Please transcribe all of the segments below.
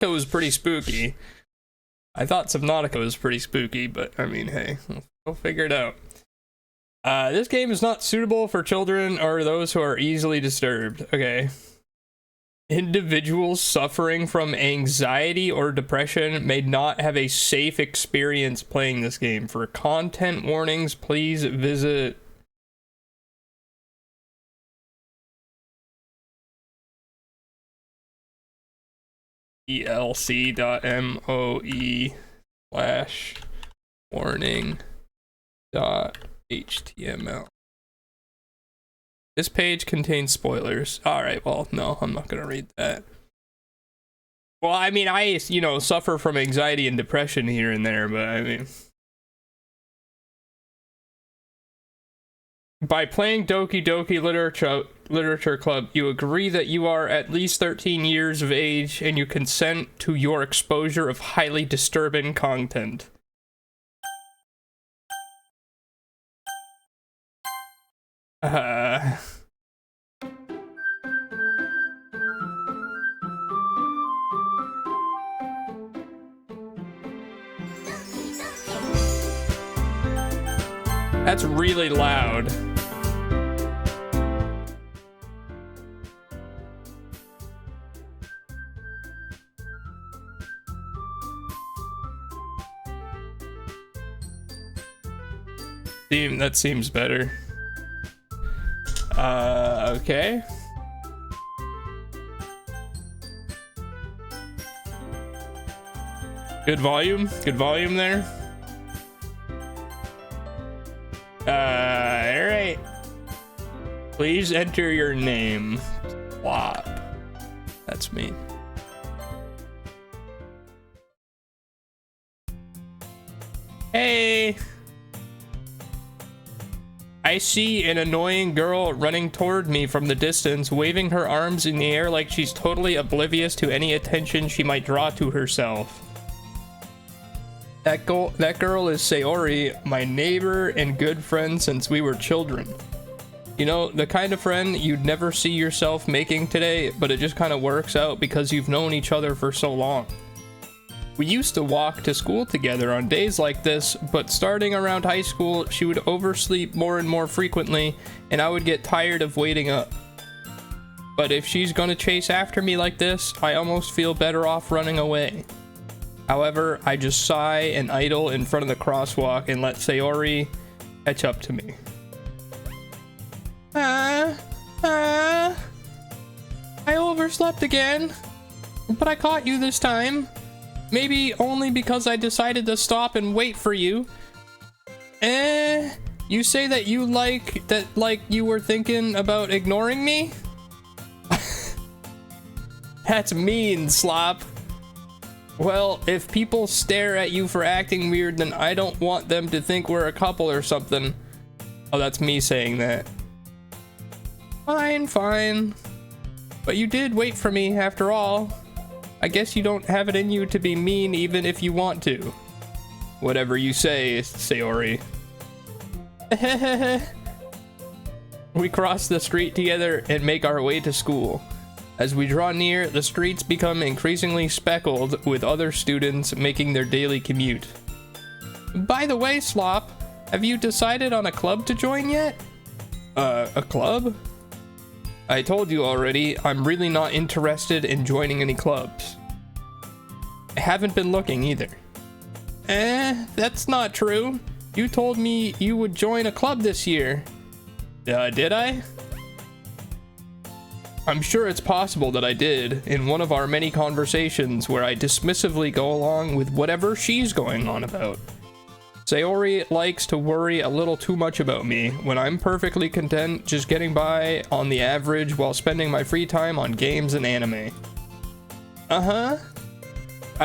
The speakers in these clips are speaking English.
It was pretty spooky. I thought Subnautica was pretty spooky, but I mean, hey, we'll figure it out. This game is not suitable for children or those who are easily disturbed. Okay. Individuals suffering from anxiety or depression may not have a safe experience playing this game. For content warnings, please visit elc.moe/warning.html. This page contains spoilers. Alright, well, no, I'm not gonna read that. Well, I mean, I, you know, suffer from anxiety and depression here and there, but I mean... By playing Doki Doki Literature Club, you agree that you are at least 13 years of age and you consent to your exposure of highly disturbing content. That's really loud. That seems better. Okay. Good volume there. Alright. Please enter your name. Plop. That's me. Hey! I see an annoying girl running toward me from the distance, waving her arms in the air like she's totally oblivious to any attention she might draw to herself. That girl is Sayori, my neighbor and good friend since we were children. You know, the kind of friend you'd never see yourself making today, but it just kind of works out because you've known each other for so long. We used to walk to school together on days like this, but starting around high school, she would oversleep more and more frequently, and I would get tired of waiting up. But if she's gonna chase after me like this, I almost feel better off running away. However, I just sigh and idle in front of the crosswalk and let Sayori catch up to me. I overslept again, but I caught you this time. Maybe only because I decided to stop and wait for you. You say that you like you were thinking about ignoring me? That's mean, Slop. Well, if people stare at you for acting weird, then I don't want them to think we're a couple or something. Oh, that's me saying that. Fine. But you did wait for me after all. I guess you don't have it in you to be mean even if you want to. Whatever you say, Sayori. We cross the street together and make our way to school. As we draw near, the streets become increasingly speckled with other students making their daily commute. By the way, Slop, have you decided on a club to join yet? A club? I told you already, I'm really not interested in joining any clubs. I haven't been looking either. That's not true. You told me you would join a club this year. Did I? I'm sure it's possible that I did in one of our many conversations where I dismissively go along with whatever she's going on about. Sayori likes to worry a little too much about me when I'm perfectly content just getting by on the average while spending my free time on games and anime. I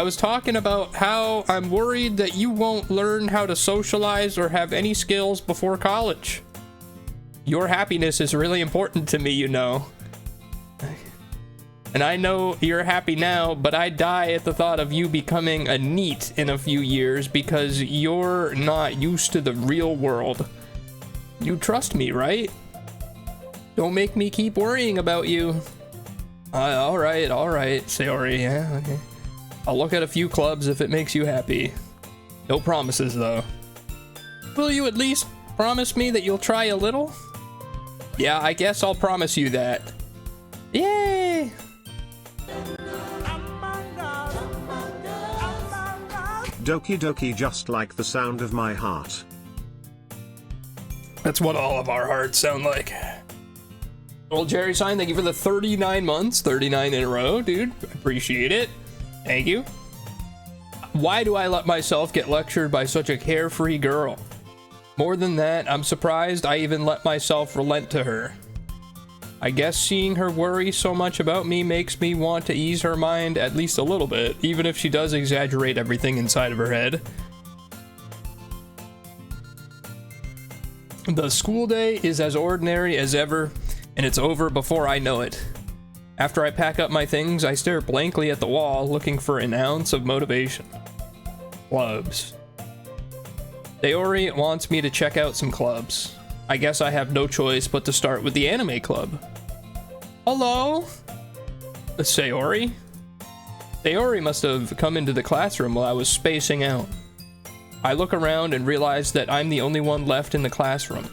was talking about how I'm worried that you won't learn how to socialize or have any skills before college. Your happiness is really important to me, you know. And I know you're happy now, but I die at the thought of you becoming a NEET in a few years because you're not used to the real world. You trust me, right? Don't make me keep worrying about you. Alright, Sayori, yeah, okay. I'll look at a few clubs if it makes you happy. No promises, though. Will you at least promise me that you'll try a little? Yeah, I guess I'll promise you that. Yay! Doki Doki, just like the sound of my heart. That's what all of our hearts sound like. Old Jerry Sign, thank you for the 39 months. 39 in a row, dude. Appreciate it. Thank you. Why do I let myself get lectured by such a carefree girl? More than that, I'm surprised I even let myself relent to her. I guess seeing her worry so much about me makes me want to ease her mind at least a little bit, even if she does exaggerate everything inside of her head. The school day is as ordinary as ever, and it's over before I know it. After I pack up my things, I stare blankly at the wall, looking for an ounce of motivation. Clubs. Sayori wants me to check out some clubs. I guess I have no choice but to start with the anime club. Hello? Sayori? Sayori must have come into the classroom while I was spacing out. I look around and realize that I'm the only one left in the classroom.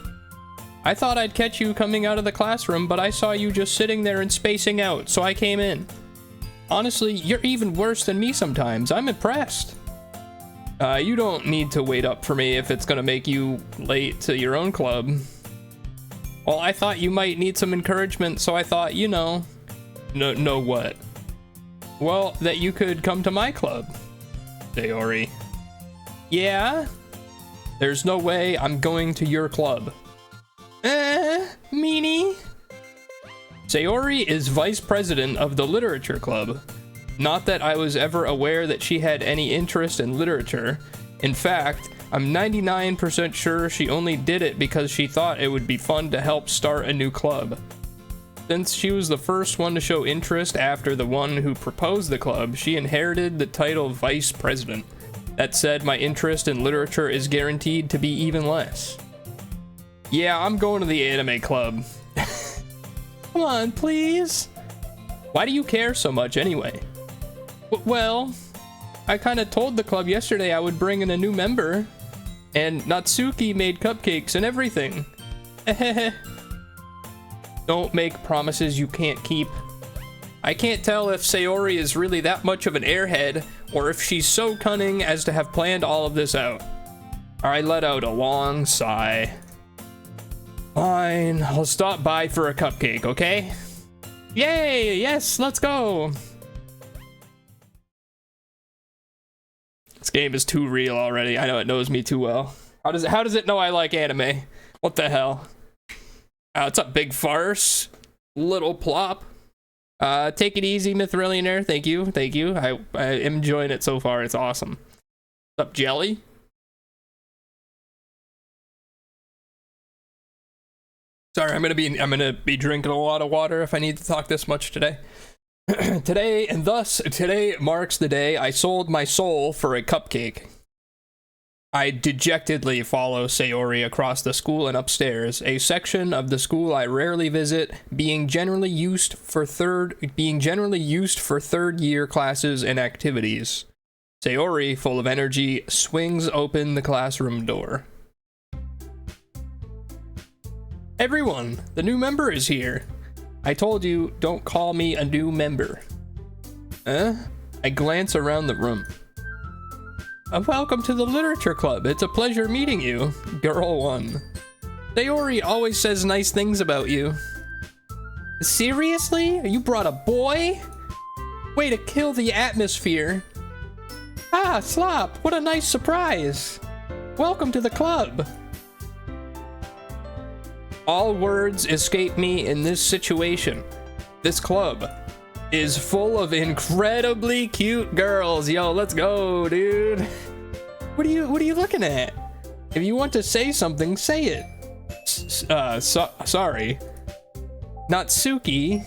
I thought I'd catch you coming out of the classroom, but I saw you just sitting there and spacing out, so I came in. Honestly, you're even worse than me sometimes. I'm impressed. You don't need to wait up for me if it's gonna make you late to your own club. Well, I thought you might need some encouragement, so I thought, you know... No what? Well, that you could come to my club. Sayori. Yeah? There's no way I'm going to your club. Meanie? Sayori is vice president of the literature club. Not that I was ever aware that she had any interest in literature. In fact, I'm 99% sure she only did it because she thought it would be fun to help start a new club. Since she was the first one to show interest after the one who proposed the club, she inherited the title vice president. That said, my interest in literature is guaranteed to be even less. Yeah, I'm going to the anime club. Come on, please. Why do you care so much anyway? Well, I kind of told the club yesterday I would bring in a new member, and Natsuki made cupcakes and everything. Don't make promises you can't keep. I can't tell if Sayori is really that much of an airhead, or if she's so cunning as to have planned all of this out. I let out a long sigh. Fine, I'll stop by for a cupcake, okay? Yay, yes, let's go! This game is too real already. I know it knows me too well. How does it know I like anime? What the hell? It's a big farce. Little plop. Take it easy, Mythrillionaire. Thank you. Thank you. I am enjoying it so far. It's awesome. What's up, Jelly? Sorry, I'm gonna be drinking a lot of water if I need to talk this much today. Today marks the day I sold my soul for a cupcake. I dejectedly follow Sayori across the school and upstairs, a section of the school I rarely visit, being generally used for third year classes and activities. Sayori, full of energy, swings open the classroom door. Everyone, the new member is here. I told you, don't call me a new member. I glance around the room. Welcome to the literature club. It's a pleasure meeting you. Girl 1. Sayori always says nice things about you. Seriously? You brought a boy? Way to kill the atmosphere. Ah, Slop, what a nice surprise. Welcome to the club. All words escape me in this situation. This club is full of incredibly cute girls. Yo, let's go, dude. What are you looking at? If you want to say something, say it. Sorry. Natsuki.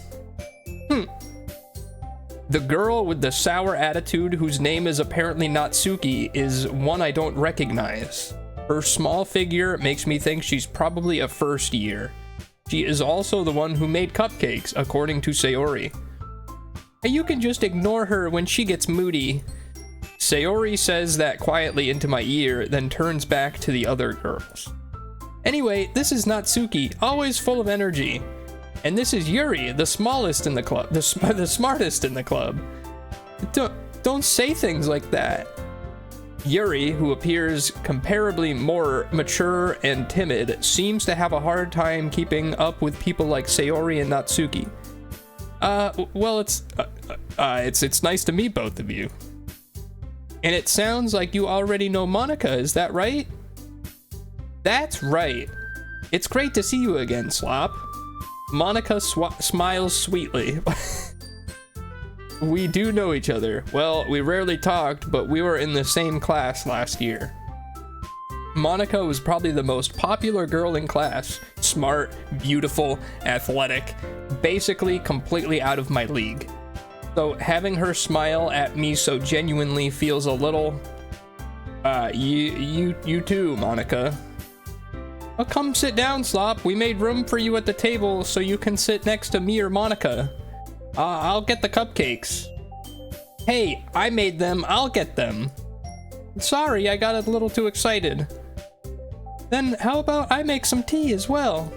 The girl with the sour attitude whose name is apparently Natsuki is one I don't recognize. Her small figure makes me think she's probably a first year. She is also the one who made cupcakes, according to Sayori. You can just ignore her when she gets moody. Sayori says that quietly into my ear, then turns back to the other girls. Anyway, this is Natsuki, always full of energy. And this is Yuri, the smallest in the club, the smartest in the club. Don't say things like that. Yuri, who appears comparably more mature and timid, seems to have a hard time keeping up with people like Sayori and Natsuki. Well, it's nice to meet both of you. And it sounds like you already know Monika, is that right? That's right. It's great to see you again, Slop. Monika smiles sweetly. We do know each other. Well, we rarely talked, but we were in the same class last year. Monika was probably the most popular girl in class. Smart, beautiful, athletic, basically completely out of my league. So having her smile at me so genuinely feels a little... you too, Monika. Oh, come sit down, Slop. We made room for you at the table so you can sit next to me or Monika. I'll get the cupcakes. Hey, I made them. I'll get them. Sorry, I got a little too excited. Then how about I make some tea as well?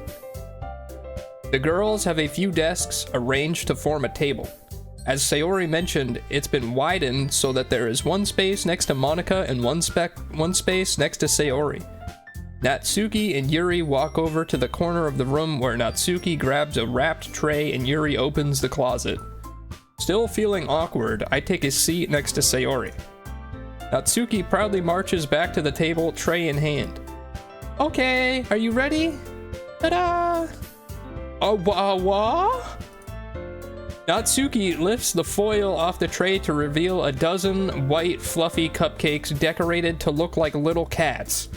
The girls have a few desks arranged to form a table. As Sayori mentioned, it's been widened so that there is one space next to Monika and one space next to Sayori. Natsuki and Yuri walk over to the corner of the room where Natsuki grabs a wrapped tray and Yuri opens the closet. Still feeling awkward, I take a seat next to Sayori. Natsuki proudly marches back to the table, tray in hand. Okay, are you ready? Ta-da! What? Natsuki lifts the foil off the tray to reveal a dozen white, fluffy cupcakes decorated to look like little cats.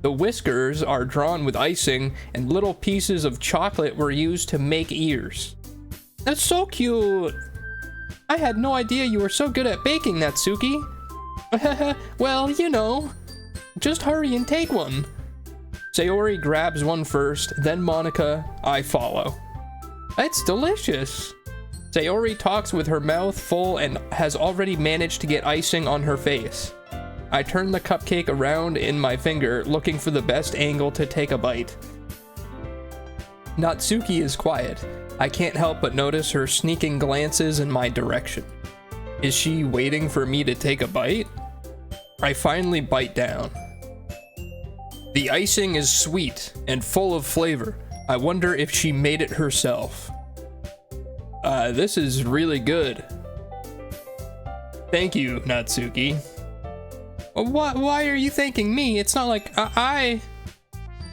The whiskers are drawn with icing, and little pieces of chocolate were used to make ears. That's so cute! I had no idea you were so good at baking, Natsuki. Well, you know. Just hurry and take one. Sayori grabs one first, then Monika. I follow. It's delicious. Sayori talks with her mouth full and has already managed to get icing on her face. I turn the cupcake around in my finger, looking for the best angle to take a bite. Natsuki is quiet. I can't help but notice her sneaking glances in my direction. Is she waiting for me to take a bite? I finally bite down. The icing is sweet and full of flavor. I wonder if she made it herself. This is really good. Thank you, Natsuki. Why are you thanking me? It's not like I...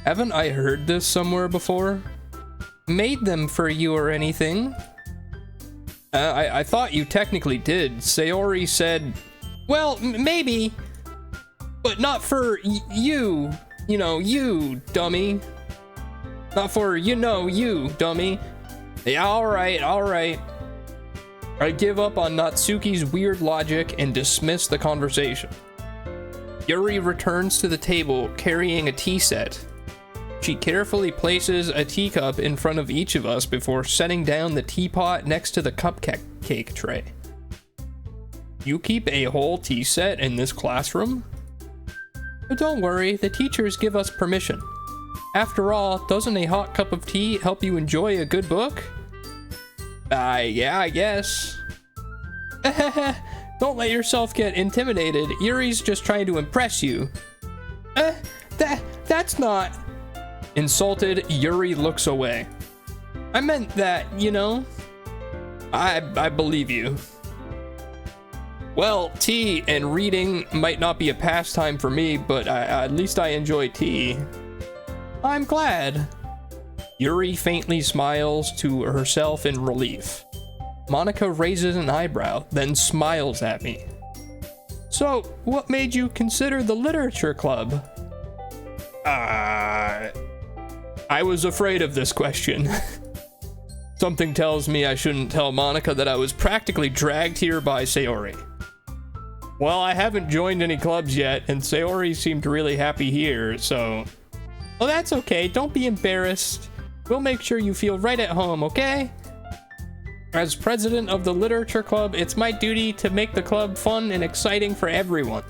Haven't I heard this somewhere before? Made them for you or anything? I thought you technically did. Sayori said... Well, maybe. But not for you. You know, you, dummy. Not for, you, dummy. Yeah, alright. I give up on Natsuki's weird logic and dismiss the conversation. Yuri returns to the table carrying a tea set. She carefully places a teacup in front of each of us before setting down the teapot next to the cupcake tray. You keep a whole tea set in this classroom? But don't worry, the teachers give us permission. After all, doesn't a hot cup of tea help you enjoy a good book? Yeah, I guess. Don't let yourself get intimidated. Yuri's just trying to impress you. That's not... Insulted, Yuri looks away. I meant that, you know. I believe you. Well, tea and reading might not be a pastime for me, but at least I enjoy tea. I'm glad. Yuri faintly smiles to herself in relief. Monika raises an eyebrow, then smiles at me. So, what made you consider the literature club? I was afraid of this question. Something tells me I shouldn't tell Monika that I was practically dragged here by Sayori. Well, I haven't joined any clubs yet, and Sayori seemed really happy here, so... Well, that's okay. Don't be embarrassed. We'll make sure you feel right at home, okay? As president of the literature club, it's my duty to make the club fun and exciting for everyone.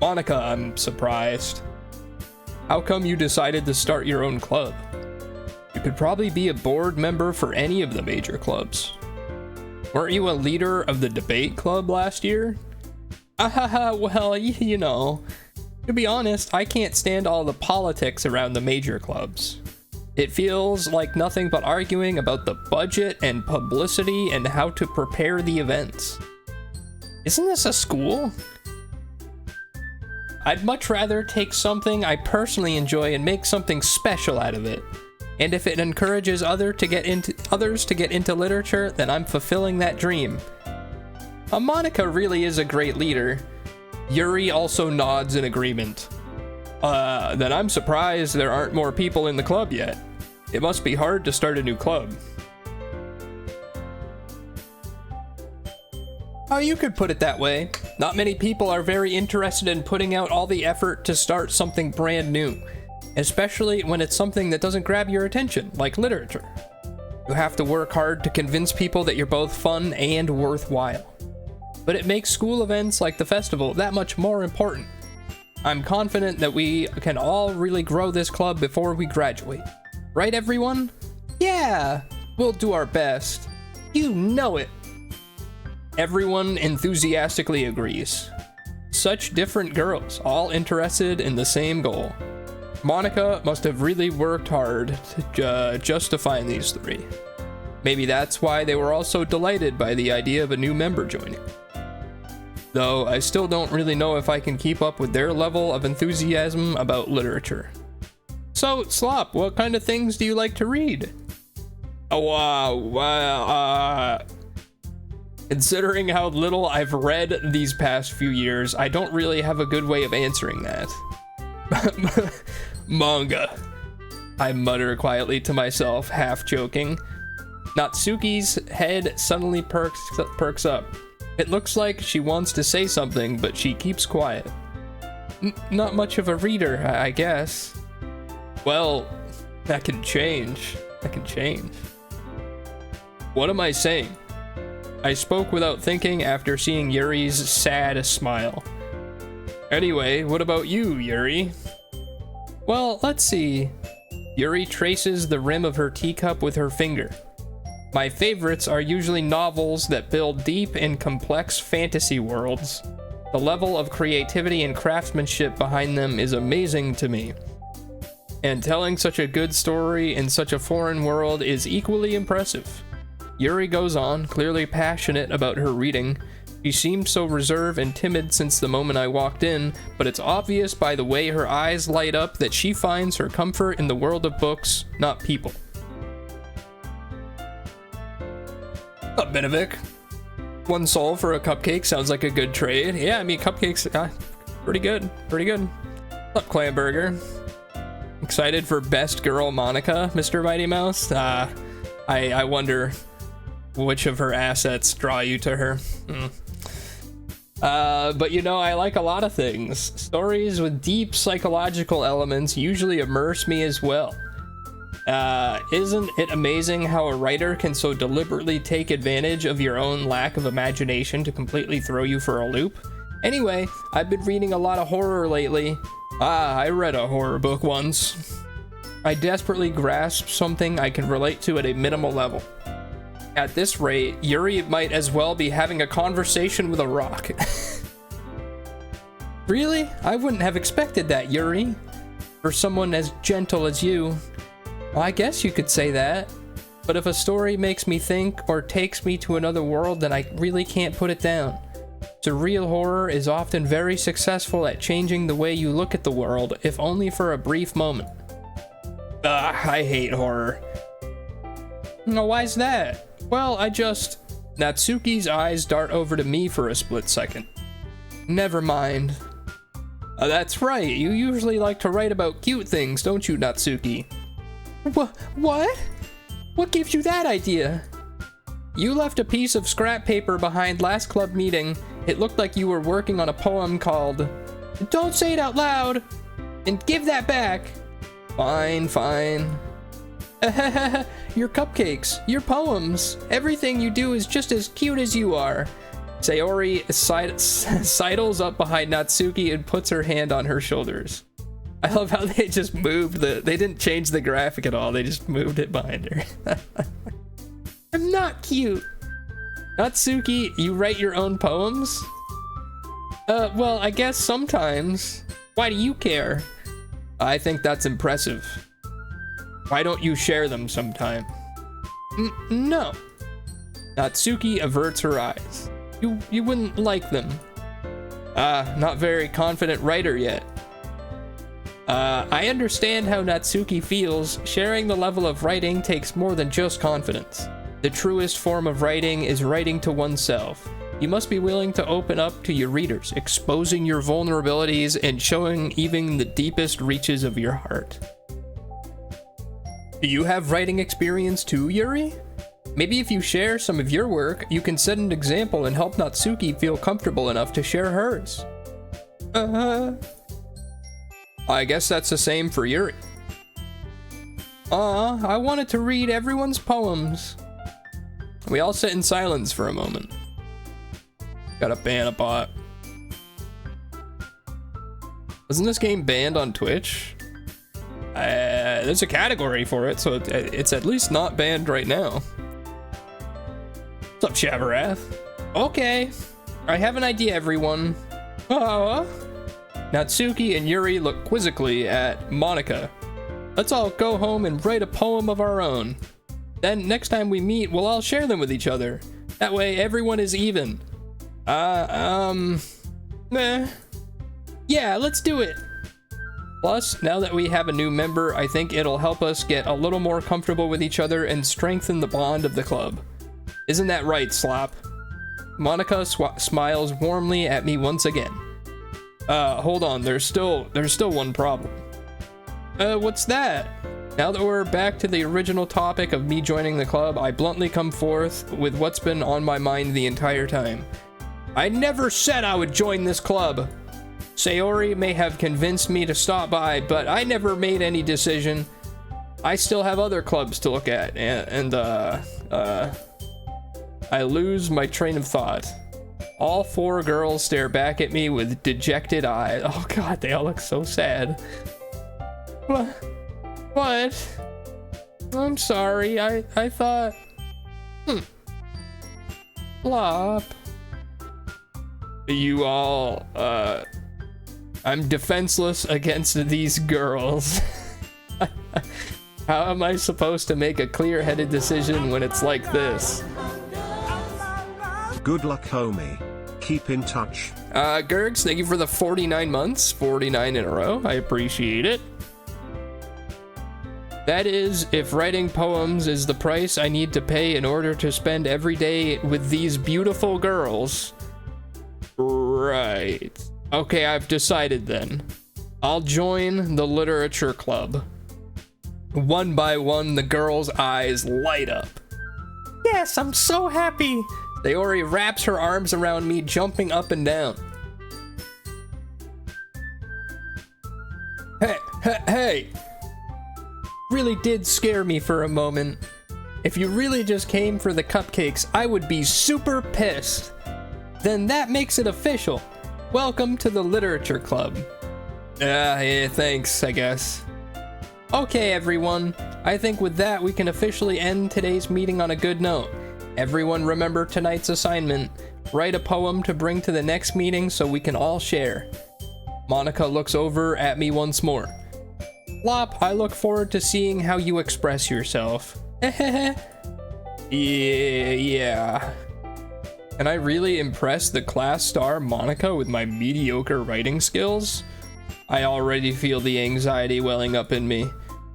Monica, I'm surprised. How come you decided to start your own club? You could probably be a board member for any of the major clubs. Weren't you a leader of the debate club last year? Well, you know. To be honest, I can't stand all the politics around the major clubs. It feels like nothing but arguing about the budget and publicity and how to prepare the events. Isn't this a school? I'd much rather take something I personally enjoy and make something special out of it. And if it encourages others to get into literature, then I'm fulfilling that dream. Monica really is a great leader. Yuri also nods in agreement. Then I'm surprised there aren't more people in the club yet. It must be hard to start a new club. Oh, you could put it that way. Not many people are very interested in putting out all the effort to start something brand new, especially when it's something that doesn't grab your attention, like literature. You have to work hard to convince people that you're both fun and worthwhile. But it makes school events like the festival that much more important. I'm confident that we can all really grow this club before we graduate. Right, everyone? Yeah, we'll do our best. You know it. Everyone enthusiastically agrees. Such different girls, all interested in the same goal. Monica must have really worked hard to just to find these three. Maybe that's why they were all so delighted by the idea of a new member joining. Though I still don't really know if I can keep up with their level of enthusiasm about literature. So, Slop, what kind of things do you like to read? Considering how little I've read these past few years, I don't really have a good way of answering that. Manga, I mutter quietly to myself, half joking. Natsuki's head suddenly perks up. It looks like she wants to say something, but she keeps quiet. Not much of a reader, I guess. Well, that can change. What am I saying? I spoke without thinking after seeing Yuri's sad smile. Anyway, what about you, Yuri? Well, let's see. Yuri traces the rim of her teacup with her finger. My favorites are usually novels that build deep and complex fantasy worlds. The level of creativity and craftsmanship behind them is amazing to me. And telling such a good story in such a foreign world is equally impressive. Yuri goes on, clearly passionate about her reading. She seemed so reserved and timid since the moment I walked in, but it's obvious by the way her eyes light up that she finds her comfort in the world of books, not people. Up, Benovic. One soul for a cupcake sounds like a good trade. Yeah, I mean, cupcakes, pretty good. Up, Clamburger. Excited for Best Girl Monica, Mr. Mighty Mouse? I wonder which of her assets draw you to her. But you know, I like a lot of things. Stories with deep psychological elements usually immerse me as well. Isn't it amazing how a writer can so deliberately take advantage of your own lack of imagination to completely throw you for a loop? Anyway, I've been reading a lot of horror lately. I read a horror book once. I desperately grasp something I can relate to at a minimal level. At this rate, Yuri might as well be having a conversation with a rock. Really? I wouldn't have expected that, Yuri. For someone as gentle as you. Well, I guess you could say that. But if a story makes me think or takes me to another world, then I really can't put it down. Surreal horror is often very successful at changing the way you look at the world, if only for a brief moment. I hate horror. No, why's that? Well, Natsuki's eyes dart over to me for a split second. Never mind. That's right, you usually like to write about cute things, don't you, Natsuki? What? What gives you that idea? You left a piece of scrap paper behind last club meeting. It looked like you were working on a poem called Don't Say It Out Loud! And give that back! Fine. Your cupcakes, your poems, everything you do is just as cute as you are. Sayori sidles up behind Natsuki and puts her hand on her shoulders. I love how they just moved they didn't change the graphic at all, they just moved it behind her. I'm not cute. Natsuki, you write your own poems? Well, I guess sometimes. Why do you care? I think that's impressive. Why don't you share them sometime? No. Natsuki averts her eyes. You wouldn't like them. Not very confident writer yet. I understand how Natsuki feels. Sharing the level of writing takes more than just confidence. The truest form of writing is writing to oneself. You must be willing to open up to your readers, exposing your vulnerabilities and showing even the deepest reaches of your heart. Do you have writing experience too, Yuri? Maybe if you share some of your work, you can set an example and help Natsuki feel comfortable enough to share hers. I guess that's the same for Yuri. I wanted to read everyone's poems. We all sit in silence for a moment. Gotta ban a bot. Wasn't this game banned on Twitch? There's a category for it, so it's at least not banned right now. What's up, Shavarath? Okay, I have an idea, everyone. Natsuki and Yuri look quizzically at Monica. Let's all go home and write a poem of our own. Then next time we meet, we'll all share them with each other. That way everyone is even. Yeah, let's do it. Plus, now that we have a new member, I think it'll help us get a little more comfortable with each other and strengthen the bond of the club. Isn't that right, Slop? Monica smiles warmly at me once again. Hold on, there's still one problem. What's that? Now that we're back to the original topic of me joining the club, I bluntly come forth with what's been on my mind the entire time. I never said I would join this club. Sayori may have convinced me to stop by, but I never made any decision. I still have other clubs to look at, and I lose my train of thought. All four girls stare back at me with dejected eyes. Oh god, they all look so sad. What? I'm sorry, I thought... Flop. You all, I'm defenseless against these girls. How am I supposed to make a clear-headed decision when it's like this? Good luck, homie. Keep in touch. Gergs, thank you for the 49 months, 49 in a row. I appreciate it. That is, if writing poems is the price I need to pay in order to spend every day with these beautiful girls. Right. Okay, I've decided then. I'll join the literature club. One by one, the girls' eyes light up. Yes, I'm so happy. Sayori wraps her arms around me, jumping up and down. Hey! Really did scare me for a moment. If you really just came for the cupcakes, I would be super pissed. Then that makes it official. Welcome to the literature club. Yeah, thanks, I guess. Okay, everyone. I think with that, we can officially end today's meeting on a good note. Everyone remember tonight's assignment. Write a poem to bring to the next meeting so we can all share. Monica looks over at me once more. Flop, I look forward to seeing how you express yourself. Yeah. Can I really impress the class star Monica with my mediocre writing skills? I already feel the anxiety welling up in me.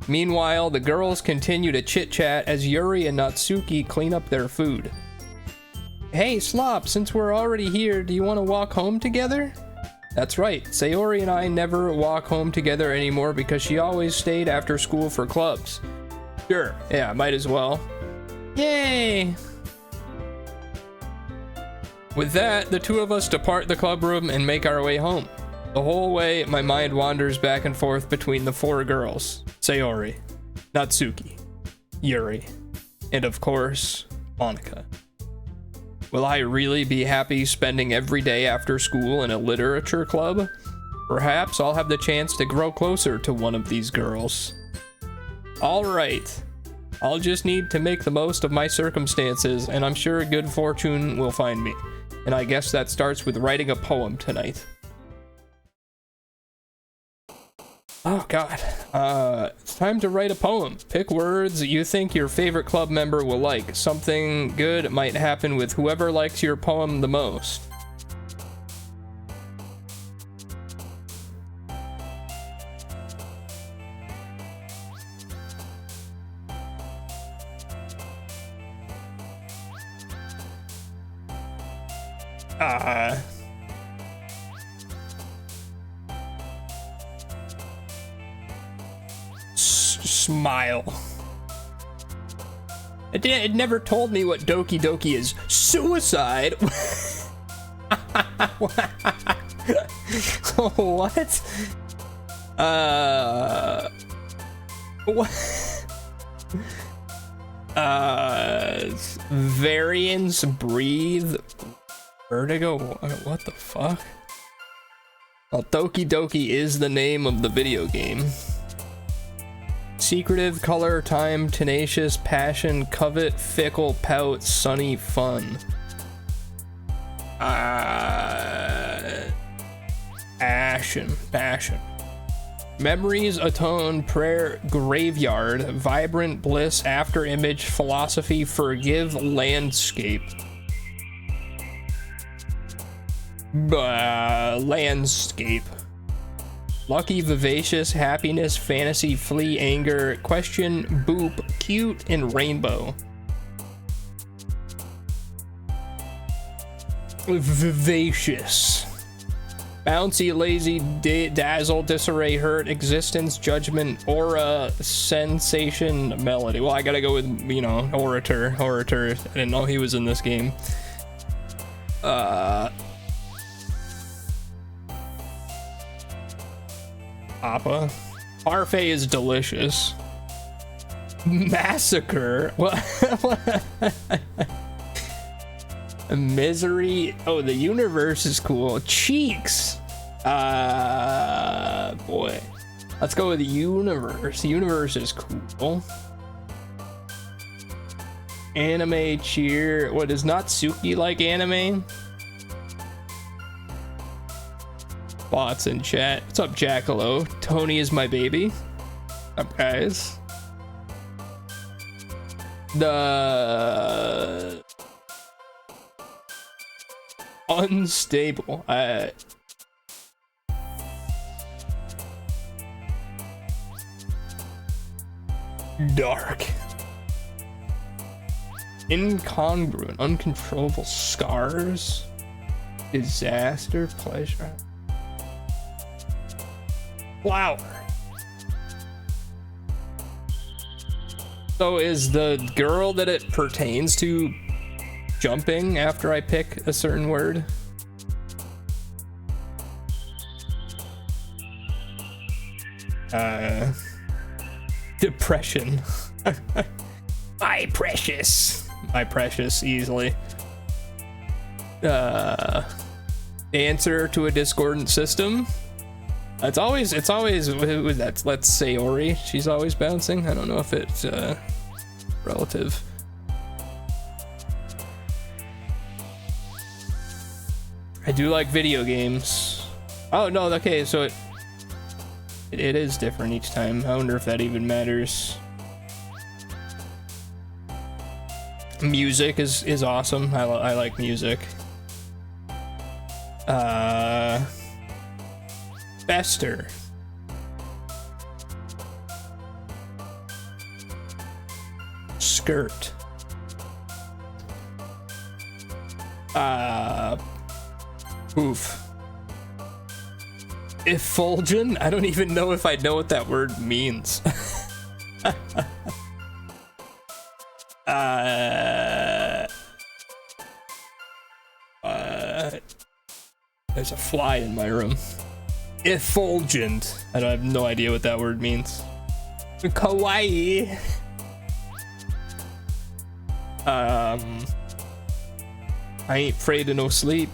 Meanwhile, the girls continue to chit-chat as Yuri and Natsuki clean up their food. Hey, Slop, since we're already here, do you want to walk home together? That's right, Sayori and I never walk home together anymore because she always stayed after school for clubs. Sure, yeah, might as well. Yay! With that, the two of us depart the club room and make our way home. The whole way, my mind wanders back and forth between the four girls. Sayori, Natsuki, Yuri, and of course, Monica. Will I really be happy spending every day after school in a literature club? Perhaps I'll have the chance to grow closer to one of these girls. Alright, I'll just need to make the most of my circumstances, and I'm sure good fortune will find me. And I guess that starts with writing a poem tonight. Oh god, it's time to write a poem. Pick words you think your favorite club member will like. Something good might happen with whoever likes your poem the most. Smile. It never told me what Doki Doki is. Suicide? What? What? Variance, breathe, vertigo, what the fuck? Well, Doki Doki is the name of the video game. Secretive, color, time, tenacious, passion, covet, fickle, pout, sunny, fun. Passion. Memories, atone, prayer, graveyard, vibrant, bliss, after image, philosophy, forgive, landscape. Landscape. Lucky, vivacious, happiness, fantasy, flee, anger, question, boop, cute, and rainbow. Vivacious. Bouncy, lazy, dazzle, disarray, hurt, existence, judgment, aura, sensation, melody. Well, I gotta go with, you know, orator. I didn't know he was in this game. Appa. Parfait is delicious. Massacre. What? Misery. Oh, the universe is cool. Cheeks. Boy. Let's go with the universe. The universe is cool. Anime cheer. What, is Natsuki like anime? Bots in chat. What's up, Jackalow? Tony is my baby. What's up, guys? The unstable. Dark. Incongruent. Uncontrollable scars. Disaster. Pleasure. Flower. So is the girl that it pertains to jumping after I pick a certain word? Depression. My precious, easily. Answer to a discordant system. It's always that's, let's say, Ori. She's always bouncing. I don't know if it's relative. I do like video games. Oh no, okay, so it is different each time. I wonder if that even matters. Music is awesome. I like music. Fester. Skirt. Oof. Effulgent? I don't even know if I know what that word means. There's a fly in my room. Effulgent. I have no idea what that word means. Kawaii. I ain't afraid of no sleep.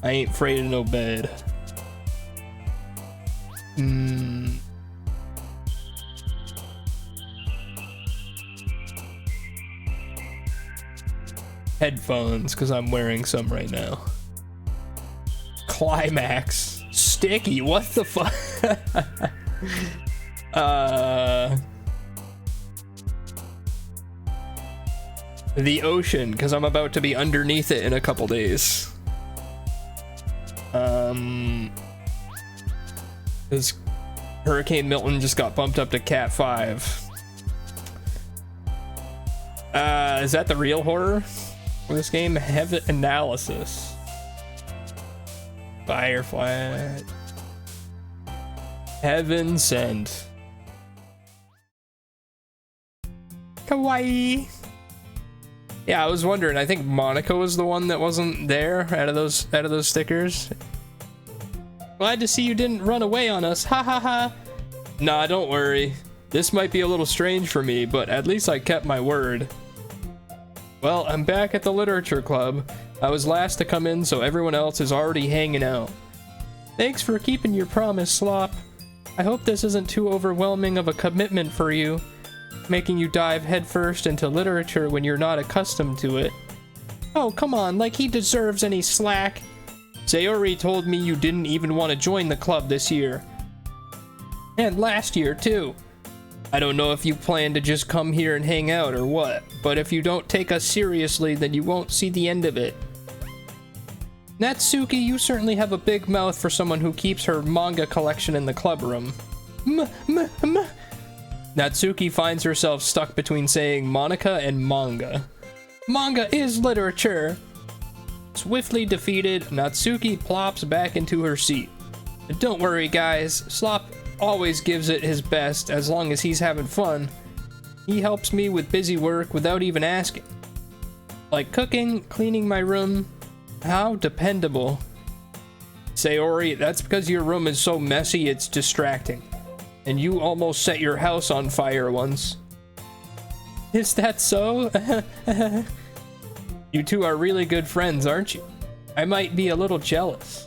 I ain't afraid of no bed. Headphones, because I'm wearing some right now. Climax. Sticky, what the fuck? The ocean, because I'm about to be underneath it in a couple days. Because Hurricane Milton just got bumped up to Cat 5. Is that the real horror for this game? Heaven Analysis. Firefly. Heaven Sent. Kawaii. Yeah, I was wondering. I think Monica was the one that wasn't there out of those stickers. Glad to see you didn't run away on us. Ha ha ha. Nah, don't worry. This might be a little strange for me, but at least I kept my word. Well, I'm back at the literature club. I was last to come in, so everyone else is already hanging out. Thanks for keeping your promise, Slop. I hope this isn't too overwhelming of a commitment for you, making you dive headfirst into literature when you're not accustomed to it. Oh, come on, like he deserves any slack. Sayori told me you didn't even want to join the club this year. And last year, too. I don't know if you plan to just come here and hang out or what, but if you don't take us seriously, then you won't see the end of it. Natsuki, you certainly have a big mouth for someone who keeps her manga collection in the club room. Natsuki finds herself stuck between saying Monica and manga. Manga is literature! Swiftly defeated, Natsuki plops back into her seat. Don't worry, guys. Slop always gives it his best as long as he's having fun. He helps me with busy work without even asking. Like cooking, cleaning my room. How dependable. Sayori, that's because your room is so messy it's distracting. And you almost set your house on fire once. Is that so? You two are really good friends, aren't you? I might be a little jealous.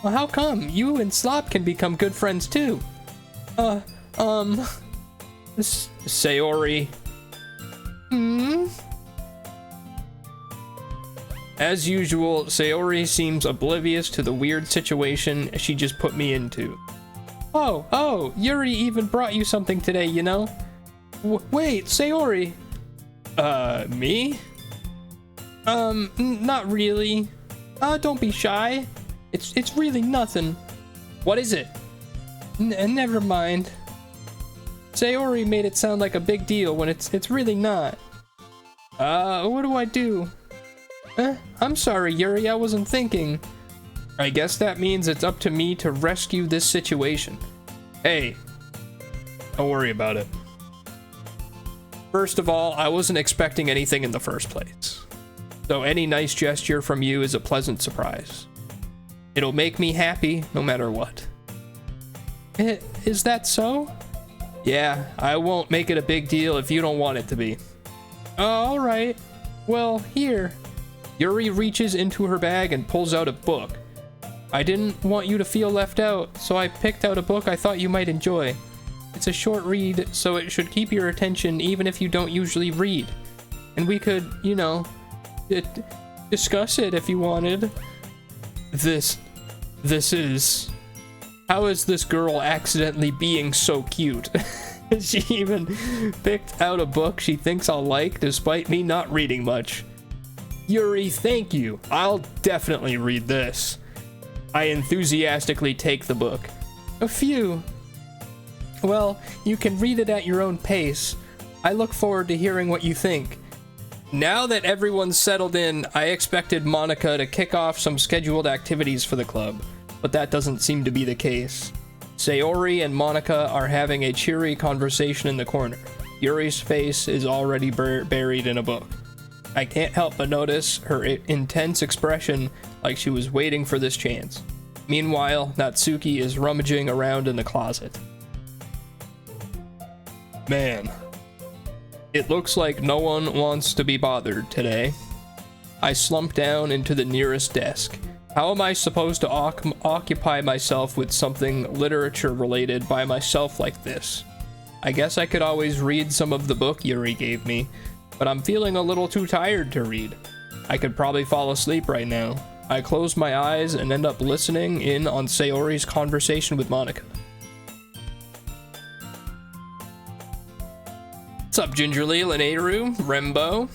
Well, how come? You and Slop can become good friends too. Sayori. As usual, Sayori seems oblivious to the weird situation she just put me into. Oh, Yuri even brought you something today, you know? Wait, Sayori. Me? Not really. Don't be shy. It's really nothing. What is it? Never mind. Sayori made it sound like a big deal when it's really not. What do I do? I'm sorry, Yuri, I wasn't thinking. I guess that means it's up to me to rescue this situation. Hey, don't worry about it. First of all, I wasn't expecting anything in the first place. So any nice gesture from you is a pleasant surprise. It'll make me happy no matter what. Is that so? Yeah, I won't make it a big deal if you don't want it to be. Alright. Well, here. Yuri reaches into her bag and pulls out a book. I didn't want you to feel left out, so I picked out a book I thought you might enjoy. It's a short read, so it should keep your attention even if you don't usually read. And we could, you know, discuss it if you wanted. This is... How is this girl accidentally being so cute? She even picked out a book she thinks I'll like despite me not reading much. Yuri, thank you. I'll definitely read this. I enthusiastically take the book. A few. Well, you can read it at your own pace. I look forward to hearing what you think. Now that everyone's settled in, I expected Monica to kick off some scheduled activities for the club, but that doesn't seem to be the case. Sayori and Monica are having a cheery conversation in the corner. Yuri's face is already buried in a book. I can't help but notice her intense expression, like she was waiting for this chance. Meanwhile, Natsuki is rummaging around in the closet. Man, It looks like no one wants to be bothered today. I slump down into the nearest desk. How am I supposed to occupy myself with something literature related by myself like this? I guess I could always read some of the book Yuri gave me, but I'm feeling a little too tired to read. I could probably fall asleep right now. I close my eyes and end up listening in on Sayori's conversation with Monica. What's up, Gingerly, Linearu, Rembo?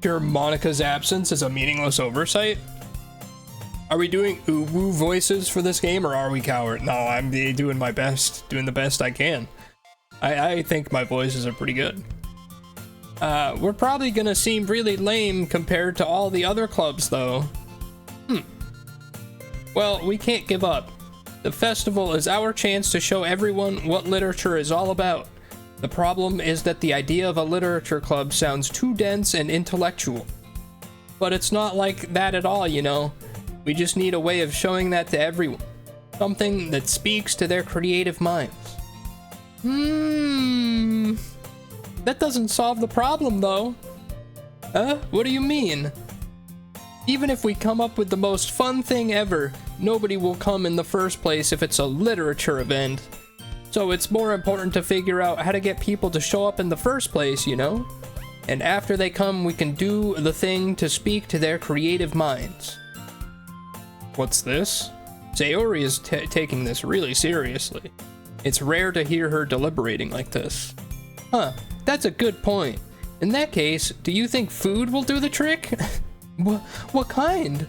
Sure, Monica's absence is a meaningless oversight? Are we doing uwu voices for this game, or are we coward? No, I'm doing my best, doing the best I can. I think my voices are pretty good. We're probably gonna seem really lame compared to all the other clubs, though. Well, we can't give up. The festival is our chance to show everyone what literature is all about. The problem is that the idea of a literature club sounds too dense and intellectual. But it's not like that at all, you know. We just need a way of showing that to everyone. Something that speaks to their creative minds. That doesn't solve the problem, though. What do you mean? Even if we come up with the most fun thing ever, nobody will come in the first place if it's a literature event. So it's more important to figure out how to get people to show up in the first place, you know? And after they come, we can do the thing to speak to their creative minds. What's this? Sayori is taking this really seriously. It's rare to hear her deliberating like this. Huh, that's a good point. In that case, do you think food will do the trick? What kind?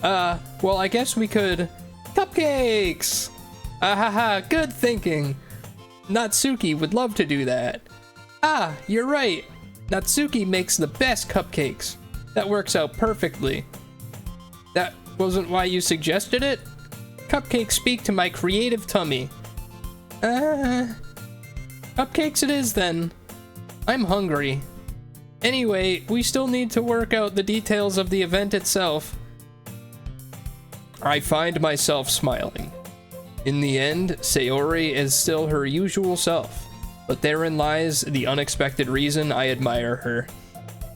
Well, I guess we could... Cupcakes! Ahaha, good thinking. Natsuki would love to do that. Ah, you're right. Natsuki makes the best cupcakes. That works out perfectly. That wasn't why you suggested it? Cupcakes speak to my creative tummy. Cupcakes it is then. I'm hungry. Anyway, we still need to work out the details of the event itself. I find myself smiling. In the end, Sayori is still her usual self, but therein lies the unexpected reason I admire her.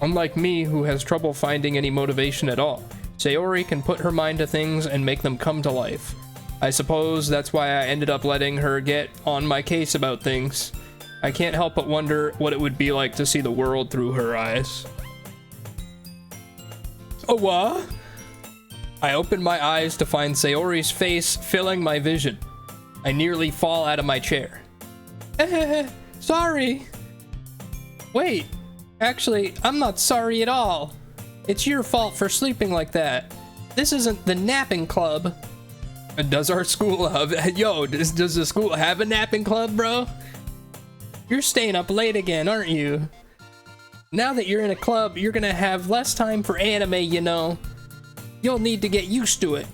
Unlike me, who has trouble finding any motivation at all, Sayori can put her mind to things and make them come to life. I suppose that's why I ended up letting her get on my case about things. I can't help but wonder what it would be like to see the world through her eyes. Oh, what? I open my eyes to find Sayori's face filling my vision. I nearly fall out of my chair. Sorry. Wait, actually, I'm not sorry at all. It's your fault for sleeping like that. This isn't the napping club. Does our school have... Yo, does the school have a napping club, bro? You're staying up late again, aren't you? Now that you're in a club, you're gonna have less time for anime, you know. You'll need to get used to it.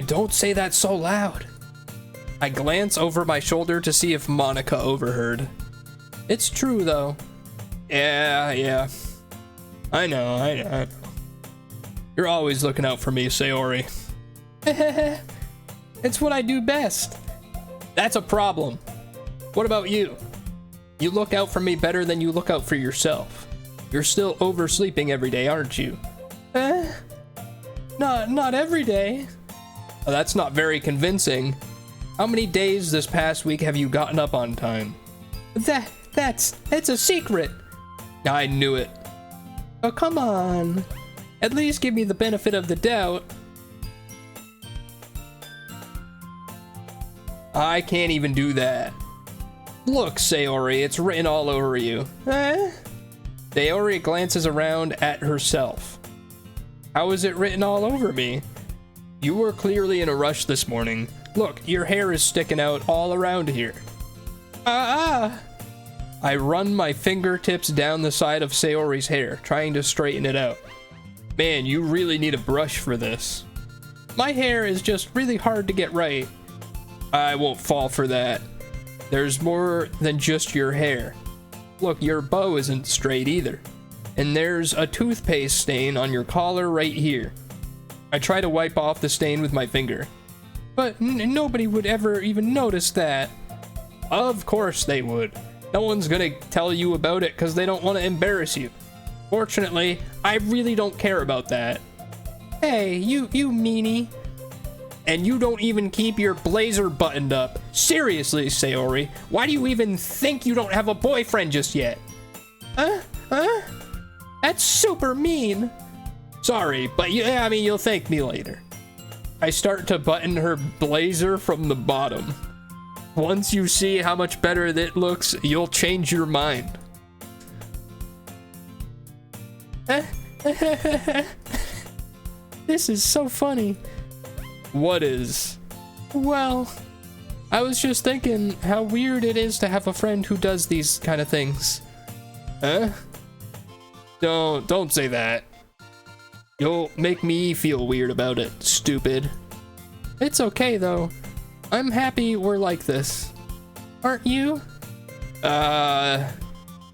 Don't say that so loud. I glance over my shoulder to see if Monica overheard. It's true, though. Yeah. I know. You're always looking out for me, Sayori. It's what I do best. That's a problem. What about you? You look out for me better than you look out for yourself. You're still oversleeping every day, aren't you? Not every day. Oh, that's not very convincing. How many days this past week have you gotten up on time? It's a secret. I knew it. Oh, come on. At least give me the benefit of the doubt. I can't even do that. Look, Sayori, it's written all over you. Sayori glances around at herself. How is it written all over me? You were clearly in a rush this morning. Look, your hair is sticking out all around here. I run my fingertips down the side of Sayori's hair, trying to straighten it out. Man, you really need a brush for this. My hair is just really hard to get right. I won't fall for that. There's more than just your hair. Look, your bow isn't straight either. And there's a toothpaste stain on your collar right here. I try to wipe off the stain with my finger. But nobody would ever even notice that. Of course they would. No one's gonna tell you about it because they don't want to embarrass you. Fortunately, I really don't care about that. Hey, you meanie. And you don't even keep your blazer buttoned up. Seriously, Sayori, why do you even think you don't have a boyfriend just yet? Huh? That's super mean. Sorry, but yeah, I mean, you'll thank me later. I start to button her blazer from the bottom. Once you see how much better it looks, you'll change your mind. This is so funny. What is? Well, I was just thinking how weird it is to have a friend who does these kind of things. Huh? Don't say that. You'll make me feel weird about it, stupid. It's okay though. I'm happy we're like this. Aren't you? Yeah,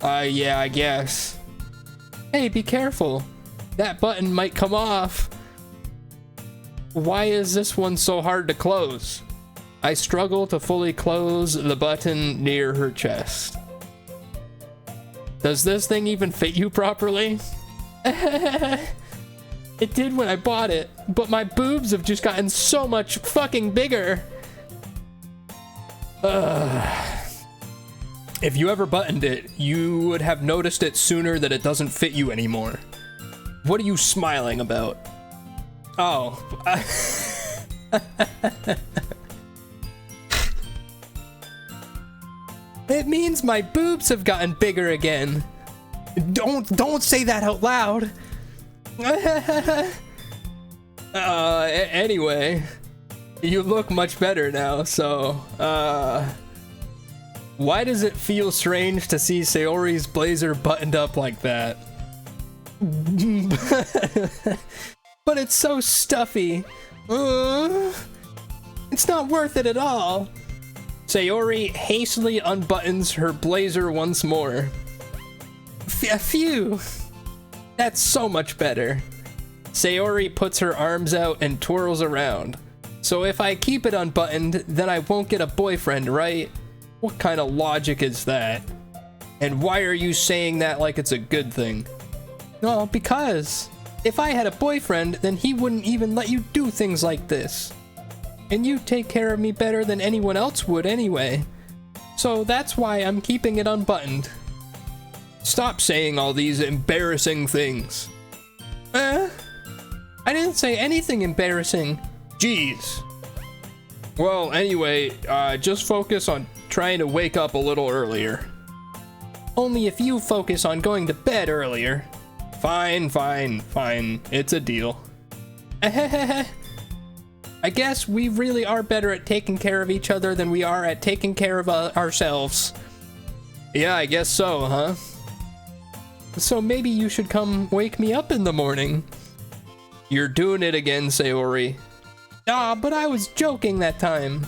I guess. Hey, be careful. That button might come off. Why is this one so hard to close? I struggle to fully close the button near her chest. Does this thing even fit you properly? It did when I bought it, but my boobs have just gotten so much fucking bigger. If you ever buttoned it, you would have noticed it sooner that it doesn't fit you anymore. What are you smiling about? Oh. It means my boobs have gotten bigger again. Don't say that out loud. Anyway, you look much better now, so, why does it feel strange to see Sayori's blazer buttoned up like that? But it's so stuffy. It's not worth it at all. Sayori hastily unbuttons her blazer once more. Phew. That's so much better. Sayori puts her arms out and twirls around. So if I keep it unbuttoned, then I won't get a boyfriend, right? What kind of logic is that? And why are you saying that like it's a good thing? Well, because if I had a boyfriend, then he wouldn't even let you do things like this. And you take care of me better than anyone else would anyway. So that's why I'm keeping it unbuttoned. Stop saying all these embarrassing things. I didn't say anything embarrassing. Jeez. Well, anyway, just focus on trying to wake up a little earlier. Only if you focus on going to bed earlier. Fine. It's a deal. I guess we really are better at taking care of each other than we are at taking care of ourselves. Yeah, I guess so, huh? So maybe you should come wake me up in the morning. You're doing it again, Sayori. Ah, but I was joking that time.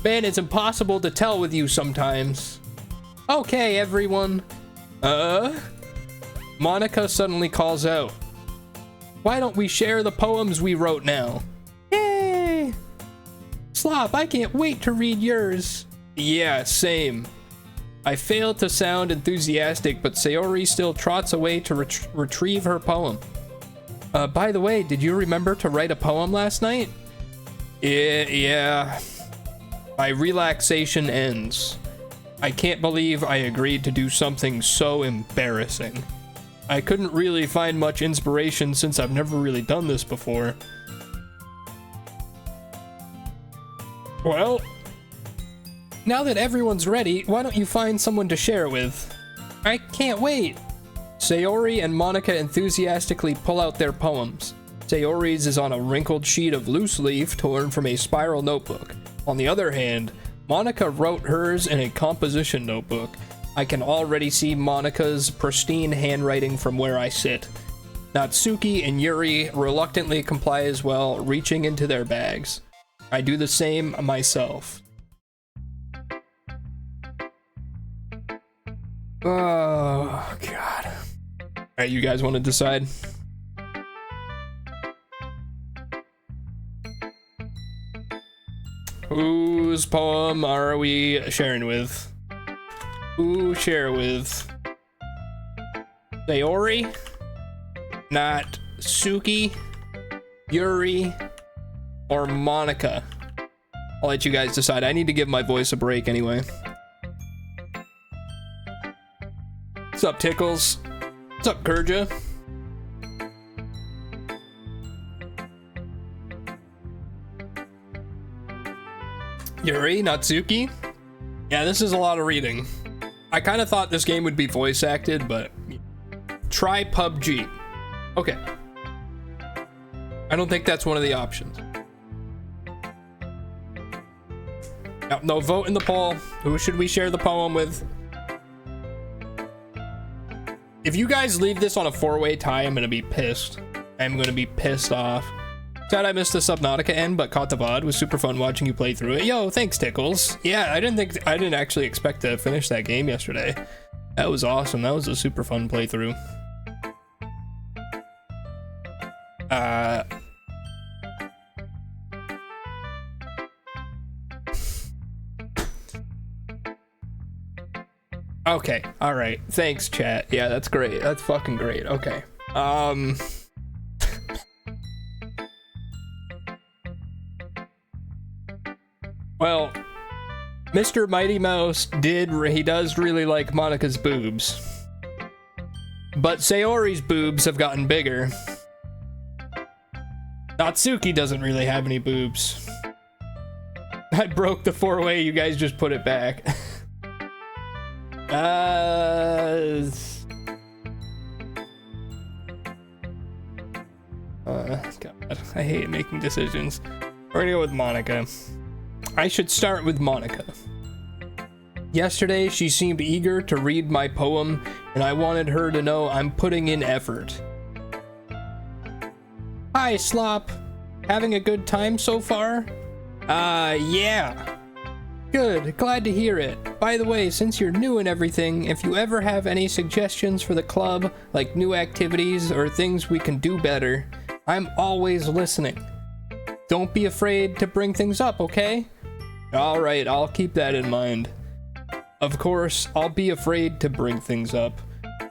Man, it's impossible to tell with you sometimes. Okay, everyone. Monica suddenly calls out. Why don't we share the poems we wrote now? Yay! Slop, I can't wait to read yours. Yeah, same. I failed to sound enthusiastic, but Sayori still trots away to retrieve her poem. By the way, did you remember to write a poem last night? Yeah. My relaxation ends. I can't believe I agreed to do something so embarrassing. I couldn't really find much inspiration since I've never really done this before. Well, now that everyone's ready, why don't you find someone to share with? I can't wait. Sayori and Monica enthusiastically pull out their poems. Sayori's is on a wrinkled sheet of loose leaf torn from a spiral notebook. On the other hand, Monica wrote hers in a composition notebook. I can already see Monica's pristine handwriting from where I sit. Natsuki and Yuri reluctantly comply as well, reaching into their bags. I do the same myself. Oh, God. Alright, you guys want to decide? Whose poem are we sharing with? Who share with? Sayori? Not Suki, Yuri, or Monica? I'll let you guys decide. I need to give my voice a break anyway. What's up, Tickles? What's up, Kurja? Yuri, Natsuki? Yeah, this is a lot of reading. I kind of thought this game would be voice acted, but try PUBG. Okay. I don't think that's one of the options. No, vote in the poll. Who should we share the poem with? If you guys leave this on a 4-way tie, I'm gonna be pissed. I'm gonna be pissed off. Sad I missed the Subnautica end, but caught the VOD. Was super fun watching you play through it. Yo, thanks, Tickles. Yeah, I didn't actually expect to finish that game yesterday. That was awesome. That was a super fun playthrough. Okay, all right. Thanks, chat. Yeah, that's great. That's fucking great. Okay. Well, Mr. Mighty Mouse does really like Monica's boobs. But Sayori's boobs have gotten bigger. Natsuki doesn't really have any boobs. I broke the 4-way, you guys just put it back. God, I hate making decisions. We're gonna go with Monica. I should start with Monica. Yesterday, she seemed eager to read my poem, and I wanted her to know I'm putting in effort. Hi, Slop. Having a good time so far? Yeah. Good, glad to hear it. By the way, since you're new and everything, if you ever have any suggestions for the club, like new activities or things we can do better, I'm always listening. Don't be afraid to bring things up, okay? Alright, I'll keep that in mind. Of course, I'll be afraid to bring things up.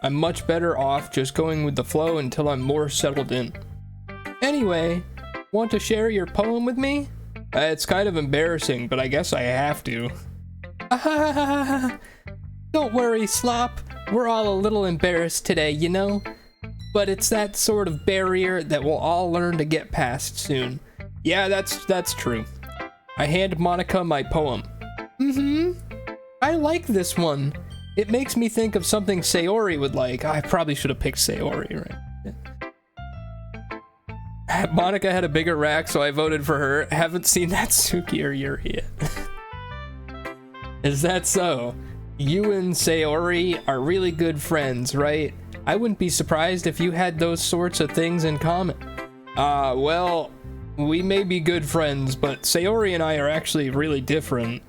I'm much better off just going with the flow until I'm more settled in. Anyway, want to share your poem with me? It's kind of embarrassing, but I guess I have to. Don't worry, Slop. We're all a little embarrassed today, you know? But it's that sort of barrier that we'll all learn to get past soon. Yeah, that's true. I hand Monica my poem. I like this one. It makes me think of something Sayori would like. I probably should have picked Sayori, right? Monica had a bigger rack, so I voted for her. Haven't seen Natsuki or Yuri yet. Is that so? You and Sayori are really good friends, right? I wouldn't be surprised if you had those sorts of things in common. Well, we may be good friends, but Sayori and I are actually really different.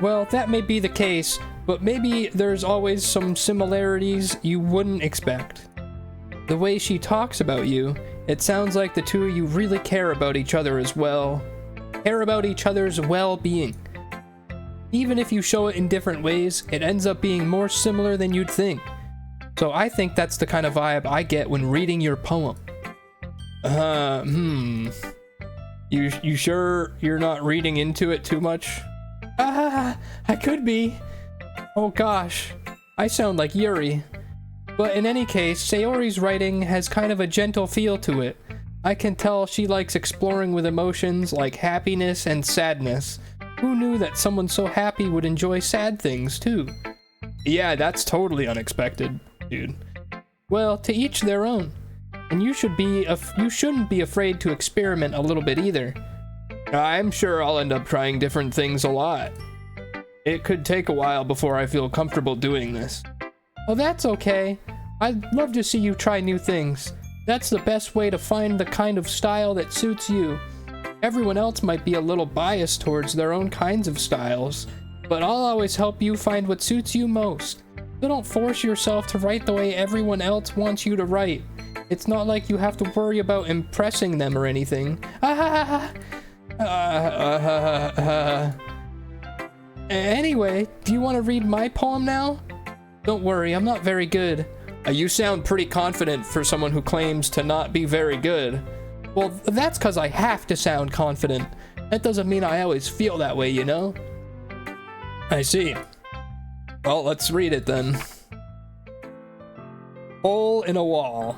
Well, that may be the case, but maybe there's always some similarities you wouldn't expect. The way she talks about you, it sounds like the two of you really care about each other as well. Care about each other's well-being. Even if you show it in different ways, it ends up being more similar than you'd think. So I think that's the kind of vibe I get when reading your poem. You sure you're not reading into it too much? I could be. Oh gosh, I sound like Yuri. But in any case, Sayori's writing has kind of a gentle feel to it. I can tell she likes exploring with emotions like happiness and sadness. Who knew that someone so happy would enjoy sad things too? Yeah, that's totally unexpected, dude. Well, to each their own. And you shouldn't be afraid to experiment a little bit either. I'm sure I'll end up trying different things a lot. It could take a while before I feel comfortable doing this. Oh, that's okay. I'd love to see you try new things. That's the best way to find the kind of style that suits you. Everyone else might be a little biased towards their own kinds of styles, but I'll always help you find what suits you most. So don't force yourself to write the way everyone else wants you to write. It's not like you have to worry about impressing them or anything. Anyway, do you want to read my poem now? Don't worry, I'm not very good. You sound pretty confident for someone who claims to not be very good. Well, that's because I have to sound confident. That doesn't mean I always feel that way, you know? I see. Well, let's read it then. Hole in a wall.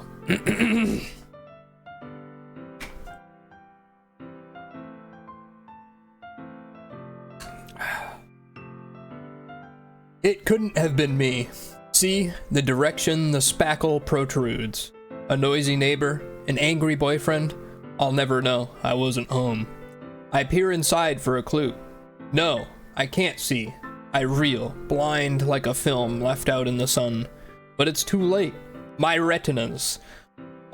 It couldn't have been me. See, the direction the spackle protrudes. A noisy neighbor, an angry boyfriend. I'll never know. I wasn't home. I peer inside for a clue. No, I can't see. I reel, blind like a film left out in the sun. But it's too late. My retinas,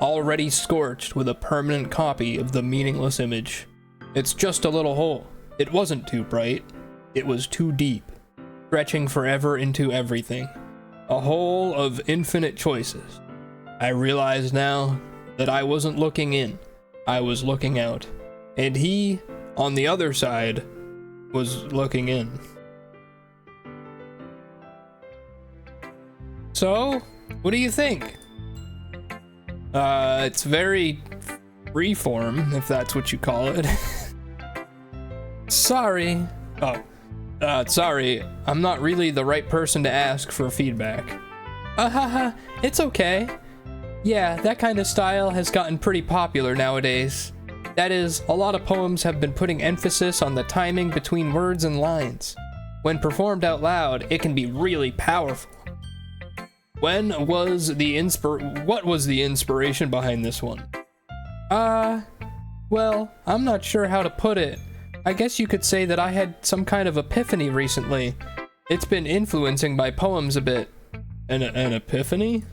already scorched with a permanent copy of the meaningless image. It's just a little hole. It wasn't too bright. It was too deep, stretching forever into everything. A hole of infinite choices. I realize now that I wasn't looking in. I was looking out. And he, on the other side, was looking in. So, what do you think? It's very freeform, if that's what you call it. Sorry. Sorry, I'm not really the right person to ask for feedback. It's okay. Yeah, that kind of style has gotten pretty popular nowadays. That is, a lot of poems have been putting emphasis on the timing between words and lines. When performed out loud, it can be really powerful. What was the inspiration behind this one? Well, I'm not sure how to put it. I guess you could say that I had some kind of epiphany recently. It's been influencing my poems a bit. An epiphany?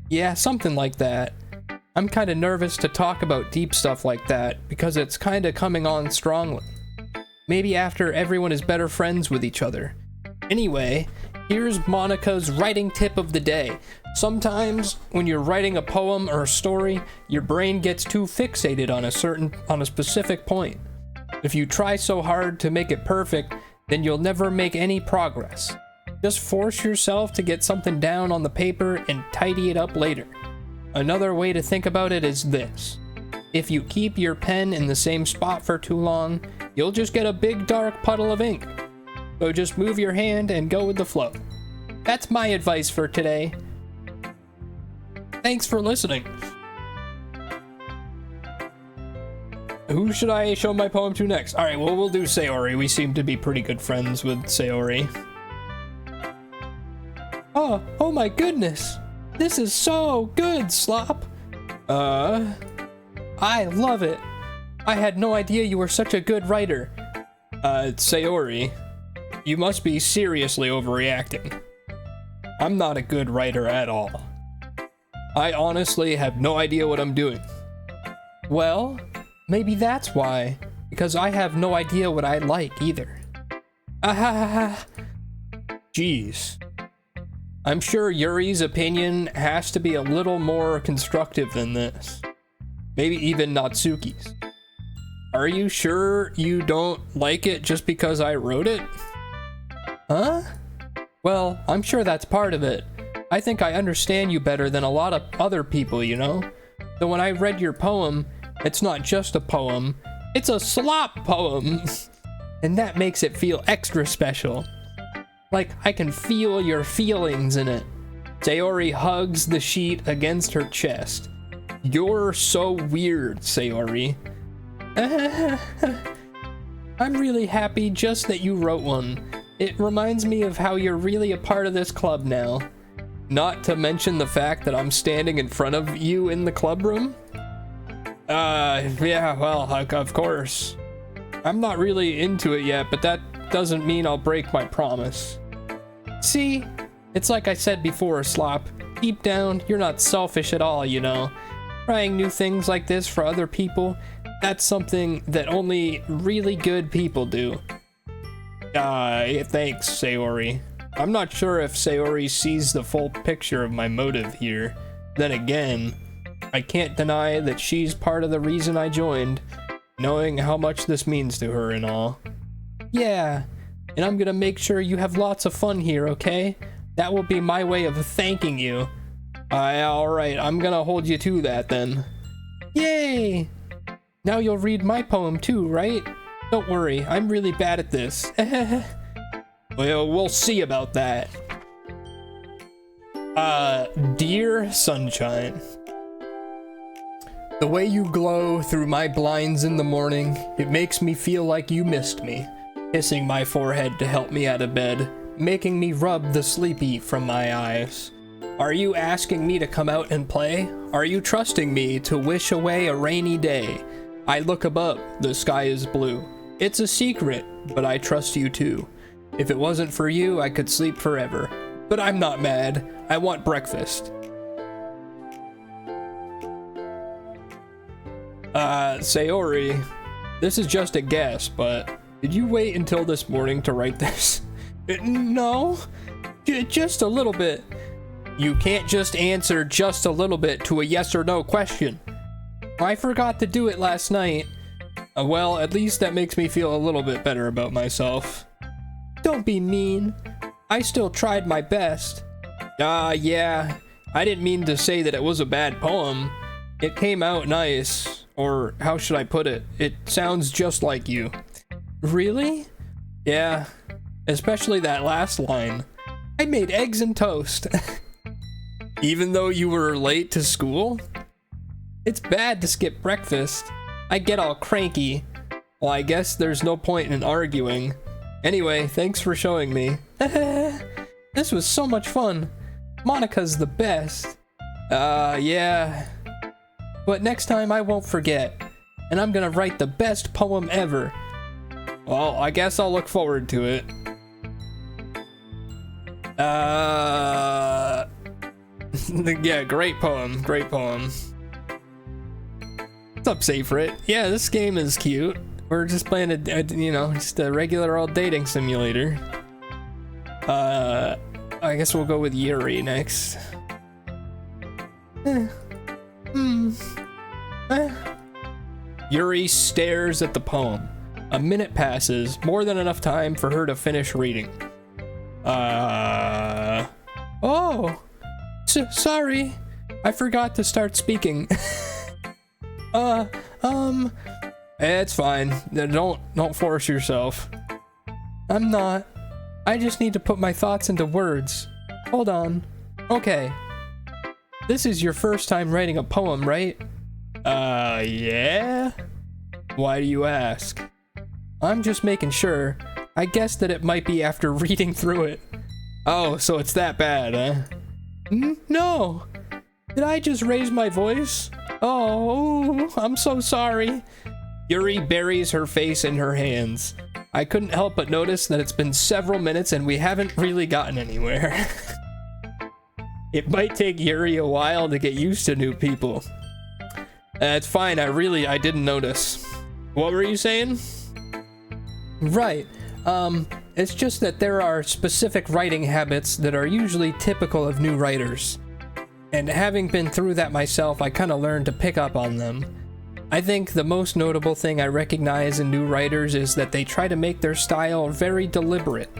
Yeah, something like that. I'm kind of nervous to talk about deep stuff like that because it's kind of coming on strongly. Maybe after everyone is better friends with each other. Anyway, here's Monica's writing tip of the day. Sometimes when you're writing a poem or a story, your brain gets too fixated on a specific point. If you try so hard to make it perfect, then you'll never make any progress. Just force yourself to get something down on the paper and tidy it up later. Another way to think about it is this. If you keep your pen in the same spot for too long, you'll just get a big dark puddle of ink. So just move your hand and go with the flow. That's my advice for today. Thanks for listening. Who should I show my poem to next? Alright, well, we'll do Sayori. We seem to be pretty good friends with Sayori. Oh my goodness! This is so good, Slop! I love it! I had no idea you were such a good writer. Sayori, you must be seriously overreacting. I'm not a good writer at all. I honestly have no idea what I'm doing. Well, maybe that's why, because I have no idea what I like either. Jeez. I'm sure Yuri's opinion has to be a little more constructive than this. Maybe even Natsuki's. Are you sure you don't like it just because I wrote it? Huh? Well, I'm sure that's part of it. I think I understand you better than a lot of other people, you know? So when I read your poem, it's not just a poem, it's a slop poem. And that makes it feel extra special. Like I can feel your feelings in it. Sayori hugs the sheet against her chest. You're so weird, Sayori. I'm really happy just that you wrote one. It reminds me of how you're really a part of this club now. Not to mention the fact that I'm standing in front of you in the club room. Yeah, well, of course. I'm not really into it yet, but that doesn't mean I'll break my promise. See? It's like I said before, Slop. Deep down, you're not selfish at all, you know. Trying new things like this for other people, that's something that only really good people do. Thanks, Sayori. I'm not sure if Sayori sees the full picture of my motive here. Then again, I can't deny that she's part of the reason I joined. knowing how much this means to her and all. Yeah, and I'm gonna make sure you have lots of fun here, okay? That will be my way of thanking you. Alright, I'm gonna hold you to that then. Yay! Now you'll read my poem too, right? Don't worry, I'm really bad at this. Well, we'll see about that. Dear Sunshine. The way you glow through my blinds in the morning, it makes me feel like you missed me. Kissing my forehead to help me out of bed, making me rub the sleepy from my eyes. Are you asking me to come out and play? Are you trusting me to wish away a rainy day? I look above, the sky is blue. It's a secret, but I trust you too. If it wasn't for you, I could sleep forever. But I'm not mad. I want breakfast. Sayori, this is just a guess, but did you wait until this morning to write this? No, just a little bit. You can't just answer just a little bit to a yes or no question. I forgot to do it last night. Well, at least that makes me feel a little bit better about myself. Don't be mean. I still tried my best. Yeah. I didn't mean to say that it was a bad poem. It came out nice. Or how should I put it? It sounds just like you. Really? Yeah. Especially that last line. I made eggs and toast. Even though you were late to school? It's bad to skip breakfast. I get all cranky. Well, I guess there's no point in arguing. Anyway, thanks for showing me. This was so much fun. Monica's the best. Yeah. But next time I won't forget. And I'm gonna write the best poem ever. Well, I guess I'll look forward to it. Yeah, great poem. Great poem. What's up, Seyfrit? Yeah, this game is cute. We're just playing just a regular old dating simulator. I guess we'll go with Yuri next. Yuri stares at the poem. A minute passes, more than enough time for her to finish reading. Oh! Sorry. I forgot to start speaking. It's fine. Don't force yourself. I'm not. I just need to put my thoughts into words. Hold on. Okay. This is your first time writing a poem, right? Yeah? Why do you ask? I'm just making sure. I guessed that it might be after reading through it. Oh, so it's that bad, huh? No! Did I just raise my voice? Oh, I'm so sorry. Yuri buries her face in her hands. I couldn't help but notice that it's been several minutes and we haven't really gotten anywhere. It might take Yuri a while to get used to new people. It's fine, I didn't notice. What were you saying? Right. It's just that there are specific writing habits that are usually typical of new writers. And having been through that myself, I kind of learned to pick up on them. I think the most notable thing I recognize in new writers is that they try to make their style very deliberate.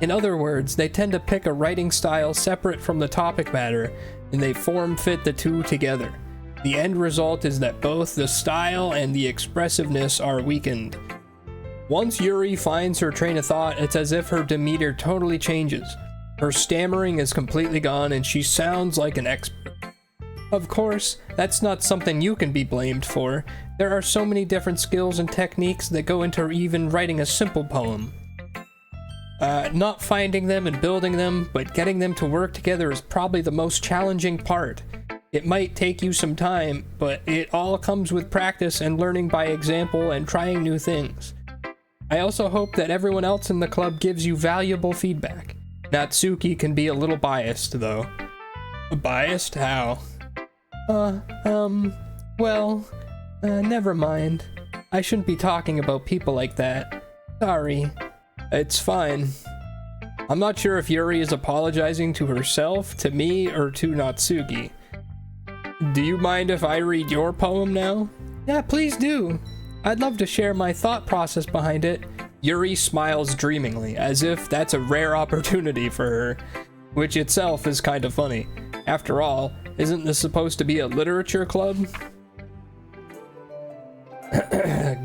In other words, they tend to pick a writing style separate from the topic matter, and they form-fit the two together. The end result is that both the style and the expressiveness are weakened. Once Yuri finds her train of thought, it's as if her demeanor totally changes. Her stammering is completely gone and she sounds like an expert. Of course, that's not something you can be blamed for. There are so many different skills and techniques that go into even writing a simple poem. Not finding them and building them, but getting them to work together is probably the most challenging part. It might take you some time, but it all comes with practice and learning by example and trying new things. I also hope that everyone else in the club gives you valuable feedback. Natsuki can be a little biased, though. Biased? How? Never mind. I shouldn't be talking about people like that. Sorry. It's fine. I'm not sure if Yuri is apologizing to herself, to me, or to Natsuki. Do you mind if I read your poem now? Yeah, please do. I'd love to share my thought process behind it. Yuri smiles dreamingly, as if that's a rare opportunity for her, which itself is kind of funny. After all, isn't this supposed to be a literature club?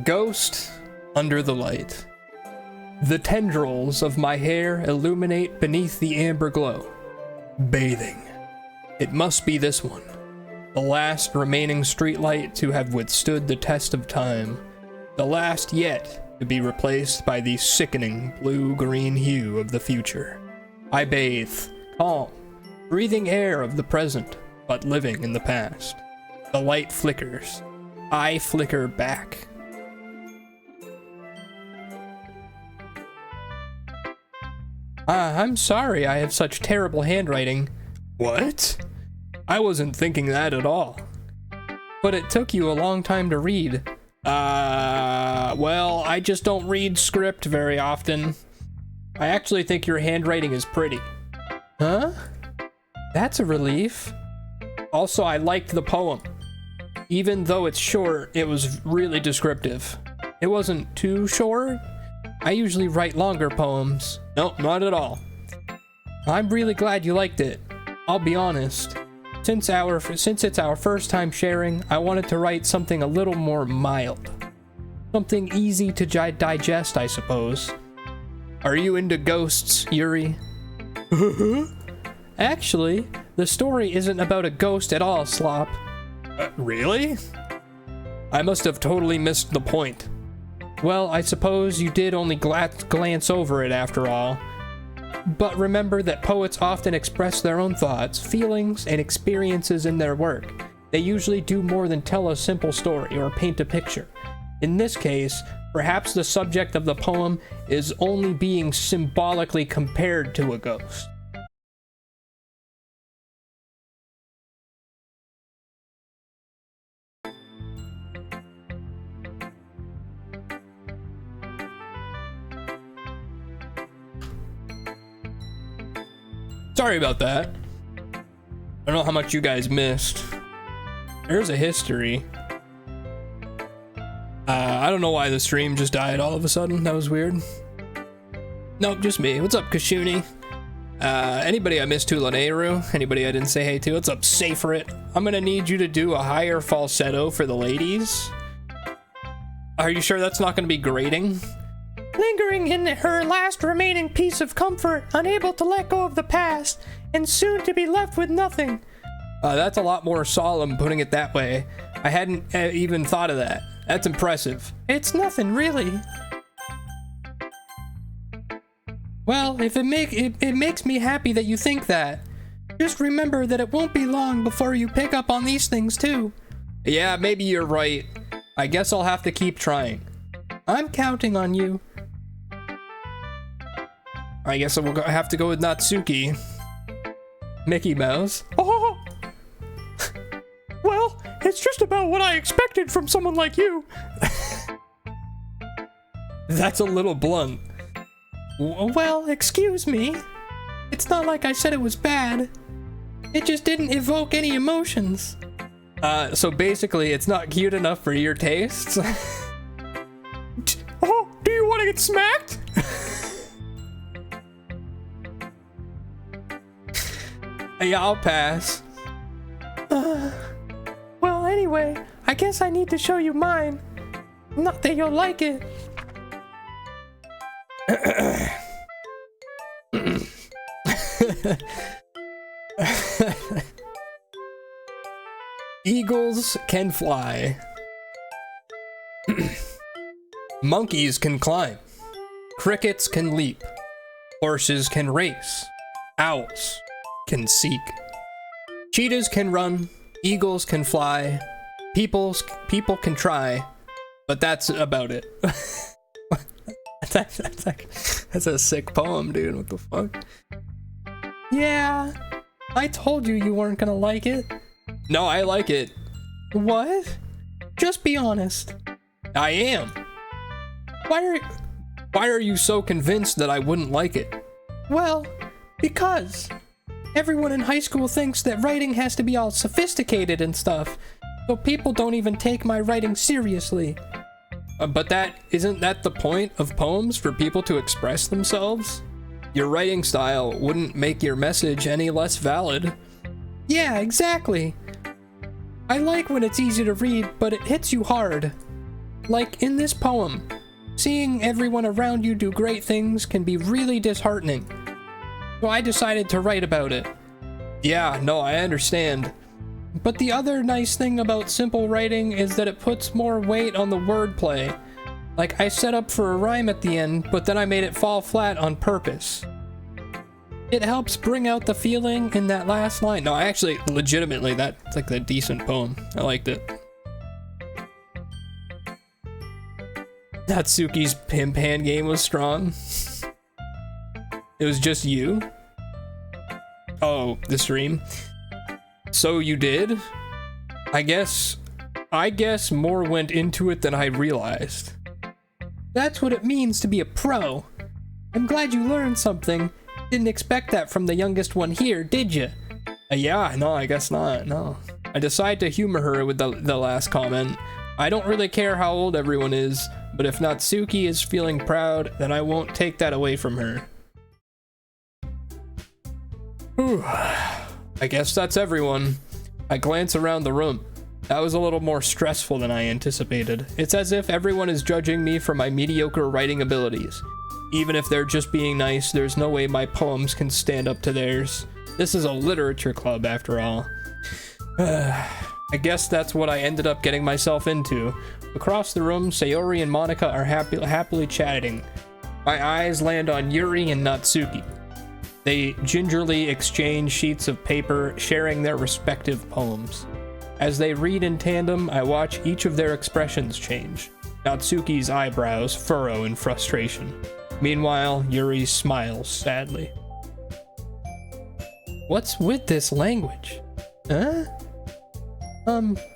Ghost under the light. The tendrils of my hair illuminate beneath the amber glow. Bathing. It must be this one. The last remaining streetlight to have withstood the test of time. The last yet to be replaced by the sickening blue-green hue of the future. I bathe, calm, breathing air of the present, but living in the past. The light flickers. I flicker back. I'm sorry I have such terrible handwriting. What? I wasn't thinking that at all. But it took you a long time to read. Well, I just don't read script very often. I actually think your handwriting is pretty. Huh? That's a relief. Also, I liked the poem. Even though it's short, it was really descriptive. It wasn't too short. I usually write longer poems. Nope, not at all. I'm really glad you liked it. I'll be honest. Since it's our first time sharing, I wanted to write something a little more mild. Something easy to digest, I suppose. Are you into ghosts, Yuri? Actually, the story isn't about a ghost at all, Slop. Really? I must have totally missed the point. Well, I suppose you did only glance over it after all. But remember that poets often express their own thoughts, feelings, and experiences in their work. They usually do more than tell a simple story or paint a picture. In this case, perhaps the subject of the poem is only being symbolically compared to a ghost. Sorry about that. I don't know how much you guys missed. There's a history. I don't know why the stream just died all of a sudden. That was weird. Nope, just me. What's up, Kashuni? Anybody I missed, Tulaneru? Anybody I didn't say hey to? What's up, Saferit? I'm gonna need you to do a higher falsetto for the ladies. Are you sure that's not gonna be grating? Lingering in her last remaining piece of comfort, unable to let go of the past, and soon to be left with nothing. That's a lot more solemn, putting it that way. I hadn't even thought of that. That's impressive. It's nothing, really. Well, if it makes me happy that you think that. Just remember that it won't be long before you pick up on these things, too. Yeah, maybe you're right. I guess I'll have to keep trying. I'm counting on you. I guess we'll have to go with Natsuki. Mickey Mouse. Oh! Well, it's just about what I expected from someone like you. That's a little blunt. Well, excuse me. It's not like I said it was bad. It just didn't evoke any emotions. So basically, it's not cute enough for your tastes? Oh, do you want to get smacked? Yeah, I'll pass. Well, anyway, I guess I need to show you mine. Not that you'll like it. Eagles can fly. Monkeys can climb. Crickets can leap. Horses can race. Owls can seek. Cheetahs can run. Eagles can fly. People can try. But that's about it. That's a sick poem, dude. What the fuck? Yeah, I told you you weren't gonna like it. No, I like it. What? Just be honest. I am. Why are you so convinced that I wouldn't like it? Well, because everyone in high school thinks that writing has to be all sophisticated and stuff, so people don't even take my writing seriously. But isn't that the point of poems, for people to express themselves? Your writing style wouldn't make your message any less valid. Yeah, exactly. I like when it's easy to read, but it hits you hard. Like in this poem, seeing everyone around you do great things can be really disheartening. So I decided to write about it. Yeah, no, I understand. But the other nice thing about simple writing is that it puts more weight on the wordplay. Like, I set up for a rhyme at the end, but then I made it fall flat on purpose. It helps bring out the feeling in that last line. No, I actually, legitimately, that's like a decent poem. I liked it. Natsuki's pimp hand game was strong. It was just you? Oh, the stream? So you did? I guess more went into it than I realized. That's what it means to be a pro. I'm glad you learned something. Didn't expect that from the youngest one here, did you? Yeah, no, I guess not, no. I decided to humor her with the last comment. I don't really care how old everyone is, but if Natsuki is feeling proud, then I won't take that away from her. Whew. I guess that's everyone. I glance around the room. That was a little more stressful than I anticipated. It's as if everyone is judging me for my mediocre writing abilities. Even if they're just being nice, there's no way my poems can stand up to theirs. This is a literature club, after all. I guess that's what I ended up getting myself into. Across the room, Sayori and Monica are happily chatting. My eyes land on Yuri and Natsuki. They gingerly exchange sheets of paper, sharing their respective poems. As they read in tandem, I watch each of their expressions change. Natsuki's eyebrows furrow in frustration. Meanwhile, Yuri smiles sadly. What's with this language? Huh?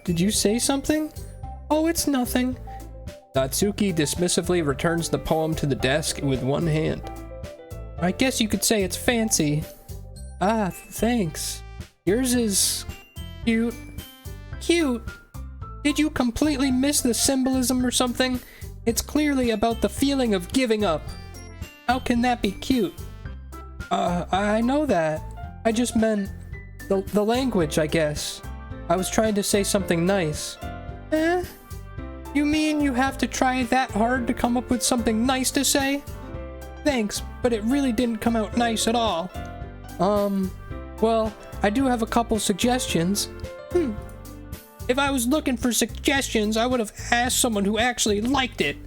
Did you say something? Oh, it's nothing. Natsuki dismissively returns the poem to the desk with one hand. I guess you could say it's fancy. Ah, thanks. Yours is cute. Cute? Did you completely miss the symbolism or something? It's clearly about the feeling of giving up. How can that be cute? I know that. I just meant the language, I guess. I was trying to say something nice. Eh? You mean you have to try that hard to come up with something nice to say? Thanks, but it really didn't come out nice at all. Well, I do have a couple suggestions. If I was looking for suggestions, I would have asked someone who actually liked it.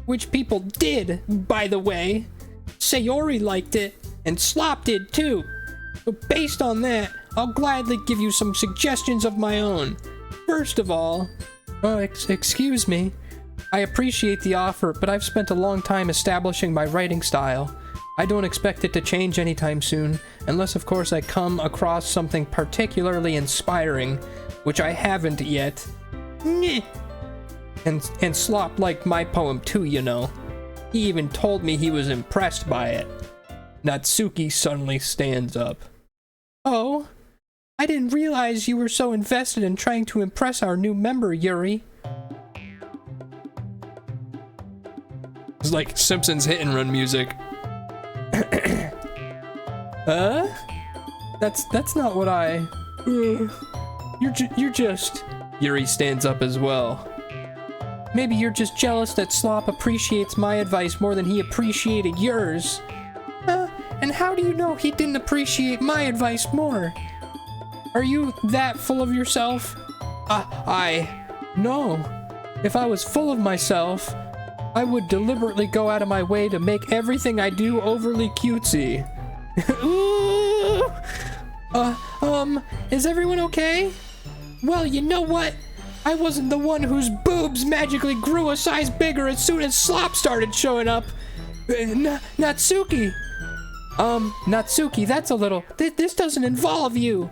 Which people did, by the way. Sayori liked it, and Slop did too. So based on that, I'll gladly give you some suggestions of my own. First of all... excuse me. I appreciate the offer, but I've spent a long time establishing my writing style. I don't expect it to change anytime soon, unless of course I come across something particularly inspiring, which I haven't yet. And Slop liked my poem too, you know. He even told me he was impressed by it. Natsuki suddenly stands up. Oh, I didn't realize you were so invested in trying to impress our new member, Yuri. It's like Simpsons hit and run music. That's not what I... You're just... Yuri stands up as well. Maybe you're just jealous that Slop appreciates my advice more than he appreciated yours. And how do you know he didn't appreciate my advice more? Are you that full of yourself? No. If I was full of myself, I would deliberately go out of my way to make everything I do overly cutesy. Ooh! Is everyone okay? Well, you know what? I wasn't the one whose boobs magically grew a size bigger as soon as Slop started showing up. Natsuki! Natsuki, that's a little... This doesn't involve you.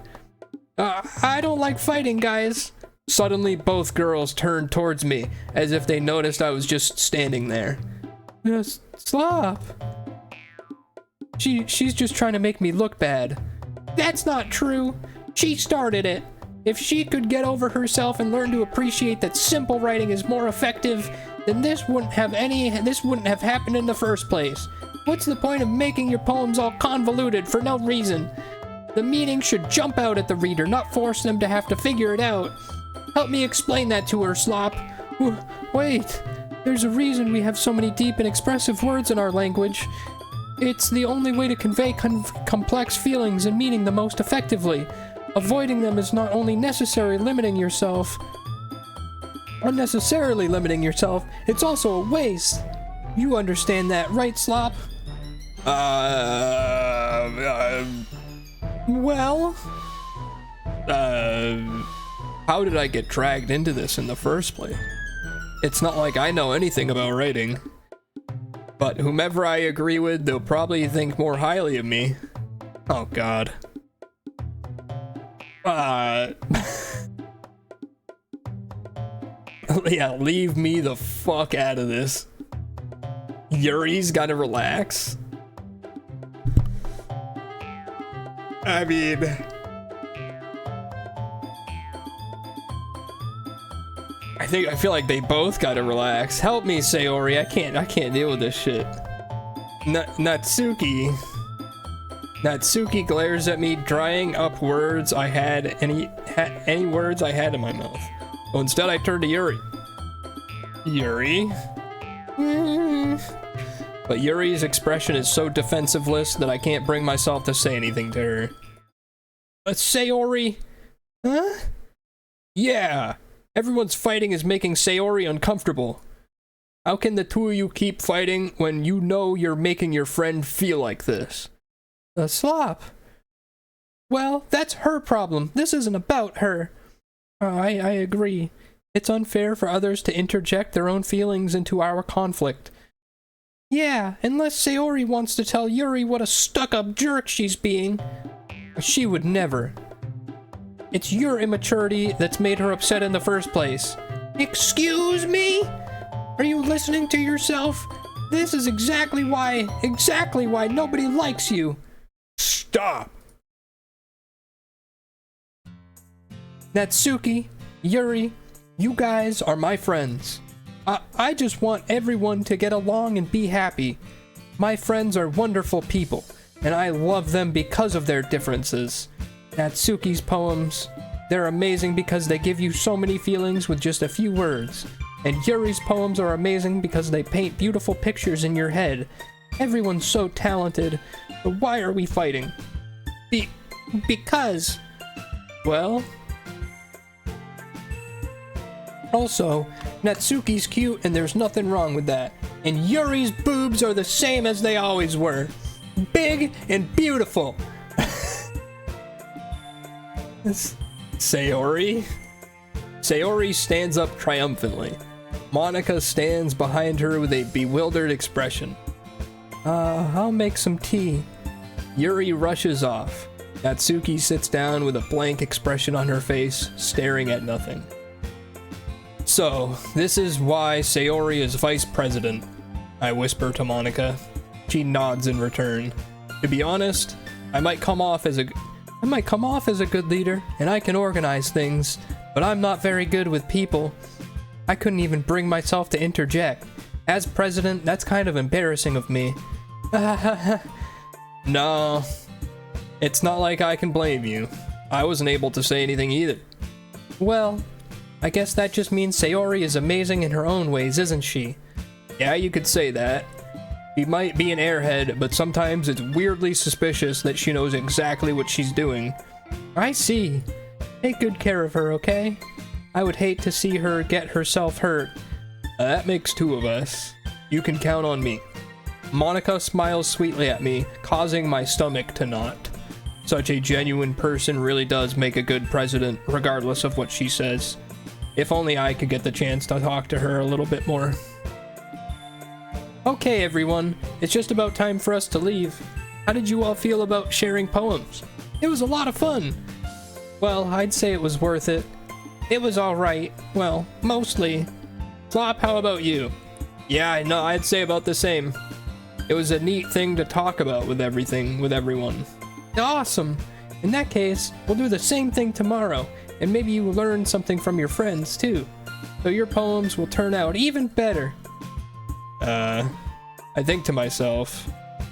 I don't like fighting, guys. Suddenly, both girls turned towards me, as if they noticed I was just standing there. Slop. She's just trying to make me look bad. That's not true. She started it. If she could get over herself and learn to appreciate that simple writing is more effective, then this wouldn't have happened in the first place. What's the point of making your poems all convoluted for no reason? The meaning should jump out at the reader, not force them to have to figure it out. Help me explain that to her, Slop. Wait, there's a reason we have so many deep and expressive words in our language. It's the only way to convey complex feelings and meaning the most effectively. Avoiding them is not only unnecessarily limiting yourself, it's also a waste. You understand that, right, Slop? Well? How did I get dragged into this in the first place? It's not like I know anything about writing. But whomever I agree with, they'll probably think more highly of me. Oh god. Yeah, leave me the fuck out of this. Yuri's gotta relax. I mean, I feel like they both gotta relax. Help me, Sayori. I can't deal with this shit. Natsuki glares at me, drying up words I had, any words I had in my mouth. Well, instead I turn to Yuri. Yuri? But Yuri's expression is so defensiveless that I can't bring myself to say anything to her. Sayori? Huh? Yeah! Everyone's fighting is making Sayori uncomfortable. How can the two of you keep fighting when you know you're making your friend feel like this? Slop. Well, that's her problem. This isn't about her. I agree. It's unfair for others to interject their own feelings into our conflict. Yeah, unless Sayori wants to tell Yuri what a stuck-up jerk she's being. She would never. It's your immaturity that's made her upset in the first place. Excuse me? Are you listening to yourself? This is exactly why nobody likes you. Stop! Natsuki, Yuri, you guys are my friends. I just want everyone to get along and be happy. My friends are wonderful people, and I love them because of their differences. Natsuki's poems, they're amazing because they give you so many feelings with just a few words. And Yuri's poems are amazing because they paint beautiful pictures in your head. Everyone's so talented, but why are we fighting? Because... well... Also, Natsuki's cute and there's nothing wrong with that. And Yuri's boobs are the same as they always were. Big and beautiful. Sayori? Sayori stands up triumphantly. Monika stands behind her with a bewildered expression. I'll make some tea. Yuri rushes off. Natsuki sits down with a blank expression on her face, staring at nothing. So, this is why Sayori is vice president, I whisper to Monika. She nods in return. To be honest, I might come off as a good leader, and I can organize things, but I'm not very good with people. I couldn't even bring myself to interject. As president, that's kind of embarrassing of me. No, it's not like I can blame you. I wasn't able to say anything either. Well, I guess that just means Sayori is amazing in her own ways, isn't she? Yeah, you could say that. She might be an airhead, but sometimes it's weirdly suspicious that she knows exactly what she's doing. I see. Take good care of her, okay? I would hate to see her get herself hurt. That makes two of us. You can count on me. Monika smiles sweetly at me, causing my stomach to knot. Such a genuine person really does make a good president, regardless of what she says. If only I could get the chance to talk to her a little bit more. Okay, everyone, it's just about time for us to leave. How did you all feel about sharing poems? It was a lot of fun. Well, I'd say it was worth it. It was alright. Well, mostly. Slop, how about you? Yeah, I know, I'd say about the same. It was a neat thing to talk about with everyone. Awesome. In that case, we'll do the same thing tomorrow, and maybe you learn something from your friends, too. so your poems will turn out even better. I think to myself,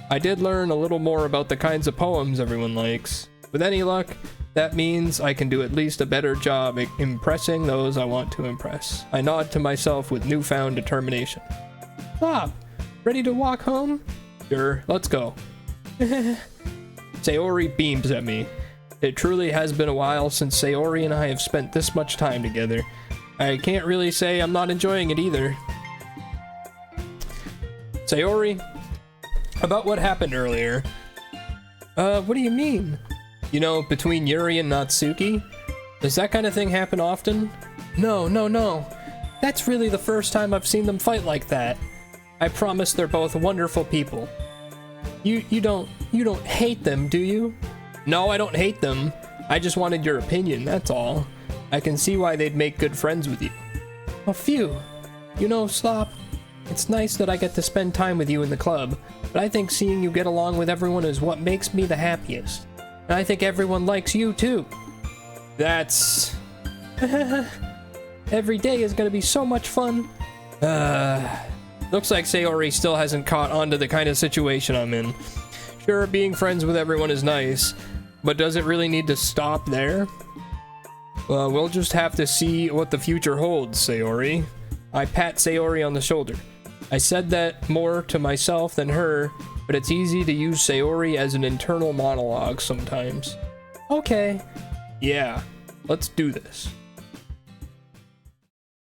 I did learn a little more about the kinds of poems everyone likes. With any luck, that means I can do at least a better job at impressing those I want to impress. I nod to myself with newfound determination. Bob, ready to walk home? Sure, let's go. Sayori beams at me. It truly has been a while since Sayori and I have spent this much time together. I can't really say I'm not enjoying it either. Sayori, about what happened earlier. What do you mean? You know, between Yuri and Natsuki? Does that kind of thing happen often? No. That's really the first time I've seen them fight like that. I promise they're both wonderful people. You don't hate them, do you? No, I don't hate them. I just wanted your opinion, that's all. I can see why they'd make good friends with you. Oh, phew. You know, Slop, it's nice that I get to spend time with you in the club, but I think seeing you get along with everyone is what makes me the happiest. And I think everyone likes you, too. That's... Every day is gonna be so much fun. Looks like Sayori still hasn't caught on to the kind of situation I'm in. Sure, being friends with everyone is nice, but does it really need to stop there? Well, we'll just have to see what the future holds, Sayori. I pat Sayori on the shoulder. I said that more to myself than her, but it's easy to use Sayori as an internal monologue sometimes. Okay. Yeah, let's do this.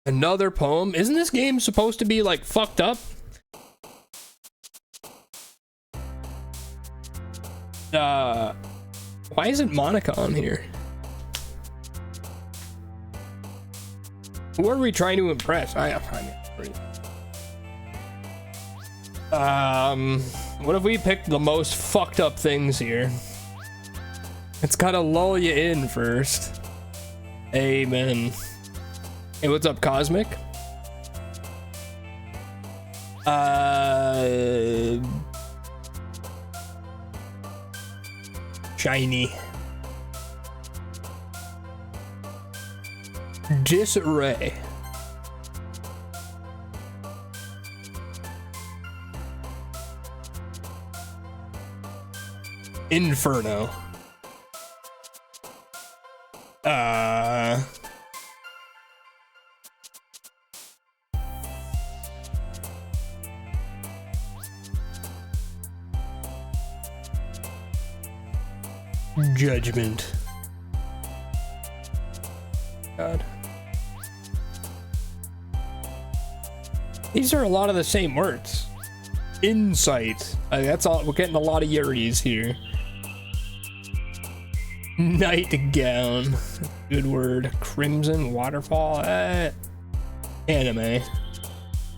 Another poem? Isn't this game supposed to be, like, fucked up? Why isn't Monica on here? Who are we trying to impress? What if we picked the most fucked up things here? It's gotta lull you in first. Amen. Hey, what's up, Cosmic? Shiny. Disarray. Inferno. Judgment. God. These are a lot of the same words. Insight. That's all. We're getting a lot of Yuris here. Nightgown. Good word. Crimson waterfall. Anime.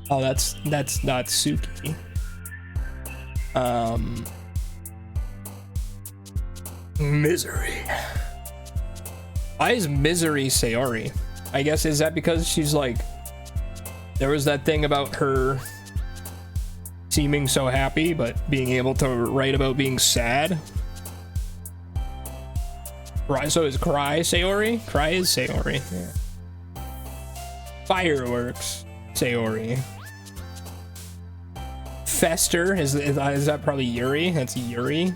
Oh, that's Natsuki. Misery. Why is Misery Sayori? I guess, is that because she's like, there was that thing about her seeming so happy but being able to write about being sad? So is Cry Sayori? Cry is Sayori. Yeah. Fireworks Sayori. Fester is that probably Yuri? That's Yuri.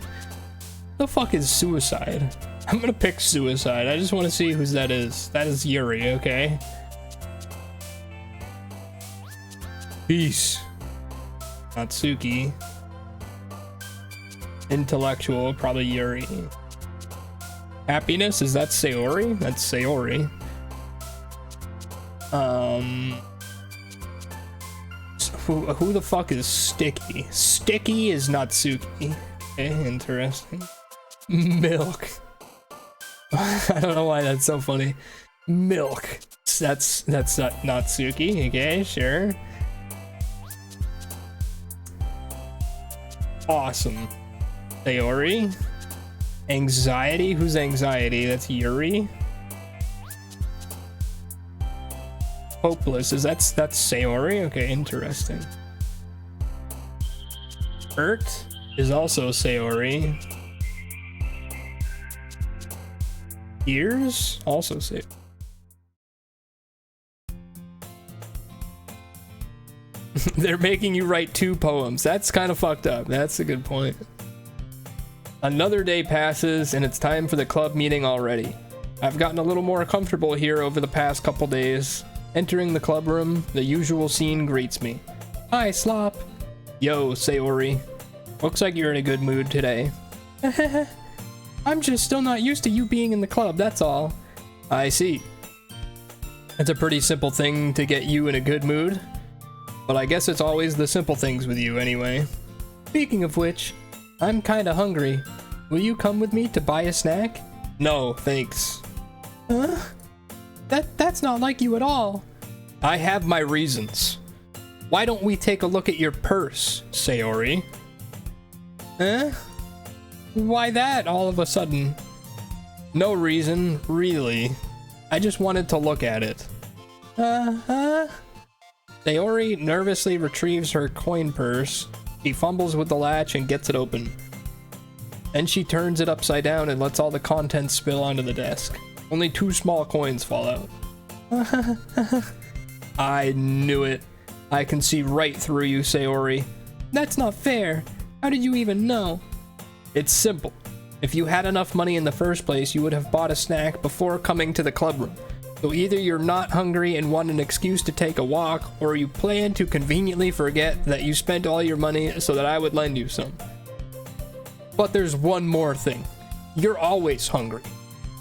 The fuck is Suicide? I'm gonna pick Suicide. I just want to see whose that is. That is Yuri, okay? Peace. Natsuki. Intellectual, probably Yuri. Happiness, is that Sayori? That's Sayori. Who the fuck is Sticky? Sticky is Natsuki. Okay, interesting. Milk. I don't know why that's so funny. Milk. That's Natsuki. Okay, sure. Awesome. Sayori. Anxiety. Who's Anxiety? That's Yuri. Hopeless. That's Sayori. Okay, interesting. Hurt is also Sayori. Ears also Sayori. They're making you write 2 poems. That's kind of fucked up. That's a good point. Another day passes and it's time for the club meeting already. I've gotten a little more comfortable here over the past couple days. Entering the club room, the usual scene greets me. Hi, Slop. Yo, Sayori. Looks like you're in a good mood today. I'm just still not used to you being in the club, that's all. I see. It's a pretty simple thing to get you in a good mood. But I guess it's always the simple things with you anyway. Speaking of which, I'm kinda hungry. Will you come with me to buy a snack? No, thanks. Huh? That's not like you at all. I have my reasons. Why don't we take a look at your purse, Sayori? Huh? Why that all of a sudden? No reason, really. I just wanted to look at it. Sayori nervously retrieves her coin purse. She fumbles with the latch and gets it open. Then she turns it upside down and lets all the contents spill onto the desk. Only 2 small coins fall out. I knew it. I can see right through you, Sayori. That's not fair. How did you even know? It's simple. If you had enough money in the first place, you would have bought a snack before coming to the club room. So either you're not hungry and want an excuse to take a walk, or you plan to conveniently forget that you spent all your money so that I would lend you some. But there's one more thing. You're always hungry.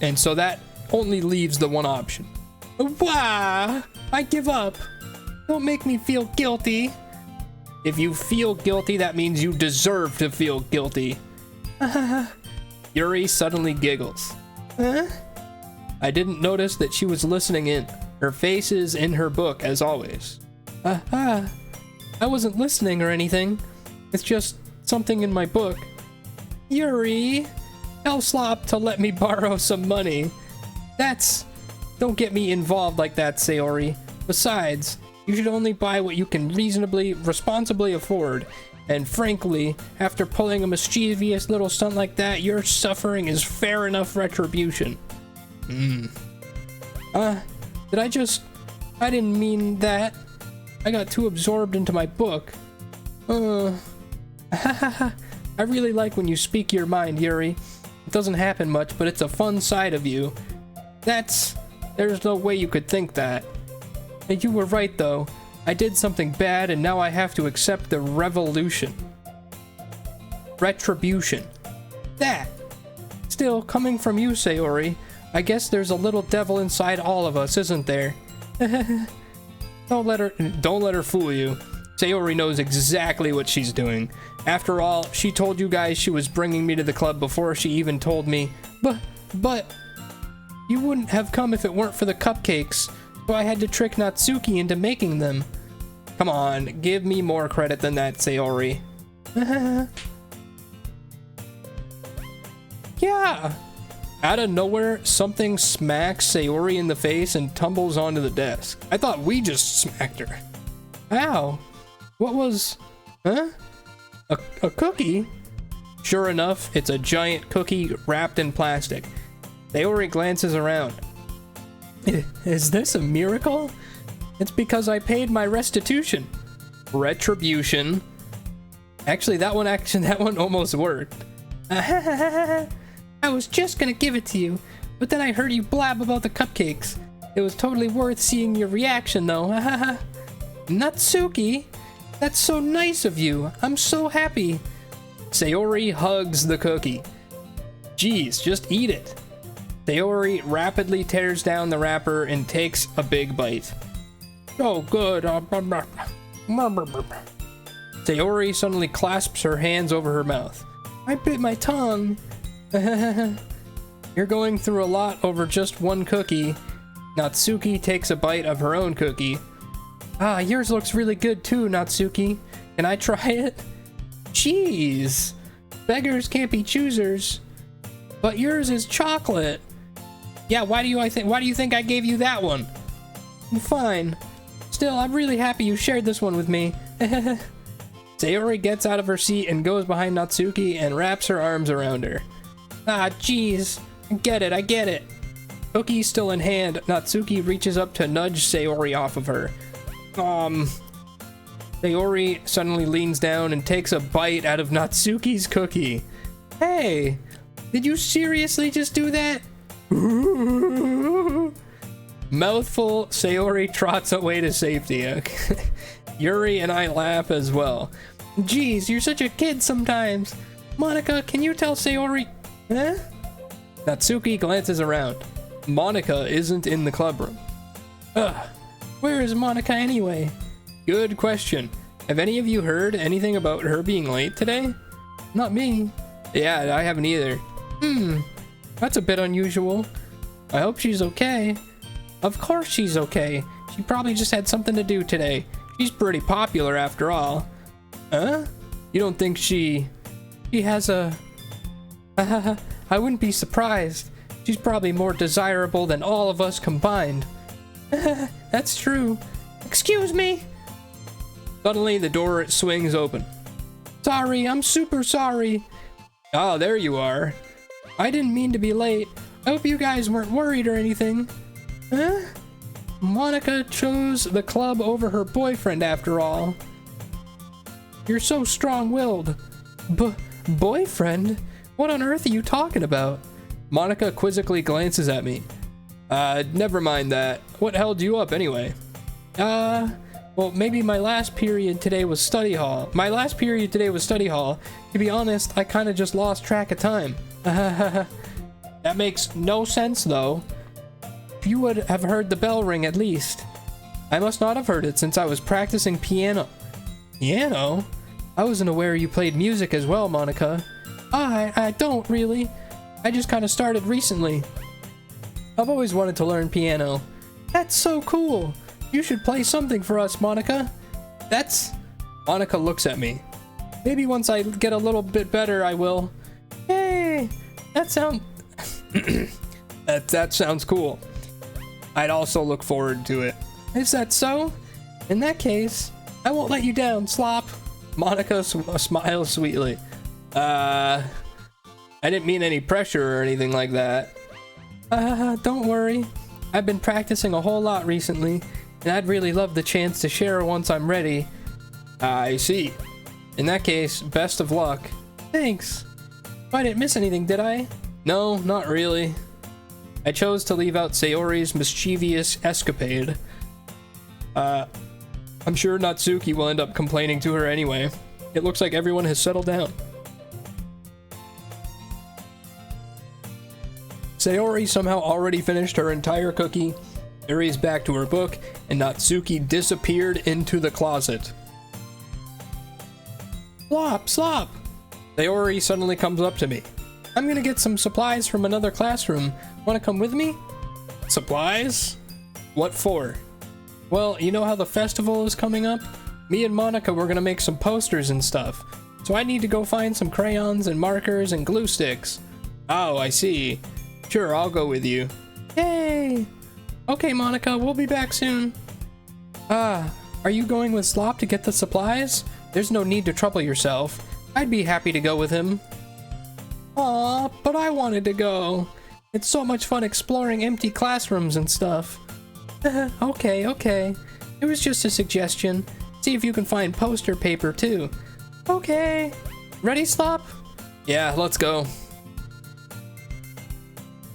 And so that only leaves the one option. Wah! I give up. Don't make me feel guilty. If you feel guilty, that means you deserve to feel guilty. Yuri suddenly giggles. Huh? I didn't notice that she was listening in. Her face is in her book, as always. I wasn't listening or anything. It's just something in my book. Yuri, tell Slop to let me borrow some money. Don't get me involved like that, Sayori. Besides, you should only buy what you can responsibly afford. And frankly, after pulling a mischievous little stunt like that, your suffering is fair enough retribution. I didn't mean that. I got too absorbed into my book. I really like when you speak your mind, Yuri. It doesn't happen much, but it's a fun side of you. There's no way you could think that. And you were right, though. I did something bad, and now I have to accept the retribution. That. Still, coming from you, Sayori, I guess there's a little devil inside all of us, isn't there? Don't let her fool you. Sayori knows exactly what she's doing. After all, she told you guys she was bringing me to the club before she even told me. But you wouldn't have come if it weren't for the cupcakes, so I had to trick Natsuki into making them. Come on, give me more credit than that, Sayori. Yeah. Out of nowhere, something smacks Sayori in the face and tumbles onto the desk. I thought we just smacked her. Ow. What was... Huh? A cookie? Sure enough, it's a giant cookie wrapped in plastic. Sayori glances around. Is this a miracle? It's because I paid my restitution. Retribution. Actually, that one almost worked. I was just gonna give it to you, but then I heard you blab about the cupcakes. It was totally worth seeing your reaction, though. Natsuki, that's so nice of you. I'm so happy. Sayori hugs the cookie. Geez, just eat it. Sayori rapidly tears down the wrapper and takes a big bite. Oh, good. Sayori suddenly clasps her hands over her mouth. I bit my tongue. You're going through a lot over just one cookie. Natsuki takes a bite of her own cookie. Ah, yours looks really good too, Natsuki. Can I try it? Jeez. Beggars can't be choosers. But yours is chocolate. Yeah, why do you think I gave you that one? Fine. Still, I'm really happy you shared this one with me. Sayori gets out of her seat and goes behind Natsuki and wraps her arms around her. Ah, jeez. I get it. Cookie still in hand, Natsuki reaches up to nudge Sayori off of her. Sayori suddenly leans down and takes a bite out of Natsuki's cookie. Hey, did you seriously just do that? Mouthful, Sayori trots away to safety. Yuri and I laugh as well. Geez, you're such a kid sometimes. Monica, can you tell Sayori? Huh? Natsuki glances around. Monica isn't in the clubroom. Ugh, where is Monica anyway? Good question. Have any of you heard anything about her being late today? Not me. Yeah, I haven't either. That's a bit unusual. I hope she's okay. Of course she's okay. She probably just had something to do today. She's pretty popular after all. Huh? You don't think she has a... I wouldn't be surprised. She's probably more desirable than all of us combined. That's true. Excuse me? Suddenly, the door swings open. Sorry, I'm super sorry. Oh, there you are. I didn't mean to be late. I hope you guys weren't worried or anything. Huh? Monica chose the club over her boyfriend after all. You're so strong-willed. Boyfriend? What on earth are you talking about? Monica quizzically glances at me. Never mind that. What held you up anyway? Well, maybe my last period today was study hall. To be honest, I kind of just lost track of time. That makes no sense, though. You would have heard the bell ring at least. I must not have heard it since I was practicing piano. Piano? I wasn't aware you played music as well, Monica. I don't really. I just kind of started recently. I've always wanted to learn piano. That's so cool. You should play something for us, Monica. Monica looks at me. Maybe once I get a little bit better, I will. Hey, that sounds cool. I'd also look forward to it. Is that so? In that case, I won't let you down, Slop. Monica smiles sweetly. I didn't mean any pressure or anything like that. Don't worry. I've been practicing a whole lot recently, and I'd really love the chance to share once I'm ready. I see. In that case, best of luck. Thanks. I didn't miss anything, did I? No, not really. I chose to leave out Sayori's mischievous escapade. I'm sure Natsuki will end up complaining to her anyway. It looks like everyone has settled down. Sayori somehow already finished her entire cookie, hurries back to her book, and Natsuki disappeared into the closet. Slop! Sayori suddenly comes up to me. I'm gonna get some supplies from another classroom. Wanna come with me? Supplies? What for? Well, you know how the festival is coming up? Me and Monica were gonna make some posters and stuff. So I need to go find some crayons and markers and glue sticks. Oh, I see. Sure, I'll go with you. Yay! Okay, Monica, we'll be back soon. Are you going with Slop to get the supplies? There's no need to trouble yourself. I'd be happy to go with him. Aw, but I wanted to go. It's so much fun exploring empty classrooms and stuff. Okay. It was just a suggestion. See if you can find poster paper too. Okay. Ready, Slop? Yeah, let's go.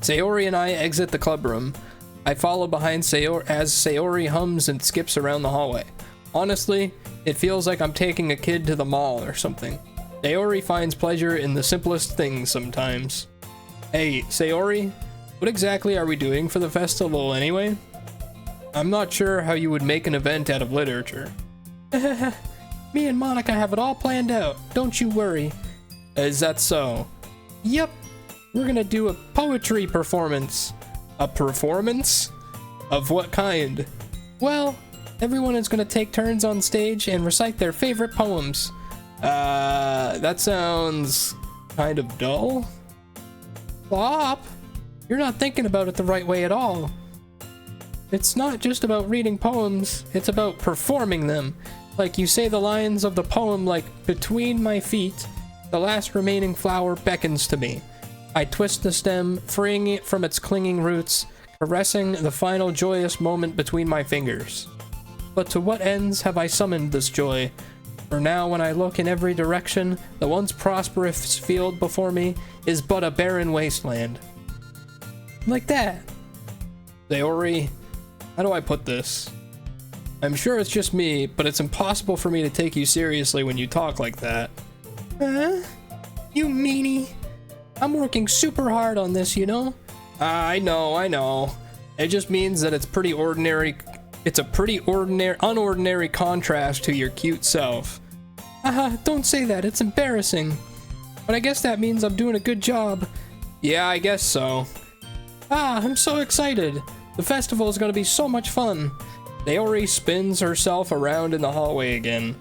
Sayori and I exit the club room. I follow behind Sayori as Sayori hums and skips around the hallway. Honestly, it feels like I'm taking a kid to the mall or something. Sayori finds pleasure in the simplest things sometimes. Hey, Sayori, what exactly are we doing for the festival anyway? I'm not sure how you would make an event out of literature. Me and Monica have it all planned out, don't you worry. Is that so? Yep, we're gonna do a poetry performance. A performance? Of what kind? Well, everyone is gonna take turns on stage and recite their favorite poems. That sounds kind of dull. Slop, you're not thinking about it the right way at all. It's not just about reading poems, it's about performing them. Like you say the lines of the poem like, between my feet, the last remaining flower beckons to me. I twist the stem, freeing it from its clinging roots, caressing the final joyous moment between my fingers. But to what ends have I summoned this joy? For now, when I look in every direction, the once prosperous field before me is but a barren wasteland. Like that. Sayori, how do I put this? I'm sure it's just me, but it's impossible for me to take you seriously when you talk like that. Huh? You meanie. I'm working super hard on this, you know? I know. It just means that it's pretty ordinary. It's a pretty unordinary contrast to your cute self. Don't say that, it's embarrassing. But I guess that means I'm doing a good job. Yeah, I guess so. I'm so excited. The festival is gonna be so much fun. Sayori spins herself around in the hallway again.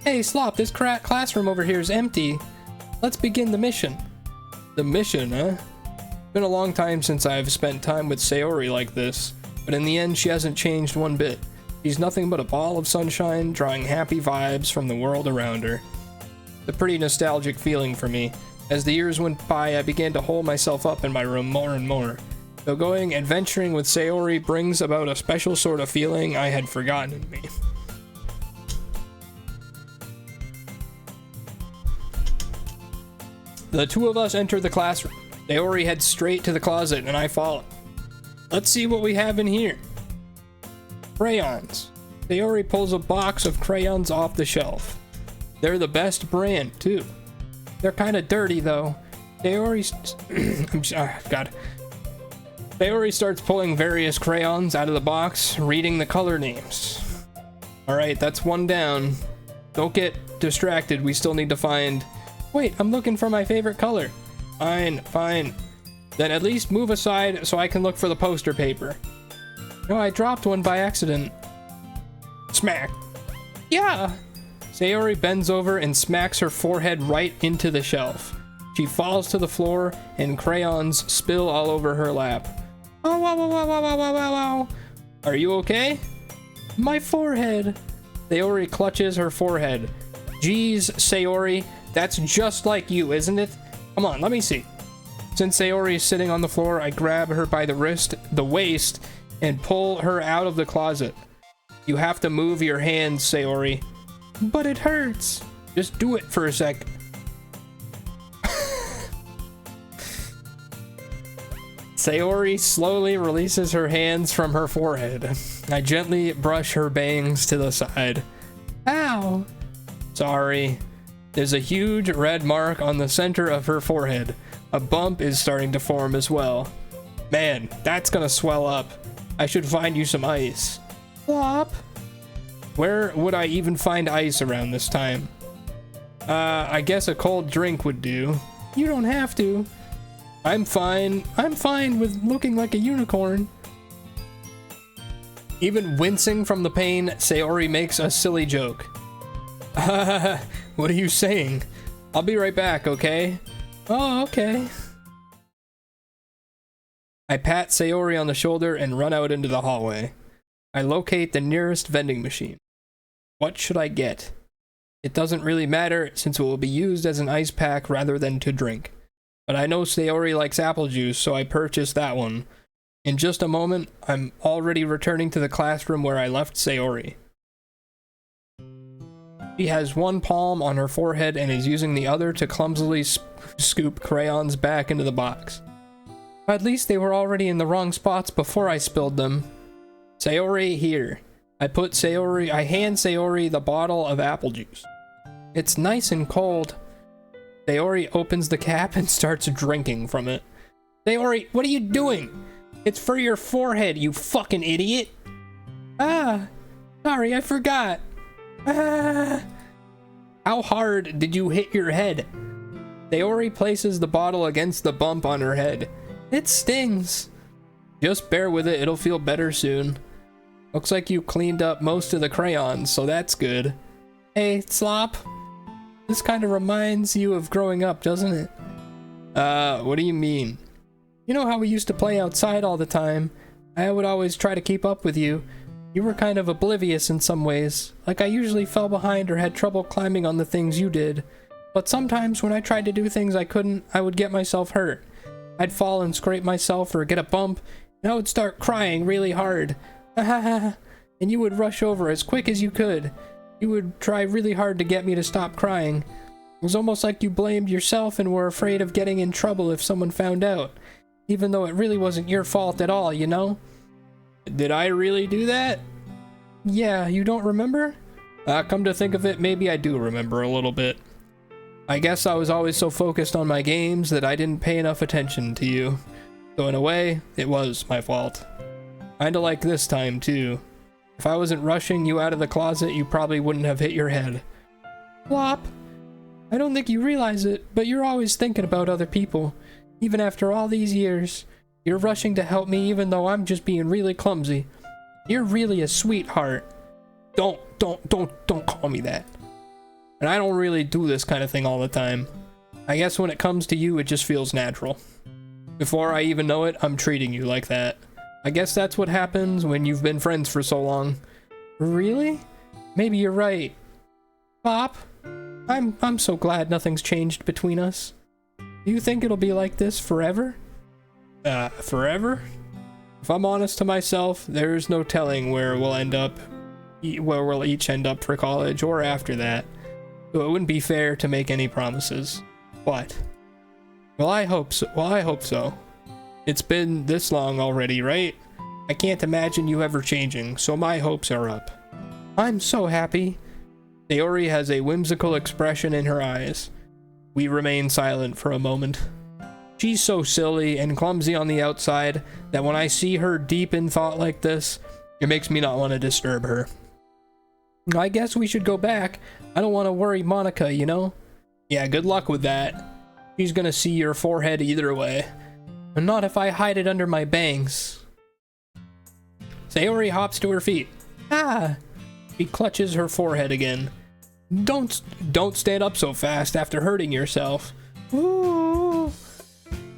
Hey, Slop, this classroom over here is empty. Let's begin the mission. The mission, huh? It's been a long time since I've spent time with Sayori like this, but in the end she hasn't changed one bit. She's nothing but a ball of sunshine, drawing happy vibes from the world around her. It's a pretty nostalgic feeling for me. As the years went by, I began to hole myself up in my room more and more. So going adventuring with Sayori brings about a special sort of feeling I had forgotten in me. The two of us enter the classroom. Sayori heads straight to the closet and I follow. Let's see what we have in here. Crayons. Sayori pulls a box of crayons off the shelf. They're the best brand, too. They're kind of dirty, though. Sayori starts pulling various crayons out of the box, reading the color names. Alright, that's one down. Don't get distracted, we still need to find... Wait, I'm looking for my favorite color. Fine. Then at least move aside so I can look for the poster paper. No, I dropped one by accident. Smack. Yeah! Sayori bends over and smacks her forehead right into the shelf. She falls to the floor and crayons spill all over her lap. Oh, wow. Are you okay? My forehead. Sayori clutches her forehead. Geez, Sayori, that's just like you, isn't it? Come on, let me see. Since Sayori is sitting on the floor, I grab her by the waist, and pull her out of the closet. You have to move your hands, Sayori. But it hurts. Just do it for a sec. Sayori slowly releases her hands from her forehead. I gently brush her bangs to the side. Ow! Sorry. There's a huge red mark on the center of her forehead. A bump is starting to form as well. Man, that's gonna swell up. I should find you some ice. Flop. Where would I even find ice around this time? I guess a cold drink would do. You don't have to. I'm fine with looking like a unicorn. Even wincing from the pain, Sayori makes a silly joke. What are you saying? I'll be right back, okay? Oh, okay. I pat Sayori on the shoulder and run out into the hallway. I locate the nearest vending machine. What should I get? It doesn't really matter since it will be used as an ice pack rather than to drink. But I know Sayori likes apple juice, so I purchased that one. In just a moment, I'm already returning to the classroom where I left Sayori. She has one palm on her forehead and is using the other to clumsily scoop crayons back into the box. At least they were already in the wrong spots before I spilled them. Sayori, here. I hand Sayori the bottle of apple juice. It's nice and cold. Sayori opens the cap and starts drinking from it. Sayori, what are you doing? It's for your forehead, you fucking idiot. Sorry, I forgot. How hard did you hit your head? Sayori places the bottle against the bump on her head. It stings. Just bear with it, it'll feel better soon. Looks like you cleaned up most of the crayons, so that's good. Hey, Slop. This kind of reminds you of growing up, doesn't it? What do you mean? You know how we used to play outside all the time? I would always try to keep up with you. You were kind of oblivious in some ways. Like I usually fell behind or had trouble climbing on the things you did. But sometimes when I tried to do things I couldn't, I would get myself hurt. I'd fall and scrape myself or get a bump, and I would start crying really hard. and you would rush over as quick as you could. You would try really hard to get me to stop crying. It was almost like you blamed yourself and were afraid of getting in trouble if someone found out, even though it really wasn't your fault at all, you know? Did I really do that? Yeah, you don't remember? Come to think of it, maybe I do remember a little bit. I guess I was always so focused on my games that I didn't pay enough attention to you. So in a way, it was my fault. Kinda like this time, too. If I wasn't rushing you out of the closet, you probably wouldn't have hit your head. Flop, I don't think you realize it, but you're always thinking about other people. Even after all these years, you're rushing to help me even though I'm just being really clumsy. You're really a sweetheart. Don't call me that. And I don't really do this kind of thing all the time. I guess when it comes to you, it just feels natural. Before I even know it, I'm treating you like that. I guess that's what happens when you've been friends for so long. Really? Maybe you're right. Pop, I'm so glad nothing's changed between us. Do you think it'll be like this forever? Forever? If I'm honest to myself, there's no telling where we'll each end up for college or after that. So it wouldn't be fair to make any promises. What? Well, I hope so. It's been this long already, right? I can't imagine you ever changing, so my hopes are up. I'm so happy. Sayori has a whimsical expression in her eyes. We remain silent for a moment. She's so silly and clumsy on the outside that when I see her deep in thought like this, it makes me not want to disturb her. I guess we should go back. I don't want to worry Monica, you know? Yeah, good luck with that. She's gonna see your forehead either way. And not if I hide it under my bangs. Sayori hops to her feet. Ah! She clutches her forehead again. Don't stand up so fast after hurting yourself. Ooh.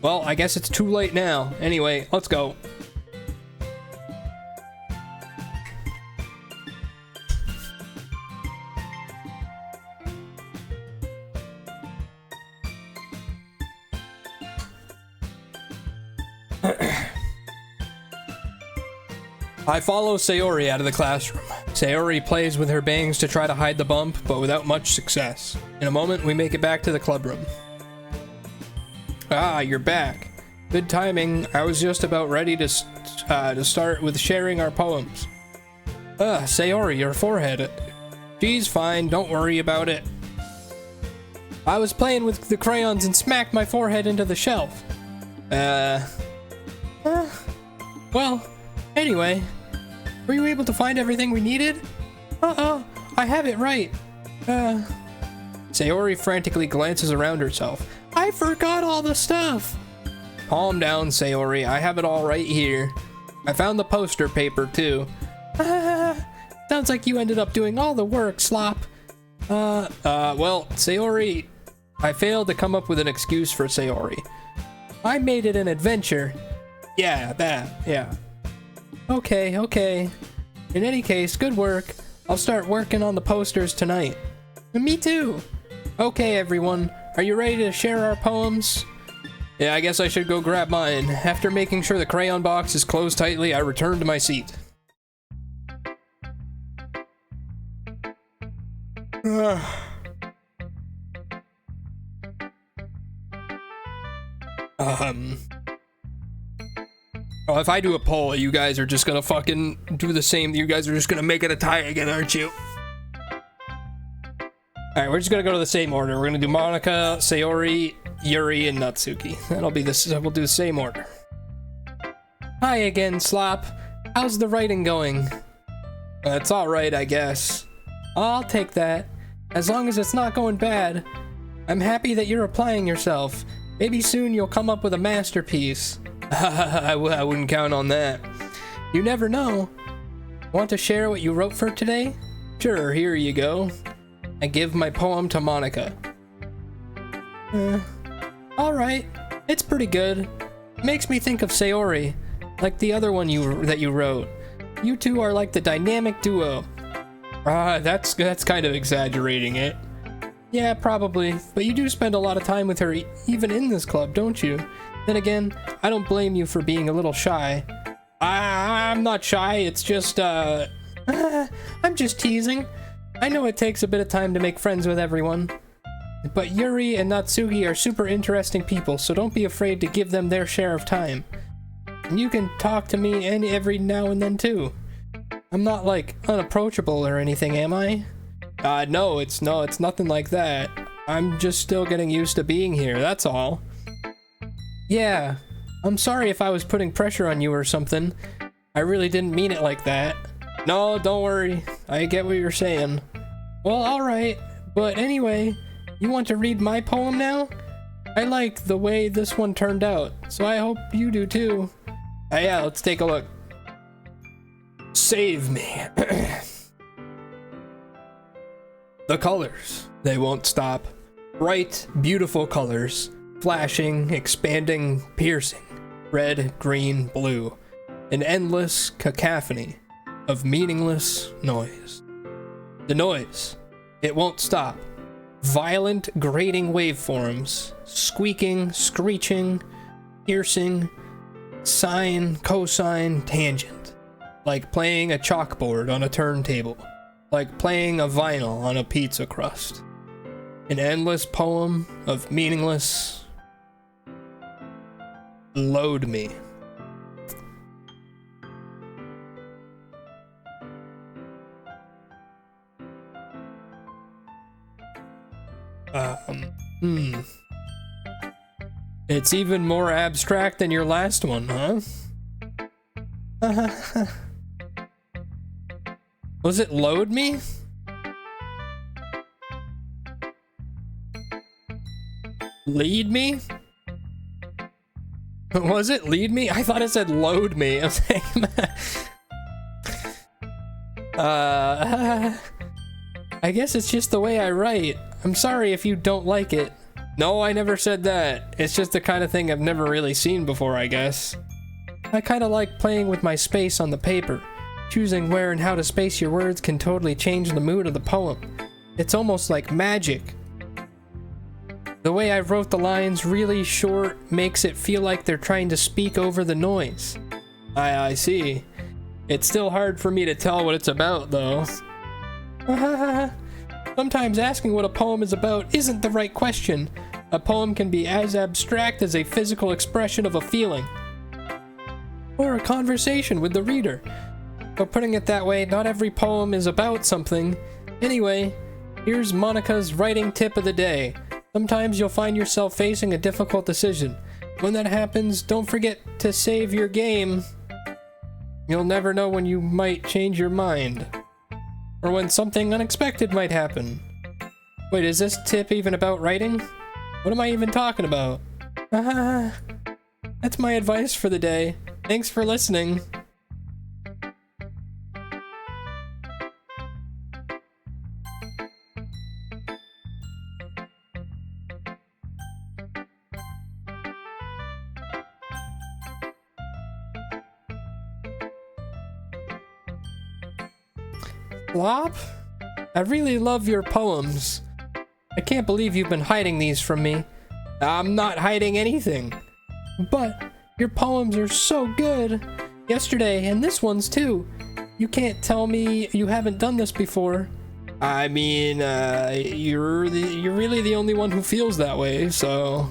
Well, I guess it's too late now. Anyway, let's go. I follow Sayori out of the classroom. Sayori plays with her bangs to try to hide the bump, but without much success. In a moment, we make it back to the clubroom. Ah, you're back. Good timing. I was just about ready to start with sharing our poems. Sayori, your forehead. She's fine, don't worry about it. I was playing with the crayons and smacked my forehead into the shelf. Well, anyway, were you able to find everything we needed? I have it right. Sayori frantically glances around herself. I forgot all the stuff. Calm down, Sayori. I have it all right here. I found the poster paper, too. Sounds like you ended up doing all the work, Slop. Well, Sayori... I failed to come up with an excuse for Sayori. I made it an adventure. Yeah, that, yeah. Okay. In any case, good work. I'll start working on the posters tonight. Me too. Okay, everyone. Are you ready to share our poems? Yeah, I guess I should go grab mine. After making sure the crayon box is closed tightly, I return to my seat. Oh, if I do a poll, you guys are just gonna fucking do the same. You guys are just gonna make it a tie again, aren't you? Alright, we're just gonna go to the same order. We're gonna do Monica, Sayori, Yuri, and Natsuki. That'll be this. We'll do the same order. Hi again, Slop. How's the writing going? It's alright, I guess. I'll take that. As long as it's not going bad. I'm happy that you're applying yourself. Maybe soon you'll come up with a masterpiece. I wouldn't count on that. You never know. Want to share what you wrote for today? Sure, here you go. I give my poem to Monica. Alright. It's pretty good. Makes me think of Sayori, like the other one that you wrote. You two are like the dynamic duo. That's kind of exaggerating it. Yeah, probably, but you do spend a lot of time with her even in this club, don't you? Then again, I don't blame you for being a little shy. I'm not shy, it's just, I'm just teasing. I know it takes a bit of time to make friends with everyone. But Yuri and Natsuki are super interesting people, so don't be afraid to give them their share of time. And you can talk to me every now and then too. I'm not like unapproachable or anything, am I? No, it's nothing like that. I'm just still getting used to being here, that's all. Yeah, I'm sorry if I was putting pressure on you or something. I really didn't mean it like that. No, don't worry. I get what you're saying. Well, alright. But anyway, you want to read my poem now? I like the way this one turned out, so I hope you do too. Yeah, let's take a look. Save me. The colors, they won't stop. Bright, beautiful colors. Flashing, expanding, piercing. Red, green, blue. An endless cacophony of meaningless noise. The noise, it won't stop. Violent, grating waveforms. Squeaking, screeching, piercing, sine, cosine, tangent. Like playing a chalkboard on a turntable. Like playing a vinyl on a pizza crust. An endless poem of meaningless... Load me. It's even more abstract than your last one, huh? Was it load me? Lead me? Was it lead me? I thought it said load me. I was saying I guess it's just the way I write. I'm sorry if you don't like it. No, I never said that. It's just the kind of thing I've never really seen before, I guess. I kind of like playing with my space on the paper. Choosing where and how to space your words can totally change the mood of the poem. It's almost like magic. The way I wrote the lines really short makes it feel like they're trying to speak over the noise. I see. It's still hard for me to tell what it's about, though. Sometimes asking what a poem is about isn't the right question. A poem can be as abstract as a physical expression of a feeling. Or a conversation with the reader. But putting it that way, not every poem is about something. Anyway, here's Monica's writing tip of the day. Sometimes you'll find yourself facing a difficult decision. When that happens, don't forget to save your game. You'll never know when you might change your mind. Or when something unexpected might happen. Wait, is this tip even about writing? What am I even talking about? That's my advice for the day. Thanks for listening. Flop? I really love your poems. I can't believe you've been hiding these from me. I'm not hiding anything. But your poems are so good. Yesterday, and this one's too. You can't tell me you haven't done this before. I mean, you're really the only one who feels that way, so...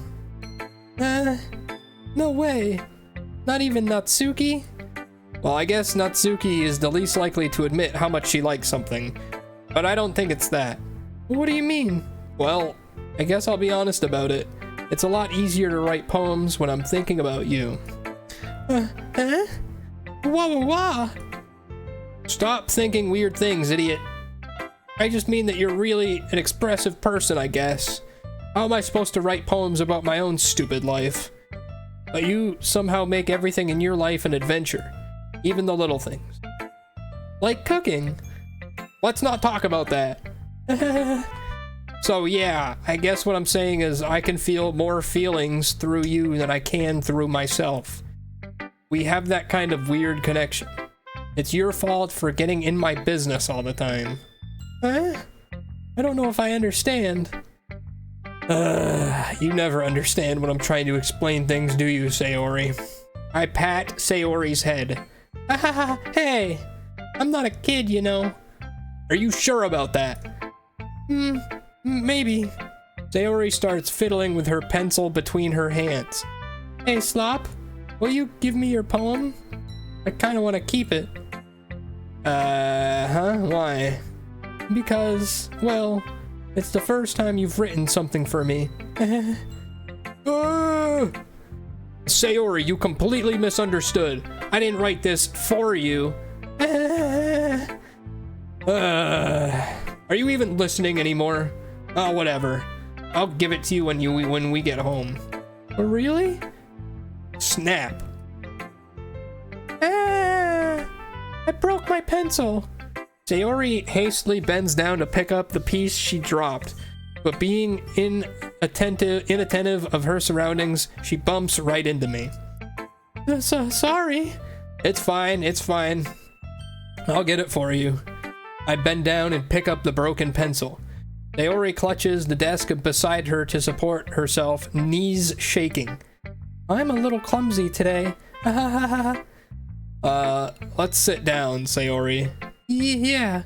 No way. Not even Natsuki? Well, I guess Natsuki is the least likely to admit how much she likes something. But I don't think it's that. What do you mean? Well, I guess I'll be honest about it. It's a lot easier to write poems when I'm thinking about you. Wah wah wah! Stop thinking weird things, idiot. I just mean that you're really an expressive person, I guess. How am I supposed to write poems about my own stupid life? But you somehow make everything in your life an adventure. Even the little things. Like cooking. Let's not talk about that. So yeah, I guess what I'm saying is I can feel more feelings through you than I can through myself. We have that kind of weird connection. It's your fault for getting in my business all the time. I don't know if I understand. You never understand when I'm trying to explain things, do you, Sayori? I pat Sayori's head. Hey! I'm not a kid, you know. Are you sure about that? Maybe. Sayori starts fiddling with her pencil between her hands. Hey, Slop, will you give me your poem? I kind of want to keep it. Why? Because, well, it's the first time you've written something for me. Sayori, you completely misunderstood. I didn't write this for you. Are you even listening anymore? Oh, whatever. I'll give it to you when we get home. Oh, really? Snap. I broke my pencil. Sayori hastily bends down to pick up the piece she dropped, but being inattentive of her surroundings, she bumps right into me. Sorry. It's fine, it's fine. I'll get it for you. I bend down and pick up the broken pencil. Sayori clutches the desk beside her to support herself, knees shaking. I'm a little clumsy today. Let's sit down, Sayori. Yeah.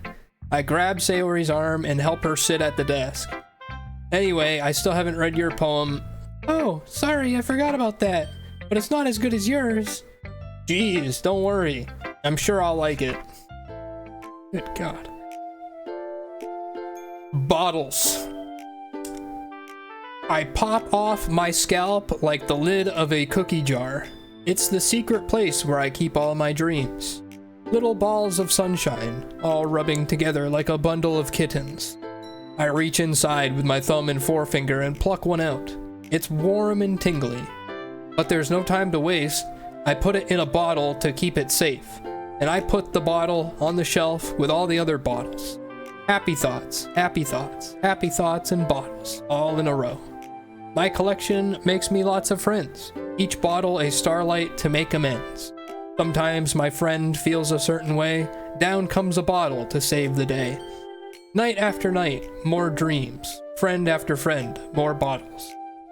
I grab Sayori's arm and help her sit at the desk. Anyway, I still haven't read your poem. Oh, sorry, I forgot about that. But it's not as good as yours. Jeez, don't worry. I'm sure I'll like it. Good God. Bottles. I pop off my scalp like the lid of a cookie jar. It's the secret place where I keep all my dreams. Little balls of sunshine, all rubbing together like a bundle of kittens. I reach inside with my thumb and forefinger and pluck one out. It's warm and tingly. But there's no time to waste. I put it in a bottle to keep it safe. And I put the bottle on the shelf with all the other bottles. Happy thoughts, happy thoughts, happy thoughts, and bottles, all in a row. My collection makes me lots of friends. Each bottle a starlight to make amends. Sometimes my friend feels a certain way, down comes a bottle to save the day. Night after night, more dreams. Friend after friend, more bottles.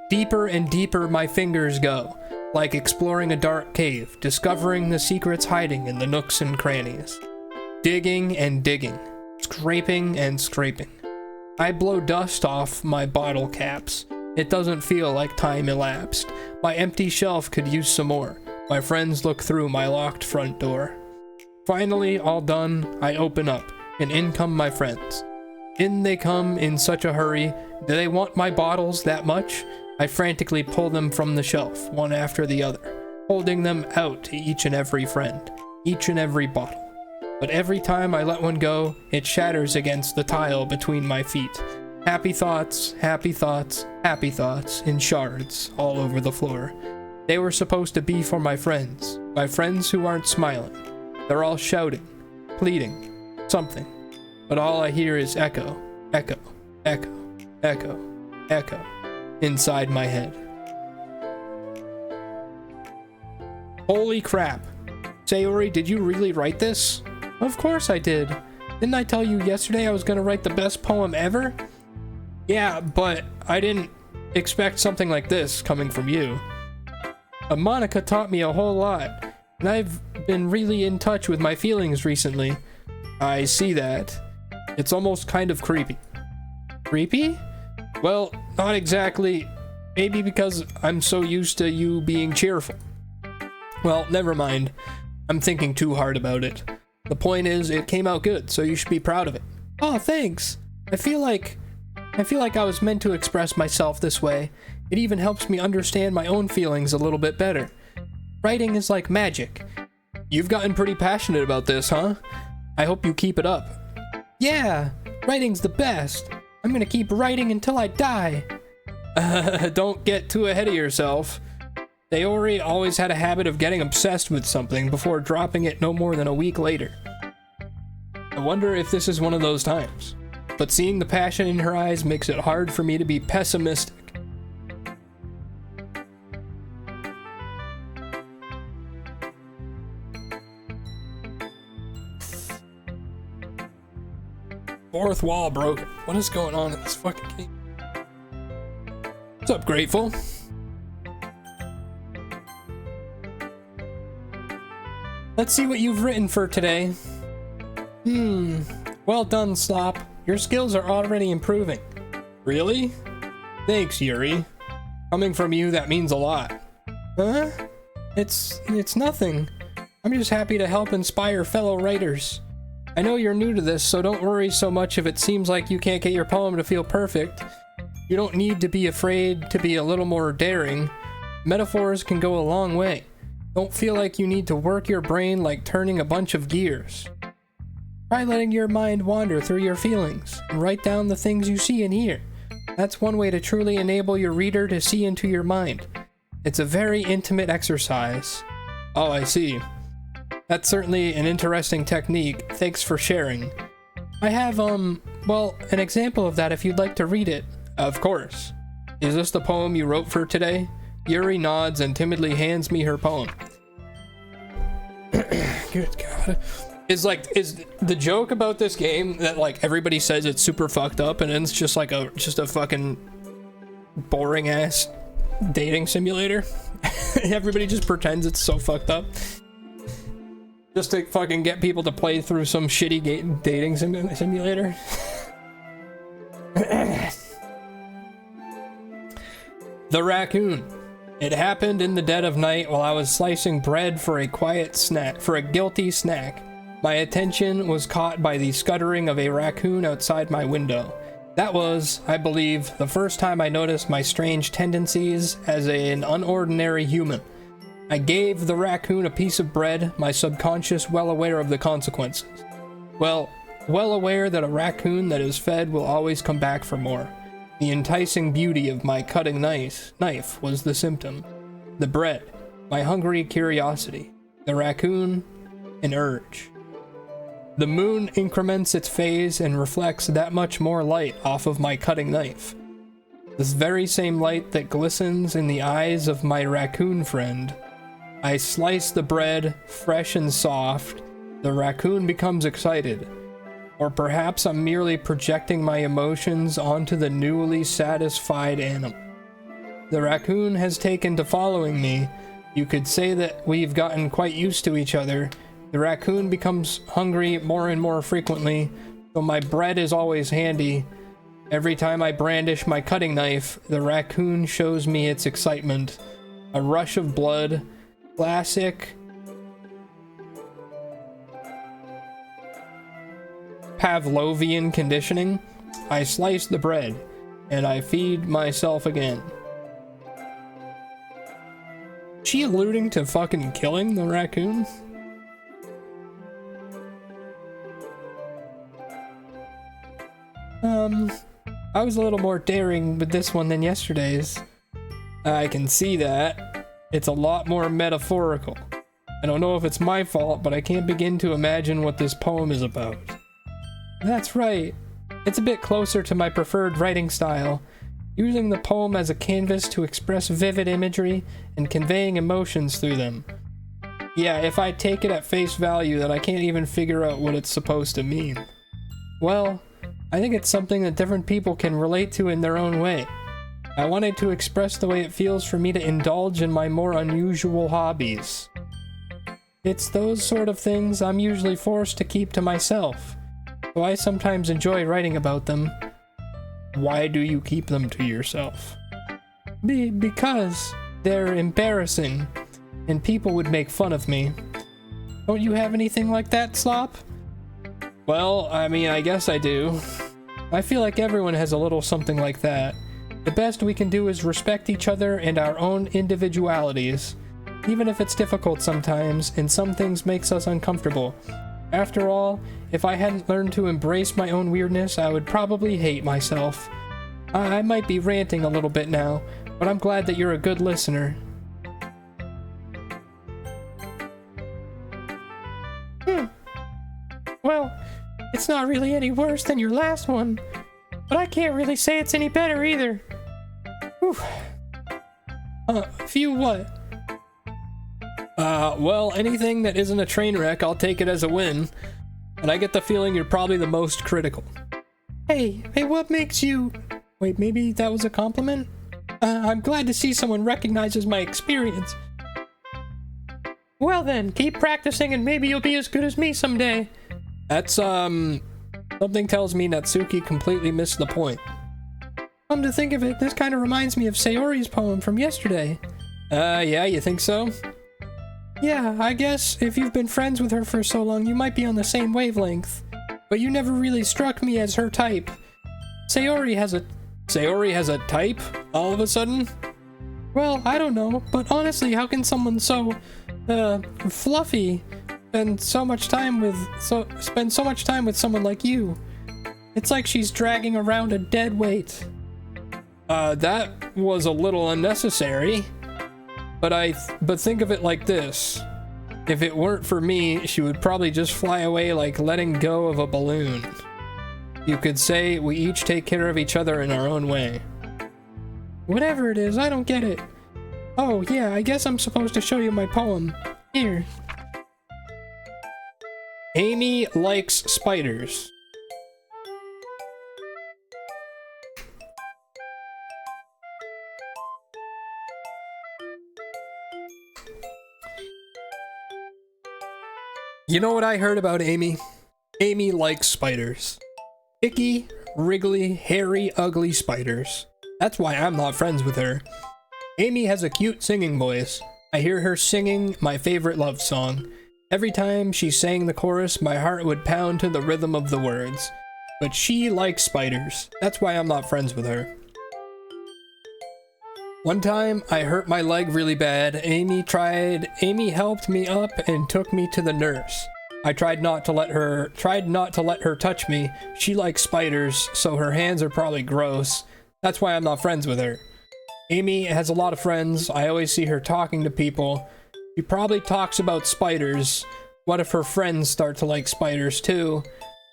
Deeper and deeper my fingers go, like exploring a dark cave, discovering the secrets hiding in the nooks and crannies. Digging and digging, scraping and scraping. I blow dust off my bottle caps. It doesn't feel like time elapsed. My empty shelf could use some more. My friends look through my locked front door. Finally, all done, I open up, and in come my friends. In they come in such a hurry. Do they want my bottles that much? I frantically pull them from the shelf, one after the other, holding them out to each and every friend, each and every bottle. But every time I let one go, it shatters against the tile between my feet. Happy thoughts, happy thoughts, happy thoughts in shards all over the floor. They were supposed to be for my friends who aren't smiling. They're all shouting, pleading, something. But all I hear is echo, echo, echo, echo, echo inside my head. Holy crap. Sayori, did you really write this? Of course I did. Didn't I tell you yesterday I was gonna write the best poem ever? Yeah, but I didn't expect something like this coming from you. Monica taught me a whole lot, and I've been really in touch with my feelings recently. I see that. It's almost kind of creepy. Creepy? Well, not exactly. Maybe because I'm so used to you being cheerful. Well, never mind. I'm thinking too hard about it. The point is, it came out good, so you should be proud of it. Oh, thanks. I feel like I was meant to express myself this way. It even helps me understand my own feelings a little bit better. Writing is like magic. You've gotten pretty passionate about this, huh? I hope you keep it up. Yeah, writing's the best. I'm gonna keep writing until I die. Don't get too ahead of yourself. Sayori always had a habit of getting obsessed with something before dropping it no more than a week later. I wonder if this is one of those times. But seeing the passion in her eyes makes it hard for me to be pessimistic. Fourth wall broken. What is going on in this fucking game? What's up, Grateful? Let's see what you've written for today. Well done, Slop. Your skills are already improving. Really? Thanks, Yuri. Coming from you, that means a lot. Huh? It's nothing. I'm just happy to help inspire fellow writers. I know you're new to this, so don't worry so much if it seems like you can't get your poem to feel perfect. You don't need to be afraid to be a little more daring. Metaphors can go a long way. Don't feel like you need to work your brain like turning a bunch of gears. Try letting your mind wander through your feelings and write down the things you see and hear. That's one way to truly enable your reader to see into your mind. It's a very intimate exercise. Oh, I see. That's certainly an interesting technique. Thanks for sharing. I have, well, an example of that if you'd like to read it. Of course. Is this the poem you wrote for today? Yuri nods and timidly hands me her poem. Good God. Is the joke about this game that like everybody says it's super fucked up and it's just like a fucking boring ass dating simulator? Everybody just pretends it's so fucked up just to fucking get people to play through some shitty dating simulator. The raccoon. It happened in the dead of night while I was slicing bread for a guilty snack. My attention was caught by the scuttering of a raccoon outside my window. That was, I believe, the first time I noticed my strange tendencies as an unordinary human. I gave the raccoon a piece of bread, my subconscious well aware of the consequences. Well aware that a raccoon that is fed will always come back for more. The enticing beauty of my cutting knife was the symptom. The bread, my hungry curiosity. The raccoon, an urge. The moon increments its phase and reflects that much more light off of my cutting knife. This very same light that glistens in the eyes of my raccoon friend. I slice the bread, fresh and soft. The raccoon becomes excited. Or perhaps I'm merely projecting my emotions onto the newly satisfied animal. The raccoon has taken to following me. You could say that we've gotten quite used to each other. The raccoon becomes hungry more and more frequently, so my bread is always handy. Every time I brandish my cutting knife, the raccoon shows me its excitement. A rush of blood. Classic Pavlovian conditioning. I slice the bread, and I feed myself again. She alluding to fucking killing the raccoon? I was a little more daring with this one than yesterday's. I can see that. It's a lot more metaphorical. I don't know if it's my fault, but I can't begin to imagine what this poem is about. That's right. It's a bit closer to my preferred writing style, using the poem as a canvas to express vivid imagery and conveying emotions through them. Yeah, if I take it at face value that I can't even figure out what it's supposed to mean. Well, I think it's something that different people can relate to in their own way. I wanted to express the way it feels for me to indulge in my more unusual hobbies. It's those sort of things I'm usually forced to keep to myself, so I sometimes enjoy writing about them. Why do you keep them to yourself? Because they're embarrassing, and people would make fun of me. Don't you have anything like that, Slop? Well, I mean, I guess I do. I feel like everyone has a little something like that. The best we can do is respect each other and our own individualities, even if it's difficult sometimes, and some things makes us uncomfortable. After all, if I hadn't learned to embrace my own weirdness, I would probably hate myself. I might be ranting a little bit now, but I'm glad that you're a good listener. Well, it's not really any worse than your last one, but I can't really say it's any better either. Whew. Phew, what? Well, anything that isn't a train wreck, I'll take it as a win. And I get the feeling you're probably the most critical. Hey, what makes you... Wait, maybe that was a compliment? I'm glad to see someone recognizes my experience. Well then, keep practicing and maybe you'll be as good as me someday. That's, something tells me Natsuki completely missed the point. Come to think of it, this kind of reminds me of Sayori's poem from yesterday. Yeah, you think so? Yeah, I guess if you've been friends with her for so long, you might be on the same wavelength. But you never really struck me as her type. Sayori has a type, all of a sudden? Well, I don't know, but honestly, how can someone so, fluffy spend so much time with someone like you? It's like she's dragging around a dead weight. That was a little unnecessary. But think of it like this. If it weren't for me, she would probably just fly away like letting go of a balloon. You could say we each take care of each other in our own way. Whatever it is, I don't get it. Oh, yeah, I guess I'm supposed to show you my poem. Here. Amy likes spiders. You know what I heard about Amy? Amy likes spiders. Icky, wriggly, hairy, ugly spiders. That's why I'm not friends with her. Amy has a cute singing voice. I hear her singing my favorite love song. Every time she sang the chorus, my heart would pound to the rhythm of the words. But she likes spiders. That's why I'm not friends with her. One time, I hurt my leg really bad. Amy helped me up and took me to the nurse. I tried not to let her touch me. She likes spiders, so her hands are probably gross. That's why I'm not friends with her. Amy has a lot of friends. I always see her talking to people. She probably talks about spiders. What if her friends start to like spiders too?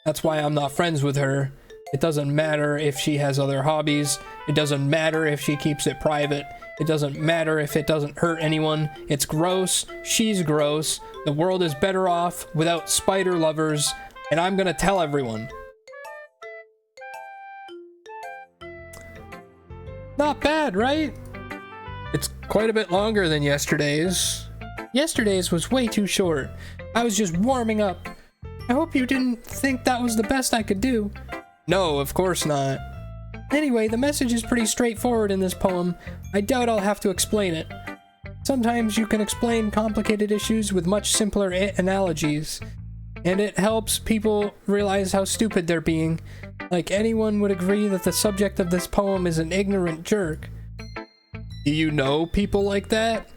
That's why I'm not friends with her. It doesn't matter if she has other hobbies. It doesn't matter if she keeps it private. It doesn't matter if it doesn't hurt anyone. It's gross. She's gross. The world is better off without spider lovers, and I'm gonna tell everyone. Not bad, right? It's quite a bit longer than yesterday's. Yesterday's was way too short. I was just warming up. I hope you didn't think that was the best I could do. No, of course not. Anyway, the message is pretty straightforward in this poem. I doubt I'll have to explain it. Sometimes you can explain complicated issues with much simpler analogies, and it helps people realize how stupid they're being. Like anyone would agree that the subject of this poem is an ignorant jerk. Do you know people like that?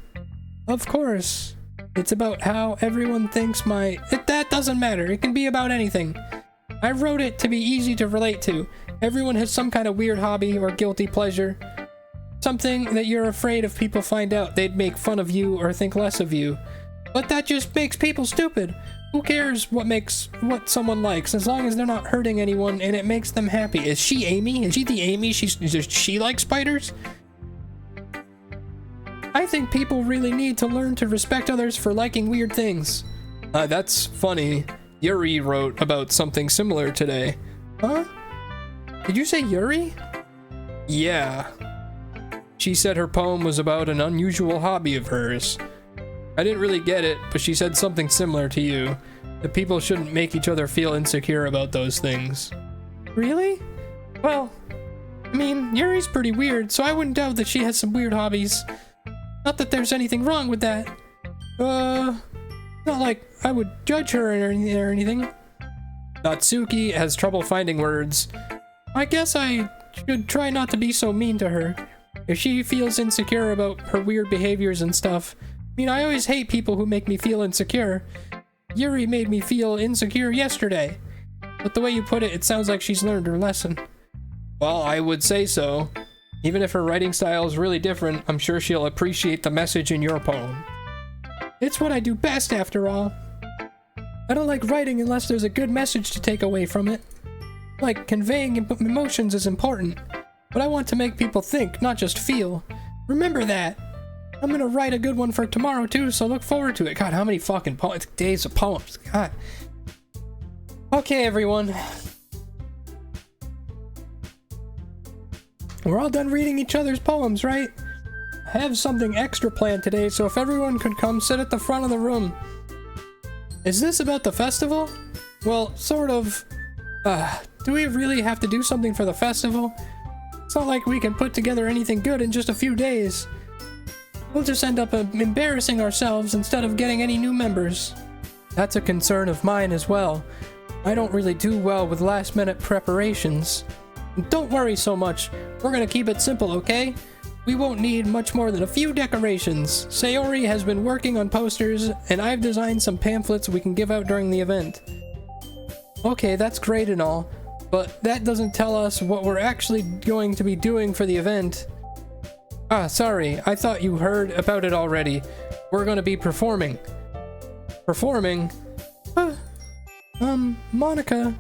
Of course. It's about how everyone thinks that doesn't matter. It can be about anything. I wrote it to be easy to relate to. Everyone has some kind of weird hobby or guilty pleasure. Something that you're afraid if people find out they'd make fun of you or think less of you. But that just makes people stupid. Who cares what someone likes, as long as they're not hurting anyone and it makes them happy. Is she Amy? Is she the Amy? Does she like spiders? I think people really need to learn to respect others for liking weird things. That's funny. Yuri wrote about something similar today. Huh? Did you say Yuri? Yeah. She said her poem was about an unusual hobby of hers. I didn't really get it, but she said something similar to you. That people shouldn't make each other feel insecure about those things. Really? Well, I mean, Yuri's pretty weird, so I wouldn't doubt that she has some weird hobbies. Not that there's anything wrong with that. Not like I would judge her or anything. Natsuki has trouble finding words. I guess I should try not to be so mean to her. If she feels insecure about her weird behaviors and stuff. I mean, I always hate people who make me feel insecure. Yuri made me feel insecure yesterday. But the way you put it, it sounds like she's learned her lesson. Well, I would say so. Even if her writing style is really different, I'm sure she'll appreciate the message in your poem. It's what I do best, after all. I don't like writing unless there's a good message to take away from it. Like, conveying emotions is important, but I want to make people think, not just feel. Remember that. I'm gonna write a good one for tomorrow too, so look forward to it. God, how many fucking days of poems. God. Okay, everyone. We're all done reading each other's poems, right? I have something extra planned today, so if everyone could come sit at the front of the room. Is this about the festival? Well, sort of. Do we really have to do something for the festival? It's not like we can put together anything good in just a few days. We'll just end up embarrassing ourselves instead of getting any new members. That's a concern of mine as well. I don't really do well with last-minute preparations. Don't worry so much. We're gonna keep it simple, okay? We won't need much more than a few decorations. Sayori has been working on posters, and I've designed some pamphlets we can give out during the event. Okay, that's great and all, but that doesn't tell us what we're actually going to be doing for the event. Ah, sorry, I thought you heard about it already. We're gonna be performing. Performing? Monica.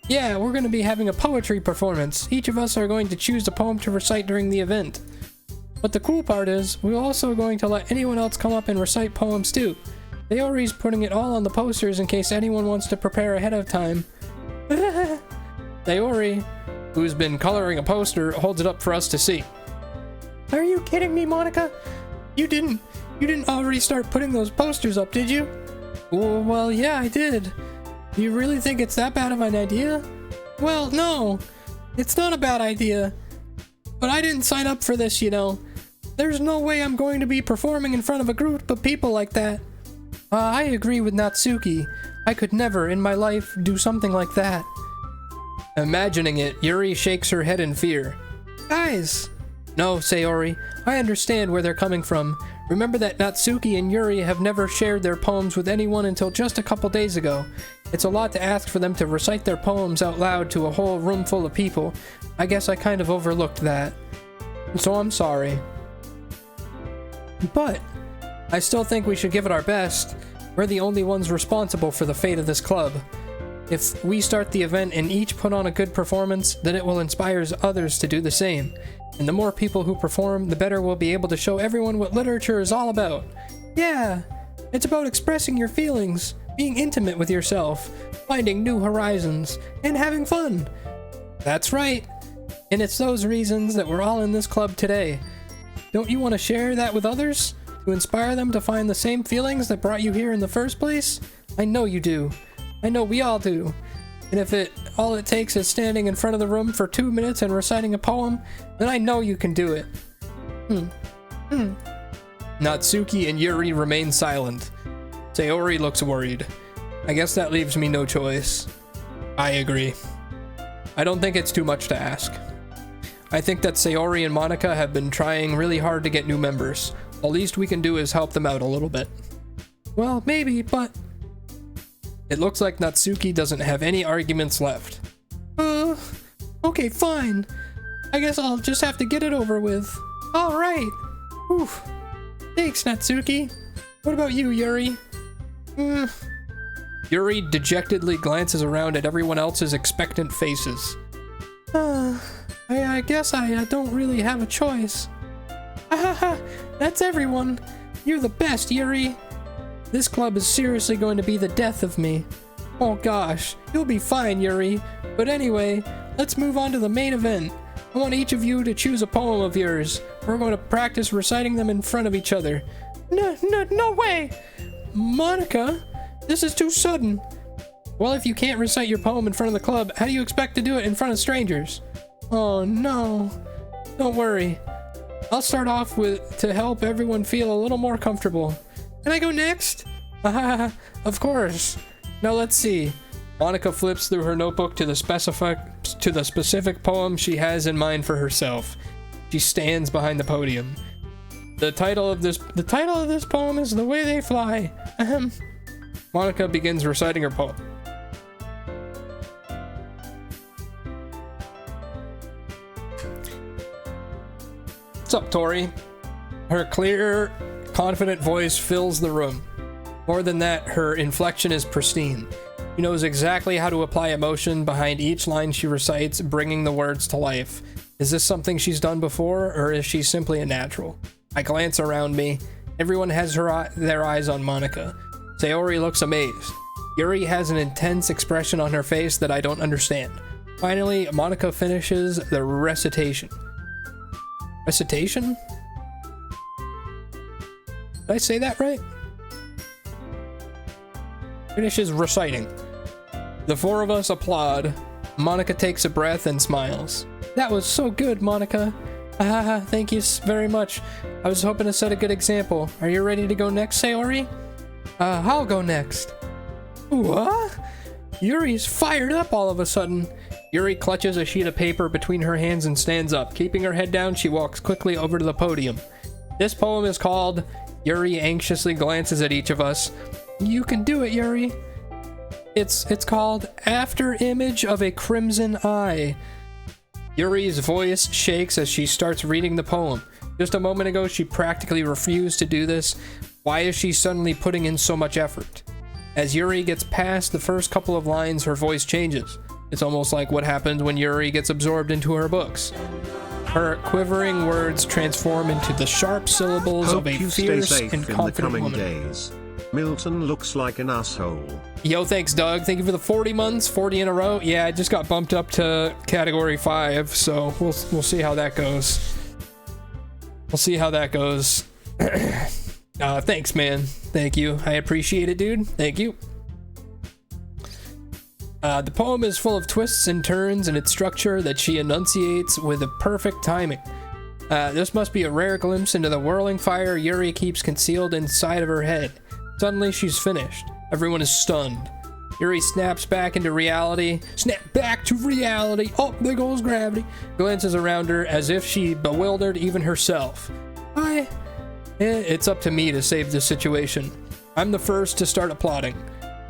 Yeah, we're gonna be having a poetry performance. Each of us are going to choose a poem to recite during the event. But the cool part is, we're also going to let anyone else come up and recite poems too. Sayori's putting it all on the posters in case anyone wants to prepare ahead of time. Sayori, who's been coloring a poster, holds it up for us to see. Are you kidding me, Monica? You didn't already start putting those posters up, did you? Well, yeah, I did. You really think it's that bad of an idea? Well, no, it's not a bad idea. But I didn't sign up for this, you know. There's no way I'm going to be performing in front of a group of people like that. I agree with Natsuki. I could never in my life do something like that. Imagining it, Yuri shakes her head in fear. Guys! No, Sayori, I understand where they're coming from. Remember that Natsuki and Yuri have never shared their poems with anyone until just a couple days ago. It's a lot to ask for them to recite their poems out loud to a whole room full of people. I guess I kind of overlooked that. So I'm sorry. But I still think we should give it our best. We're the only ones responsible for the fate of this club. If we start the event and each put on a good performance, then it will inspire others to do the same. And the more people who perform, the better we'll be able to show everyone what literature is all about. Yeah, it's about expressing your feelings, being intimate with yourself, finding new horizons, and having fun. That's right. And it's those reasons that we're all in this club today. Don't you want to share that with others? To inspire them to find the same feelings that brought you here in the first place? I know you do. I know we all do. And if all it takes is standing in front of the room for 2 minutes and reciting a poem, then I know you can do it. Natsuki and Yuri remain silent. Sayori looks worried. I guess that leaves me no choice. I agree. I don't think it's too much to ask. I think that Sayori and Monica have been trying really hard to get new members. The least we can do is help them out a little bit. Well, maybe, but... It looks like Natsuki doesn't have any arguments left. Okay, fine. I guess I'll just have to get it over with. Alright. Oof. Thanks, Natsuki. What about you, Yuri? Yuri dejectedly glances around at everyone else's expectant faces. I guess I don't really have a choice. That's everyone. You're the best, Yuri. This club is seriously going to be the death of me. Oh gosh, you'll be fine, Yuri. But anyway, let's move on to the main event. I want each of you to choose a poem of yours. We're going to practice reciting them in front of each other. No way! Monica, this is too sudden. Well, if you can't recite your poem in front of the club, how do you expect to do it in front of strangers? Oh no. Don't worry. I'll start off to help everyone feel a little more comfortable. Can I go next? Of course. Now let's see. Monica flips through her notebook to the specific poem she has in mind for herself. She stands behind the podium. The title of this poem is The Way They Fly. Monica begins reciting her poem. What's up, Tori? Her clear, confident voice fills the room. More than that, her inflection is pristine. She knows exactly how to apply emotion behind each line she recites, bringing the words to life. Is this something she's done before, or is she simply a natural? I glance around me. Everyone has their eyes on Monica. Sayori looks amazed. Yuri has an intense expression on her face that I don't understand. Finally, Monica finishes the recitation. Recitation? Did I say that right? Finishes reciting. The four of us applaud. Monica takes a breath and smiles. That was so good, Monica. Thank you very much. I was hoping to set a good example. Are you ready to go next, Sayori? I'll go next. What? Yuri's fired up all of a sudden. Yuri clutches a sheet of paper between her hands and stands up. Keeping her head down, she walks quickly over to the podium. This poem is called... Yuri anxiously glances at each of us. You can do it, Yuri. It's called After Image of a Crimson Eye. Yuri's voice shakes as she starts reading the poem. Just a moment ago, she practically refused to do this. Why is she suddenly putting in so much effort? As Yuri gets past the first couple of lines, her voice changes. It's almost like what happens when Yuri gets absorbed into her books. Her quivering words transform into the sharp syllables of a fierce and confident woman. Days. Milton looks like an asshole. Yo, thanks, Doug. Thank you for the 40 months, 40 in a row. Yeah, I just got bumped up to category 5, so we'll see how that goes. We'll see how that goes. Thanks, man. Thank you. I appreciate it, dude. Thank you. The poem is full of twists and turns in its structure that she enunciates with a perfect timing. This must be a rare glimpse into the whirling fire Yuri keeps concealed inside of her head. Suddenly, she's finished. Everyone is stunned. Yuri snaps back into reality. Snap back to reality. Oh, there goes gravity. Glances around her as if she bewildered even herself. It's up to me to save this situation. I'm the first to start applauding.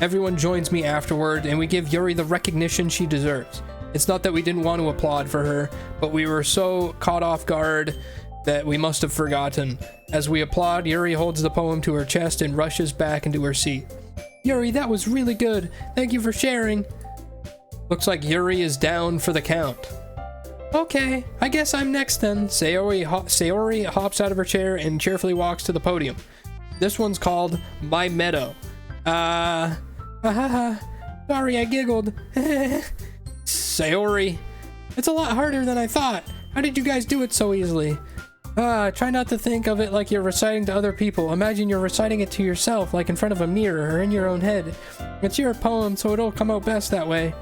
Everyone joins me afterward, and we give Yuri the recognition she deserves. It's not that we didn't want to applaud for her, but we were so caught off guard that we must have forgotten. As we applaud, Yuri holds the poem to her chest and rushes back into her seat. Yuri, that was really good. Thank you for sharing. Looks like Yuri is down for the count. Okay, I guess I'm next then. Sayori hops out of her chair and cheerfully walks to the podium. This one's called My Meadow. Sorry, I giggled. Sayori. It's a lot harder than I thought. How did you guys do it so easily? Try not to think of it like you're reciting to other people. Imagine you're reciting it to yourself, like in front of a mirror or in your own head. It's your poem, so it'll come out best that way.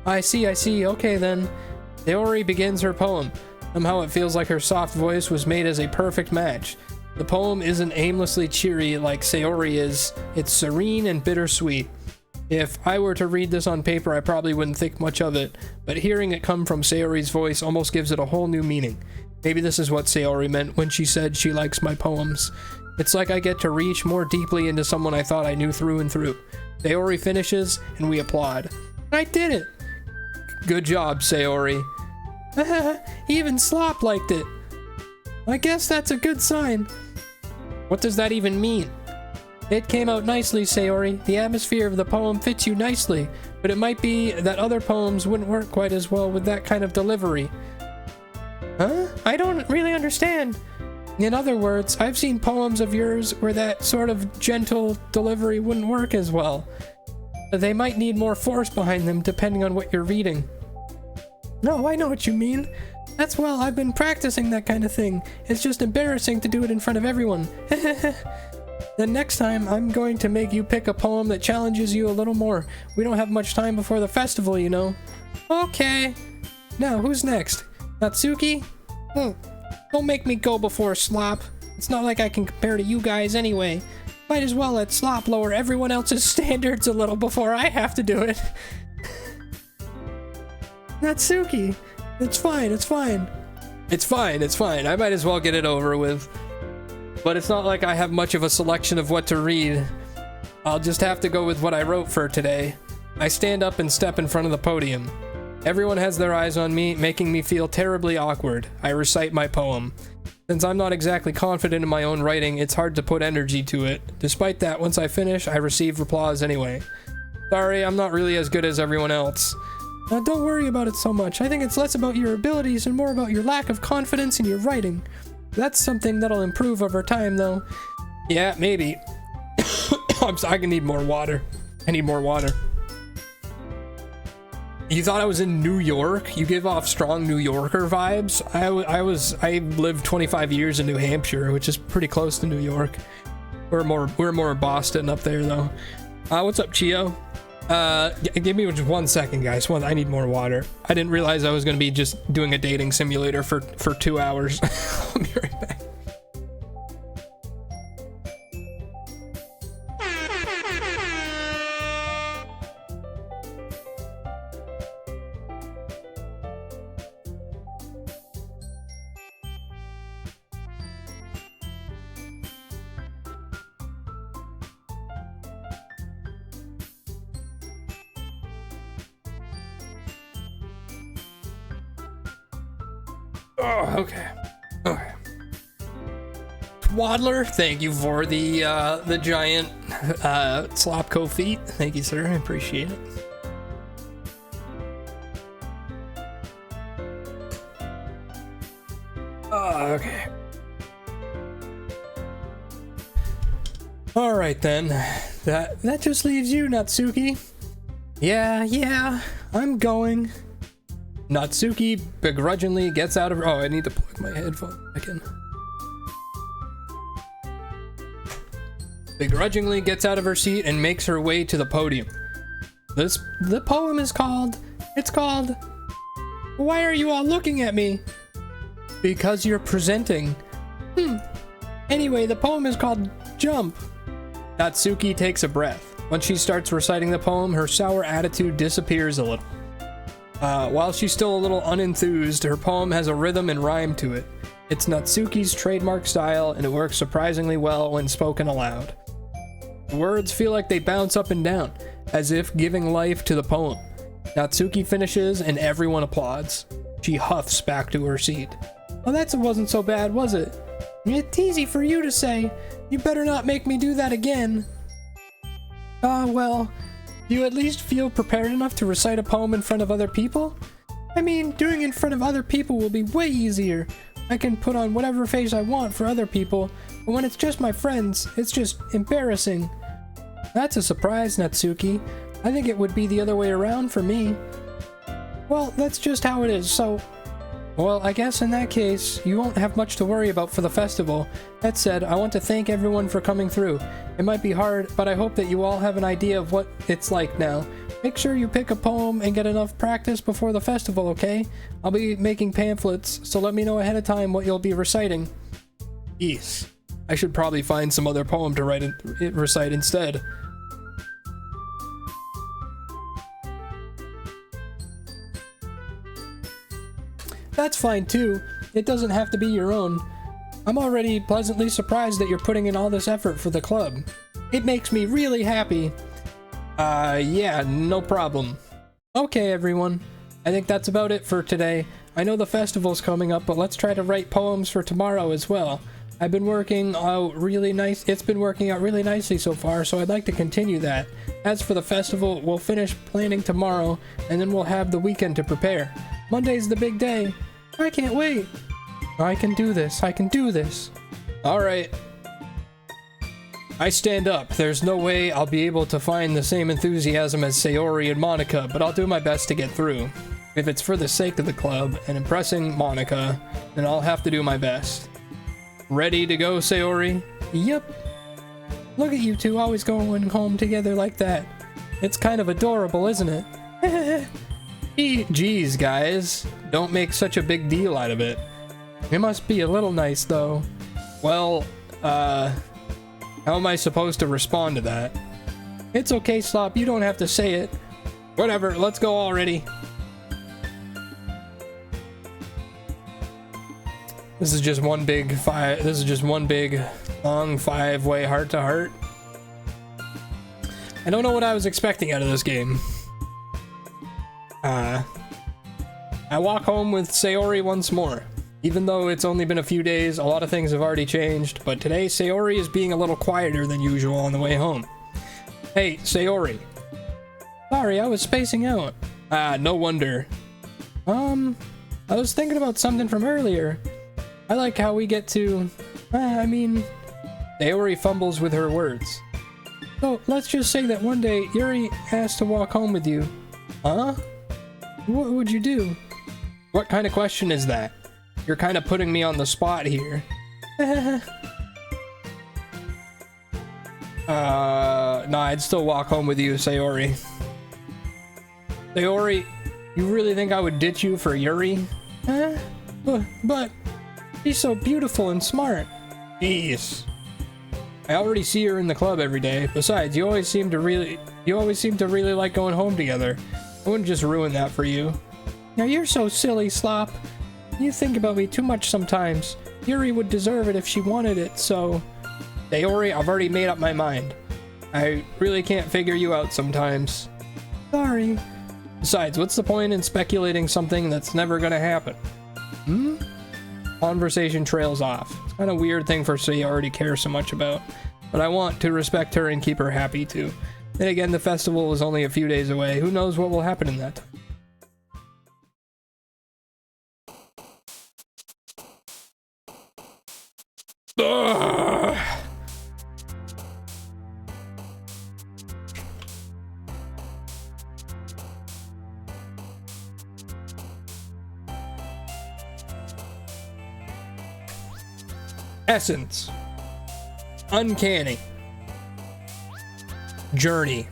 I see. Okay then. Sayori begins her poem. Somehow it feels like her soft voice was made as a perfect match. The poem isn't aimlessly cheery like Sayori is. It's serene and bittersweet. If I were to read this on paper, I probably wouldn't think much of it, but hearing it come from Sayori's voice almost gives it a whole new meaning. Maybe this is what Sayori meant when she said she likes my poems. It's like I get to reach more deeply into someone I thought I knew through and through. Sayori finishes, and we applaud. I did it! Good job, Sayori. Even Slop liked it. I guess that's a good sign. What does that even mean? It came out nicely, Sayori. The atmosphere of the poem fits you nicely, but it might be that other poems wouldn't work quite as well with that kind of delivery. Huh? I don't really understand. In other words, I've seen poems of yours where that sort of gentle delivery wouldn't work as well. They might need more force behind them depending on what you're reading. No, I know what you mean. I've been practicing that kind of thing. It's just embarrassing to do it in front of everyone. Then next time, I'm going to make you pick a poem that challenges you a little more. We don't have much time before the festival, you know. Okay. Now, who's next? Natsuki? Don't make me go before Slop. It's not like I can compare to you guys anyway. Might as well let Slop lower everyone else's standards a little before I have to do it. Natsuki, it's fine. It's fine. I might as well get it over with. But it's not like I have much of a selection of what to read. I'll just have to go with what I wrote for today. I stand up and step in front of the podium. Everyone has their eyes on me, making me feel terribly awkward. I recite my poem. Since I'm not exactly confident in my own writing, it's hard to put energy to it. Despite that, once I finish, I receive applause anyway. Sorry, I'm not really as good as everyone else. Don't worry about it so much. I think it's less about your abilities and more about your lack of confidence in your writing. That's something that'll improve over time, though. Yeah, maybe. I need more water. I need more water. You thought I was in New York? You give off strong New Yorker vibes. I lived 25 years in New Hampshire, which is pretty close to New York. We're more Boston up there, though. What's up, Chio? Give me just 1 second, guys. I need more water. I didn't realize I was going to be just doing a dating simulator for 2 hours. I'll be right back. Oh, okay. Okay. Waddler, thank you for the giant Slopco feet. Thank you, sir. I appreciate it. Oh, okay. All right then. That just leaves you, Natsuki. Yeah, I'm going. Natsuki begrudgingly gets out of her. Oh, I need to plug my headphone back in. Begrudgingly gets out of her seat and makes her way to the podium. The poem is called. It's called. Why are you all looking at me? Because you're presenting. Anyway, the poem is called Jump. Natsuki takes a breath. When she starts reciting the poem, her sour attitude disappears a little. While she's still a little unenthused, her poem has a rhythm and rhyme to it. It's Natsuki's trademark style, and it works surprisingly well when spoken aloud. The words feel like they bounce up and down, as if giving life to the poem. Natsuki finishes, and everyone applauds. She huffs back to her seat. Well, that wasn't so bad, was it? It's easy for you to say. You better not make me do that again. Well... Do you at least feel prepared enough to recite a poem in front of other people? I mean, doing it in front of other people will be way easier. I can put on whatever face I want for other people, but when it's just my friends, it's just embarrassing. That's a surprise, Natsuki. I think it would be the other way around for me. Well, that's just how it is, so... Well, I guess in that case, you won't have much to worry about for the festival. That said, I want to thank everyone for coming through. It might be hard, but I hope that you all have an idea of what it's like now. Make sure you pick a poem and get enough practice before the festival, okay? I'll be making pamphlets, so let me know ahead of time what you'll be reciting. Yes. I should probably find some other poem to recite instead. That's fine too. It doesn't have to be your own. I'm already pleasantly surprised that you're putting in all this effort for the club. It makes me really happy. Yeah, no problem. Okay, everyone. I think that's about it for today. I know the festival's coming up, but let's try to write poems for tomorrow as well. I've been working out really nice. It's been working out really nicely so far, so I'd like to continue that. As for the festival, we'll finish planning tomorrow, and then we'll have the weekend to prepare. Monday's the big day. I can't wait. I can do this. I can do this. All right. I stand up. There's no way I'll be able to find the same enthusiasm as Sayori and Monica, but I'll do my best to get through. If it's for the sake of the club and impressing Monica, then I'll have to do my best. Ready to go, Sayori? Yep. Look at you two always going home together like that. It's kind of adorable, isn't it? Geez, guys. Don't make such a big deal out of it. It must be a little nice, though. Well, how am I supposed to respond to that? It's okay, Slop. You don't have to say it. Whatever. Let's go already. This is just one big long 5-way heart-to-heart. I don't know what I was expecting out of this game. I walk home with Sayori once more. Even though it's only been a few days, a lot of things have already changed, but today Sayori is being a little quieter than usual on the way home. Hey, Sayori. Sorry, I was spacing out. No wonder. I was thinking about something from earlier. I like how we get to... Sayori fumbles with her words. So, let's just say that one day, Yuri has to walk home with you. Huh? What would you do? What kind of question is that? You're kind of putting me on the spot here. Nah, I'd still walk home with you, Sayori. Sayori, you really think I would ditch you for Yuri? Huh? But she's so beautiful and smart. Jeez. I already see her in the club every day. Besides, you always seem to really like going home together. I wouldn't just ruin that for you. Now you're so silly, Slop. You think about me too much sometimes. Yuri would deserve it if she wanted it, so... Sayori, I've already made up my mind. I really can't figure you out sometimes. Sorry. Besides, what's the point in speculating something that's never gonna happen? Conversation trails off. It's kind of a weird thing for Sayori to care so much about, but I want to respect her and keep her happy too. Then again, the festival is only a few days away. Who knows what will happen in that time? Ugh. Essence. Uncanny. Journey.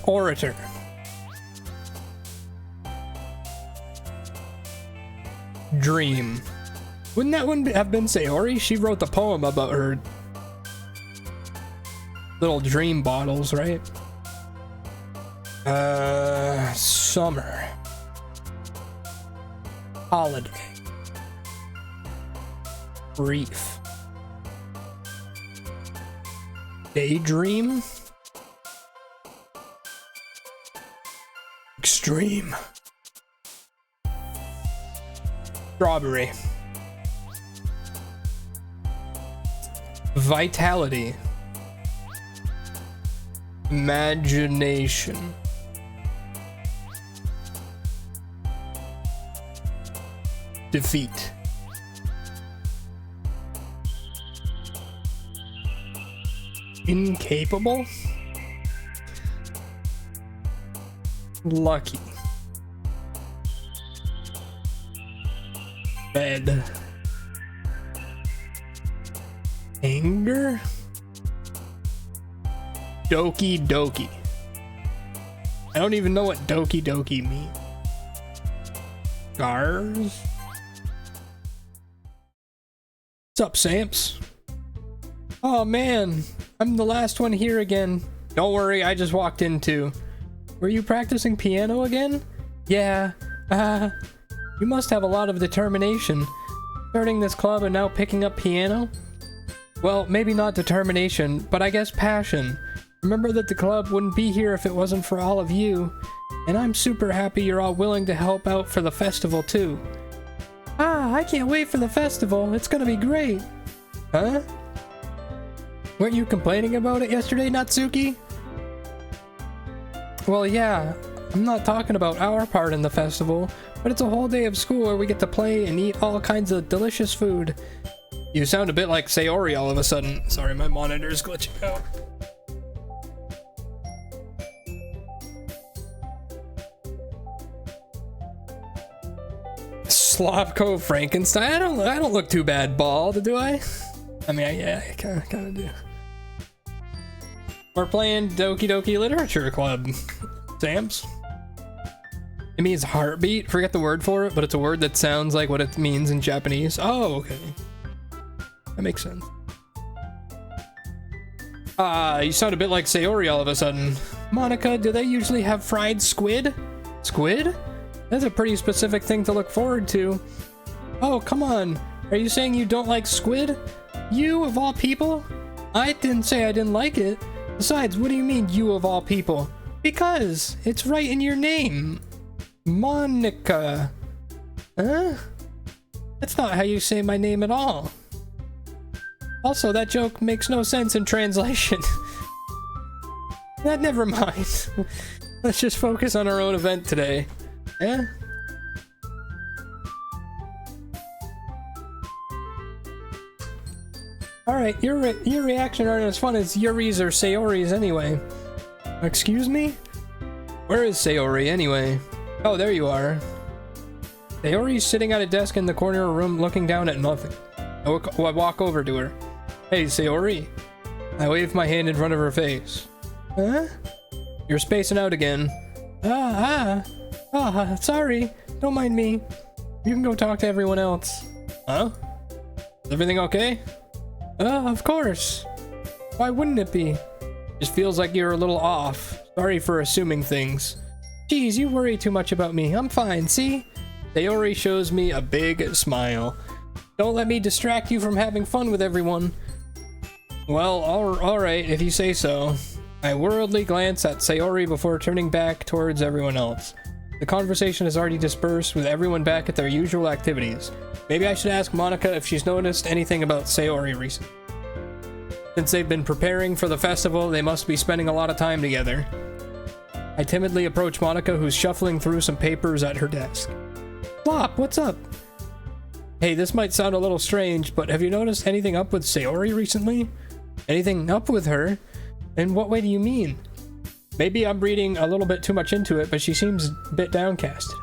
Orator. Dream. Wouldn't that have been Sayori? She wrote the poem about her little dream bottles, right? Summer. Holiday. Brief. Daydream. Extreme. Strawberry. Vitality. Imagination. Defeat. Incapable. Lucky. Bed. Anger. Doki Doki. I don't even know what Doki Doki means. Scars. What's up, Samps? Oh man, I'm the last one here again. Don't worry, I just walked in too. Were you practicing piano again? Yeah. You must have a lot of determination. Starting this club and now picking up piano? Well, maybe not determination, but I guess passion. Remember that the club wouldn't be here if it wasn't for all of you. And I'm super happy you're all willing to help out for the festival too. I can't wait for the festival. It's gonna be great. Huh? Weren't you complaining about it yesterday, Natsuki? Well, yeah. I'm not talking about our part in the festival, but it's a whole day of school where we get to play and eat all kinds of delicious food. You sound a bit like Sayori all of a sudden. Sorry, my monitor's glitching out. Slopko Frankenstein? I don't look too bad bald, do I? I mean, yeah, I kinda do. We're playing Doki Doki Literature Club. Samps? It means heartbeat. Forget the word for it, but it's a word that sounds like what it means in Japanese. Oh, okay. That makes sense. You sound a bit like Sayori all of a sudden. Monica, do they usually have fried squid? Squid? That's a pretty specific thing to look forward to. Oh, come on. Are you saying you don't like squid? You, of all people? I didn't say I didn't like it. Besides, what do you mean, you of all people? Because it's right in your name. Monica. Huh? That's not how you say my name at all. Also, that joke makes no sense in translation. Never mind. Let's just focus on our own event today. Yeah? Alright, your reaction aren't as fun as Yuri's or Sayori's anyway. Excuse me? Where is Sayori anyway? Oh, there you are. Sayori's sitting at a desk in the corner of a room looking down at nothing. I walk over to her. Hey, Sayori. I wave my hand in front of her face. Huh? You're spacing out again. Sorry. Don't mind me. You can go talk to everyone else. Huh? Is everything okay? Of course. Why wouldn't it be? Just feels like you're a little off. Sorry for assuming things. Geez, you worry too much about me. I'm fine, see? Sayori shows me a big smile. Don't let me distract you from having fun with everyone. Well, alright, if you say so. I worldly glance at Sayori before turning back towards everyone else. The conversation has already dispersed with everyone back at their usual activities. Maybe I should ask Monica if she's noticed anything about Sayori recently. Since they've been preparing for the festival, they must be spending a lot of time together. I timidly approach Monica, who's shuffling through some papers at her desk. Flop, what's up? Hey, this might sound a little strange, but have you noticed anything up with Sayori recently? Anything up with her? In what way do you mean? Maybe I'm reading a little bit too much into it, but she seems a bit downcast.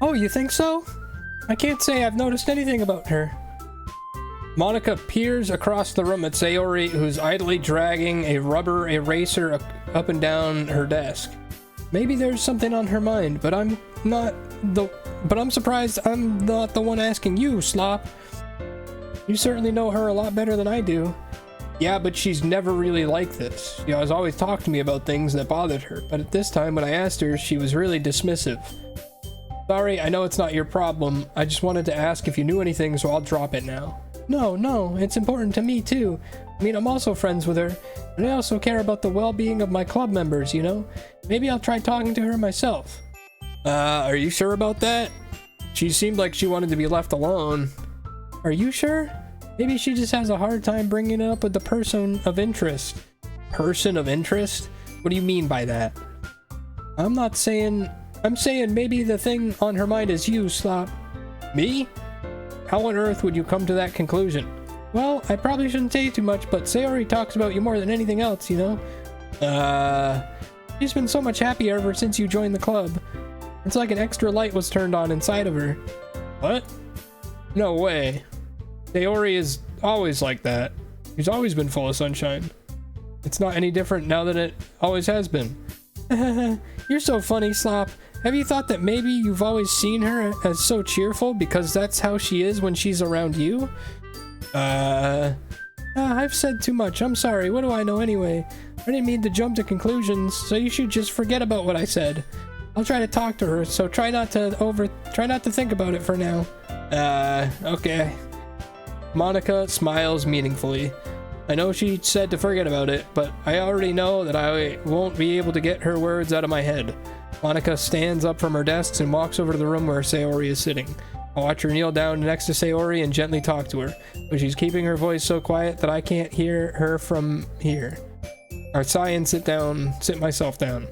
Oh, you think so? I can't say I've noticed anything about her. Monica peers across the room at Sayori, who's idly dragging a rubber eraser up and down her desk. Maybe there's something on her mind, but I'm surprised I'm not the one asking you, Slop. You certainly know her a lot better than I do. Yeah, but she's never really like this. She has always talked to me about things that bothered her, but at this time when I asked her, she was really dismissive. Sorry, I know it's not your problem. I just wanted to ask if you knew anything, so I'll drop it now. No, it's important to me too. I mean, I'm also friends with her, and I also care about the well-being of my club members, you know? Maybe I'll try talking to her myself. Are you sure about that? She seemed like she wanted to be left alone. Are you sure? Maybe she just has a hard time bringing it up with the person of interest. Person of interest? What do you mean by that? I'm saying maybe the thing on her mind is you, Slop. Me? How on earth would you come to that conclusion? Well, I probably shouldn't say too much, but Sayori talks about you more than anything else, you know? She's been so much happier ever since you joined the club. It's like an extra light was turned on inside of her. What? No way. Sayori is always like that. She's always been full of sunshine. It's not any different now than it always has been. You're so funny, Slop. Have you thought that maybe you've always seen her as so cheerful because that's how she is when she's around you? I've said too much. I'm sorry. What do I know anyway? I didn't mean to jump to conclusions, so you should just forget about what I said. I'll try to talk to her, so try not to think about it for now. Okay. Monica smiles meaningfully. I know she said to forget about it, but I already know that I won't be able to get her words out of my head. Monica stands up from her desk and walks over to the room where Sayori is sitting. I watch her kneel down next to Sayori and gently talk to her, but she's keeping her voice so quiet that I can't hear her from here. I sigh and sit myself down.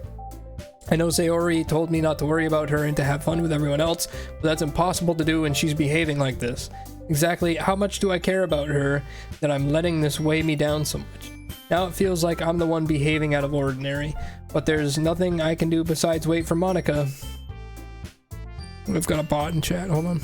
I know Sayori told me not to worry about her and to have fun with everyone else, but that's impossible to do when she's behaving like this. Exactly how much do I care about her that I'm letting this weigh me down so much? Now it feels like I'm the one behaving out of ordinary, but there's nothing I can do besides wait for Monica. We've got a bot in chat, hold on.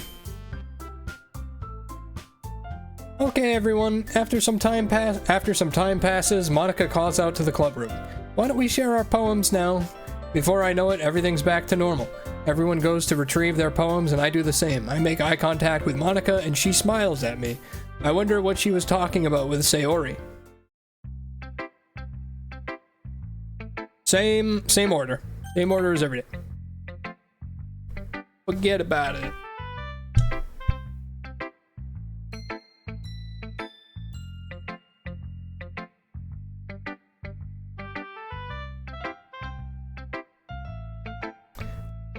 Okay everyone, after some time passes, Monica calls out to the club room. Why don't we share our poems now? Before I know it, everything's back to normal. Everyone goes to retrieve their poems and I do the same. I make eye contact with Monica and she smiles at me. I wonder what she was talking about with Sayori. Same order. Same order as every day. Forget about it.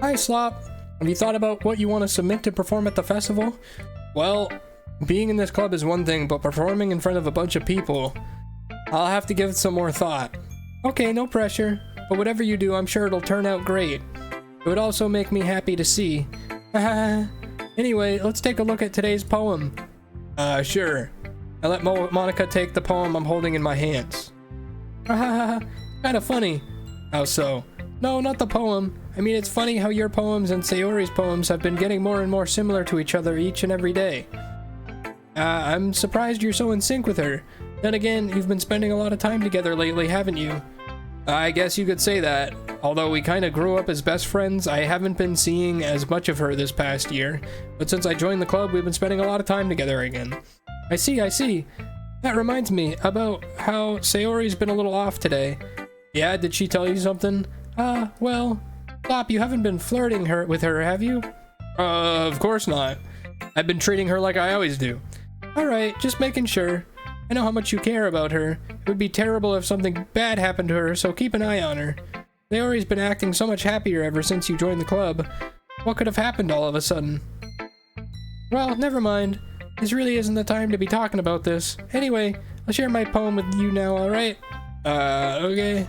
Hi, Slop. Have you thought about what you want to submit to perform at the festival? Well, being in this club is one thing, but performing in front of a bunch of people, I'll have to give it some more thought. Okay, no pressure, but whatever you do, I'm sure it'll turn out great. It would also make me happy to see. Anyway, let's take a look at today's poem. Sure. I let Monica take the poem I'm holding in my hands. Kinda funny. How so? No, not the poem. I mean, it's funny how your poems and Sayori's poems have been getting more and more similar to each other each and every day. I'm surprised you're so in sync with her. Then again, you've been spending a lot of time together lately, haven't you? I guess you could say that. Although we kinda grew up as best friends, I haven't been seeing as much of her this past year. But since I joined the club, we've been spending a lot of time together again. I see. That reminds me about how Sayori's been a little off today. Yeah, did she tell you something? Well, Stop, you haven't been flirting with her, have you? Of course not. I've been treating her like I always do. Alright, just making sure. I know how much you care about her. It would be terrible if something bad happened to her, so keep an eye on her. Sayori's been acting so much happier ever since you joined the club. What could have happened all of a sudden? Well, never mind. This really isn't the time to be talking about this. Anyway, I'll share my poem with you now, alright? Okay.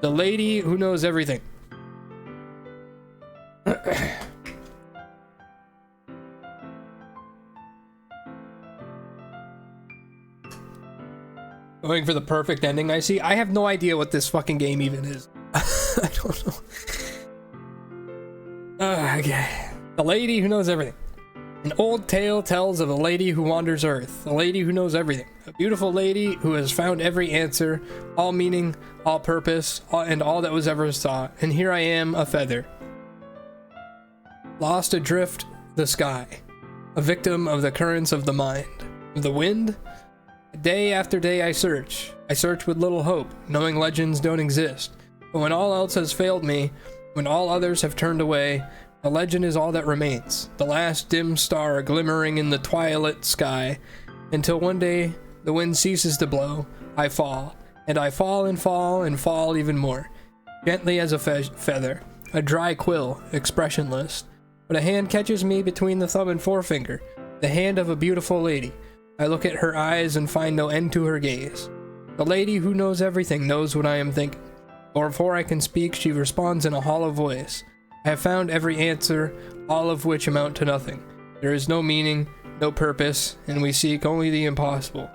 The Lady Who Knows Everything. Going for the perfect ending, I see. I have no idea what this fucking game even is. I don't know. Okay. The Lady Who Knows Everything. An old tale tells of a lady who wanders Earth, a lady who knows everything, a beautiful lady who has found every answer, all meaning, all purpose, and all that was ever sought. And here I am, a feather, lost adrift the sky, a victim of the currents of the mind, of the wind. Day after day I search with little hope, knowing legends don't exist. But when all else has failed me, when all others have turned away, a legend is all that remains, the last dim star glimmering in the twilight sky, until one day the wind ceases to blow, I fall, and I fall and fall and fall even more, gently as a feather, a dry quill, expressionless. But a hand catches me between the thumb and forefinger, the hand of a beautiful lady. I look at her eyes and find no end to her gaze. The lady who knows everything knows what I am thinking, or before I can speak she responds in a hollow voice. I have found every answer, all of which amount to nothing. There is no meaning, no purpose, and we seek only the impossible.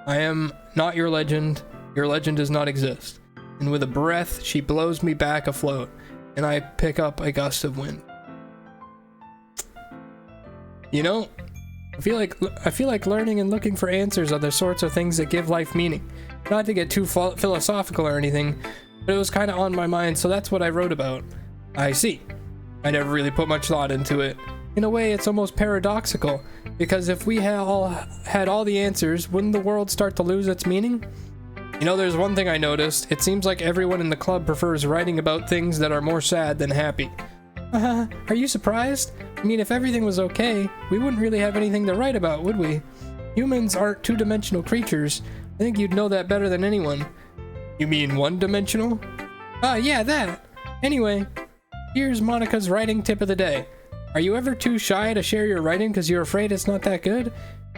I am not your legend does not exist. And with a breath, she blows me back afloat, and I pick up a gust of wind. You know, I feel like learning and looking for answers are the sorts of things that give life meaning. Not to get too philosophical or anything, but it was kind of on my mind, so that's what I wrote about. I see. I never really put much thought into it. In a way, it's almost paradoxical, because if we had all the answers, wouldn't the world start to lose its meaning? You know, there's one thing I noticed. It seems like everyone in the club prefers writing about things that are more sad than happy. Are you surprised? I mean, if everything was okay, we wouldn't really have anything to write about, would we? Humans aren't two-dimensional creatures. I think you'd know that better than anyone. You mean one-dimensional? Yeah, that. Anyway, here's Monica's writing tip of the day. Are you ever too shy to share your writing because you're afraid it's not that good?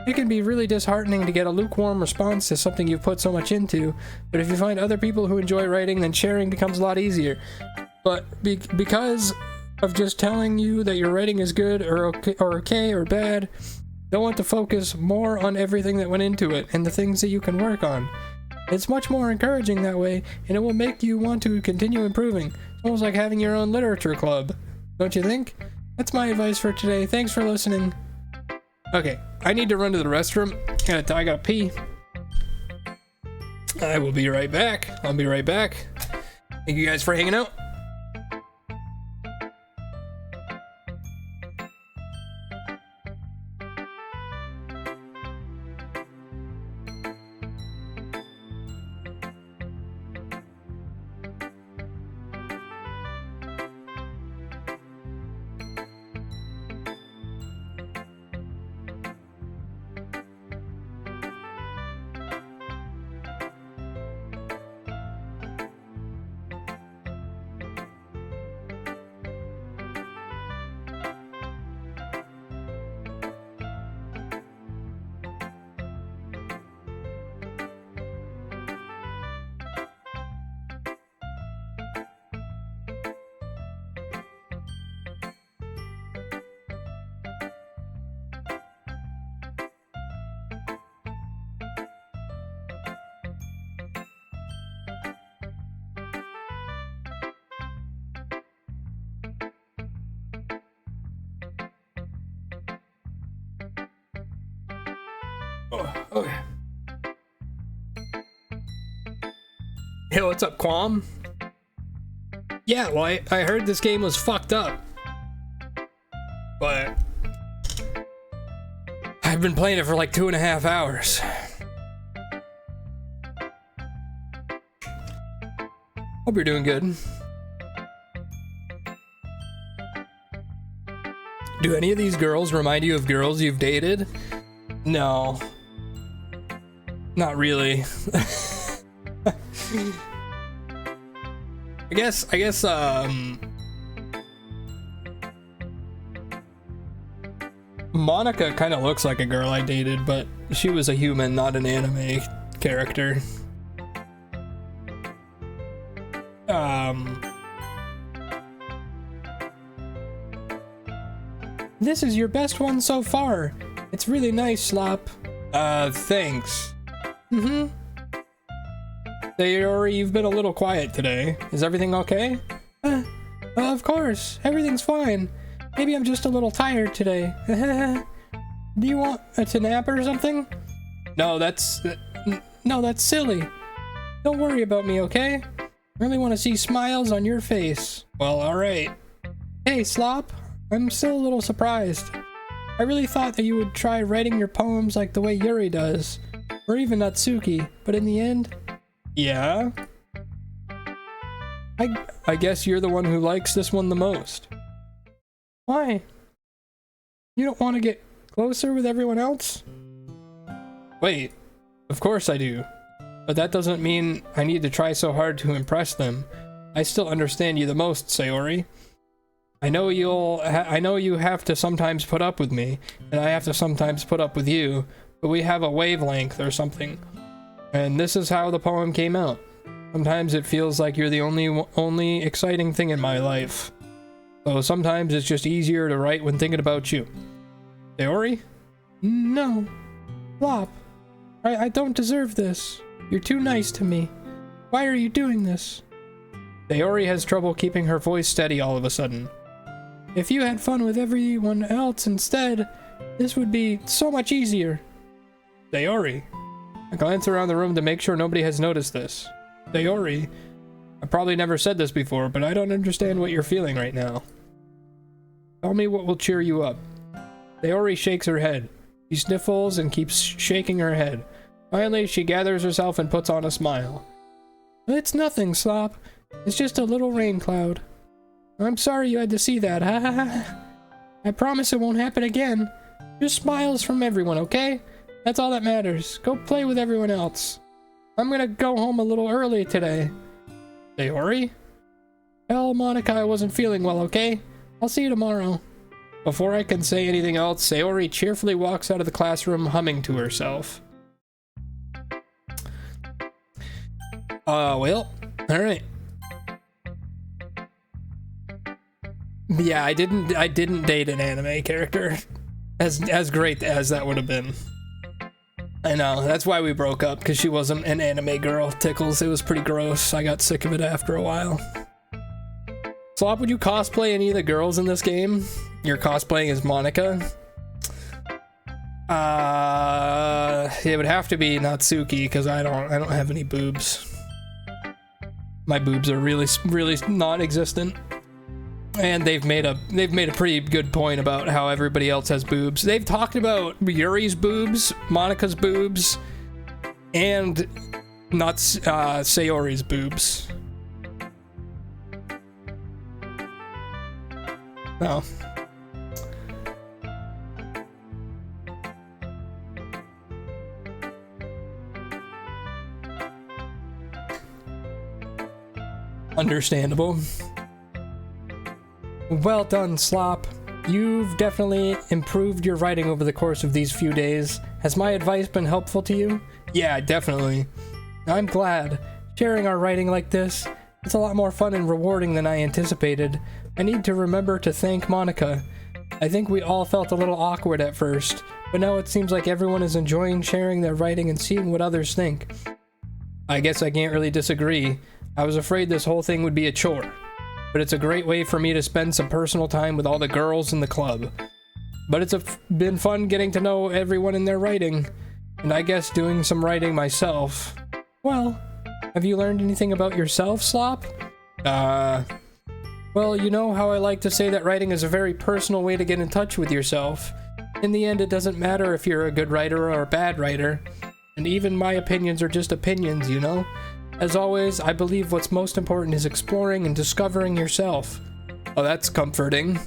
It can be really disheartening to get a lukewarm response to something you've put so much into, but if you find other people who enjoy writing, then sharing becomes a lot easier. But because of just telling you that your writing is good or okay or bad, don't want to focus more on everything that went into it and the things that you can work on. It's much more encouraging that way, and it will make you want to continue improving. It's almost like having your own literature club, don't you think? That's my advice for today. Thanks for listening. Okay, I need to run to the restroom. I gotta pee. I will be right back. I'll be right back. Thank you guys for hanging out. Oh, okay. Hey, what's up, Quam? Yeah, well, I heard this game was fucked up. But I've been playing it for like 2.5 hours. Hope you're doing good. Do any of these girls remind you of girls you've dated? No. Not really. I guess, Monica kind of looks like a girl I dated, but she was a human, not an anime character. This is your best one so far. It's really nice, Slop. Thanks. Sayori, you've been a little quiet today. Is everything okay? Of course. Everything's fine. Maybe I'm just a little tired today. Do you want to nap or something? No, that's silly. Don't worry about me, okay? I really want to see smiles on your face. Well, alright. Hey, Slop. I'm still a little surprised. I really thought that you would try writing your poems like the way Yuri does. Or even Natsuki, but in the end... Yeah? I guess you're the one who likes this one the most. Why? You don't want to get closer with everyone else? Wait, of course I do. But that doesn't mean I need to try so hard to impress them. I still understand you the most, Sayori. I know you have to sometimes put up with me, and I have to sometimes put up with you, but we have a wavelength or something. And this is how the poem came out. Sometimes it feels like you're the only exciting thing in my life. So sometimes it's just easier to write when thinking about you. Sayori? No. Flop. I don't deserve this. You're too nice to me. Why are you doing this? Sayori has trouble keeping her voice steady all of a sudden. If you had fun with everyone else instead, this would be so much easier. Sayori. I glance around the room to make sure nobody has noticed this. Sayori. I probably never said this before, but I don't understand what you're feeling right now. Tell me what will cheer you up. Sayori shakes her head. She sniffles and keeps shaking her head. Finally, she gathers herself and puts on a smile. It's nothing, Slop. It's just a little rain cloud. I'm sorry you had to see that, ha ha ha. I promise it won't happen again. Just smiles from everyone, okay? That's all that matters. Go play with everyone else. I'm gonna go home a little early today. Sayori? Tell Monica I wasn't feeling well, okay? I'll see you tomorrow. Before I can say anything else, Sayori cheerfully walks out of the classroom humming to herself. Well, alright. Yeah, I didn't date an anime character. As great as that would have been. I know, that's why we broke up, because she wasn't an anime girl. Tickles, it was pretty gross. I got sick of it after a while. Slop, would you cosplay any of the girls in this game? You're cosplaying as Monica? It would have to be Natsuki, because I don't have any boobs. My boobs are really non-existent. And they've made a pretty good point about how everybody else has boobs. They've talked about Yuri's boobs, Monica's boobs, and not Sayori's boobs. No. Understandable. Well done, Slop. You've definitely improved your writing over the course of these few days. Has my advice been helpful to you? Yeah, definitely. I'm glad. Sharing our writing like this, it's a lot more fun and rewarding than I anticipated. I need to remember to thank Monica. I think we all felt a little awkward at first, but now it seems like everyone is enjoying sharing their writing and seeing what others think. I guess I can't really disagree. I was afraid this whole thing would be a chore. But it's a great way for me to spend some personal time with all the girls in the club. But it's been fun getting to know everyone in their writing. and I guess doing some writing myself. Well, have you learned anything about yourself, Slop? Well, you know how I like to say that writing is a very personal way to get in touch with yourself. In the end, it doesn't matter if you're a good writer or a bad writer. And even my opinions are just opinions, you know? As always, I believe what's most important is exploring and discovering yourself. Oh, that's comforting.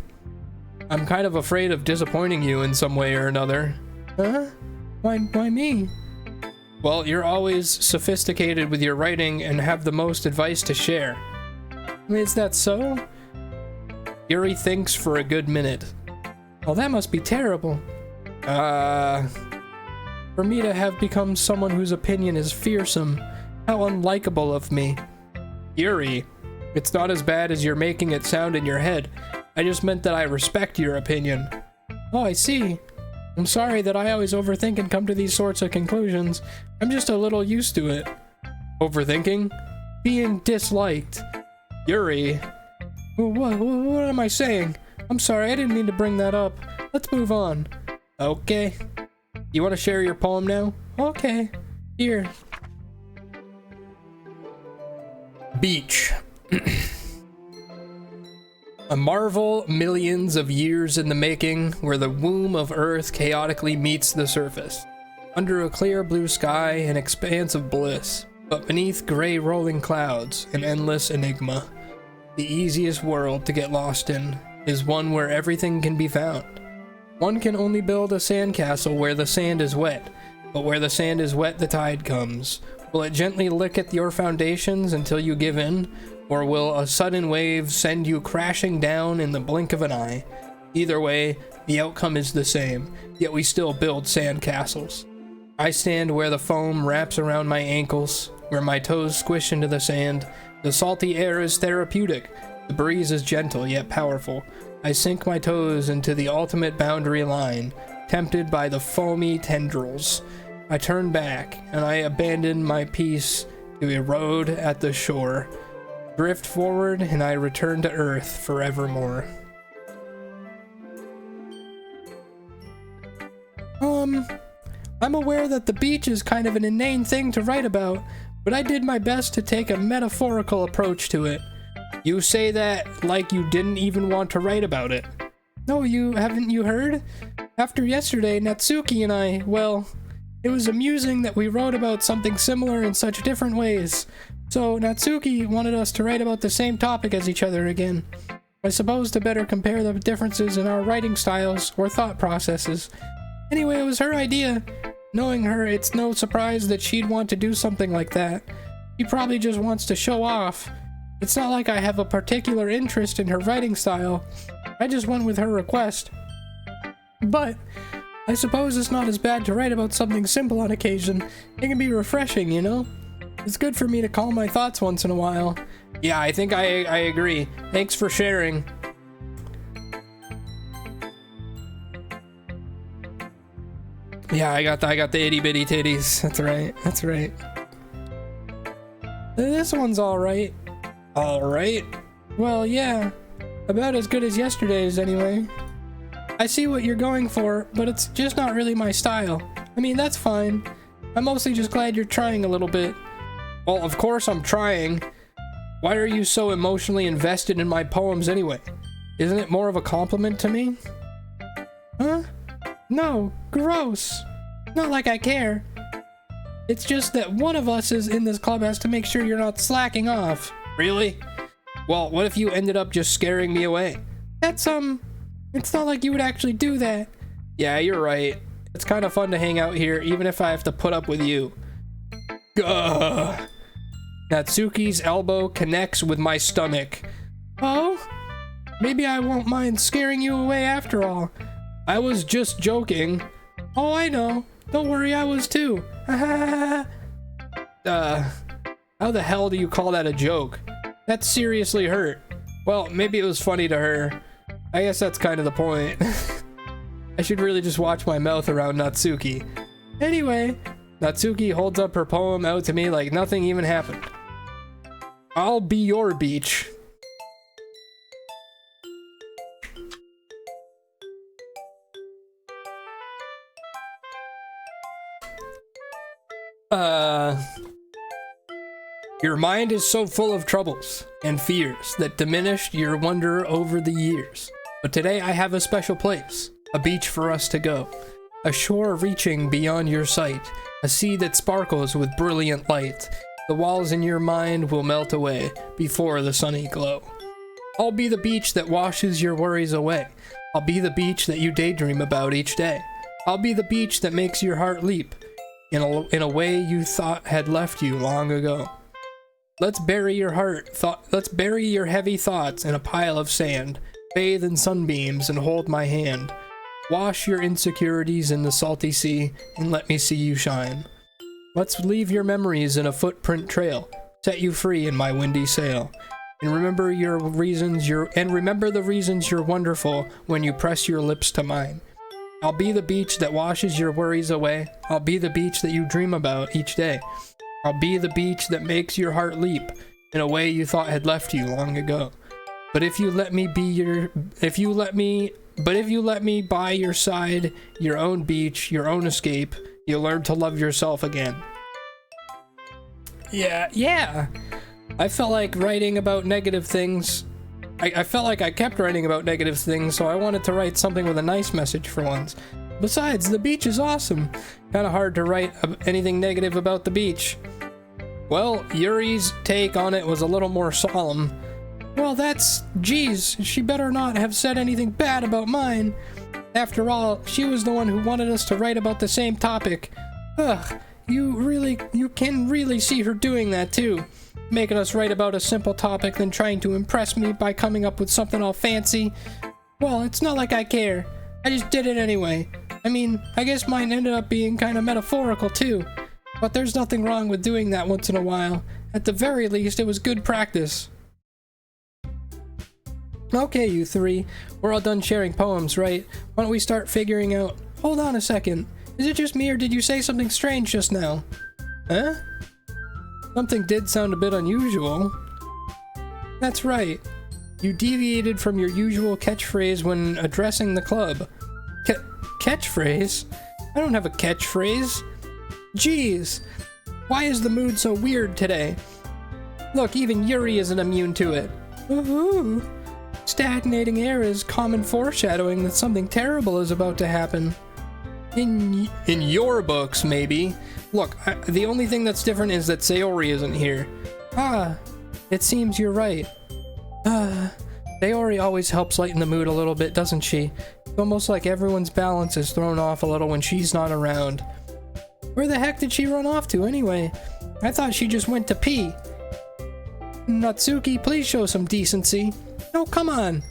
I'm kind of afraid of disappointing you in some way or another. Huh? Why me? Well, you're always sophisticated with your writing and have the most advice to share. Is that so? Yuri thinks for a good minute. Well, that must be terrible. For me to have become someone whose opinion is fearsome. How unlikable of me. Yuri, it's not as bad as you're making it sound in your head. I just meant that I respect your opinion. Oh, I see. I'm sorry that I always overthink and come to these sorts of conclusions. I'm just a little used to it. Overthinking? Being disliked. Yuri. What am I saying? I'm sorry, I didn't mean to bring that up. Let's move on. Okay. You want to share your poem now? Okay. Here. Beach. A marvel millions of years in the making, where the womb of Earth chaotically meets the surface. Under a clear blue sky, an expanse of bliss, but beneath gray rolling clouds, an endless enigma. The easiest world to get lost in is one where everything can be found. One can only build a sandcastle where the sand is wet, but where the sand is wet, the tide comes. Will it gently lick at your foundations until you give in, or will a sudden wave send you crashing down in the blink of an eye? Either way, the outcome is the same, yet we still build sandcastles. I stand where the foam wraps around my ankles, where my toes squish into the sand. The salty air is therapeutic. The breeze is gentle yet powerful. I sink my toes into the ultimate boundary line, tempted by the foamy tendrils. I turn back, and I abandon my peace to erode at the shore. Drift forward, and I return to Earth forevermore. I'm aware that the beach is kind of an inane thing to write about, but I did my best to take a metaphorical approach to it. You say that like you didn't even want to write about it. No, haven't you heard? After yesterday, Natsuki and I, well, it was amusing that we wrote about something similar in such different ways. So Natsuki wanted us to write about the same topic as each other again. I suppose to better compare the differences in our writing styles or thought processes. Anyway, it was her idea. Knowing her, it's no surprise that she'd want to do something like that. She probably just wants to show off. It's not like I have a particular interest in her writing style. I just went with her request. But I suppose it's not as bad to write about something simple on occasion. It can be refreshing, you know? It's good for me to calm my thoughts once in a while. Yeah, I think I agree. Thanks for sharing. Yeah, I got the itty bitty titties. That's right. This one's alright. Alright? Well, yeah. About as good as yesterday's, anyway. I see what you're going for, but it's just not really my style. I mean, that's fine. I'm mostly just glad you're trying a little bit. Well, of course I'm trying. Why are you so emotionally invested in my poems anyway? Isn't it more of a compliment to me? Huh? No, gross. Not like I care. It's just that one of us is in this club has to make sure you're not slacking off. Really? Well, what if you ended up just scaring me away? That's, it's not like you would actually do that. Yeah, you're right. It's kind of fun to hang out here, even if I have to put up with you. Gah! Natsuki's elbow connects with my stomach. Oh? Maybe I won't mind scaring you away after all. I was just joking. Oh, I know. Don't worry, I was too. How the hell do you call that a joke? That seriously hurt. Well, maybe it was funny to her. I guess that's kind of the point. I should really just watch my mouth around Natsuki. Anyway, Natsuki holds up her poem out to me like nothing even happened. I'll be your beach. Your mind is so full of troubles and fears that diminished your wonder over the years. But today I have a special place, a beach for us to go, a shore reaching beyond your sight, a sea that sparkles with brilliant light. The walls in your mind will melt away before the sunny glow. I'll be the beach that washes your worries away. I'll be the beach that you daydream about each day. I'll be the beach that makes your heart leap in a way you thought had left you long ago. Let's bury your heavy thoughts in a pile of sand. Bathe in sunbeams and hold my hand. Wash your insecurities in the salty sea and let me see you shine. Let's leave your memories in a footprint trail. Set you free in my windy sail. And remember the reasons you're wonderful when you press your lips to mine. I'll be the beach that washes your worries away. I'll be the beach that you dream about each day. I'll be the beach that makes your heart leap in a way you thought had left you long ago. But if you let me by your side, your own beach, your own escape, you'll learn to love yourself again. Yeah. I felt like writing about negative things. I felt like I kept writing about negative things, so I wanted to write something with a nice message for once. Besides, the beach is awesome. Kinda hard to write anything negative about the beach. Well, Yuri's take on it was a little more solemn. Well, geez, she better not have said anything bad about mine. After all, she was the one who wanted us to write about the same topic. Ugh, you can really see her doing that too. Making us write about a simple topic, then trying to impress me by coming up with something all fancy. Well, it's not like I care. I just did it anyway. I mean, I guess mine ended up being kind of metaphorical too. But there's nothing wrong with doing that once in a while. At the very least, it was good practice. Okay, you three. We're all done sharing poems, right? Why don't we start figuring out... Hold on a second. Is it just me or did you say something strange just now? Huh? Something did sound a bit unusual. That's right. You deviated from your usual catchphrase when addressing the club. Catchphrase? I don't have a catchphrase. Jeez. Why is the mood so weird today? Look, even Yuri isn't immune to it. Woohoo! Stagnating air is common foreshadowing that something terrible is about to happen. In your books, maybe. Look, the only thing that's different is that Sayori isn't here. Ah, it seems you're right. Sayori always helps lighten the mood a little bit, doesn't she? It's almost like everyone's balance is thrown off a little when she's not around. Where the heck did she run off to anyway? I thought she just went to pee. Natsuki, please show some decency. Oh, come on.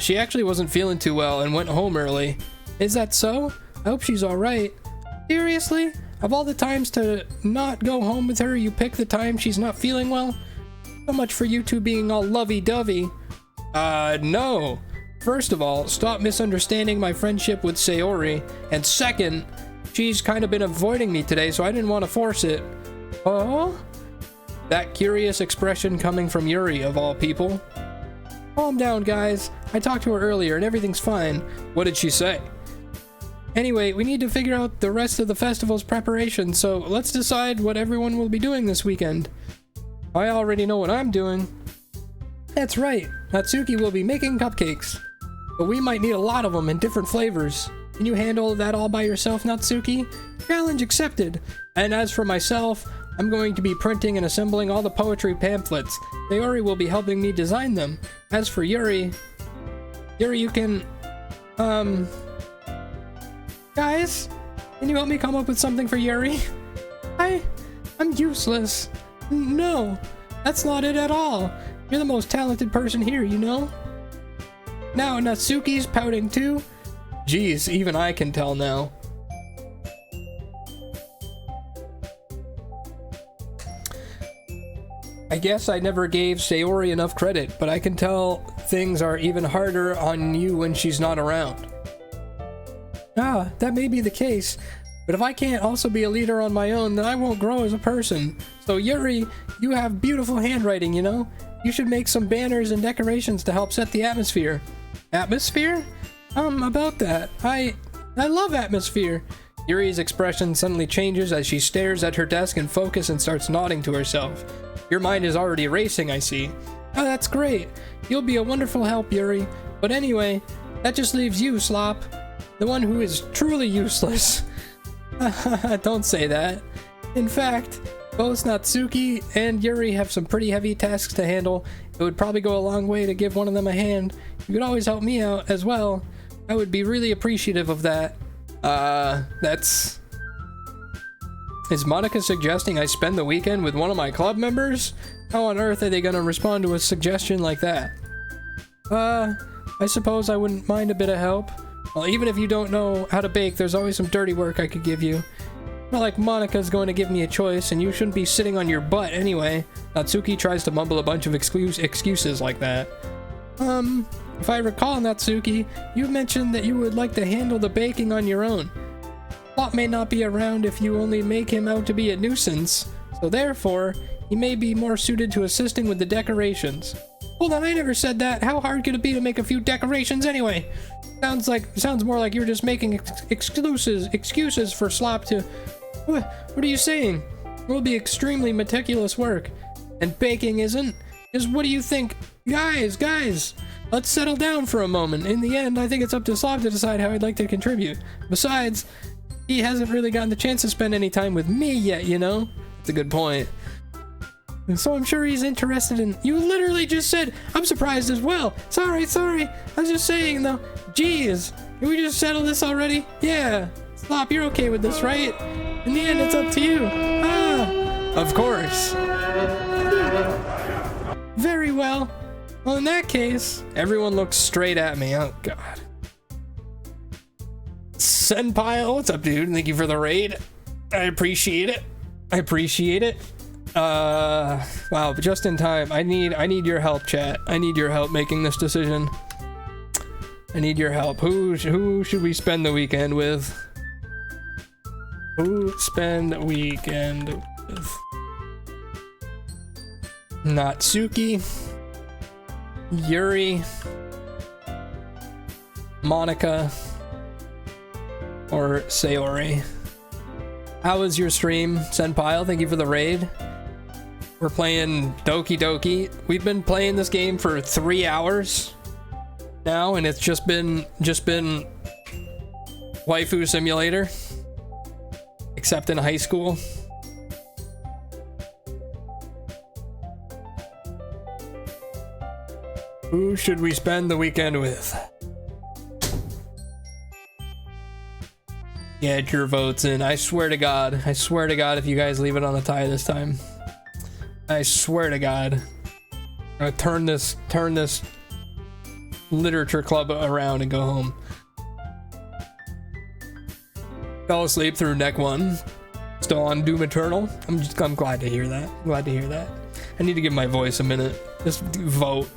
She actually wasn't feeling too well and went home early. Is that so? I hope she's alright. Seriously? Of all the times to not go home with her, you pick the time she's not feeling well? So much for you two being all lovey-dovey. No. First of all, stop misunderstanding my friendship with Sayori. And second, she's kind of been avoiding me today, so I didn't want to force it. Oh? That curious expression coming from Yuri, of all people. Calm down, guys. I talked to her earlier, and everything's fine. What did she say? Anyway, we need to figure out the rest of the festival's preparation, so let's decide what everyone will be doing this weekend. I already know what I'm doing. That's right, Natsuki will be making cupcakes. But we might need a lot of them in different flavors. Can you handle that all by yourself, Natsuki? Challenge accepted. And as for myself, I'm going to be printing and assembling all the poetry pamphlets. Sayori will be helping me design them. As for Yuri, you can, guys, can you help me come up with something for Yuri? I'm useless. No, that's not it at all. You're the most talented person here, you know? Now Natsuki's pouting too. Geez, even I can tell now. I guess I never gave Sayori enough credit, but I can tell things are even harder on you when she's not around. Ah, that may be the case, but if I can't also be a leader on my own, then I won't grow as a person. So Yuri, you have beautiful handwriting, you know? You should make some banners and decorations to help set the atmosphere. Atmosphere? About that. I love atmosphere. Yuri's expression suddenly changes as she stares at her desk in focus and starts nodding to herself. Your mind is already racing, I see. Oh, that's great. You'll be a wonderful help, Yuri. But anyway, that just leaves you, Slop. The one who is truly useless. Don't say that. In fact, both Natsuki and Yuri have some pretty heavy tasks to handle. It would probably go a long way to give one of them a hand. You could always help me out as well. I would be really appreciative of that. Is Monica suggesting I spend the weekend with one of my club members? How on earth are they gonna respond to a suggestion like that? I suppose I wouldn't mind a bit of help. Well, even if you don't know how to bake, there's always some dirty work I could give you. Not like Monica's going to give me a choice, and you shouldn't be sitting on your butt anyway. Natsuki tries to mumble a bunch of excuses like that. If I recall, Natsuki, you mentioned that you would like to handle the baking on your own. Plot may not be around if you only make him out to be a nuisance, so therefore, he may be more suited to assisting with the decorations. Hold on, I never said that. How hard could it be to make a few decorations anyway? Sounds more like you're just making excuses for Slop to... What are you saying? It will be extremely meticulous work. And baking isn't? What do you think? Guys, let's settle down for a moment. In the end, I think it's up to Slop to decide how he'd like to contribute. Besides, he hasn't really gotten the chance to spend any time with me yet, you know? That's a good point. And so I'm sure he's interested in... You literally just said, I'm surprised as well. Sorry. I was just saying, though. Jeez, can we just settle this already? Yeah. Slop, you're okay with this, right? In the end, it's up to you. Of course. Very well. Well, in that case, everyone looks straight at me. Oh, God. Senpai, what's up, dude? Thank you for the raid. I appreciate it. Wow, but just in time. I need your help, chat. I need your help making this decision. I need your help. Who should we spend the weekend with? Natsuki, Yuri, Monica, or Sayori. How was your stream, Senpai? Thank you for the raid. We're playing Doki. We've been playing this game for 3 hours now, and it's just been Waifu Simulator, except in high school. Who should we spend the weekend with? Get your votes in. I swear to God, if you guys leave it on a tie this time, I swear to God, I'm gonna turn this literature club around and go home. Fell asleep through neck 1. Still on Doom Eternal. I'm glad to hear that. I need to give my voice a minute. Just vote.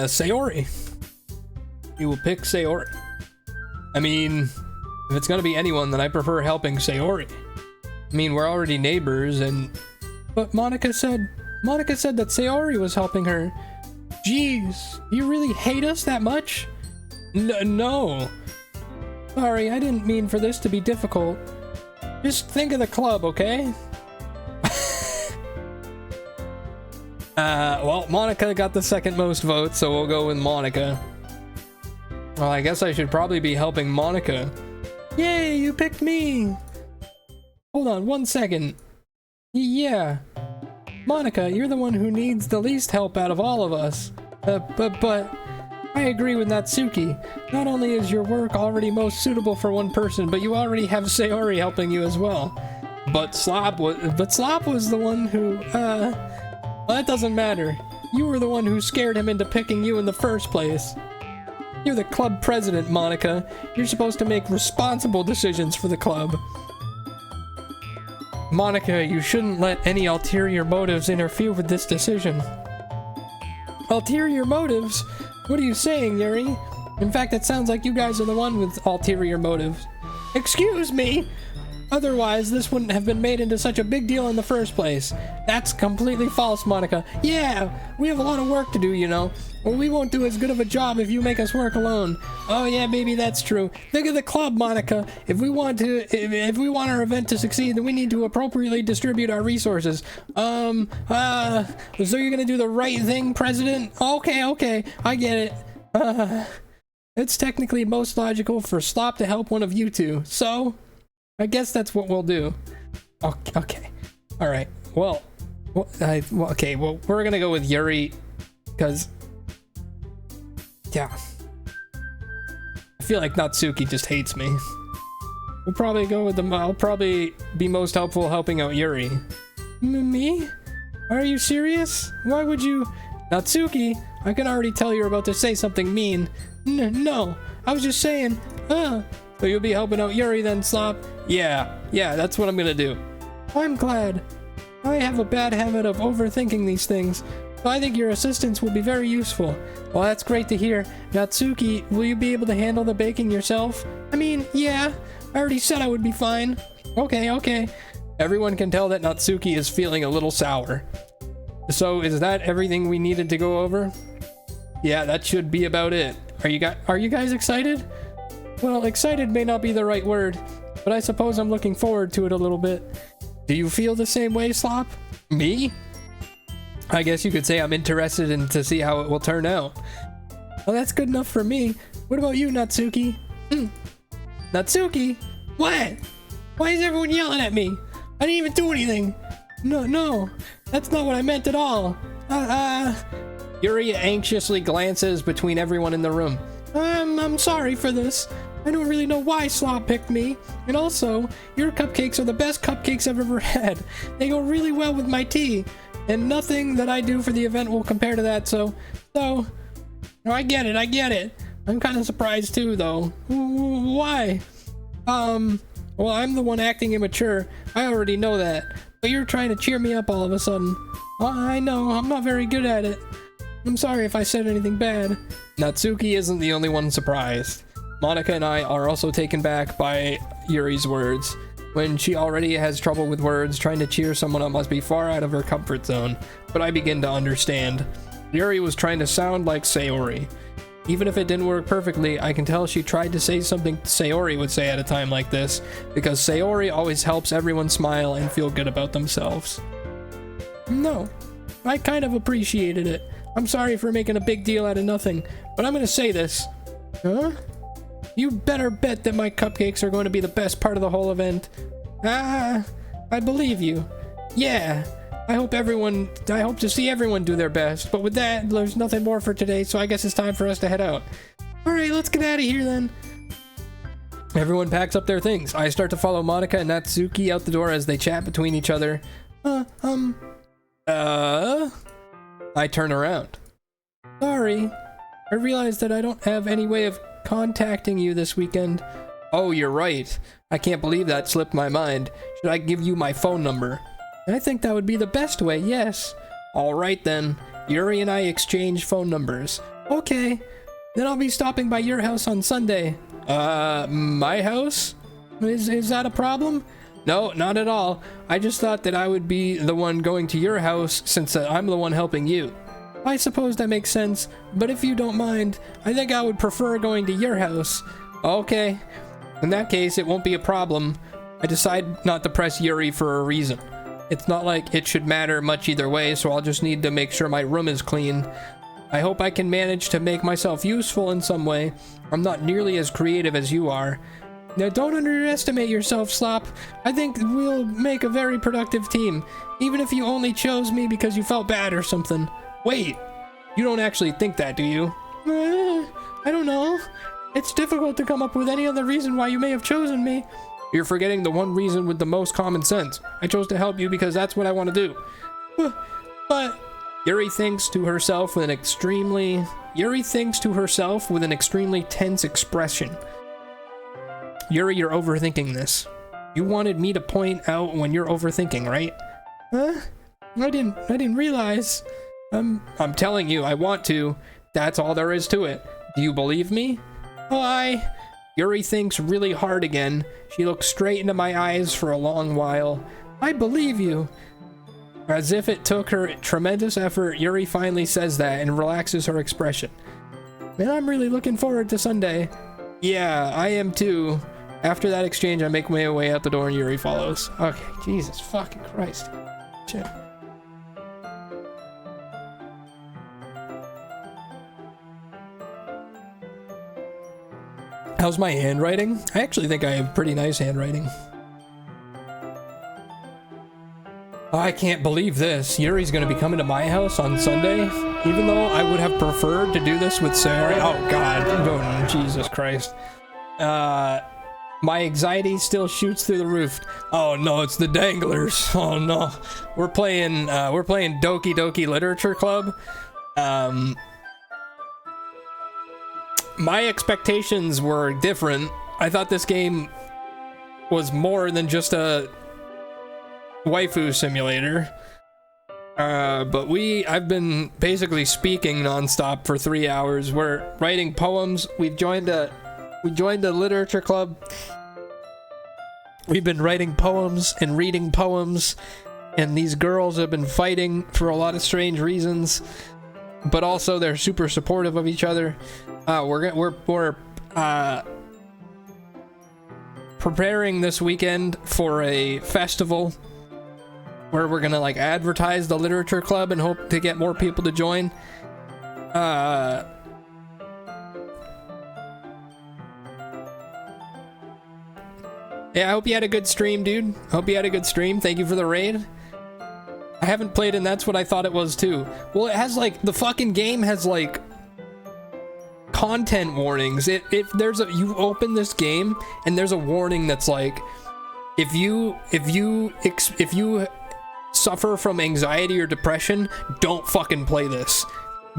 Sayori. You will pick Sayori. I mean, if it's gonna be anyone, then I prefer helping Sayori. I mean, we're already neighbors, but Monica said that Sayori was helping her. Jeez, you really hate us that much? No. Sorry, I didn't mean for this to be difficult. Just think of the club, okay? Well, Monica got the second most votes, so we'll go with Monica. Well, I guess I should probably be helping Monica. Yay, you picked me! Hold on 1 second. Yeah. Monica, you're the one who needs the least help out of all of us. But I agree with Natsuki. Not only is your work already most suitable for one person, but you already have Sayori helping you as well. But Slop was the one who, well, that doesn't matter. You were the one who scared him into picking you in the first place. You're the club president, Monica. You're supposed to make responsible decisions for the club. Monica, you shouldn't let any ulterior motives interfere with this decision. Ulterior motives? What are you saying, Yuri? In fact, it sounds like you guys are the one with ulterior motives. Excuse me? Otherwise, this wouldn't have been made into such a big deal in the first place. That's completely false, Monica. Yeah, we have a lot of work to do, you know. Well, we won't do as good of a job if you make us work alone. Oh yeah, baby, that's true. Think of the club, Monica. If we want our event to succeed, then we need to appropriately distribute our resources. So you're gonna do the right thing, President? Okay, I get it. It's technically most logical for Slop to help one of you two, so I guess that's what we'll do. Okay. All right. Well, we're gonna go with Yuri, because yeah, I feel like Natsuki just hates me. We'll probably go with I'll probably be most helpful helping out Yuri. Me? Are you serious? Why would you? Natsuki, I can already tell you're about to say something mean. No, I was just saying. So you'll be helping out Yuri then, Slop? Yeah, that's what I'm gonna do. I'm glad. I have a bad habit of overthinking these things, so I think your assistance will be very useful. Well, that's great to hear. Natsuki, will you be able to handle the baking yourself? I mean, yeah, I already said I would be fine. Okay. Everyone can tell that Natsuki is feeling a little sour. So is that everything we needed to go over? Yeah, that should be about it. Are you guys excited? Well, excited may not be the right word, but I suppose I'm looking forward to it a little bit. Do you feel the same way, Slop? Me? I guess you could say I'm interested in to see how it will turn out. Well, that's good enough for me. What about you, Natsuki? Natsuki? What? Why is everyone yelling at me? I didn't even do anything. No, that's not what I meant at all. Yuri anxiously glances between everyone in the room. I'm sorry for this. I don't really know why Slop picked me. And also, your cupcakes are the best cupcakes I've ever had. They go really well with my tea. And nothing that I do for the event will compare to that, so I get it. I'm kind of surprised too, though. Why? Well, I'm the one acting immature. I already know that. But you're trying to cheer me up all of a sudden. I know, I'm not very good at it. I'm sorry if I said anything bad. Natsuki isn't the only one surprised. Monica and I are also taken back by Yuri's words. When she already has trouble with words, trying to cheer someone up must be far out of her comfort zone. But I begin to understand. Yuri was trying to sound like Sayori. Even if it didn't work perfectly, I can tell she tried to say something Sayori would say at a time like this, because Sayori always helps everyone smile and feel good about themselves. No, I kind of appreciated it. I'm sorry for making a big deal out of nothing, but I'm gonna say this. Huh? You better bet that my cupcakes are going to be the best part of the whole event. I believe you. Yeah, I hope to see everyone do their best, but with that, there's nothing more for today, so I guess it's time for us to head out. Alright, let's get out of here then. Everyone packs up their things. I start to follow Monica and Natsuki out the door as they chat between each other. I turn around. Sorry, I realized that I don't have any way of contacting you this weekend. Oh, you're right. I can't believe that slipped my mind. Should I give you my phone number? I think that would be the best way, yes. Alright then. Yuri and I exchange phone numbers. Okay. Then I'll be stopping by your house on Sunday. My house? Is that a problem? No, not at all. I just thought that I would be the one going to your house since I'm the one helping you. I suppose that makes sense, but if you don't mind, I think I would prefer going to your house. Okay. In that case, it won't be a problem. I decide not to press Yuri for a reason. It's not like it should matter much either way, so I'll just need to make sure my room is clean. I hope I can manage to make myself useful in some way. I'm not nearly as creative as you are. Now, don't underestimate yourself, Slop. I think we'll make a very productive team, even if you only chose me because you felt bad or something. Wait, you don't actually think that, do you? I don't know. It's difficult to come up with any other reason why you may have chosen me. You're forgetting the one reason with the most common sense. I chose to help you because that's what I want to do. But Yuri thinks to herself with an extremely tense expression. Yuri, you're overthinking this. You wanted me to point out when you're overthinking, right? Huh? I didn't realize. I'm telling you, I want to. That's all there is to it. Do you believe me? Oh, Yuri thinks really hard again. She looks straight into my eyes for a long while. I believe you. As if it took her tremendous effort, Yuri finally says that and relaxes her expression. Man, I'm really looking forward to Sunday. Yeah, I am too. After that exchange, I make my way out the door and Yuri follows. Okay, Jesus fucking Christ. Shit. How's my handwriting? I actually think I have pretty nice handwriting. Oh, I can't believe this. Yuri's gonna be coming to my house on Sunday, even though I would have preferred to do this with Sarah. Oh God, oh, Jesus Christ. My anxiety still shoots through the roof. Oh no, it's the Danglers. Oh no. We're playing Doki Literature Club. My expectations were different. I thought this game was more than just a waifu simulator. But I've been basically speaking nonstop for 3 hours. We're writing poems. We joined a literature club. We've been writing poems and reading poems, and these girls have been fighting for a lot of strange reasons, but also they're super supportive of each other. We're preparing this weekend for a festival where we're gonna like advertise the literature club and hope to get more people to join. Yeah, I hope you had a good stream, dude. Hope you had a good stream. Thank you for the raid. I haven't played, and that's what I thought it was too. Well, it has like, the fucking game has like content warnings. If there's a, you open this game and there's a warning that's like, if you suffer from anxiety or depression, don't fucking play this.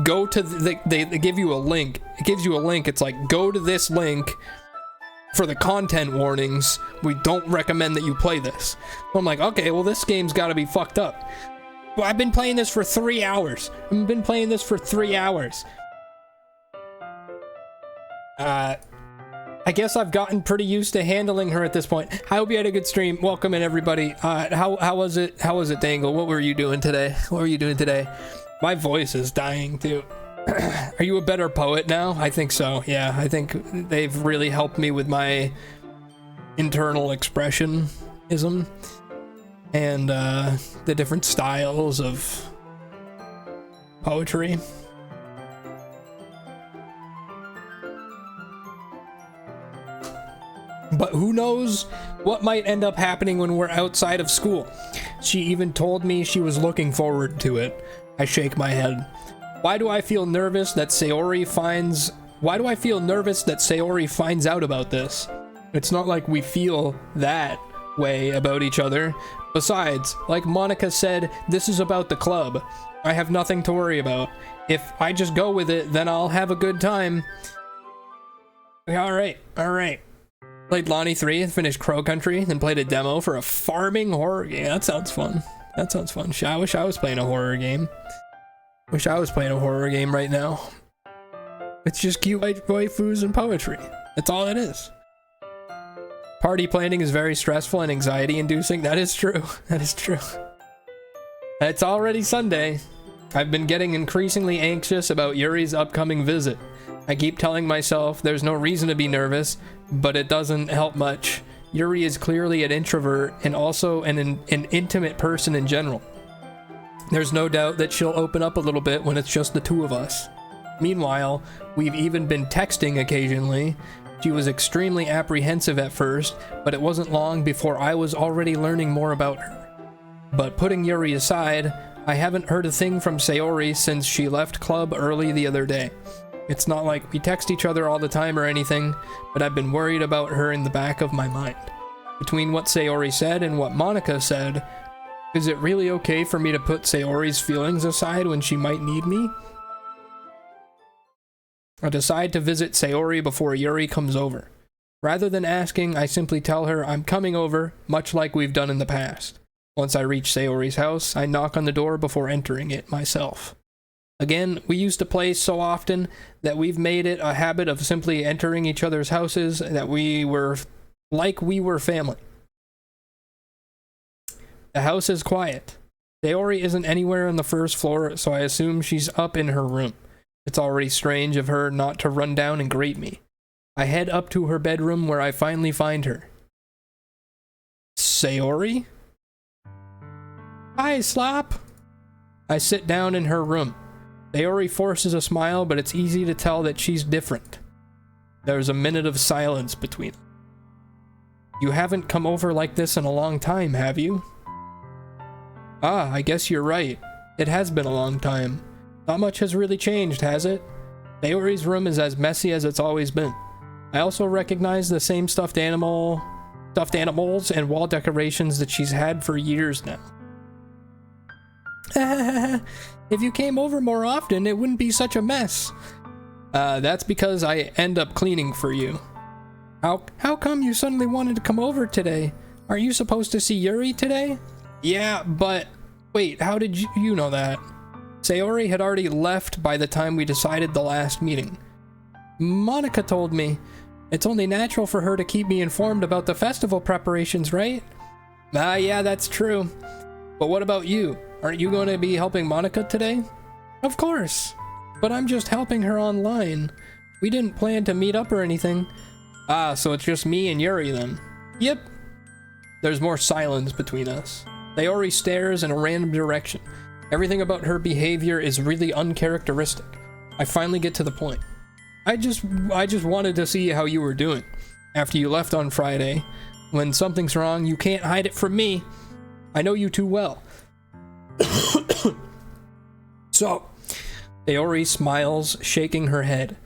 Go to they give you a link. It gives you a link. It's like, go to this link for the content warnings. We don't recommend that you play this. I'm like, okay, well, this game's got to be fucked up. Well, I've been playing this for 3 hours. I've been playing this for 3 hours. I guess I've gotten pretty used to handling her at this point. I hope you had a good stream. Welcome in, everybody. How was it? How was it, Dangle? What were you doing today? What were you doing today? My voice is dying too. Are you a better poet now? I think so. Yeah, I think they've really helped me with my internal expressionism and the different styles of poetry. But who knows what might end up happening when we're outside of school. She even told me she was looking forward to it. I shake my head. Why do I feel nervous that Sayori finds out about this? It's not like we feel that way about each other. Besides, like Monica said, this is about the club. I have nothing to worry about. If I just go with it, then I'll have a good time. Alright. Played Lonnie 3 and finished Crow Country, then played a demo for a farming horror game. That sounds fun. I wish I was playing a horror game. Wish I was playing a horror game right now. It's just cute waifus and poetry. That's all it is. Party planning is very stressful and anxiety inducing. That is true. That is true. It's already Sunday. I've been getting increasingly anxious about Yuri's upcoming visit. I keep telling myself there's no reason to be nervous, but it doesn't help much. Yuri is clearly an introvert and also an intimate person in general. There's no doubt that she'll open up a little bit when it's just the two of us. Meanwhile, we've even been texting occasionally. She was extremely apprehensive at first, but it wasn't long before I was already learning more about her. But putting Yuri aside, I haven't heard a thing from Sayori since she left club early the other day. It's not like we text each other all the time or anything, but I've been worried about her in the back of my mind. Between what Sayori said and what Monica said, is it really okay for me to put Sayori's feelings aside when she might need me? I decide to visit Sayori before Yuri comes over. Rather than asking, I simply tell her I'm coming over, much like we've done in the past. Once I reach Sayori's house, I knock on the door before entering it myself. Again, we used to play so often that we've made it a habit of simply entering each other's houses that we were family. The house is quiet. Sayori isn't anywhere on the first floor, so I assume she's up in her room. It's already strange of her not to run down and greet me. I head up to her bedroom where I finally find her. Sayori? Hi, Slop. I sit down in her room. Sayori forces a smile, but it's easy to tell that she's different. There's a minute of silence between them. You haven't come over like this in a long time, have you? Ah, I guess you're right. It has been a long time. Not much has really changed, has it? Sayori's room is as messy as it's always been. I also recognize the same stuffed animals and wall decorations that she's had for years now. If you came over more often, it wouldn't be such a mess. That's because I end up cleaning for you. How come you suddenly wanted to come over today? Aren't you supposed to see Yuri today? Yeah, but wait, how did you know that? Sayori had already left by the time we decided the last meeting. Monica told me. It's only natural for her to keep me informed about the festival preparations, right? Yeah, that's true. But what about you? Aren't you going to be helping Monica today? Of course. But I'm just helping her online. We didn't plan to meet up or anything. So it's just me and Yuri then. Yep. There's more silence between us. Sayori stares in a random direction. Everything about her behavior is really uncharacteristic. I finally get to the point. I just wanted to see how you were doing. After you left on Friday. When something's wrong, you can't hide it from me. I know you too well. So, Sayori smiles, shaking her head.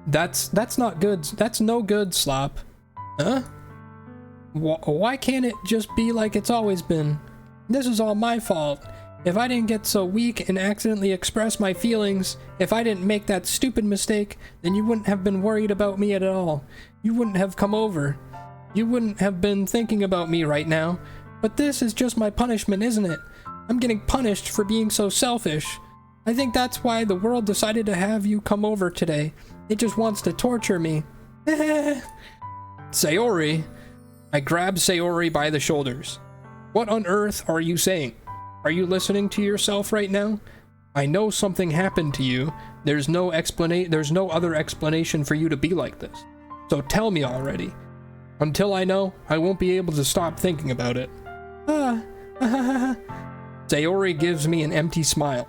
That's not good. That's no good, Slop. Huh? Why can't it just be like it's always been? This is all my fault. If I didn't get so weak and accidentally express my feelings, if I didn't make that stupid mistake, then you wouldn't have been worried about me at all. You wouldn't have come over. You wouldn't have been thinking about me right now. But this is just my punishment, isn't it? I'm getting punished for being so selfish. I think that's why the world decided to have you come over today. It just wants to torture me. Sayori. I grab Sayori by the shoulders. What on earth are you saying? Are you listening to yourself right now? I know something happened to you. There's no other explanation for you to be like this. So tell me already. Until I know, I won't be able to stop thinking about it. Sayori gives me an empty smile.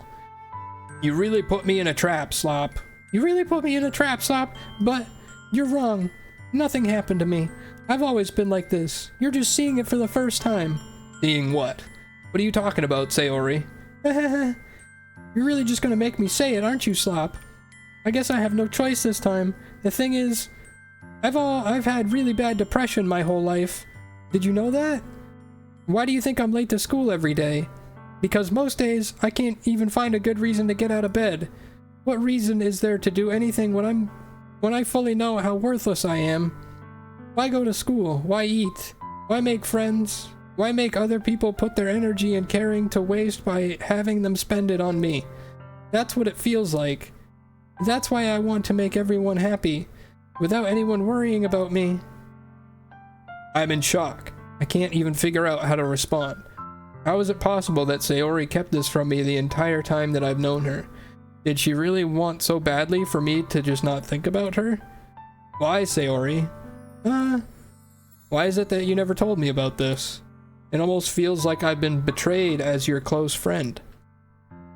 You really put me in a trap, Slop. You really put me in a trap, Slop, but you're wrong. Nothing happened to me. I've always been like this. You're just seeing it for the first time. Seeing what? What are you talking about, Sayori? You're really just gonna make me say it, aren't you, Slop? I guess I have no choice this time. The thing is, I've had really bad depression my whole life. Did you know that? Why do you think I'm late to school every day? Because most days, I can't even find a good reason to get out of bed. What reason is there to do anything when I fully know how worthless I am? Why go to school? Why eat? Why make friends? Why make other people put their energy and caring to waste by having them spend it on me? That's what it feels like. That's why I want to make everyone happy, without anyone worrying about me. I'm in shock. I can't even figure out how to respond. How is it possible that Sayori kept this from me the entire time that I've known her? Did she really want so badly for me to just not think about her? Why, Sayori? Why is it that you never told me about this? It almost feels like I've been betrayed as your close friend.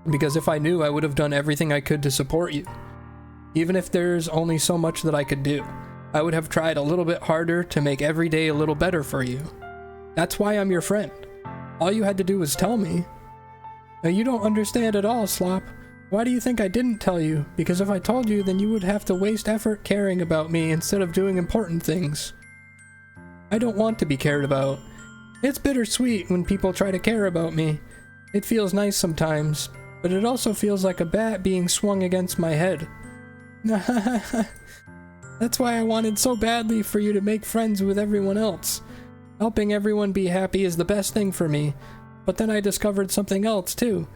Because if I knew, I would have done everything I could to support you. Even if there's only so much that I could do, I would have tried a little bit harder to make every day a little better for you. That's why I'm your friend. All you had to do was tell me. Now you don't understand at all, Slop. Why do you think I didn't tell you? Because if I told you, then you would have to waste effort caring about me instead of doing important things. I don't want to be cared about. It's bittersweet when people try to care about me. It feels nice sometimes, but it also feels like a bat being swung against my head. That's why I wanted so badly for you to make friends with everyone else. Helping everyone be happy is the best thing for me. But then I discovered something else too.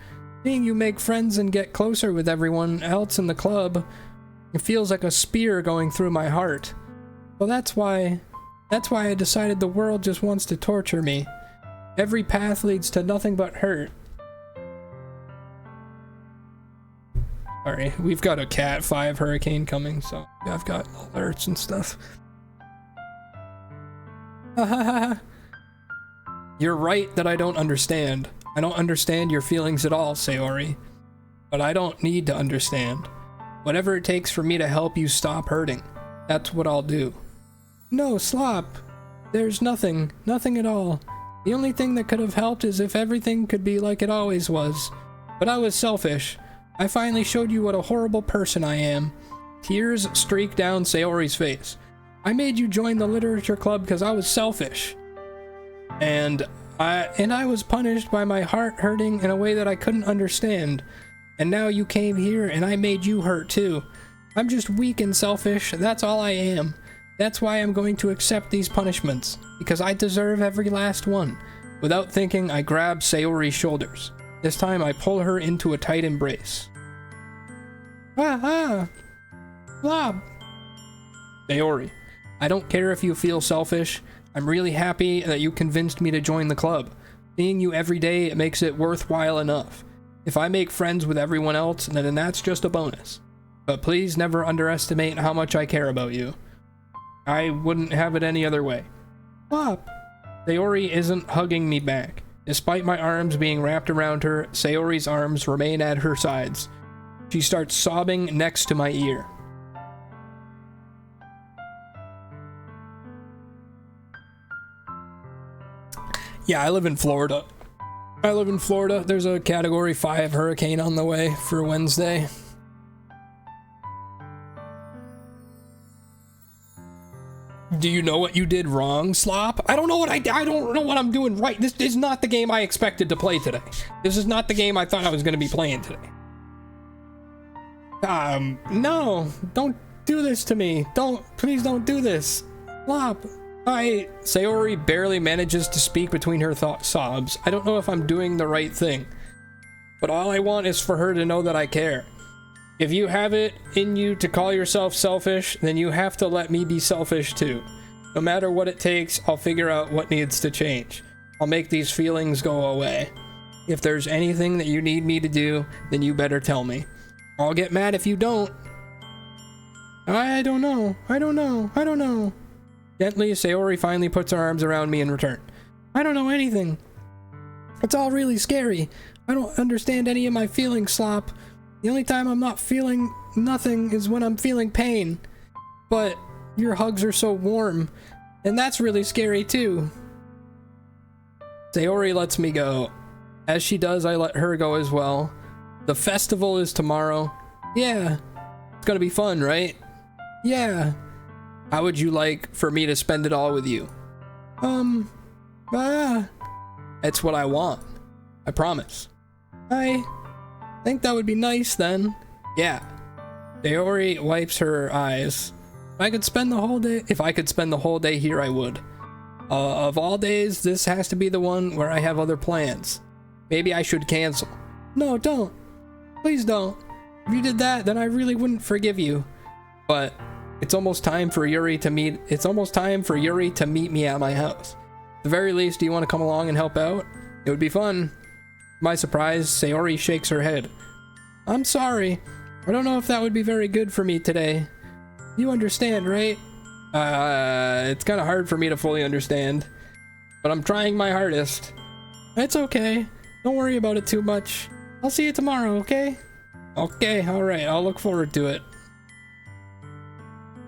Seeing you make friends and get closer with everyone else in the club, it feels like a spear going through my heart. Well, that's why I decided the world just wants to torture me. Every path leads to nothing but hurt. Sorry, we've got a Cat 5 hurricane coming, so I've got alerts and stuff. You're right that I don't understand. I don't understand your feelings at all, Sayori. But I don't need to understand. Whatever it takes for me to help you stop hurting, that's what I'll do. No, Slop. There's nothing at all. The only thing that could have helped is if everything could be like it always was. But I was selfish. I finally showed you what a horrible person I am. Tears streaked down Sayori's face. I made you join the literature club because I was selfish. And I was punished by my heart hurting in a way that I couldn't understand. And now you came here and I made you hurt too. I'm just weak and selfish, that's all I am. That's why I'm going to accept these punishments, because I deserve every last one. Without thinking, I grab Sayori's shoulders. This time I pull her into a tight embrace. Blob. Sayori, I don't care if you feel selfish. I'm really happy that you convinced me to join the club. Seeing you every day makes it worthwhile enough. If I make friends with everyone else, then that's just a bonus. But please never underestimate how much I care about you. I wouldn't have it any other way. Stop. Sayori isn't hugging me back. Despite my arms being wrapped around her, Sayori's arms remain at her sides. She starts sobbing next to my ear. Yeah, I live in Florida. There's a Category 5 hurricane on the way for Wednesday. Do you know what you did wrong, Slop? I don't know what I don't know what I'm doing right. This is not the game I expected to play today. This is not the game I thought I was going to be playing today. No, don't do this to me. Please don't do this. Slop. Sayori barely manages to speak between her sobs. I don't know if I'm doing the right thing, but all I want is for her to know that I care. If you have it in you to call yourself selfish, then you have to let me be selfish too. No matter what it takes, I'll figure out what needs to change. I'll make these feelings go away. If there's anything that you need me to do, then you better tell me. I'll get mad if you don't. I don't know. Gently, Sayori finally puts her arms around me in return. I don't know anything. It's all really scary. I don't understand any of my feelings, Slop. The only time I'm not feeling nothing is when I'm feeling pain. But your hugs are so warm, and that's really scary too. Sayori lets me go. As she does, I let her go as well. The festival is tomorrow. Yeah. It's gonna be fun, right? Yeah. How would you like for me to spend it all with you? It's what I want. I promise. I think that would be nice then. Yeah. Sayori wipes her eyes. If I could spend the whole day here, I would. Of all days, this has to be the one where I have other plans. Maybe I should cancel. No, don't. Please don't. If you did that, then I really wouldn't forgive you. But it's almost time for Yuri to meet me at my house. At the very least, do you want to come along and help out? It would be fun. To my surprise, Sayori shakes her head. I'm sorry. I don't know if that would be very good for me today. You understand, right? It's kind of hard for me to fully understand, but I'm trying my hardest. It's okay. Don't worry about it too much. I'll see you tomorrow, okay? Okay, alright. I'll look forward to it.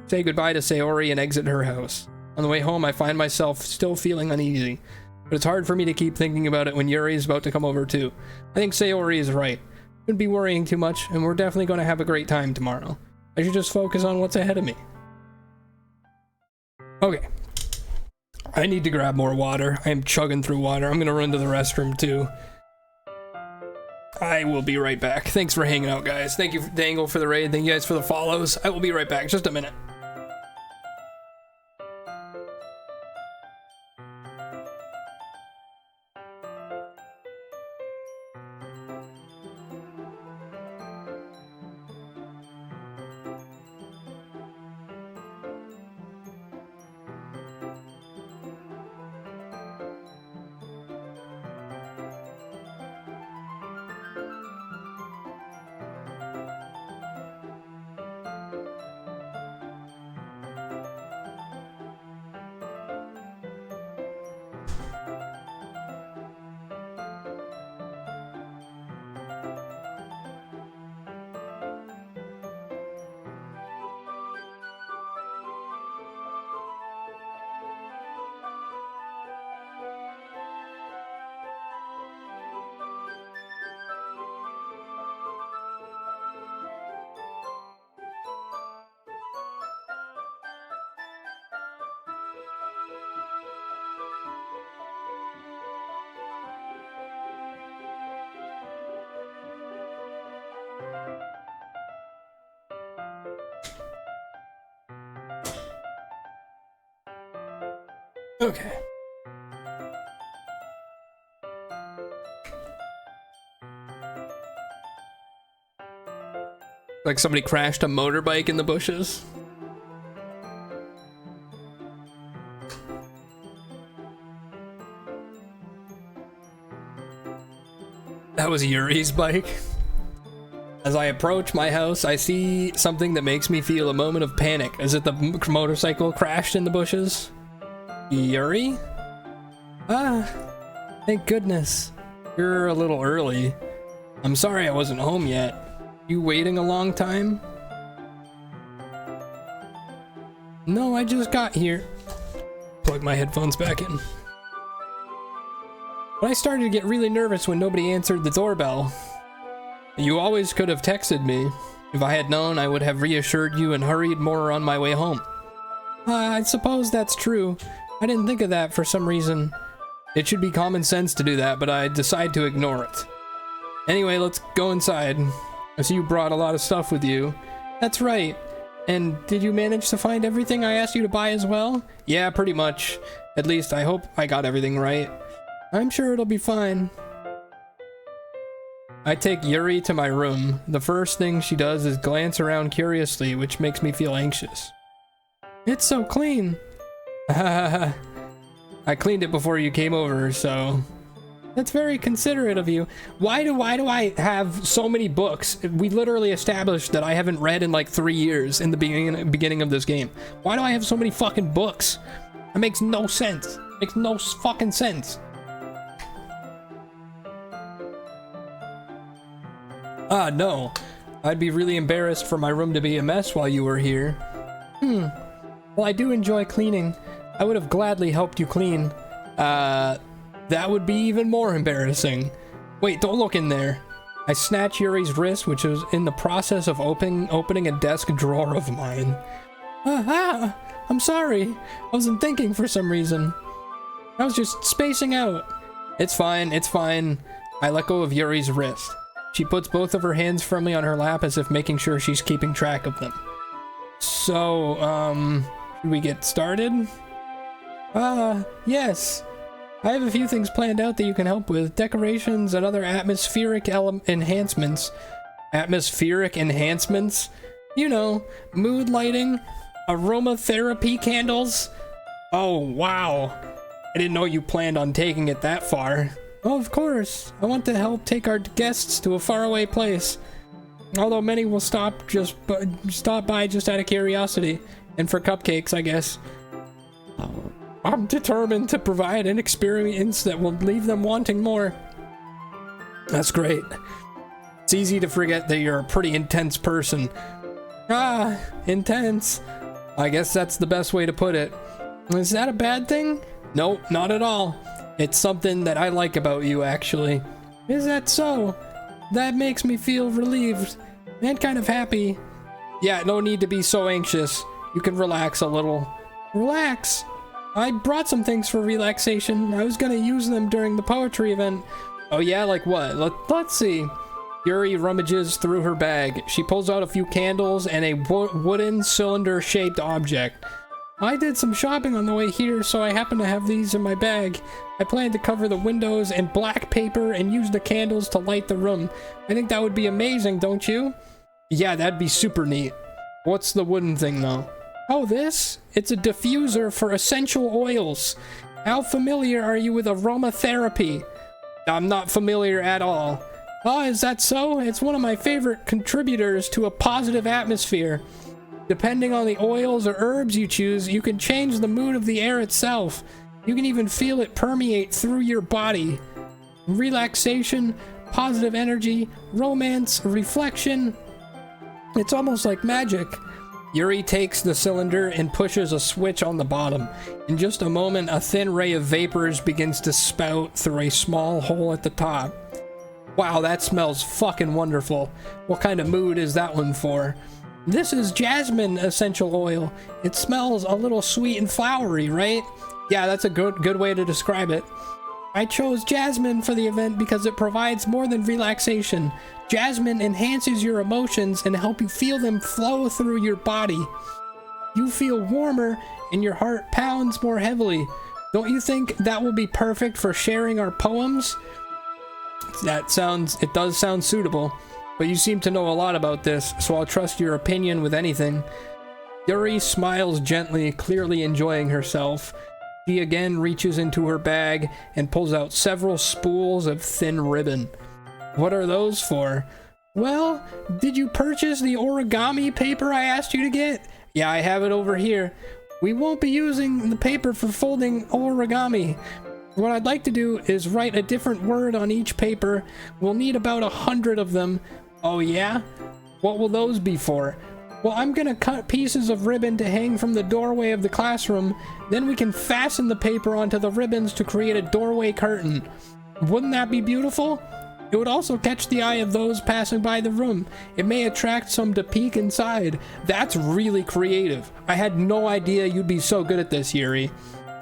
Say goodbye to Sayori and exit her house. On the way home, I find myself still feeling uneasy, but it's hard for me to keep thinking about it when Yuri is about to come over too. I think Sayori is right. Shouldn't be worrying too much, and we're definitely going to have a great time tomorrow. I should just focus on what's ahead of me. Okay. I need to grab more water. I am chugging through water. I'm going to run to the restroom too. I will be right back. Thanks for hanging out, guys. Thank you, Dangle, for the raid. Thank you guys for the follows. I will be right back. Just a minute. Okay. Like somebody crashed a motorbike in the bushes. That was Yuri's bike. As I approach my house, I see something that makes me feel a moment of panic. Is it the motorcycle crashed in the bushes? Yuri? Ah, thank goodness. You're a little early. I'm sorry I wasn't home yet. You waiting a long time? No, I just got here. Plug my headphones back in. But I started to get really nervous when nobody answered the doorbell. You always could have texted me. If I had known, I would have reassured you and hurried more on my way home. I suppose that's true. I didn't think of that for some reason. It should be common sense to do that, but I decide to ignore it. Anyway, let's go inside. I see you brought a lot of stuff with you. That's right. And did you manage to find everything I asked you to buy as well? Yeah, pretty much. At least I hope I got everything right. I'm sure it'll be fine. I take Yuri to my room. The first thing she does is glance around curiously, which makes me feel anxious. It's so clean. I cleaned it before you came over, so... That's very considerate of you. Why do I have so many books? We literally established that I haven't read in like 3 years in the beginning of this game. Why do I have so many fucking books? That makes no sense. Makes no fucking sense. Ah, no. I'd be really embarrassed for my room to be a mess while you were here. Well, I do enjoy cleaning. I would have gladly helped you clean. That would be even more embarrassing. Wait, don't look in there. I snatch Yuri's wrist, which was in the process of opening a desk drawer of mine. I'm sorry. I wasn't thinking for some reason. I was just spacing out. It's fine, it's fine. I let go of Yuri's wrist. She puts both of her hands firmly on her lap as if making sure she's keeping track of them. So, should we get started? Yes. I have a few things planned out that you can help with. Decorations and other atmospheric enhancements. Atmospheric enhancements? You know, mood lighting, aromatherapy candles. Oh, wow. I didn't know you planned on taking it that far. Oh, of course. I want to help take our guests to a faraway place. Although many will stop by just out of curiosity. And for cupcakes, I guess. I'm determined to provide an experience that will leave them wanting more. That's great. It's easy to forget that you're a pretty intense person. Ah, intense. I guess that's the best way to put it. Is that a bad thing? Nope, not at all. It's something that I like about you, actually. Is that so? That makes me feel relieved and kind of happy. Yeah, no need to be so anxious. You can relax a little. Relax? I brought some things for relaxation. I was gonna use them during the poetry event. Oh yeah, like what? Let's see. Yuri rummages through her bag. She pulls out a few candles and a wooden cylinder-shaped object. I did some shopping on the way here, so I happen to have these in my bag. I plan to cover the windows in black paper and use the candles to light the room. I think that would be amazing, don't you? Yeah, that'd be super neat. What's the wooden thing, though? Oh, this? It's a diffuser for essential oils. How familiar are you with aromatherapy? I'm not familiar at all. Oh, is that so? It's one of my favorite contributors to a positive atmosphere. Depending on the oils or herbs you choose, you can change the mood of the air itself. You can even feel it permeate through your body. Relaxation, positive energy, romance, reflection. It's almost like magic. Yuri takes the cylinder and pushes a switch on the bottom. In just a moment, a thin ray of vapors begins to spout through a small hole at the top. Wow, that smells fucking wonderful. What kind of mood is that one for? This is jasmine essential oil. It smells a little sweet and flowery, right? Yeah, that's a good way to describe it. I chose jasmine for the event because it provides more than relaxation. Jasmine enhances your emotions and help you feel them flow through your body. You feel warmer and your heart pounds more heavily. Don't you think that will be perfect for sharing our poems? It does sound suitable, but you seem to know a lot about this, so I'll trust your opinion with anything. Yuri smiles gently, clearly enjoying herself. She again reaches into her bag and pulls out several spools of thin ribbon. What are those for? Well, did you purchase the origami paper I asked you to get? Yeah, I have it over here. We won't be using the paper for folding origami. What I'd like to do is write a different word on each paper. We'll need about 100 of them. Oh yeah? What will those be for? Well, I'm gonna cut pieces of ribbon to hang from the doorway of the classroom. Then we can fasten the paper onto the ribbons to create a doorway curtain. Wouldn't that be beautiful? It would also catch the eye of those passing by the room. It may attract some to peek inside. That's really creative. I had no idea you'd be so good at this, Yuri.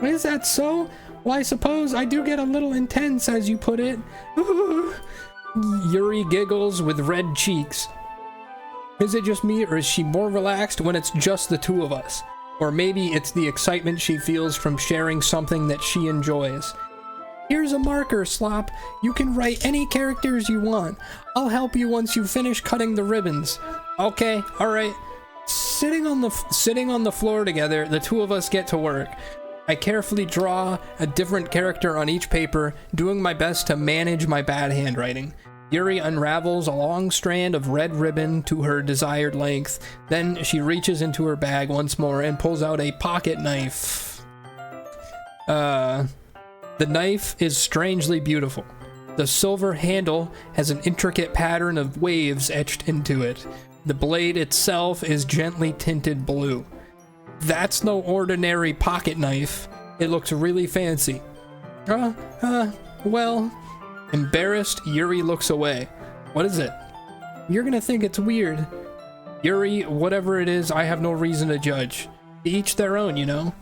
Is that so? Well, I suppose I do get a little intense, as you put it. Yuri giggles with red cheeks. Is it just me, or is she more relaxed when it's just the two of us? Or maybe it's the excitement she feels from sharing something that she enjoys. Here's a marker, Slop. You can write any characters you want. I'll help you once you finish cutting the ribbons. Okay, alright. Sitting on the floor together, the two of us get to work. I carefully draw a different character on each paper, doing my best to manage my bad handwriting. Yuri unravels a long strand of red ribbon to her desired length. Then she reaches into her bag once more and pulls out a pocket knife. The knife is strangely beautiful. The silver handle has an intricate pattern of waves etched into it. The blade itself is gently tinted blue. That's no ordinary pocket knife. It looks really fancy. Well... Embarrassed, Yuri looks away. What is it? You're gonna think it's weird. Yuri, whatever it is, I have no reason to judge. To each their own, you know?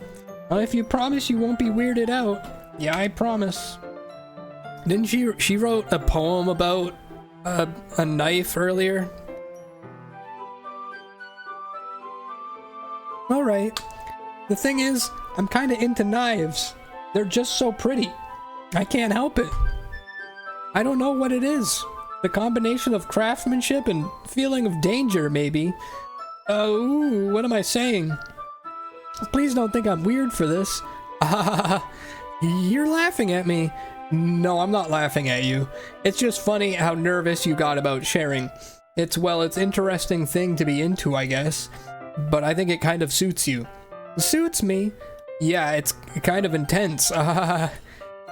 If you promise you won't be weirded out. Yeah, I promise. Didn't she wrote a poem about a knife earlier? Alright. The thing is, I'm kinda into knives. They're just so pretty. I can't help it. I don't know what it is. The combination of craftsmanship and feeling of danger, maybe. Ooh, what am I saying? Please don't think I'm weird for this. You're laughing at me. No, I'm not laughing at you. It's just funny how nervous you got about sharing. It's interesting thing to be into, I guess. But I think it kind of suits you. Suits me? Yeah, it's kind of intense.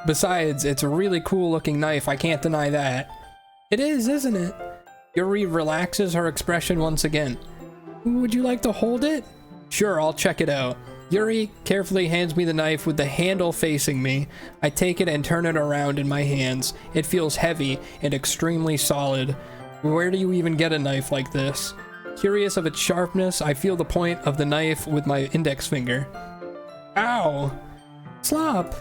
Besides, it's a really cool looking knife, I can't deny that. It is, isn't it? Yuri relaxes her expression once again. Would you like to hold it? Sure, I'll check it out. Yuri carefully hands me the knife with the handle facing me. I take it and turn it around in my hands. It feels heavy and extremely solid. Where do you even get a knife like this? Curious of its sharpness, I feel the point of the knife with my index finger. Ow! Slop!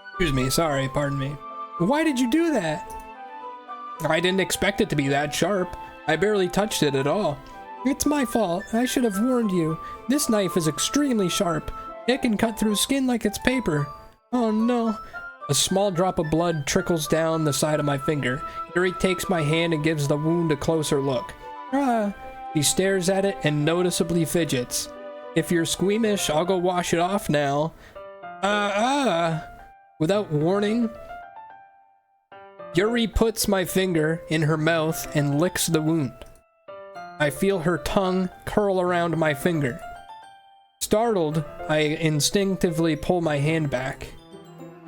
Excuse me, sorry, pardon me. Why did you do that? I didn't expect it to be that sharp. I barely touched it at all. It's my fault. I should have warned you. This knife is extremely sharp. It can cut through skin like it's paper. Oh no. A small drop of blood trickles down the side of my finger. Yuri takes my hand and gives the wound a closer look. He stares at it and noticeably fidgets. If you're squeamish, I'll go wash it off now. Without warning, Yuri puts my finger in her mouth and licks the wound. I feel her tongue curl around my finger. Startled, I instinctively pull my hand back.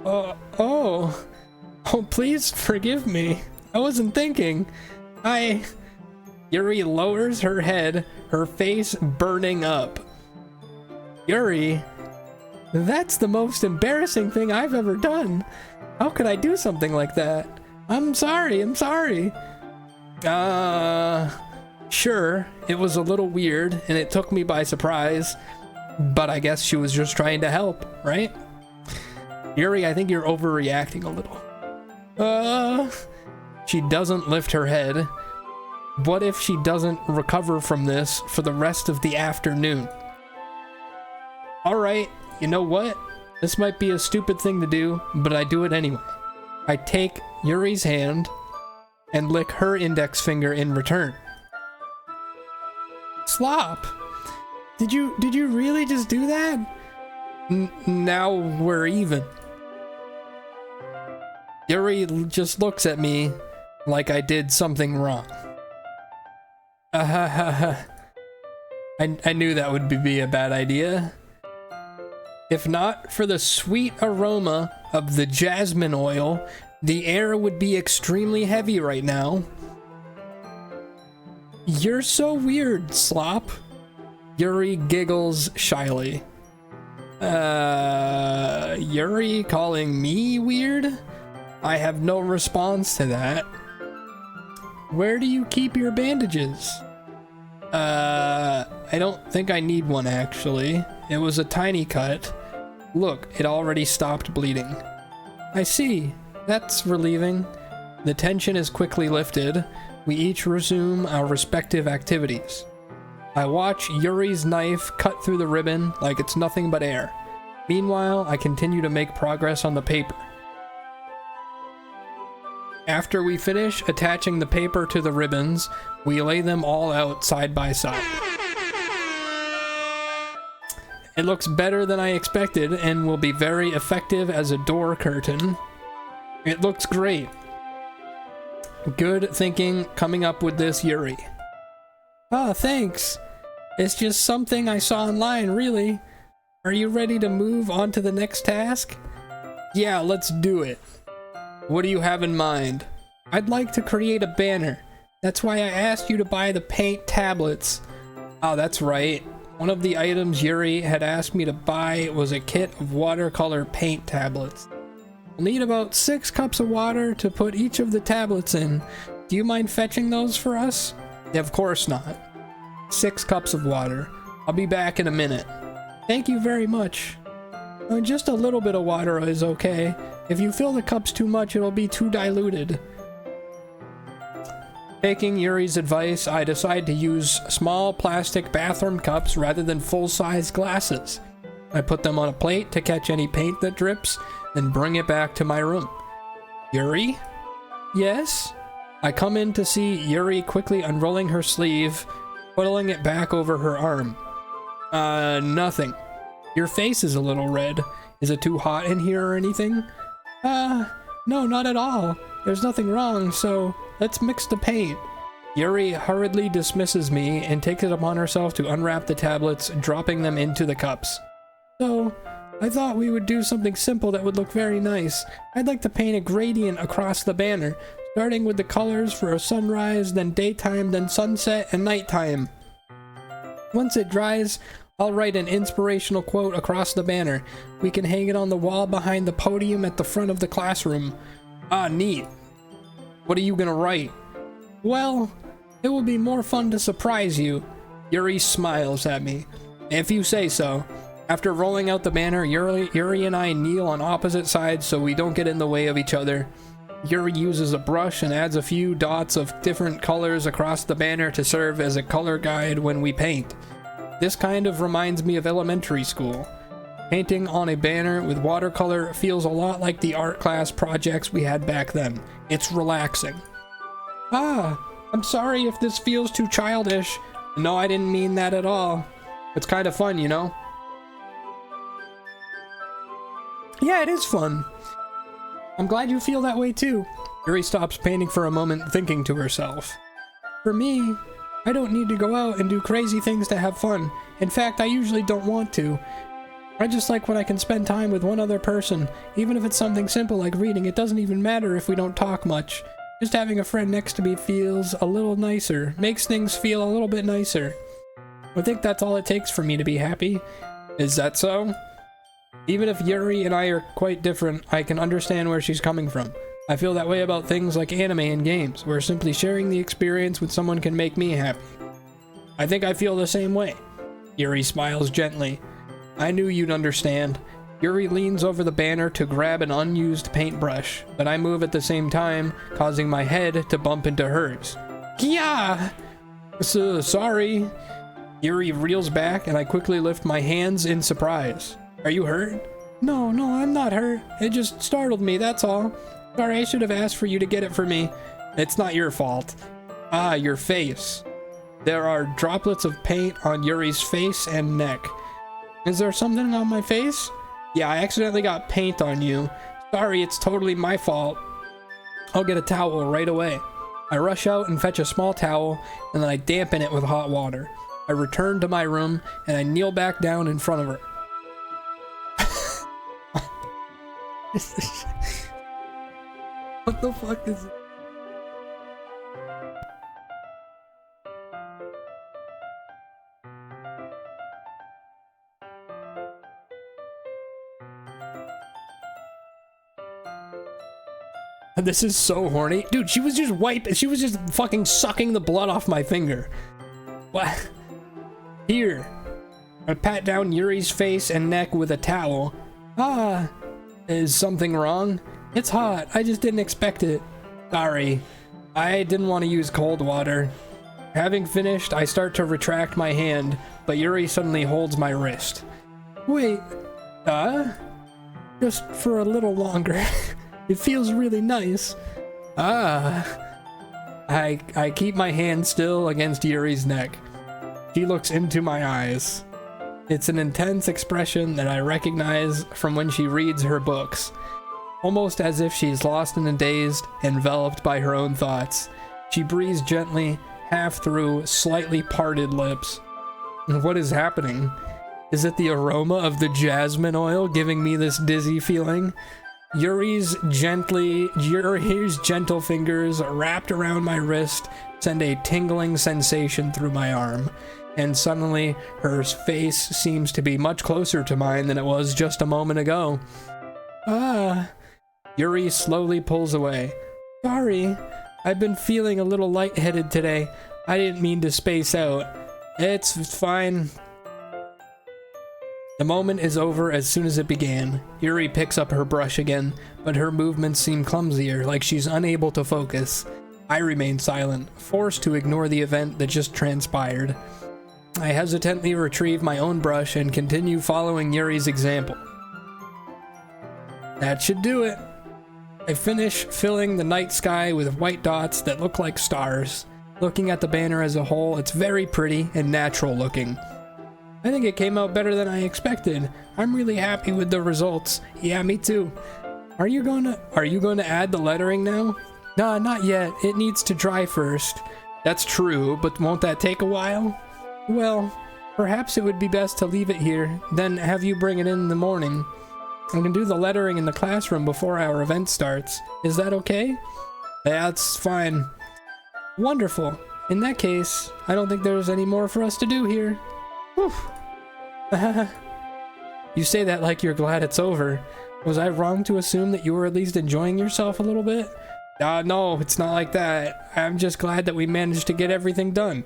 Oh, please forgive me. I wasn't thinking. Yuri lowers her head, her face burning up. Yuri, that's the most embarrassing thing I've ever done. How could I do something like that? I'm sorry. Sure, it was a little weird and it took me by surprise, but I guess she was just trying to help, right? Yuri, I think you're overreacting a little. She doesn't lift her head. What if she doesn't recover from this for the rest of the afternoon? Alright, you know what? This might be a stupid thing to do, but I do it anyway. I take Yuri's hand and lick her index finger in return. Slop! Did you really just do that? Now we're even. Yuri just looks at me like I did something wrong. I knew that would be a bad idea. If not for the sweet aroma of the jasmine oil, the air would be extremely heavy right now. You're so weird, Slop. Yuri giggles shyly. Yuri calling me weird? I have no response to that. Where do you keep your bandages? I don't think I need one, actually. It was a tiny cut. Look, it already stopped bleeding. I see. That's relieving. The tension is quickly lifted. We each resume our respective activities. I watch Yuri's knife cut through the ribbon like it's nothing but air. Meanwhile, I continue to make progress on the paper. After we finish attaching the paper to the ribbons, we lay them all out side by side. It looks better than I expected and will be very effective as a door curtain. It looks great. Good thinking coming up with this, Yuri. Ah, thanks. It's just something I saw online, really. Are you ready to move on to the next task? Yeah, let's do it. What do you have in mind? I'd like to create a banner. That's why I asked you to buy the paint tablets. Oh, that's right. One of the items Yuri had asked me to buy was a kit of watercolor paint tablets. We'll need about 6 cups of water to put each of the tablets in. Do you mind fetching those for us? Yeah, of course not. 6 cups of water. I'll be back in a minute. Thank you very much. Just a little bit of water is okay. If you fill the cups too much, it'll be too diluted. Taking Yuri's advice, I decide to use small plastic bathroom cups rather than full-size glasses. I put them on a plate to catch any paint that drips, then bring it back to my room. Yuri? Yes? I come in to see Yuri quickly unrolling her sleeve, pulling it back over her arm. Nothing. Your face is a little red. Is it too hot in here or anything? No, not at all. There's nothing wrong, so let's mix the paint. Yuri hurriedly dismisses me and takes it upon herself to unwrap the tablets, dropping them into the cups. So, I thought we would do something simple that would look very nice. I'd like to paint a gradient across the banner, starting with the colors for a sunrise, then daytime, then sunset, and nighttime. Once it dries, I'll write an inspirational quote across the banner. We can hang it on the wall behind the podium at the front of the classroom. Ah, neat. What are you gonna write? Well, it will be more fun to surprise you. Yuri smiles at me. If you say so. After rolling out the banner, Yuri and I kneel on opposite sides so we don't get in the way of each other. Yuri uses a brush and adds a few dots of different colors across the banner to serve as a color guide when we paint. This kind of reminds me of elementary school. Painting on a banner with watercolor feels a lot like the art class projects we had back then. It's relaxing. Ah, I'm sorry if this feels too childish. No, I didn't mean that at all. It's kind of fun, you know? Yeah, it is fun. I'm glad you feel that way too. Yuri stops painting for a moment, thinking to herself. For me, I don't need to go out and do crazy things to have fun. In fact, I usually don't want to. I just like when I can spend time with one other person. Even if it's something simple like reading, it doesn't even matter if we don't talk much. Just having a friend next to me feels a little nicer, makes things feel a little bit nicer. I think that's all it takes for me to be happy. Is that so? Even if Yuri and I are quite different, I can understand where she's coming from. I feel that way about things like anime and games, where simply sharing the experience with someone can make me happy. I think I feel the same way. Yuri smiles gently. I knew you'd understand. Yuri leans over the banner to grab an unused paintbrush, but I move at the same time, causing my head to bump into hers. Yeah! Sorry. Yuri reels back, and I quickly lift my hands in surprise. Are you hurt? No, I'm not hurt. It just startled me, that's all. Sorry, I should have asked for you to get it for me. It's not your fault. Ah, your face. There are droplets of paint on Yuri's face and neck. Is there something on my face? Yeah, I accidentally got paint on you. Sorry, it's totally my fault. I'll get a towel right away. I rush out and fetch a small towel, and then I dampen it with hot water. I return to my room, and I kneel back down in front of her. What the fuck is it? This is so horny. Dude, she was just fucking sucking the blood off my finger. What? Here. I pat down Yuri's face and neck with a towel. Ah. Is something wrong? It's hot. I just didn't expect it. Sorry. I didn't want to use cold water. Having finished, I start to retract my hand, but Yuri suddenly holds my wrist. Wait. Just for a little longer. It feels really nice. I keep my hand still against Yuri's neck. She looks into my eyes. It's an intense expression that I recognize from when she reads her books. Almost as if she's lost in a daze, enveloped by her own thoughts. She breathes gently, half through slightly parted lips. What is happening? Is it the aroma of the jasmine oil giving me this dizzy feeling? Yuri's gentle fingers wrapped around my wrist send a tingling sensation through my arm, and suddenly her face seems to be much closer to mine than it was just a moment ago. Yuri slowly pulls away. Sorry, I've been feeling a little lightheaded today. I didn't mean to space out. It's fine. The moment is over as soon as it began. Yuri picks up her brush again, but her movements seem clumsier, like she's unable to focus. I remain silent, forced to ignore the event that just transpired. I hesitantly retrieve my own brush and continue following Yuri's example. That should do it. I finish filling the night sky with white dots that look like stars. Looking at the banner as a whole, it's very pretty and natural looking. I think it came out better than I expected. I'm really happy with the results. Yeah, me too. Are you going to add the lettering now? Nah, not yet. It needs to dry first. That's true, but won't that take a while? Well, perhaps it would be best to leave it here, then have you bring it in the morning. I can do the lettering in the classroom before our event starts. Is that okay? That's fine. Wonderful. In that case, I don't think there's any more for us to do here. Whew. You say that like you're glad it's over. Was I wrong to assume that you were at least enjoying yourself a little bit? No, it's not like that. I'm just glad that we managed to get everything done.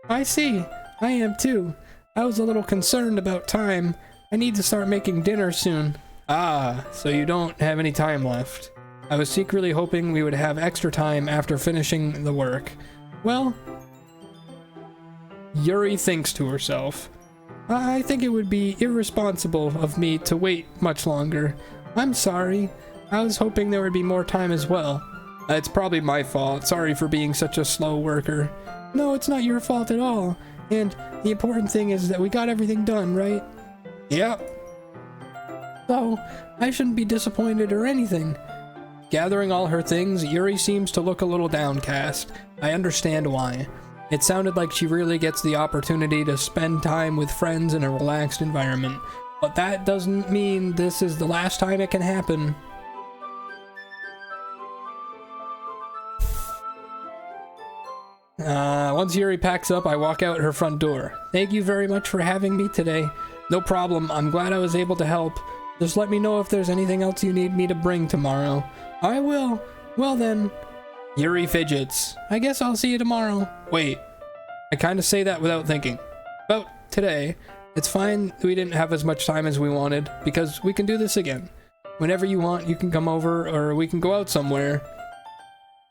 I see. I am too. I was a little concerned about time. I need to start making dinner soon. So you don't have any time left. I was secretly hoping we would have extra time after finishing the work. Well, Yuri thinks to herself. I think it would be irresponsible of me to wait much longer. I'm sorry. I was hoping there would be more time as well. It's probably my fault. Sorry for being such a slow worker. No, it's not your fault at all. And the important thing is that we got everything done, right? Yep. So, I shouldn't be disappointed or anything. Gathering all her things, Yuri seems to look a little downcast. I understand why. It sounded like she really gets the opportunity to spend time with friends in a relaxed environment. But that doesn't mean this is the last time it can happen. Once Yuri packs up, I walk out her front door. Thank you very much for having me today. No problem, I'm glad I was able to help. Just let me know if there's anything else you need me to bring tomorrow. I will. Well then. Yuri fidgets. I guess I'll see you tomorrow. Wait. I kind of say that without thinking. About today. It's fine we didn't have as much time as we wanted, because we can do this again. Whenever you want, you can come over, or we can go out somewhere.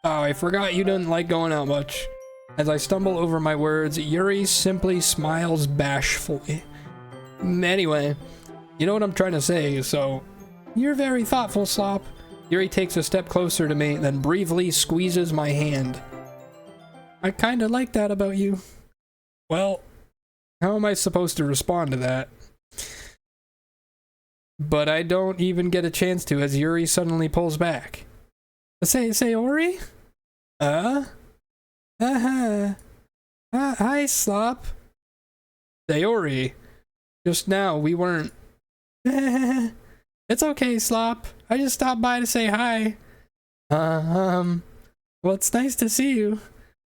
Oh, I forgot you didn't like going out much. As I stumble over my words, Yuri simply smiles bashfully. Anyway, you know what I'm trying to say, so... You're very thoughtful, Slop. Yuri takes a step closer to me, then briefly squeezes my hand. I kinda like that about you. Well, how am I supposed to respond to that? But I don't even get a chance to as Yuri suddenly pulls back. Sayori? Hi, Slop. Sayori. Just now, we weren't... It's okay, Slop. I just stopped by to say hi. Well, it's nice to see you.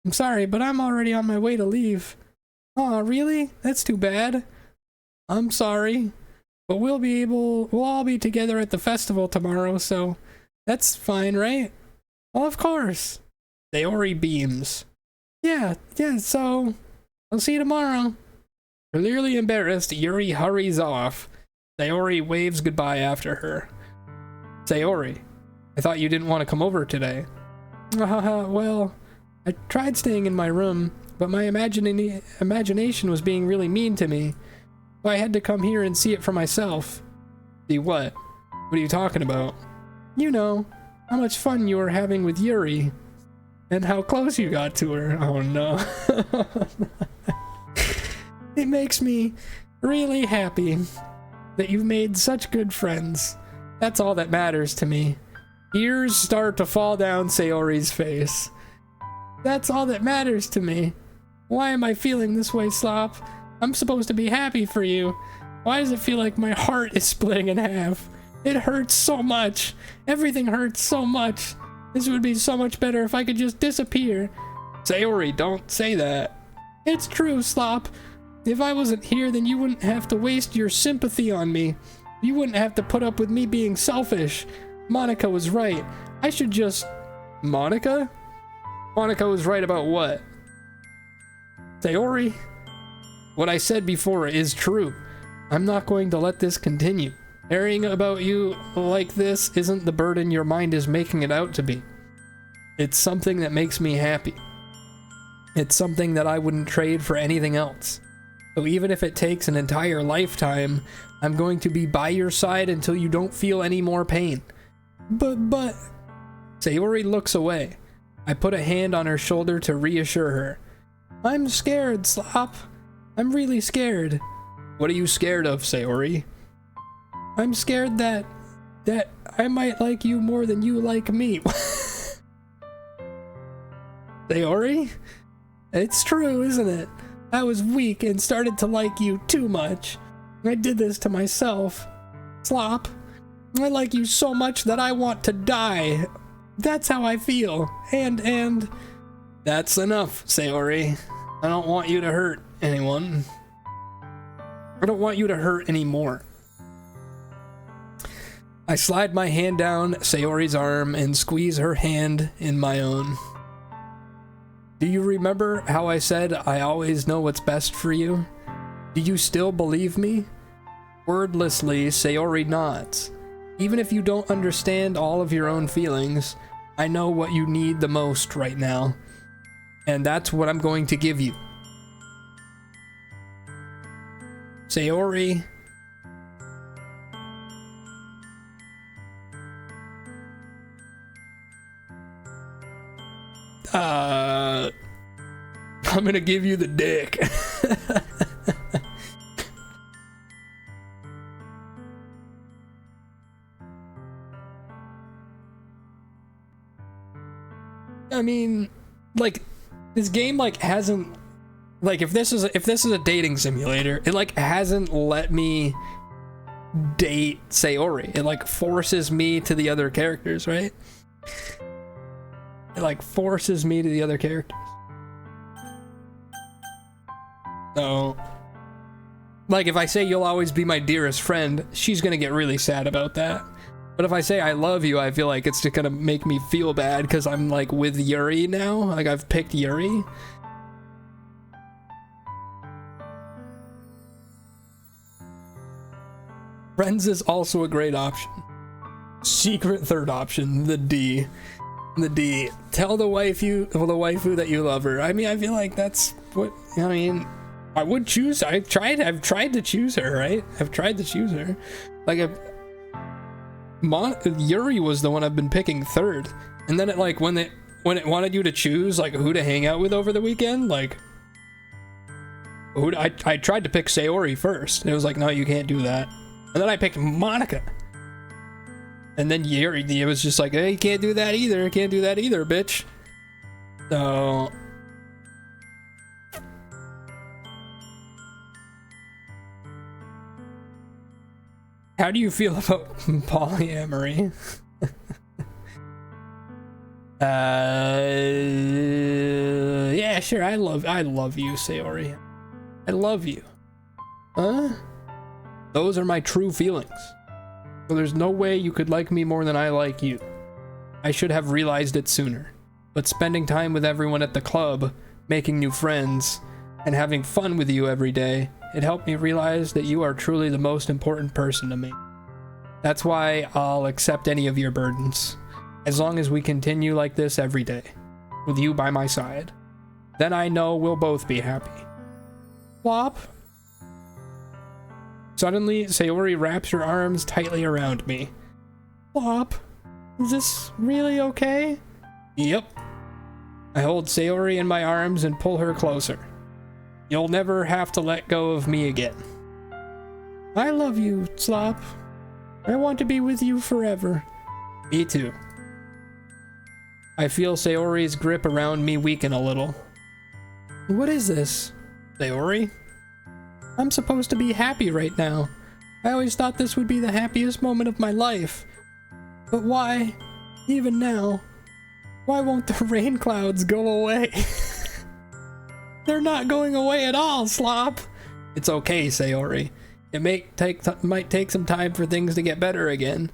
I'm sorry, but I'm already on my way to leave. Aw, really? That's too bad. I'm sorry. But we'll all be together at the festival tomorrow, so that's fine, right? Well, of course. Sayori beams. Yeah, so I'll see you tomorrow. Clearly embarrassed, Yuri hurries off. Sayori waves goodbye after her. Sayori, I thought you didn't want to come over today. Well, I tried staying in my room, but my imagination was being really mean to me. So I had to come here and see it for myself. See what? What are you talking about? You know, how much fun you were having with Yuri. And how close you got to her. Oh no. It makes me really happy that you've made such good friends. That's all that matters to me. Tears start to fall down Sayori's face. That's all that matters to me. Why am I feeling this way, Slop? I'm supposed to be happy for you. Why does it feel like my heart is splitting in half? It hurts so much. Everything hurts so much. This would be so much better if I could just disappear. Sayori, don't say that. It's true, Slop. If I wasn't here, then you wouldn't have to waste your sympathy on me. You wouldn't have to put up with me being selfish. Monica was right. I should just... Monica? Monica was right about what? Sayori? What I said before is true. I'm not going to let this continue. Caring about you like this isn't the burden your mind is making it out to be. It's something that makes me happy. It's something that I wouldn't trade for anything else. So even if it takes an entire lifetime, I'm going to be by your side until you don't feel any more pain. But... Sayori looks away. I put a hand on her shoulder to reassure her. I'm scared, Slop. I'm really scared. What are you scared of, Sayori? I'm scared that I might like you more than you like me. Sayori? It's true, isn't it? I was weak and started to like you too much. I did this to myself. Slop, I like you so much that I want to die. That's how I feel. And... That's enough, Sayori. I don't want you to hurt anyone. I don't want you to hurt anymore. I slide my hand down Sayori's arm and squeeze her hand in my own. Do you remember how I said I always know what's best for you? Do you still believe me? Wordlessly, Sayori nods. Even if you don't understand all of your own feelings, I know what you need the most right now. And that's what I'm going to give you. Sayori... I'm gonna give you the dick. I mean, like, this game, like, hasn't, like, if this is a dating simulator, it, like, hasn't let me date Sayori. It, like, forces me to the other characters, right? It, like, forces me to the other characters. So, like, if I say you'll always be my dearest friend, she's gonna get really sad about that. But if I say I love you, I feel like it's just gonna make me feel bad because I'm, like, with Yuri now. Like, I've picked Yuri. Friends is also a great option. Secret third option, the D. The D. Tell the waifu that you love her. I mean, I feel like that's what, I mean, I would choose. I've tried to choose her, right? I've tried to choose her. Like, Yuri was the one I've been picking third. And then when it wanted you to choose, like, who to hang out with over the weekend, like, I tried to pick Sayori first. And it was like, no, you can't do that. And then I picked Monica. And then Yuri was just like, hey, you can't do that either. Can't do that either, bitch. So... how do you feel about polyamory? Yeah, sure. I love you, Sayori. I love you. Huh? Those are my true feelings. So there's no way you could like me more than I like you. I should have realized it sooner. But spending time with everyone at the club, making new friends, and having fun with you every day, it helped me realize that you are truly the most important person to me. That's why I'll accept any of your burdens, as long as we continue like this every day, with you by my side. Then I know we'll both be happy. Flop. Suddenly, Sayori wraps her arms tightly around me. Flop, is this really okay? Yep. I hold Sayori in my arms and pull her closer. You'll never have to let go of me again. I love you, Slop. I want to be with you forever. Me too. I feel Sayori's grip around me weaken a little. What is this, Sayori? I'm supposed to be happy right now. I always thought this would be the happiest moment of my life. But why, even now, why won't the rain clouds go away? They're not going away at all, Slop. It's okay, Sayori. It might take some time for things to get better again,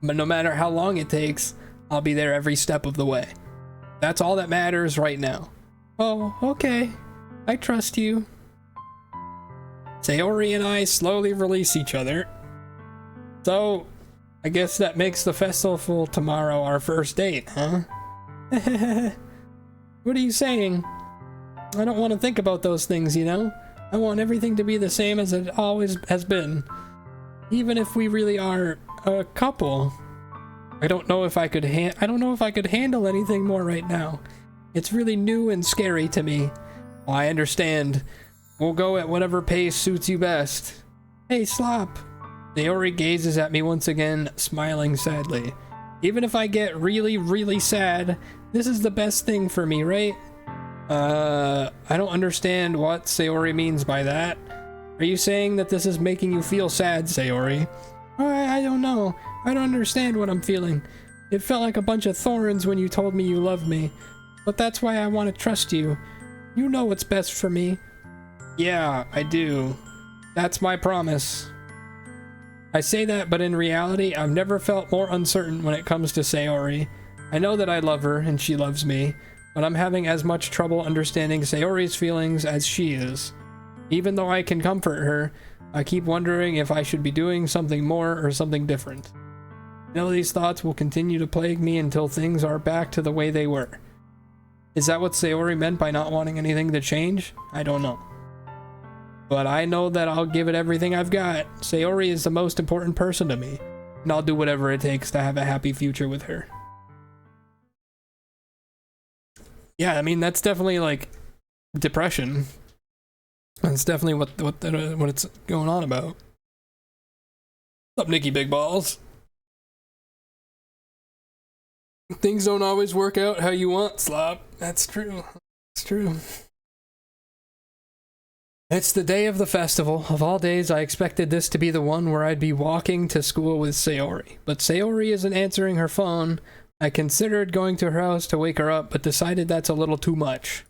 but no matter how long it takes, I'll be there every step of the way. That's all that matters right now. Oh, okay. I trust you. Sayori and I slowly release each other. So, I guess that makes the festival tomorrow our first date, huh? What are you saying? I don't want to think about those things, you know? I want everything to be the same as it always has been. Even if we really are a couple. I don't know if I could handle anything more right now. It's really new and scary to me. Well, I understand. We'll go at whatever pace suits you best. Hey, Slop. Sayori gazes at me once again, smiling sadly. Even if I get really, really sad, this is the best thing for me, right? I don't understand what Sayori means by that. Are you saying that this is making you feel sad, Sayori? I don't know. I don't understand what I'm feeling. It felt like a bunch of thorns when you told me you loved me. But that's why I want to trust you. You know what's best for me. Yeah, I do. That's my promise. I say that, but in reality, I've never felt more uncertain when it comes to Sayori. I know that I love her, and she loves me, but I'm having as much trouble understanding Sayori's feelings as she is. Even though I can comfort her, I keep wondering if I should be doing something more or something different. I know these thoughts will continue to plague me until things are back to the way they were. Is that what Sayori meant by not wanting anything to change? I don't know. But I know that I'll give it everything I've got. Sayori is the most important person to me, and I'll do whatever it takes to have a happy future with her. Yeah, I mean, that's definitely, like, depression. That's definitely what it's going on about. What's up, Nikki Big Balls? Things don't always work out how you want, Slop. That's true. It's true. It's the day of the festival. Of all days, I expected this to be the one where I'd be walking to school with Sayori. But Sayori isn't answering her phone. I considered going to her house to wake her up, but decided that's a little too much.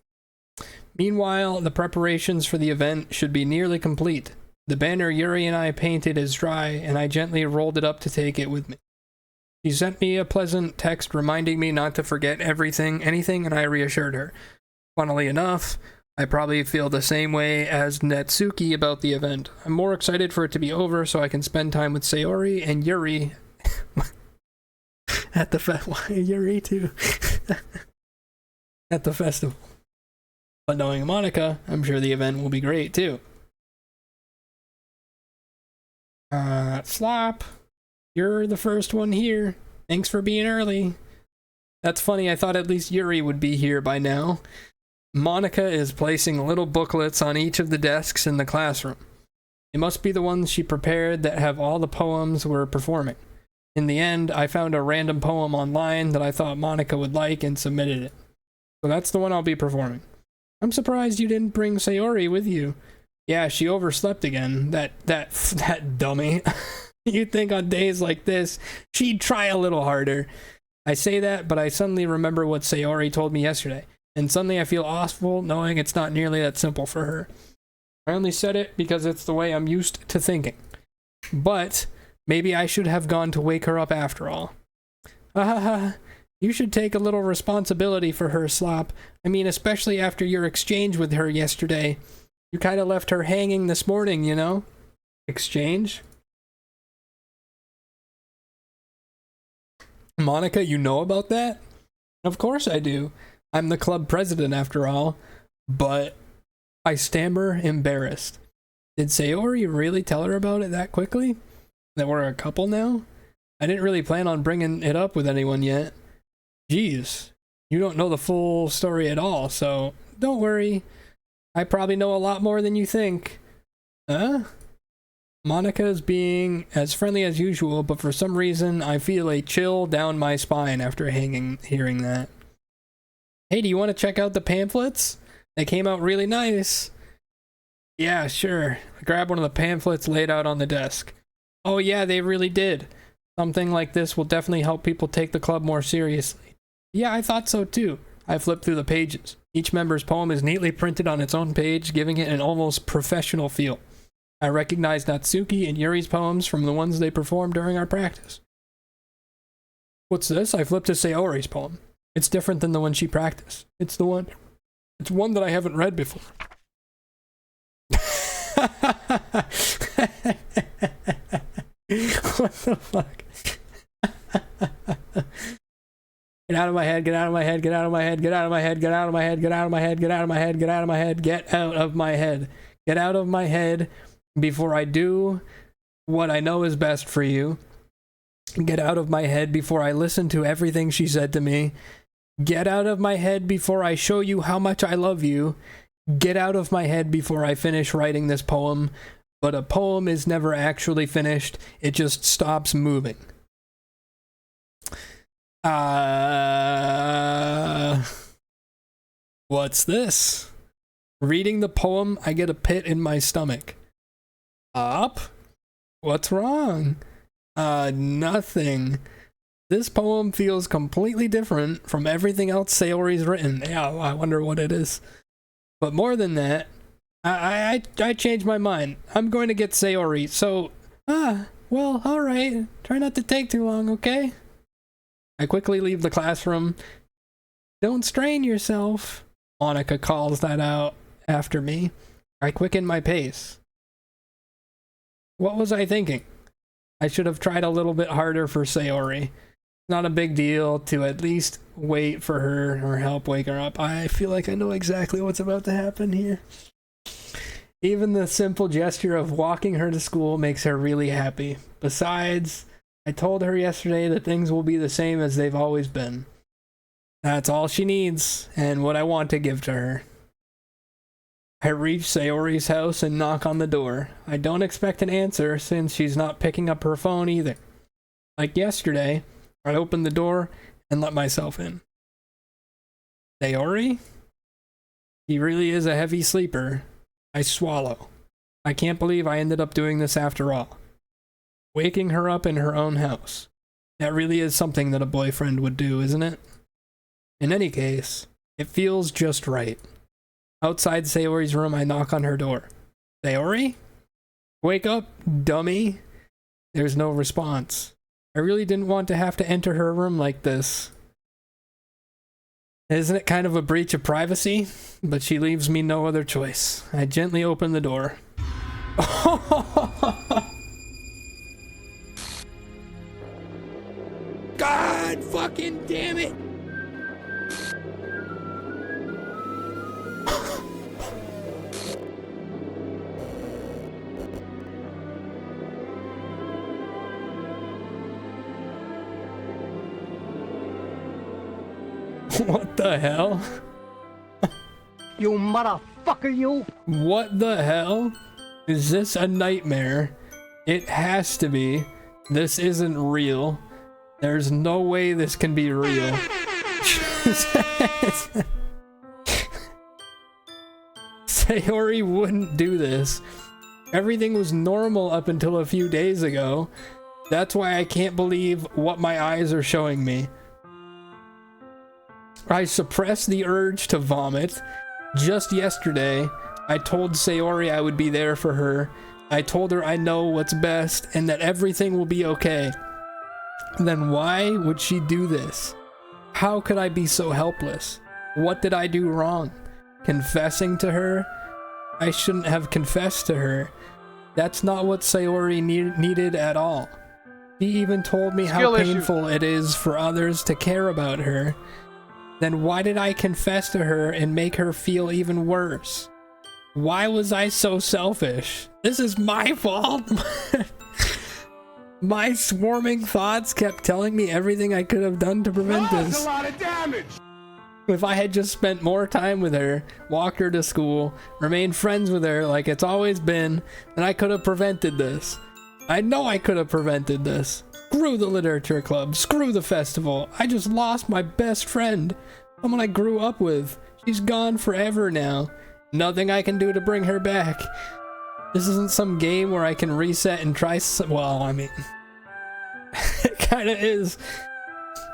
Meanwhile, the preparations for the event should be nearly complete. The banner Yuri and I painted is dry, and I gently rolled it up to take it with me. She sent me a pleasant text reminding me not to forget anything, and I reassured her. Funnily enough, I probably feel the same way as Netsuki about the event. I'm more excited for it to be over so I can spend time with Sayori and Yuri at the Yuri too. At the festival. But knowing Monica, I'm sure the event will be great too. Slop, you're the first one here. Thanks for being early. That's funny, I thought at least Yuri would be here by now. Monica is placing little booklets on each of the desks in the classroom. It must be the ones she prepared that have all the poems we're performing. In the end, I found a random poem online that I thought Monica would like and submitted it. So that's the one I'll be performing. I'm surprised you didn't bring Sayori with you. Yeah, she overslept again. That dummy. You'd think on days like this, she'd try a little harder. I say that, but I suddenly remember what Sayori told me yesterday. And suddenly I feel awful knowing it's not nearly that simple for her. I only said it because it's the way I'm used to thinking. But maybe I should have gone to wake her up after all. You should take a little responsibility for her, Slop. I mean, especially after your exchange with her yesterday. You kind of left her hanging this morning, you know? Exchange? Monica, you know about that? Of course I do. I'm the club president after all, but I stammer, embarrassed. Did Sayori really tell her about it that quickly? That we're a couple now? I didn't really plan on bringing it up with anyone yet. Geez, you don't know the full story at all, so don't worry. I probably know a lot more than you think. Huh? Monica is being as friendly as usual, but for some reason I feel a chill down my spine after hearing that. Hey, do you want to check out the pamphlets? They came out really nice. Yeah, sure. I grabbed one of the pamphlets laid out on the desk. Oh yeah, they really did. Something like this will definitely help people take the club more seriously. Yeah, I thought so too. I flipped through the pages. Each member's poem is neatly printed on its own page, giving it an almost professional feel. I recognized Natsuki and Yuri's poems from the ones they performed during our practice. What's this? I flipped to Sayori's poem. It's different than the one she practiced. It's one that I haven't read before. What the fuck? Get out of my head, get out of my head, get out of my head, get out of my head, get out of my head, get out of my head, get out of my head, get out of my head, get out of my head. Get out of my head before I do what I know is best for you. Get out of my head before I listen to everything she said to me. Get out of my head before I show you how much I love you. Get out of my head before I finish writing this poem. But a poem is never actually finished. It just stops moving. What's this? Reading the poem, I get a pit in my stomach. Up? What's wrong? Nothing. This poem feels completely different from everything else Sayori's written. Yeah, I wonder what it is. But more than that, I changed my mind. I'm going to get Sayori, so... well, alright. Try not to take too long, okay? I quickly leave the classroom. Don't strain yourself. Monica calls that out after me. I quicken my pace. What was I thinking? I should have tried a little bit harder for Sayori. Not a big deal to at least wait for her or help wake her up. I feel like I know exactly what's about to happen here. Even the simple gesture of walking her to school makes her really happy. Besides, I told her yesterday that things will be the same as they've always been. That's all she needs, and what I want to give to her. I reach Sayori's house and knock on the door. I don't expect an answer since she's not picking up her phone either. Like yesterday, I open the door and let myself in. Sayori? He really is a heavy sleeper. I swallow. I can't believe I ended up doing this after all. Waking her up in her own house. That really is something that a boyfriend would do, isn't it? In any case, it feels just right. Outside Sayori's room, I knock on her door. Sayori? Wake up, dummy. There's no response. I really didn't want to have to enter her room like this. Isn't it kind of a breach of privacy? But she leaves me no other choice. I gently open the door. God fucking damn it! What the hell? You motherfucker, you! What the hell? Is this a nightmare? It has to be. This isn't real. There's no way this can be real. Sayori wouldn't do this. Everything was normal up until a few days ago. That's why I can't believe what my eyes are showing me. I suppressed the urge to vomit. Just yesterday, I told Sayori I would be there for her. I told her I know what's best and that everything will be okay. Then why would she do this? How could I be so helpless? What did I do wrong? Confessing to her? I shouldn't have confessed to her. That's not what Sayori needed at all. She even told me how painful it is for others to care about her. Then why did I confess to her and make her feel even worse? Why was I so selfish? This is my fault. My swarming thoughts kept telling me everything I could have done to prevent this. That's a lot of damage. If I had just spent more time with her, walked her to school, remained friends with her like it's always been, then I could have prevented this. I know I could have prevented this. Screw the literature club. Screw the festival. I just lost my best friend. Someone I grew up with. She's gone forever now. Nothing I can do to bring her back. This isn't some game where I can reset and try well, I mean... it kinda is.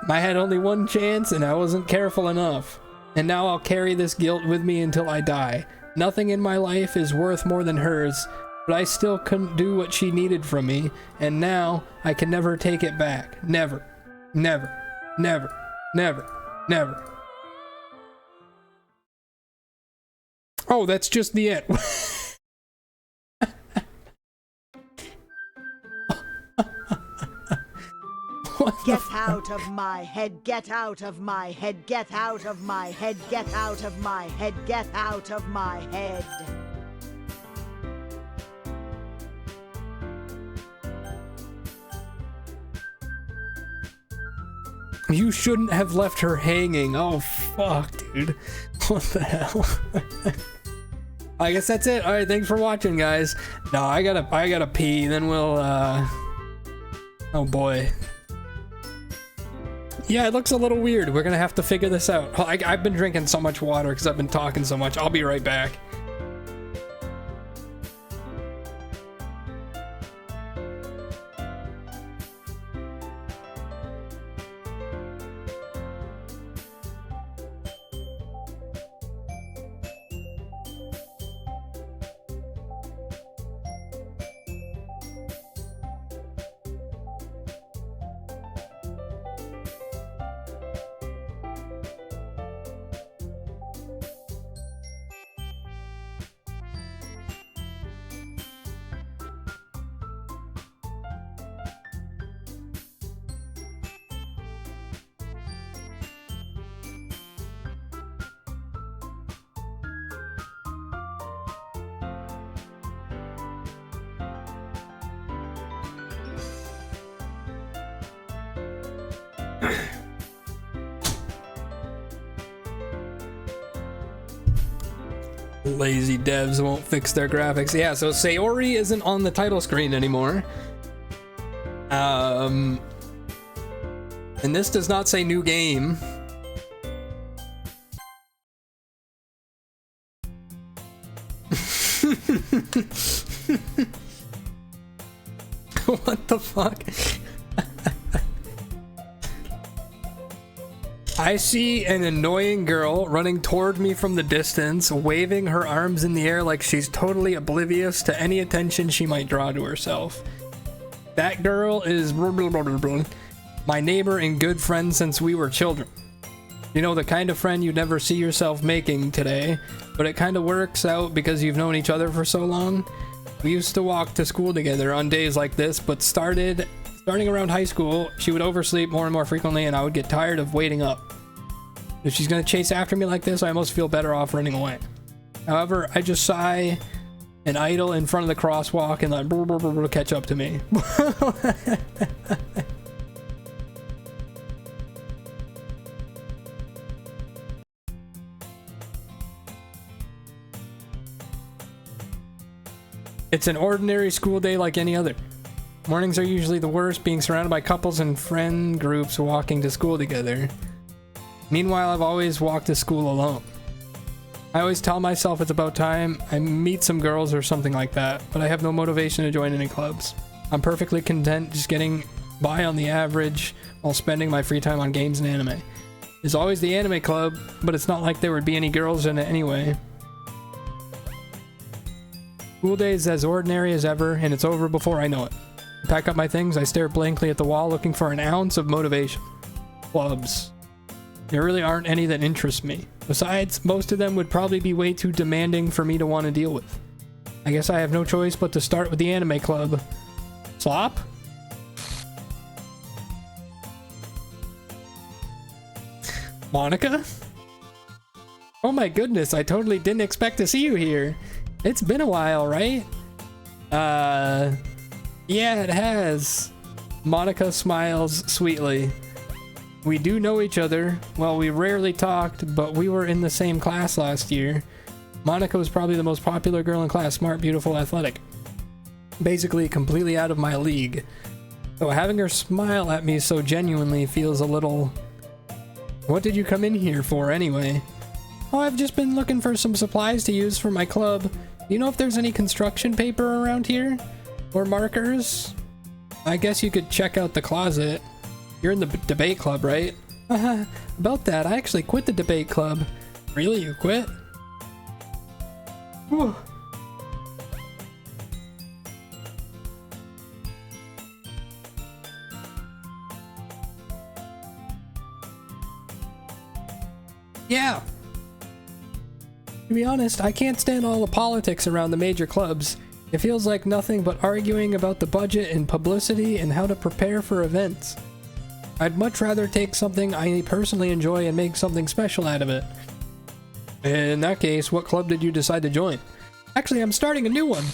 I had only one chance and I wasn't careful enough. And now I'll carry this guilt with me until I die. Nothing in my life is worth more than hers. But I still couldn't do what she needed from me, and now I can never take it back. Never. Never. Never. Never. Never. Oh, that's just the end. Get out of my head, get out of my head, get out of my head, get out of my head, get out of my head. You shouldn't have left her hanging. Oh, fuck, dude. What the hell? I guess that's it. Alright, thanks for watching, guys. No, I gotta pee, then we'll, oh boy. Yeah, it looks a little weird. We're gonna have to figure this out. I've been drinking so much water because I've been talking so much. I'll be right back. Lazy devs won't fix their graphics. Yeah, so Sayori isn't on the title screen anymore. And this does not say new game. What the fuck? I see an annoying girl running toward me from the distance, waving her arms in the air like she's totally oblivious to any attention she might draw to herself. That girl is my neighbor and good friend since we were children. You know, the kind of friend you'd never see yourself making today, but it kind of works out because you've known each other for so long. We used to walk to school together on days like this, but starting around high school, she would oversleep more and more frequently, and I would get tired of waiting up. If she's gonna chase after me like this, I almost feel better off running away. However, I just sigh and idle in front of the crosswalk and let her catch up to me. It's an ordinary school day like any other. Mornings are usually the worst, being surrounded by couples and friend groups walking to school together. Meanwhile, I've always walked to school alone. I always tell myself it's about time I meet some girls or something like that, but I have no motivation to join any clubs. I'm perfectly content just getting by on the average while spending my free time on games and anime. There's always the anime club, but it's not like there would be any girls in it anyway. School day is as ordinary as ever, and it's over before I know it. I pack up my things, I stare blankly at the wall looking for an ounce of motivation. Clubs. There really aren't any that interest me. Besides, most of them would probably be way too demanding for me to want to deal with. I guess I have no choice but to start with the anime club. Slop? Monica? Oh my goodness, I totally didn't expect to see you here. It's been a while, right? Yeah, it has. Monica smiles sweetly. We do know each other. Well, we rarely talked, but we were in the same class last year. Monica was probably the most popular girl in class, smart, beautiful, athletic. Basically, completely out of my league. So having her smile at me so genuinely feels a little... What did you come in here for anyway? Oh, I've just been looking for some supplies to use for my club. Do you know if there's any construction paper around here? Or markers? I guess you could check out the closet. You're in the debate club, right? About that, I actually quit the debate club. Really, you quit? Whew. Yeah. To be honest, I can't stand all the politics around the major clubs. It feels like nothing but arguing about the budget and publicity and how to prepare for events. I'd much rather take something I personally enjoy and make something special out of it. In that case, what club did you decide to join? Actually, I'm starting a new one.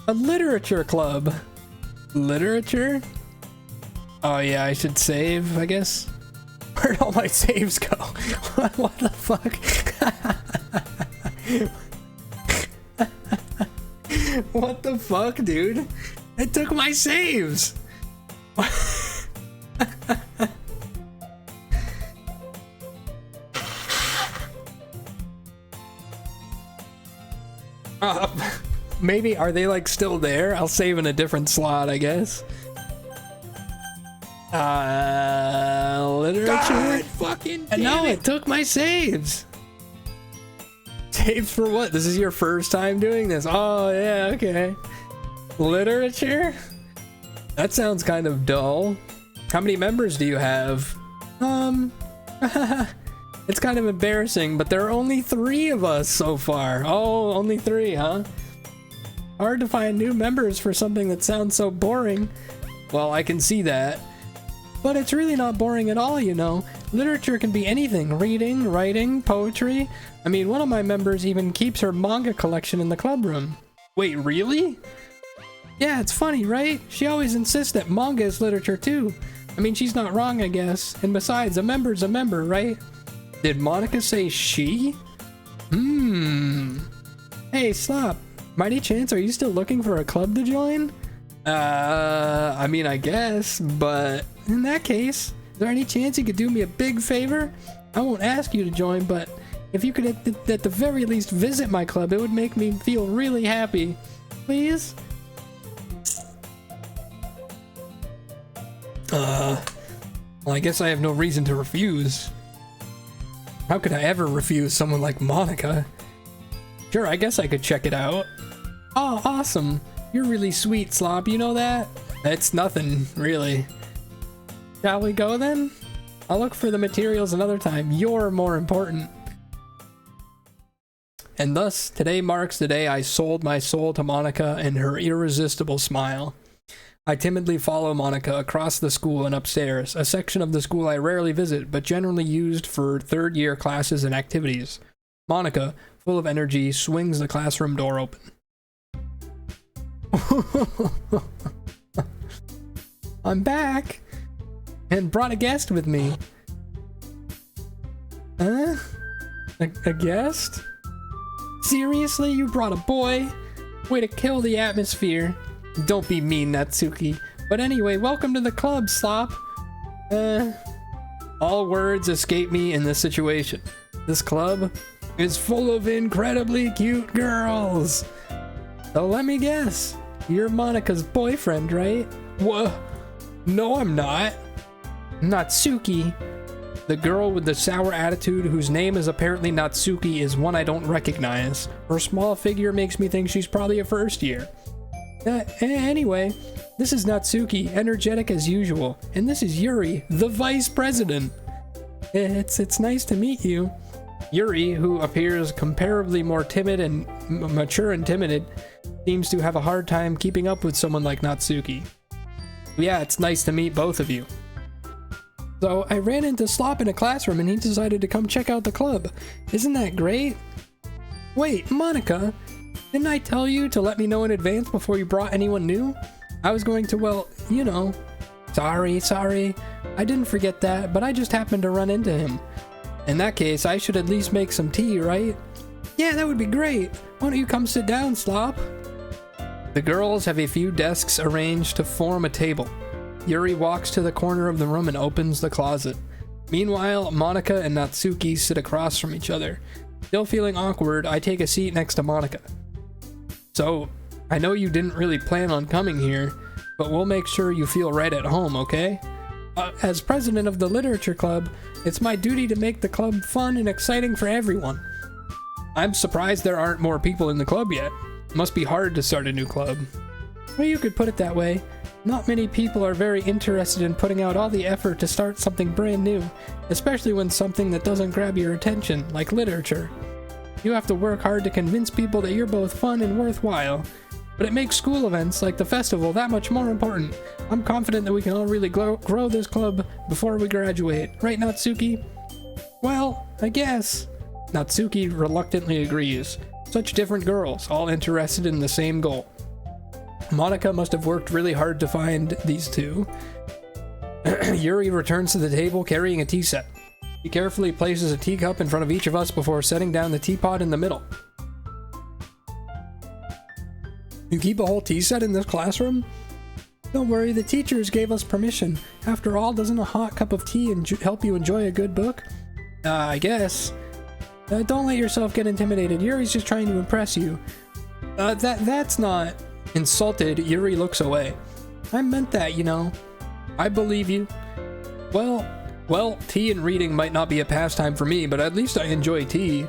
A literature club. Literature? Oh yeah, I should save, I guess. Where'd all my saves go? What the fuck? What the fuck, dude? It took my saves! Maybe, are they like still there? I'll save in a different slot, I guess. Literature? God, fucking damn no, it took my saves! Saves for what? This is your first time doing this? Oh, yeah, okay. Literature? That sounds kind of dull. How many members do you have? It's kind of embarrassing, but there are only 3 of us so far. Oh, only 3, huh? Hard to find new members for something that sounds so boring. Well, I can see that. But it's really not boring at all, you know. Literature can be anything. Reading, writing, poetry. I mean, one of my members even keeps her manga collection in the club room. Wait, really? Yeah, it's funny, right? She always insists that manga is literature too. I mean, she's not wrong, I guess. And besides, a member's a member, right? Did Monica say she? Hey, Slop. By any chance, are you still looking for a club to join? I mean, I guess, but in that case, is there any chance you could do me a big favor? I won't ask you to join, but if you could at the very least visit my club, it would make me feel really happy. Please? Well, I guess I have no reason to refuse. How could I ever refuse someone like Monica? Sure, I guess I could check it out. Oh, awesome. You're really sweet, Slop, you know that? It's nothing, really. Shall we go then? I'll look for the materials another time. You're more important. And thus, today marks the day I sold my soul to Monica and her irresistible smile. I timidly follow Monica across the school and upstairs, a section of the school I rarely visit, but generally used for third-year classes and activities. Monica, full of energy, swings the classroom door open. I'm back, and brought a guest with me. Huh? A guest? Seriously, you brought a boy? Way to kill the atmosphere. Don't be mean, Natsuki. But anyway, welcome to the club, Slop. All words escape me in this situation. This club is full of incredibly cute girls. So let me guess. You're Monica's boyfriend, right? What? No, I'm not. Natsuki. The girl with the sour attitude, whose name is apparently Natsuki, is one I don't recognize. Her small figure makes me think she's probably a first year. Anyway, this is Natsuki, energetic as usual, and this is Yuri, the vice president. It's nice to meet you. Yuri, who appears comparably more timid and mature and timid, seems to have a hard time keeping up with someone like Natsuki. Yeah, it's nice to meet both of you. So, I ran into Slop in a classroom and he decided to come check out the club. Isn't that great? Wait, Monica, didn't I tell you to let me know in advance before you brought anyone new? I was going to, well, you know. Sorry. I didn't forget that, but I just happened to run into him. In that case, I should at least make some tea, right? Yeah, that would be great. Why don't you come sit down, Slop? The girls have a few desks arranged to form a table. Yuri walks to the corner of the room and opens the closet. Meanwhile, Monica and Natsuki sit across from each other. Still feeling awkward, I take a seat next to Monica. So, I know you didn't really plan on coming here, but we'll make sure you feel right at home, okay? As president of the literature club, it's my duty to make the club fun and exciting for everyone. I'm surprised there aren't more people in the club yet. Must be hard to start a new club. Well, you could put it that way. Not many people are very interested in putting out all the effort to start something brand new, especially when something that doesn't grab your attention, like literature. You have to work hard to convince people that you're both fun and worthwhile, but it makes school events like the festival that much more important. I'm confident that we can all really grow this club before we graduate. Right, Natsuki? Well, I guess. Natsuki reluctantly agrees. Such different girls, all interested in the same goal. Monica must have worked really hard to find these two. Yuri returns to the table carrying a tea set. He carefully places a teacup in front of each of us before setting down the teapot in the middle. You keep a whole tea set in this classroom? Don't worry, the teachers gave us permission. After all, doesn't a hot cup of tea help you enjoy a good book? I guess. Don't let yourself get intimidated. Yuri's just trying to impress you. That's not... Insulted, Yuri looks away. I meant that, you know. I believe you. Well, tea and reading might not be a pastime for me, but at least I enjoy tea.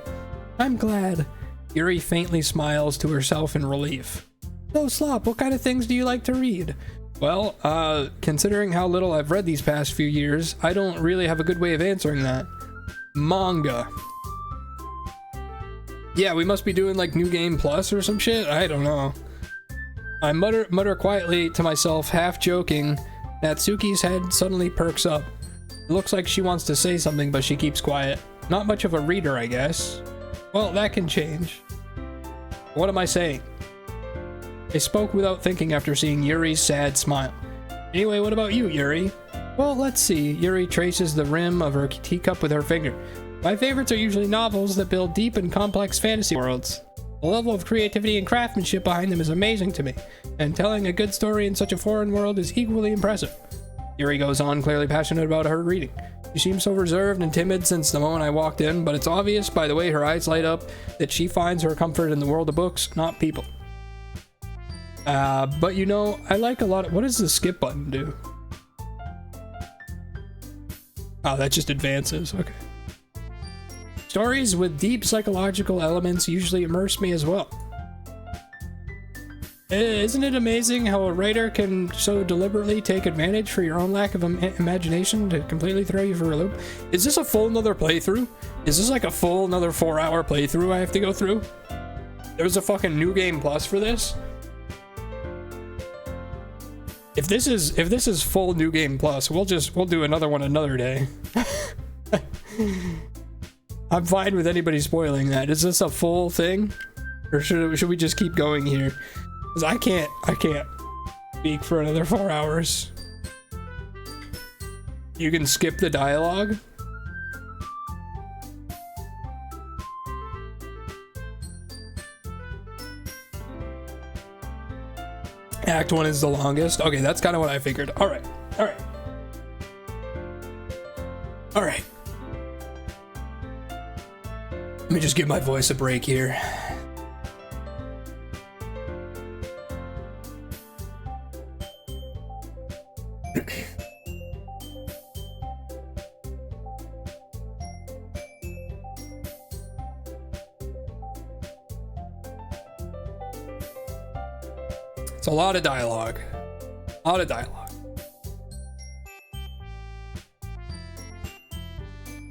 I'm glad. Yuri faintly smiles to herself in relief. So, Slop, what kind of things do you like to read? Well, considering how little I've read these past few years, I don't really have a good way of answering that. Manga. Yeah, we must be doing like New Game Plus or some shit? I don't know. I mutter quietly to myself, half joking. Natsuki's head suddenly perks up. It looks like she wants to say something, but she keeps quiet. Not much of a reader, I guess. Well, that can change. What am I saying? I spoke without thinking after seeing Yuri's sad smile. Anyway, what about you, Yuri? Well, let's see. Yuri traces the rim of her teacup with her finger. My favorites are usually novels that build deep and complex fantasy worlds. The level of creativity and craftsmanship behind them is amazing to me, and telling a good story in such a foreign world is equally impressive. Yuri goes on, clearly passionate about her reading. She seems so reserved and timid since the moment I walked in, but it's obvious by the way her eyes light up that she finds her comfort in the world of books, not people. But you know, I like a lot of... What does the skip button do? Oh, that just advances. Okay. Stories with deep psychological elements usually immerse me as well. Isn't it amazing how a writer can so deliberately take advantage for your own lack of imagination to completely throw you for a loop? Is this a full another playthrough? Is this like a full another 4-hour playthrough I have to go through? There's a fucking new game plus for this? If this is full new game plus, we'll do another one another day. I'm fine with anybody spoiling that. Is this a full thing? Or should we just keep going here? Because I can't speak for another 4 hours. You can skip the dialogue. Act 1 is the longest. Okay, that's kind of what I figured. All right. Let me just give my voice a break here. It's a lot of dialogue.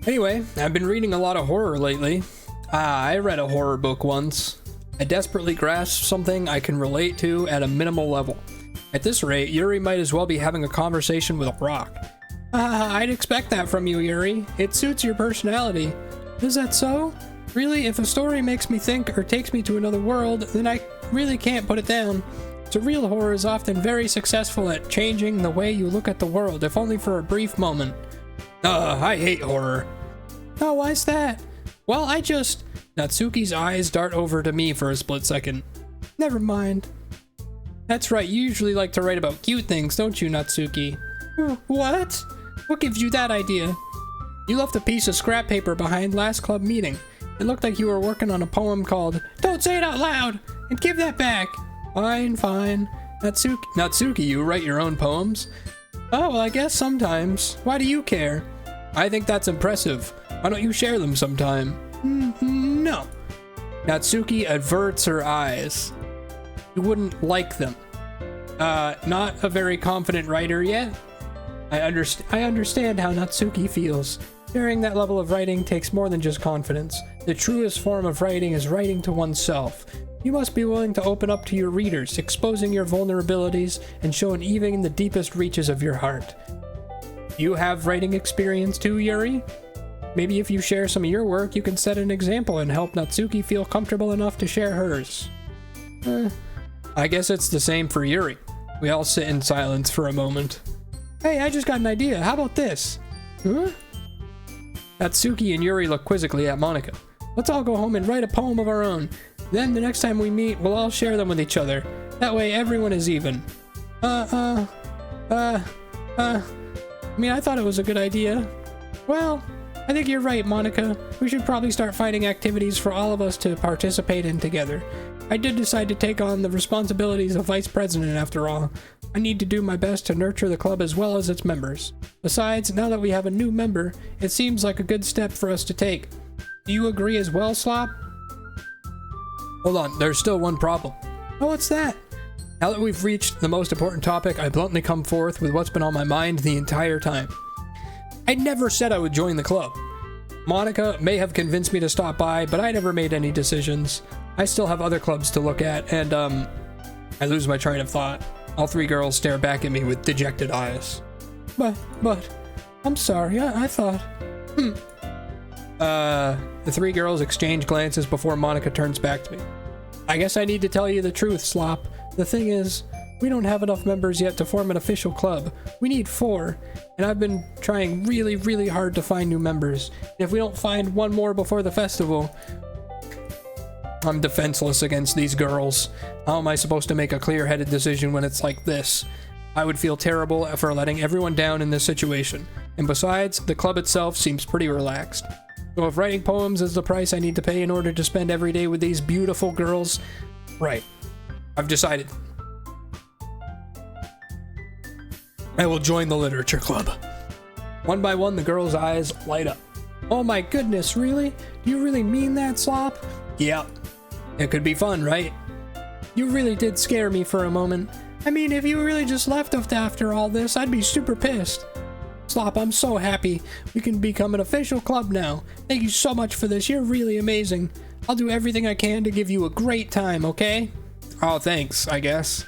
Anyway, I've been reading a lot of horror lately. I read a horror book once. I desperately grasped something I can relate to at a minimal level. At this rate, Yuri might as well be having a conversation with a rock. I'd expect that from you, Yuri. It suits your personality. Is that so? Really, if a story makes me think or takes me to another world, then I really can't put it down. Surreal horror is often very successful at changing the way you look at the world, if only for a brief moment. I hate horror. Oh, why's that? Well, Natsuki's eyes dart over to me for a split second. Never mind. That's right, you usually like to write about cute things, don't you, Natsuki? What? What gives you that idea? You left a piece of scrap paper behind last club meeting. It looked like you were working on a poem called Don't Say It Out Loud! And give that back! Fine. Natsuki, you write your own poems? Oh, well, I guess sometimes. Why do you care? I think that's impressive. Why don't you share them sometime? No. Natsuki averts her eyes. You wouldn't like them. Not a very confident writer yet? I understand how Natsuki feels. Sharing that level of writing takes more than just confidence. The truest form of writing is writing to oneself. You must be willing to open up to your readers, exposing your vulnerabilities and showing even the deepest reaches of your heart. You have writing experience too, Yuri? Maybe if you share some of your work, you can set an example and help Natsuki feel comfortable enough to share hers. I guess it's the same for Yuri. We all sit in silence for a moment. Hey, I just got an idea. How about this? Huh? Natsuki and Yuri look quizzically at Monika. Let's all go home and write a poem of our own. Then the next time we meet, we'll all share them with each other. That way everyone is even. I thought it was a good idea. Well, I think you're right, Monika. We should probably start finding activities for all of us to participate in together. I did decide to take on the responsibilities of vice president after all. I need to do my best to nurture the club as well as its members. Besides, now that we have a new member, it seems like a good step for us to take. Do you agree as well, Slop? Hold on, there's still one problem. Oh, what's that? Now that we've reached the most important topic, I bluntly come forth with what's been on my mind the entire time. I never said I would join the club. Monika may have convinced me to stop by, but I never made any decisions. I still have other clubs to look at, and, I lose my train of thought. All three girls stare back at me with dejected eyes. But, I'm sorry, I thought... The three girls exchange glances before Monika turns back to me. I guess I need to tell you the truth, Slop. The thing is, we don't have enough members yet to form an official club. We need 4, and I've been trying really, really hard to find new members. And if we don't find one more before the festival, I'm defenseless against these girls. How am I supposed to make a clear-headed decision when it's like this? I would feel terrible for letting everyone down in this situation. And besides, the club itself seems pretty relaxed. So if writing poems is the price I need to pay in order to spend every day with these beautiful girls, right. I've decided. I will join the literature club. One by one, the girls' eyes light up. Oh my goodness, really? Do you really mean that, Slop? Yeah. It could be fun, right? You really did scare me for a moment. I mean, if you really just left after all this, I'd be super pissed. Slop, I'm so happy we can become an official club now. Thank you so much for this. You're really amazing. I'll do everything I can to give you a great time, okay? Oh, thanks, I guess.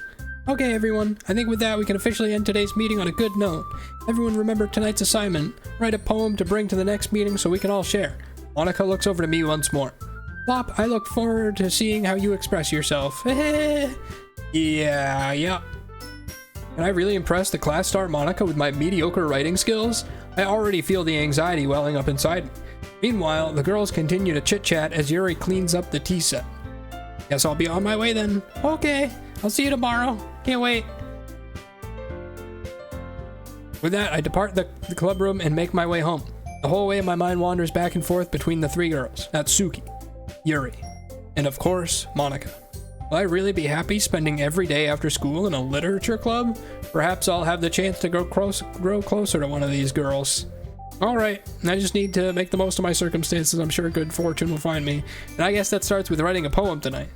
Okay, everyone. I think with that, we can officially end today's meeting on a good note. Everyone remember tonight's assignment. Write a poem to bring to the next meeting so we can all share. Monica looks over to me once more. Slop, I look forward to seeing how you express yourself. Yeah. Can I really impress the class star Monica with my mediocre writing skills? I already feel the anxiety welling up inside me. Meanwhile, the girls continue to chit-chat as Yuri cleans up the tea set. Guess I'll be on my way then. Okay, I'll see you tomorrow. Can't wait. With that, I depart the club room and make my way home. The whole way my mind wanders back and forth between the three girls. Natsuki, Yuri, and of course, Monica. Will I really be happy spending every day after school in a literature club? Perhaps I'll have the chance to grow closer to one of these girls. Alright, I just need to make the most of my circumstances. I'm sure good fortune will find me. And I guess that starts with writing a poem tonight.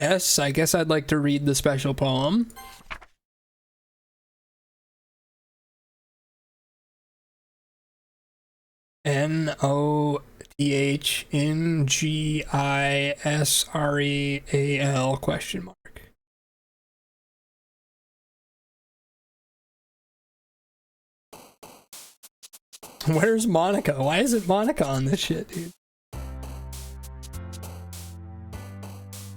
Yes, I guess I'd like to read the special poem. NOTHNGISREAL question mark. Where's Monica? Why isn't Monica on this shit, dude?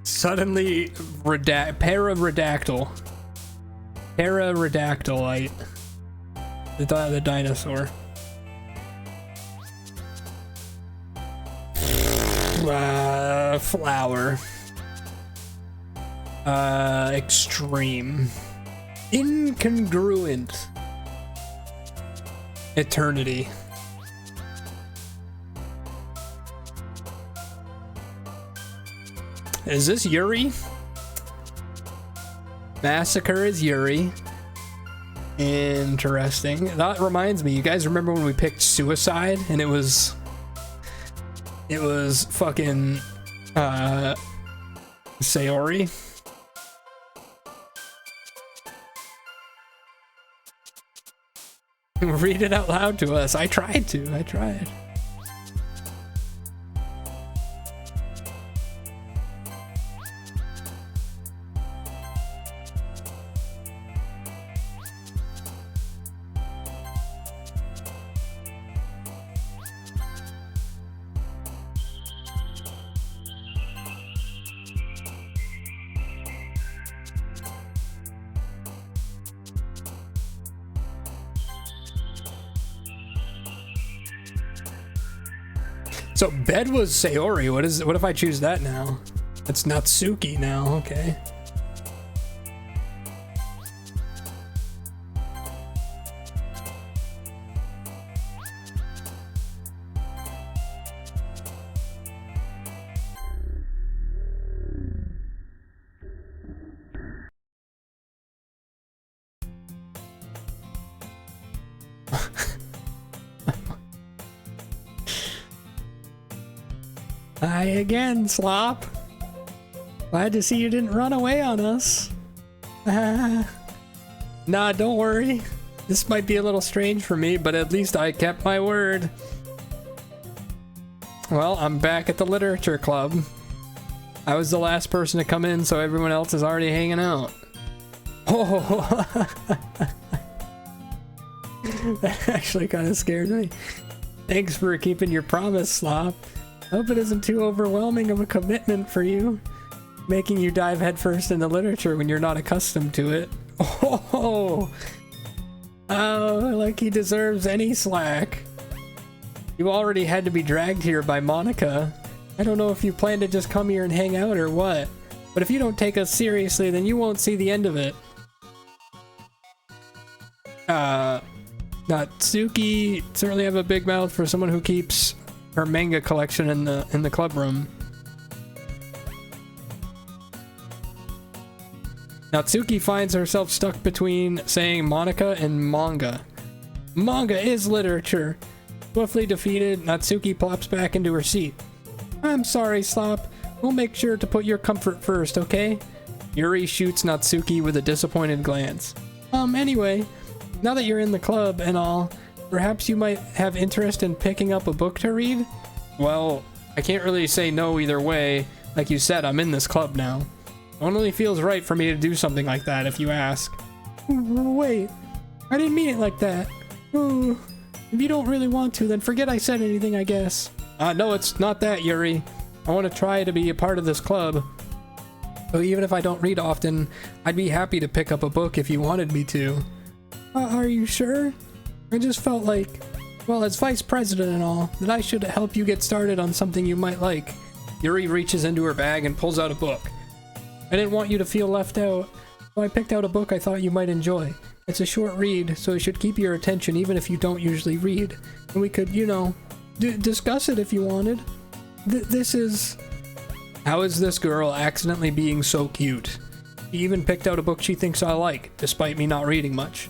Suddenly, Pararedactylite. The dinosaur. Flower. Extreme. Incongruent. Eternity. Is this Yuri? Massacre is Yuri. Interesting. That reminds me, you guys remember when we picked suicide and it was fucking Sayori? Read it out loud to us. I tried. So bed was Sayori. What if I choose that now? It's Natsuki now, okay. Hi again, Slop. Glad to see you didn't run away on us. Nah, don't worry. This might be a little strange for me, but at least I kept my word. Well, I'm back at the literature club. I was the last person to come in, so everyone else is already hanging out. Oh, that actually kind of scared me. Thanks for keeping your promise, Slop. Hope it isn't too overwhelming of a commitment for you, making you dive headfirst into literature when you're not accustomed to it. Oh, like he deserves any slack. You already had to be dragged here by Monica. I don't know if you plan to just come here and hang out or what, but if you don't take us seriously, then you won't see the end of it. Natsuki certainly have a big mouth for someone who keeps her manga collection in the club room. Natsuki finds herself stuck between saying Monica and manga. Manga is literature. Swiftly defeated, Natsuki plops back into her seat. I'm sorry, Slop. We'll make sure to put your comfort first, okay? Yuri shoots Natsuki with a disappointed glance. Anyway, now that you're in the club and all, perhaps you might have interest in picking up a book to read? Well, I can't really say no either way. Like you said, I'm in this club now. It only feels right for me to do something like that if you ask. Wait, I didn't mean it like that. Ooh, if you don't really want to, then forget I said anything, I guess. No, it's not that, Yuri. I want to try to be a part of this club. So even if I don't read often, I'd be happy to pick up a book if you wanted me to. Are you sure? I just felt like, well, as vice president and all, that I should help you get started on something you might like. Yuri reaches into her bag and pulls out a book. I didn't want you to feel left out, so I picked out a book I thought you might enjoy. It's a short read, so it should keep your attention even if you don't usually read. And we could, you know, discuss it if you wanted. This is... How is this girl accidentally being so cute? She even picked out a book she thinks I like, despite me not reading much.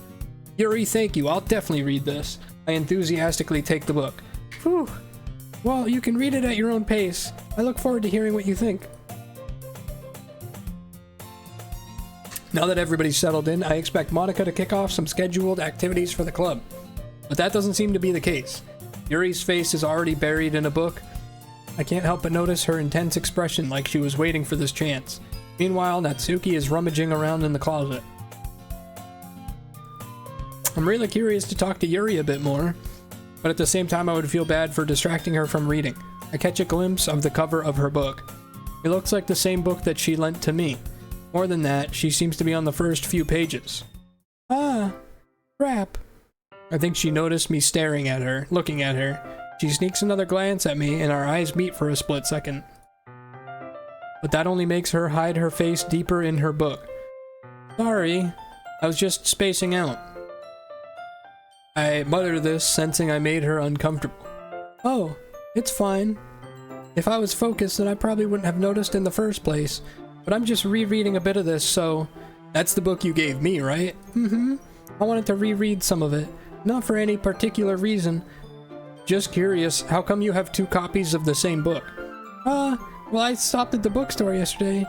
Yuri, thank you. I'll definitely read this. I enthusiastically take the book. Whew. Well, you can read it at your own pace. I look forward to hearing what you think. Now that everybody's settled in, I expect Monica to kick off some scheduled activities for the club. But that doesn't seem to be the case. Yuri's face is already buried in a book. I can't help but notice her intense expression like she was waiting for this chance. Meanwhile, Natsuki is rummaging around in the closet. I'm really curious to talk to Yuri a bit more, but at the same time I would feel bad for distracting her from reading. I catch a glimpse of the cover of her book. It looks like the same book that she lent to me. More than that, she seems to be on the first few pages. Ah, crap. I think she noticed me staring at her, looking at her. She sneaks another glance at me and our eyes meet for a split second. But that only makes her hide her face deeper in her book. Sorry, I was just spacing out. I mutter this, sensing I made her uncomfortable. Oh, it's fine. If I was focused, then I probably wouldn't have noticed in the first place. But I'm just rereading a bit of this, so... That's the book you gave me, right? Mm-hmm. I wanted to reread some of it. Not for any particular reason. Just curious, how come you have 2 copies of the same book? Well, I stopped at the bookstore yesterday.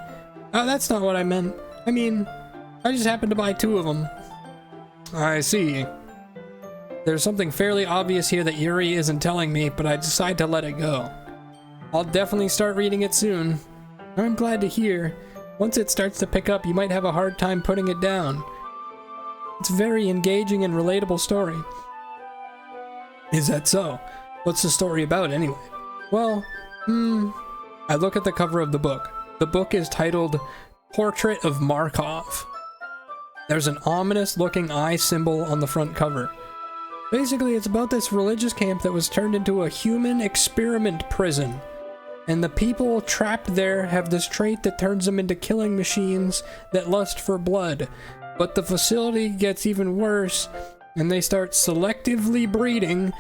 That's not what I meant. I mean, I just happened to buy 2 of them. I see. There's something fairly obvious here that Yuri isn't telling me, but I decide to let it go. I'll definitely start reading it soon. I'm glad to hear. Once it starts to pick up, you might have a hard time putting it down. It's a very engaging and relatable story. Is that so? What's the story about, anyway? Well, I look at the cover of the book. The book is titled Portrait of Markov. There's an ominous-looking eye symbol on the front cover. Basically, it's about this religious camp that was turned into a human experiment prison. And the people trapped there have this trait that turns them into killing machines that lust for blood. But the facility gets even worse, and they start selectively breeding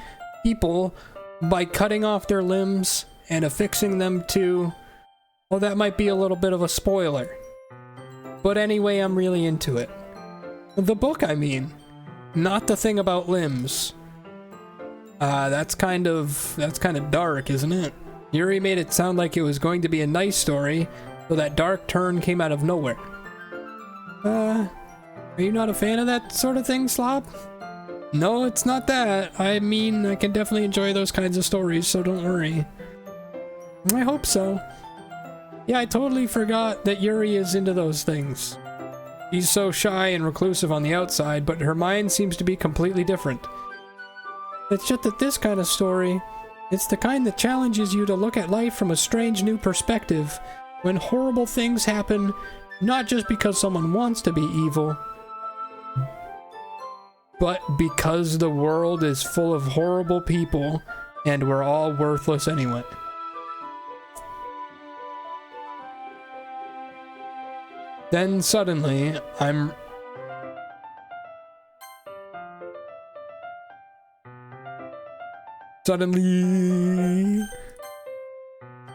people by cutting off their limbs and affixing them to... Well, that might be a little bit of a spoiler. But anyway, I'm really into it. The book, I mean. Not the thing about limbs. That's kind of dark, isn't it? Yuri made it sound like it was going to be a nice story, so that dark turn came out of nowhere. Are you not a fan of that sort of thing, Slop? No, it's not that. I mean, I can definitely enjoy those kinds of stories, so don't worry. I hope so. Yeah, I totally forgot that Yuri is into those things. She's so shy and reclusive on the outside, but her mind seems to be completely different. It's just that this kind of story, it's the kind that challenges you to look at life from a strange new perspective, when horrible things happen, not just because someone wants to be evil, but because the world is full of horrible people, and we're all worthless anyway. Then suddenly, I'm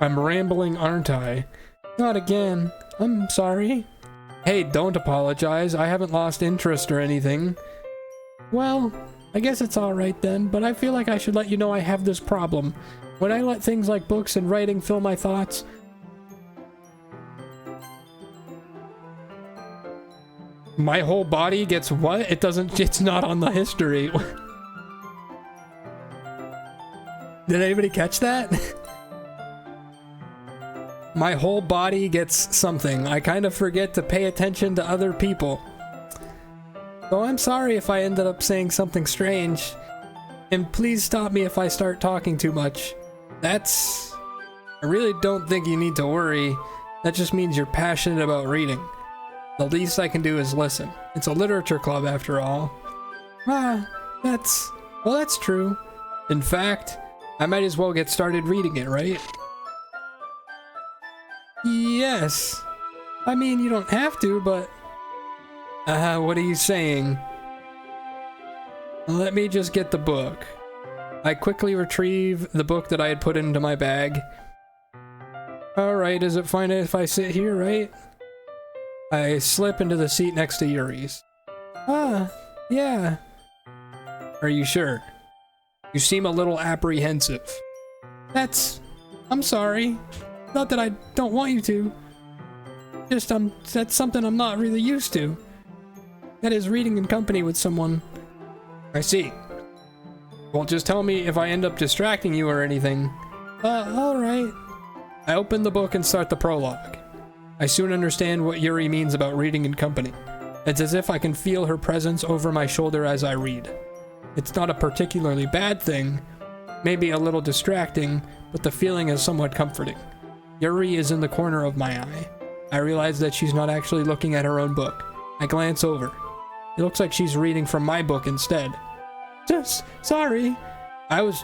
rambling, aren't I? Not again. I'm sorry. Hey, don't apologize. I haven't lost interest or anything. Well, I guess it's alright then, but I feel like I should let you know I have this problem. When I let things like books and writing fill my thoughts, my whole body gets what? It's not on the history. Did anybody catch that? My whole body gets something. I kind of forget to pay attention to other people. So I'm sorry if I ended up saying something strange. And please stop me if I start talking too much. I really don't think you need to worry. That just means you're passionate about reading. The least I can do is listen. It's a literature club after all. That's true. In fact, I might as well get started reading it, right? Yes. I mean, you don't have to, but... what are you saying? Let me just get the book. I quickly retrieve the book that I had put into my bag. Alright, is it fine if I sit here, right? I slip into the seat next to Yuri's. Yeah. Are you sure? You seem a little apprehensive. I'm sorry. Not that I don't want you to. Just, that's something I'm not really used to. That is reading in company with someone. I see. Well, just tell me if I end up distracting you or anything. Alright. I open the book and start the prologue. I soon understand what Yuri means about reading in company. It's as if I can feel her presence over my shoulder as I read. It's not a particularly bad thing, maybe a little distracting, but the feeling is somewhat comforting. Yuri is in the corner of my eye. I realize that she's not actually looking at her own book. I glance over. It looks like she's reading from my book instead. Sorry. I was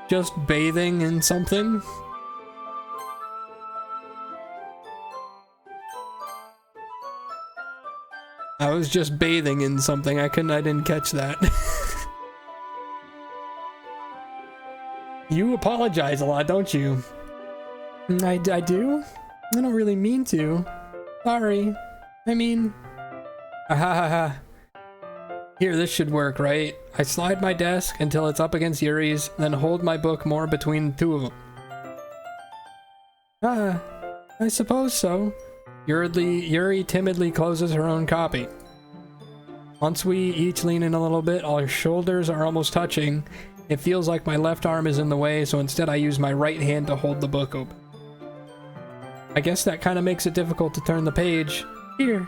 just bathing in something. I was just bathing in something. I didn't catch that. You apologize a lot, don't you? I do? I don't really mean to. Sorry. I mean... Here, this should work, right? I slide my desk until it's up against Yuri's, then hold my book more between the two of them. I suppose so. Yuri timidly closes her own copy. Once we each lean in a little bit, our shoulders are almost touching. It feels like my left arm is in the way, so instead I use my right hand to hold the book open. I guess that kind of makes it difficult to turn the page. Here.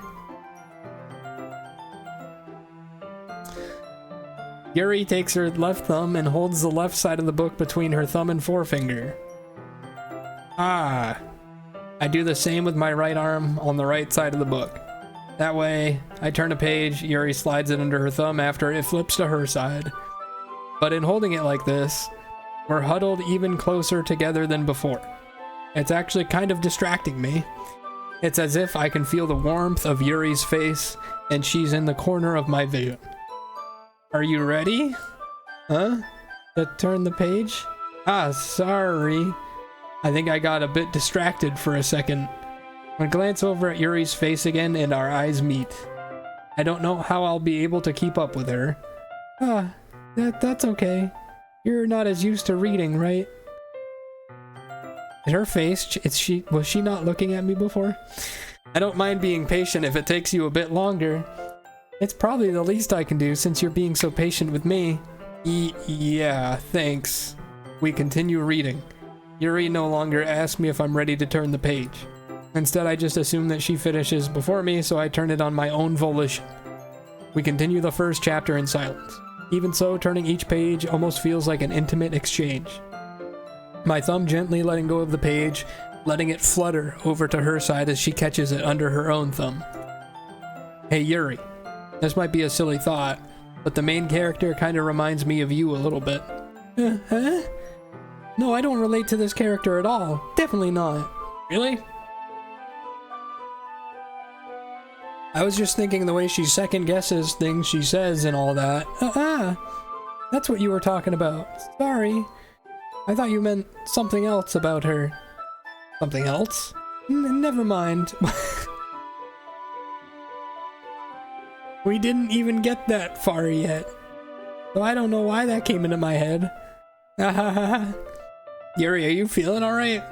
Yuri takes her left thumb and holds the left side of the book between her thumb and forefinger. I do the same with my right arm on the right side of the book. That way, I turn a page, Yuri slides it under her thumb after it flips to her side. But in holding it like this, we're huddled even closer together than before. It's actually kind of distracting me. It's as if I can feel the warmth of Yuri's face, and she's in the corner of my vision. Are you ready? Huh? To turn the page? Sorry. I think I got a bit distracted for a second. I glance over at Yuri's face again and our eyes meet. I don't know how I'll be able to keep up with her. That's okay. You're not as used to reading, right? In her face, was she not looking at me before? I don't mind being patient if it takes you a bit longer. It's probably the least I can do since you're being so patient with me. Yeah, thanks. We continue reading. Yuri no longer asks me if I'm ready to turn the page. Instead, I just assume that she finishes before me, so I turn it on my own volition. We continue the first chapter in silence. Even so, turning each page almost feels like an intimate exchange. My thumb gently letting go of the page, letting it flutter over to her side as she catches it under her own thumb. Hey Yuri, this might be a silly thought, but the main character kind of reminds me of you a little bit. Huh? No, I don't relate to this character at all. Definitely not. Really? I was just thinking the way she second guesses things she says and all that. That's what you were talking about. Sorry. I thought you meant something else about her. Something else? Never mind. We didn't even get that far yet. So I don't know why that came into my head. Yuri, are you feeling alright?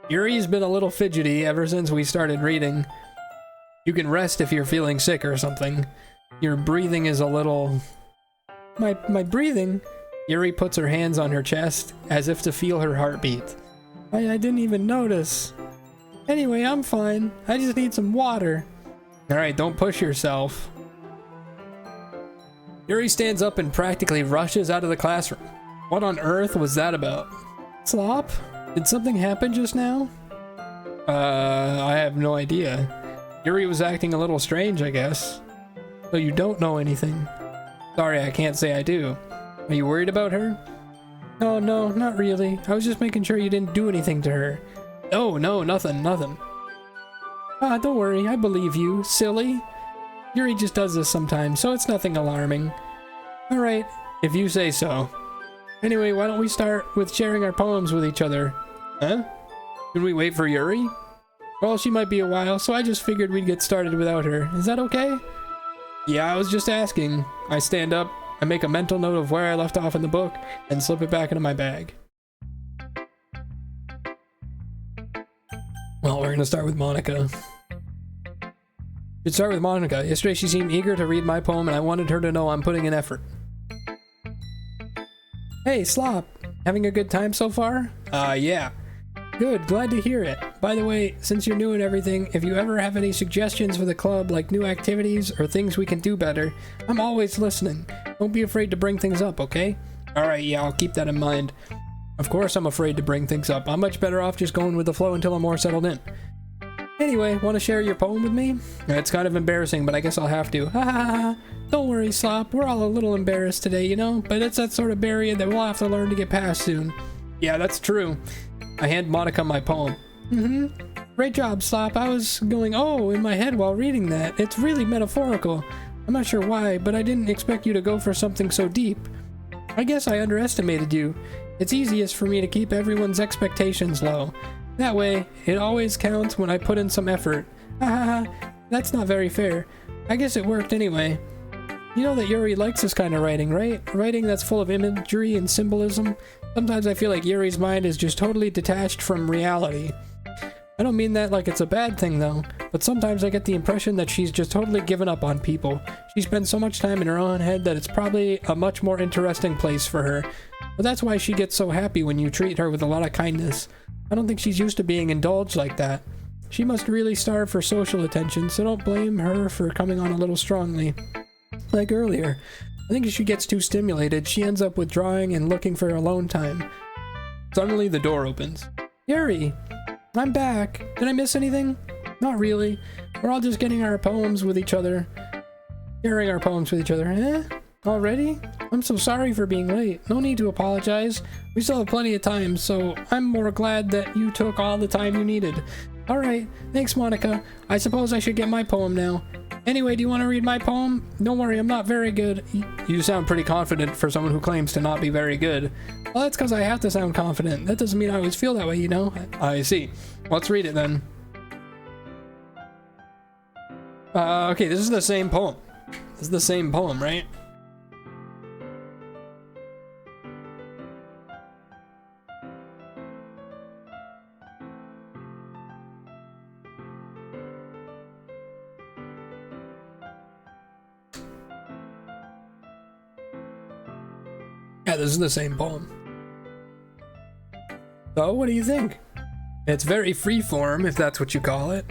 Yuri's been a little fidgety ever since we started reading. You can rest if you're feeling sick or something. Your breathing is a little... My breathing? Yuri puts her hands on her chest as if to feel her heartbeat. I didn't even notice. Anyway, I'm fine. I just need some water. Alright, don't push yourself. Yuri stands up and practically rushes out of the classroom. What on earth was that about? Slop? Did something happen just now? I have no idea. Yuri was acting a little strange, I guess. So you don't know anything. Sorry, I can't say I do. Are you worried about her? Oh, no, not really. I was just making sure you didn't do anything to her. Oh, no, nothing. Ah, don't worry, I believe you, silly. Yuri just does this sometimes, so it's nothing alarming. Alright, if you say so. Anyway, why don't we start with sharing our poems with each other? Huh? Should we wait for Yuri? Well, she might be a while, so I just figured we'd get started without her. Is that okay? Yeah, I was just asking. I stand up, I make a mental note of where I left off in the book, and slip it back into my bag. Well, we're gonna start with Monica. Should start with Monica. Yesterday she seemed eager to read my poem, and I wanted her to know I'm putting in effort. Hey, Slop. Having a good time so far? Yeah. Good, glad to hear it. By the way, since you're new and everything, if you ever have any suggestions for the club, like new activities or things we can do better, I'm always listening. Don't be afraid to bring things up, okay? Alright, yeah, I'll keep that in mind. Of course I'm afraid to bring things up. I'm much better off just going with the flow until I'm more settled in. Anyway, want to share your poem with me? It's kind of embarrassing, but I guess I'll have to. Ha ha ha. Don't worry, Slop. We're all a little embarrassed today, you know? But it's that sort of barrier that we'll have to learn to get past soon. Yeah, that's true. I hand Monica my poem. Great job, Slop. I was going, oh, in my head while reading that. It's really metaphorical. I'm not sure why, but I didn't expect you to go for something so deep. I guess I underestimated you. It's easiest for me to keep everyone's expectations low. That way, it always counts when I put in some effort. Hahaha, that's not very fair. I guess it worked anyway. You know that Yuri likes this kind of writing, right? Writing that's full of imagery and symbolism. Sometimes I feel like Yuri's mind is just totally detached from reality. I don't mean that like it's a bad thing though, but sometimes I get the impression that she's just totally given up on people. She spends so much time in her own head that it's probably a much more interesting place for her. But that's why she gets so happy when you treat her with a lot of kindness. I don't think she's used to being indulged like that. She must really starve for social attention, so don't blame her for coming on a little strongly. Like earlier, I think if she gets too stimulated, she ends up withdrawing and looking for alone time. Suddenly the door opens. Yuri! I'm back. Did I miss anything? Not really. We're all just getting our poems with each other. Sharing our poems with each other. Eh? Already? I'm so sorry for being late. No need to apologize. We still have plenty of time, so I'm more glad that you took all the time you needed. Alright, thanks Monica. I suppose I should get my poem now. Anyway, do you want to read my poem? Don't worry, I'm not very good. You sound pretty confident for someone who claims to not be very good. Well, that's because I have to sound confident. That doesn't mean I always feel that way, you know? I see. Let's read it then. Okay, this is the same poem. This is the same poem, right? Yeah, this is the same poem. So, what do you think? It's very freeform, if that's what you call it.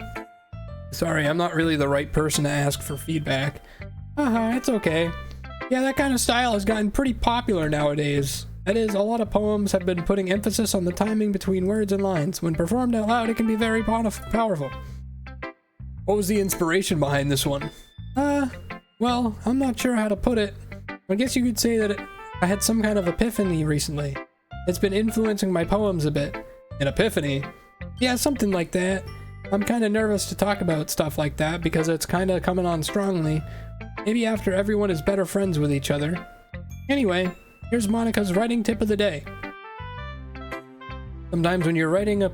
Sorry, I'm not really the right person to ask for feedback. It's okay. Yeah, that kind of style has gotten pretty popular nowadays. That is, a lot of poems have been putting emphasis on the timing between words and lines. When performed out loud, it can be very powerful. What was the inspiration behind this one? Well, I'm not sure how to put it. I guess you could say that I had some kind of epiphany recently. It's been influencing my poems a bit. An epiphany? Yeah, something like that. I'm kind of nervous to talk about stuff like that because it's kind of coming on strongly. Maybe after everyone is better friends with each other. Anyway, here's Monica's writing tip of the day. Sometimes when you're writing a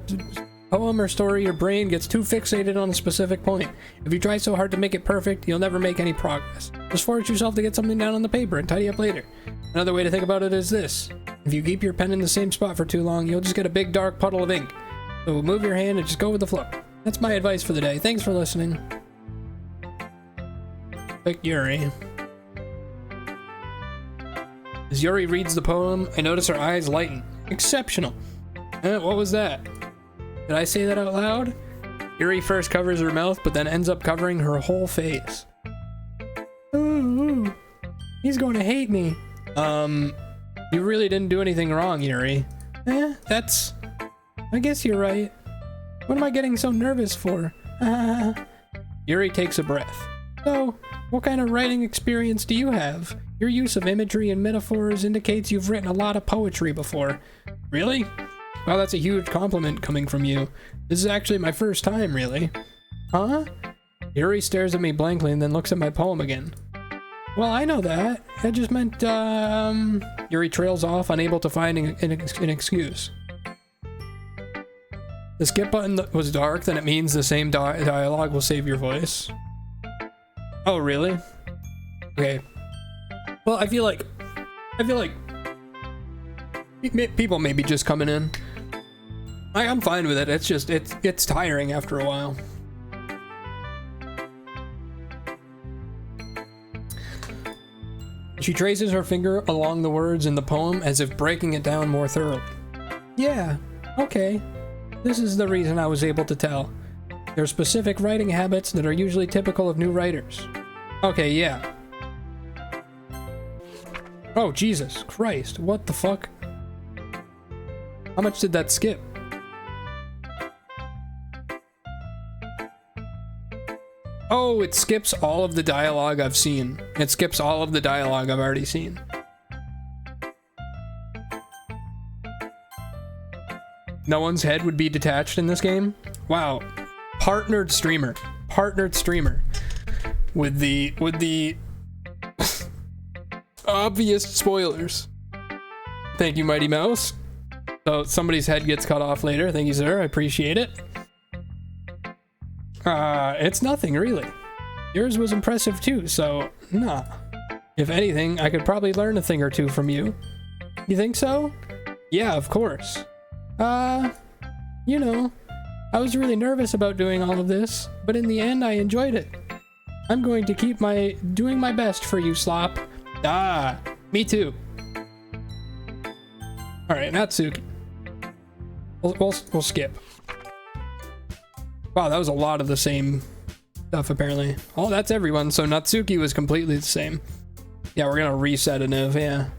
poem or story, your brain gets too fixated on a specific point. If you try so hard to make it perfect, you'll never make any progress. Just force yourself to get something down on the paper and tidy up later. Another way to think about it is this. If you keep your pen in the same spot for too long, you'll just get a big dark puddle of ink. So move your hand and just go with the flow. That's my advice for the day. Thanks for listening. Pick Yuri. As Yuri reads the poem, I notice her eyes lighten. Exceptional. What was that? Did I say that out loud? Yuri first covers her mouth, but then ends up covering her whole face. Ooh, he's going to hate me. You really didn't do anything wrong, Yuri. I guess you're right. What am I getting so nervous for? Yuri takes a breath. So, what kind of writing experience do you have? Your use of imagery and metaphors indicates you've written a lot of poetry before. Really? Well, that's a huge compliment coming from you. This is actually my first time, really. Huh? Yuri stares at me blankly and then looks at my poem again. Well, I know that. I just meant, Yuri trails off, unable to find an excuse. The skip button was dark, then it means the same dialogue will save your voice. Oh, really? Okay. Well, I feel like people may be just coming in. I'm fine with it. It's just, it's tiring after a while. She traces her finger along the words in the poem as if breaking it down more thoroughly. Yeah, okay. This is the reason I was able to tell. There are specific writing habits that are usually typical of new writers. Okay, yeah. Oh, Jesus Christ, what the fuck? How much did that skip? Oh, it skips all of the dialogue I've seen. It skips all of the dialogue I've already seen. No one's head would be detached in this game? Wow. Partnered streamer. Partnered streamer. With the obvious spoilers. Thank you, Mighty Mouse. So somebody's head gets cut off later. Thank you, sir. I appreciate it. It's nothing, really. Yours was impressive too, so nah. If anything, I could probably learn a thing or two from you. You think so? Yeah, of course. You know, I was really nervous about doing all of this, but in the end, I enjoyed it. I'm going to keep doing my best for you, Slop. Ah, me too. Alright, Natsuki. We'll skip. Wow, that was a lot of the same stuff, apparently. Oh, that's everyone, so Natsuki was completely the same. Yeah, we're gonna reset a Niv, yeah.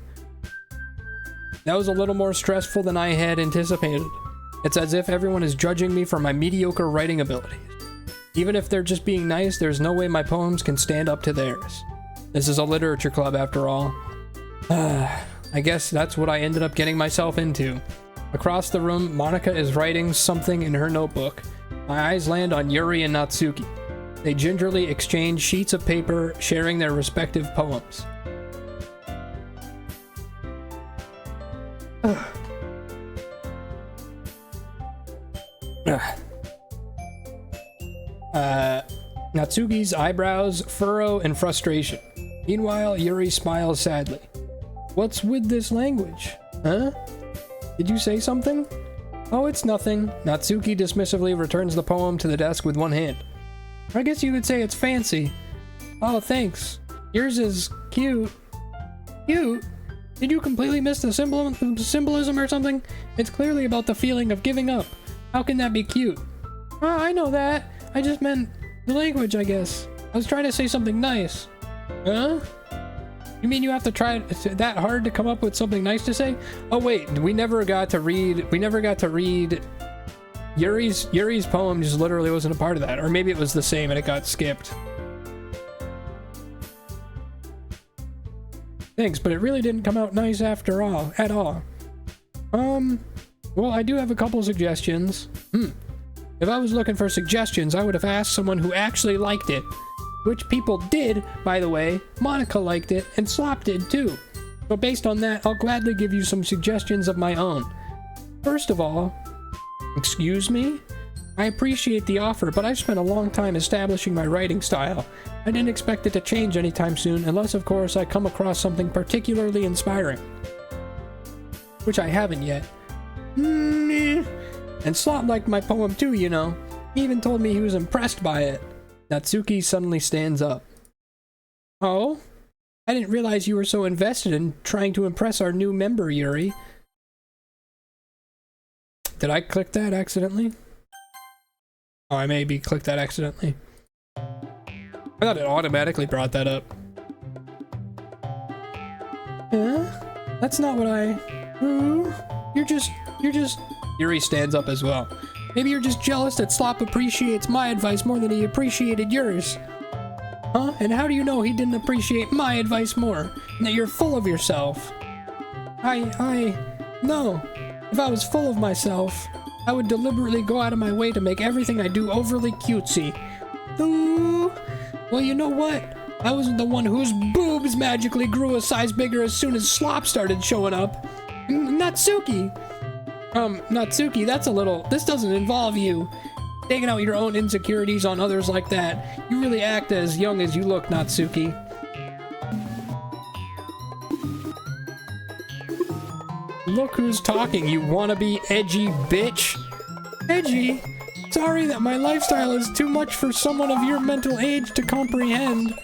That was a little more stressful than I had anticipated. It's as if everyone is judging me for my mediocre writing abilities. Even if they're just being nice, there's no way my poems can stand up to theirs. This is a literature club, after all. I guess that's what I ended up getting myself into. Across the room, Monica is writing something in her notebook. My eyes land on Yuri and Natsuki. They gingerly exchange sheets of paper, sharing their respective poems. Natsuki's eyebrows furrow in frustration. Meanwhile, Yuri smiles sadly. What's with this language? Huh? Did you say something? Oh, it's nothing. Natsuki dismissively returns the poem to the desk with one hand. I guess you could say it's fancy. Oh, thanks. Yours is cute. Cute? Did you completely miss the symbolism or something? It's clearly about the feeling of giving up. How can that be cute? Oh, I know that. I just meant the language, I guess. I was trying to say something nice. Huh? You mean you have to try that hard to come up with something nice to say? Oh wait, we never got to read Yuri's poem. Just literally wasn't a part of that, or maybe it was the same and it got skipped. Thanks, but it really didn't come out nice at all. Well, I do have a couple suggestions. If I was looking for suggestions, I would have asked someone who actually liked it. Which people did, by the way. Monica liked it, and Slop did too. So based on that, I'll gladly give you some suggestions of my own. First of all, excuse me? I appreciate the offer, but I've spent a long time establishing my writing style. I didn't expect it to change anytime soon, unless of course I come across something particularly inspiring. Which I haven't yet. And Slot liked my poem too, you know. He even told me he was impressed by it. Natsuki suddenly stands up. Oh? I didn't realize you were so invested in trying to impress our new member, Yuri. Did I click that accidentally? Oh, I maybe clicked that accidentally. I thought it automatically brought that up. Huh? That's not what I... You're just... Yuri stands up as well. Maybe you're just jealous that Slop appreciates my advice more than he appreciated yours. Huh? And how do you know he didn't appreciate my advice more? And that you're full of yourself? No. If I was full of myself, I would deliberately go out of my way to make everything I do overly cutesy. Ooh. Well, you know what? I wasn't the one whose boobs magically grew a size bigger as soon as Slop started showing up. Natsuki! Natsuki, that's a little... This doesn't involve you. Taking out your own insecurities on others like that. You really act as young as you look, Natsuki. Look who's talking, you wannabe edgy bitch. Edgy? Sorry that my lifestyle is too much for someone of your mental age to comprehend.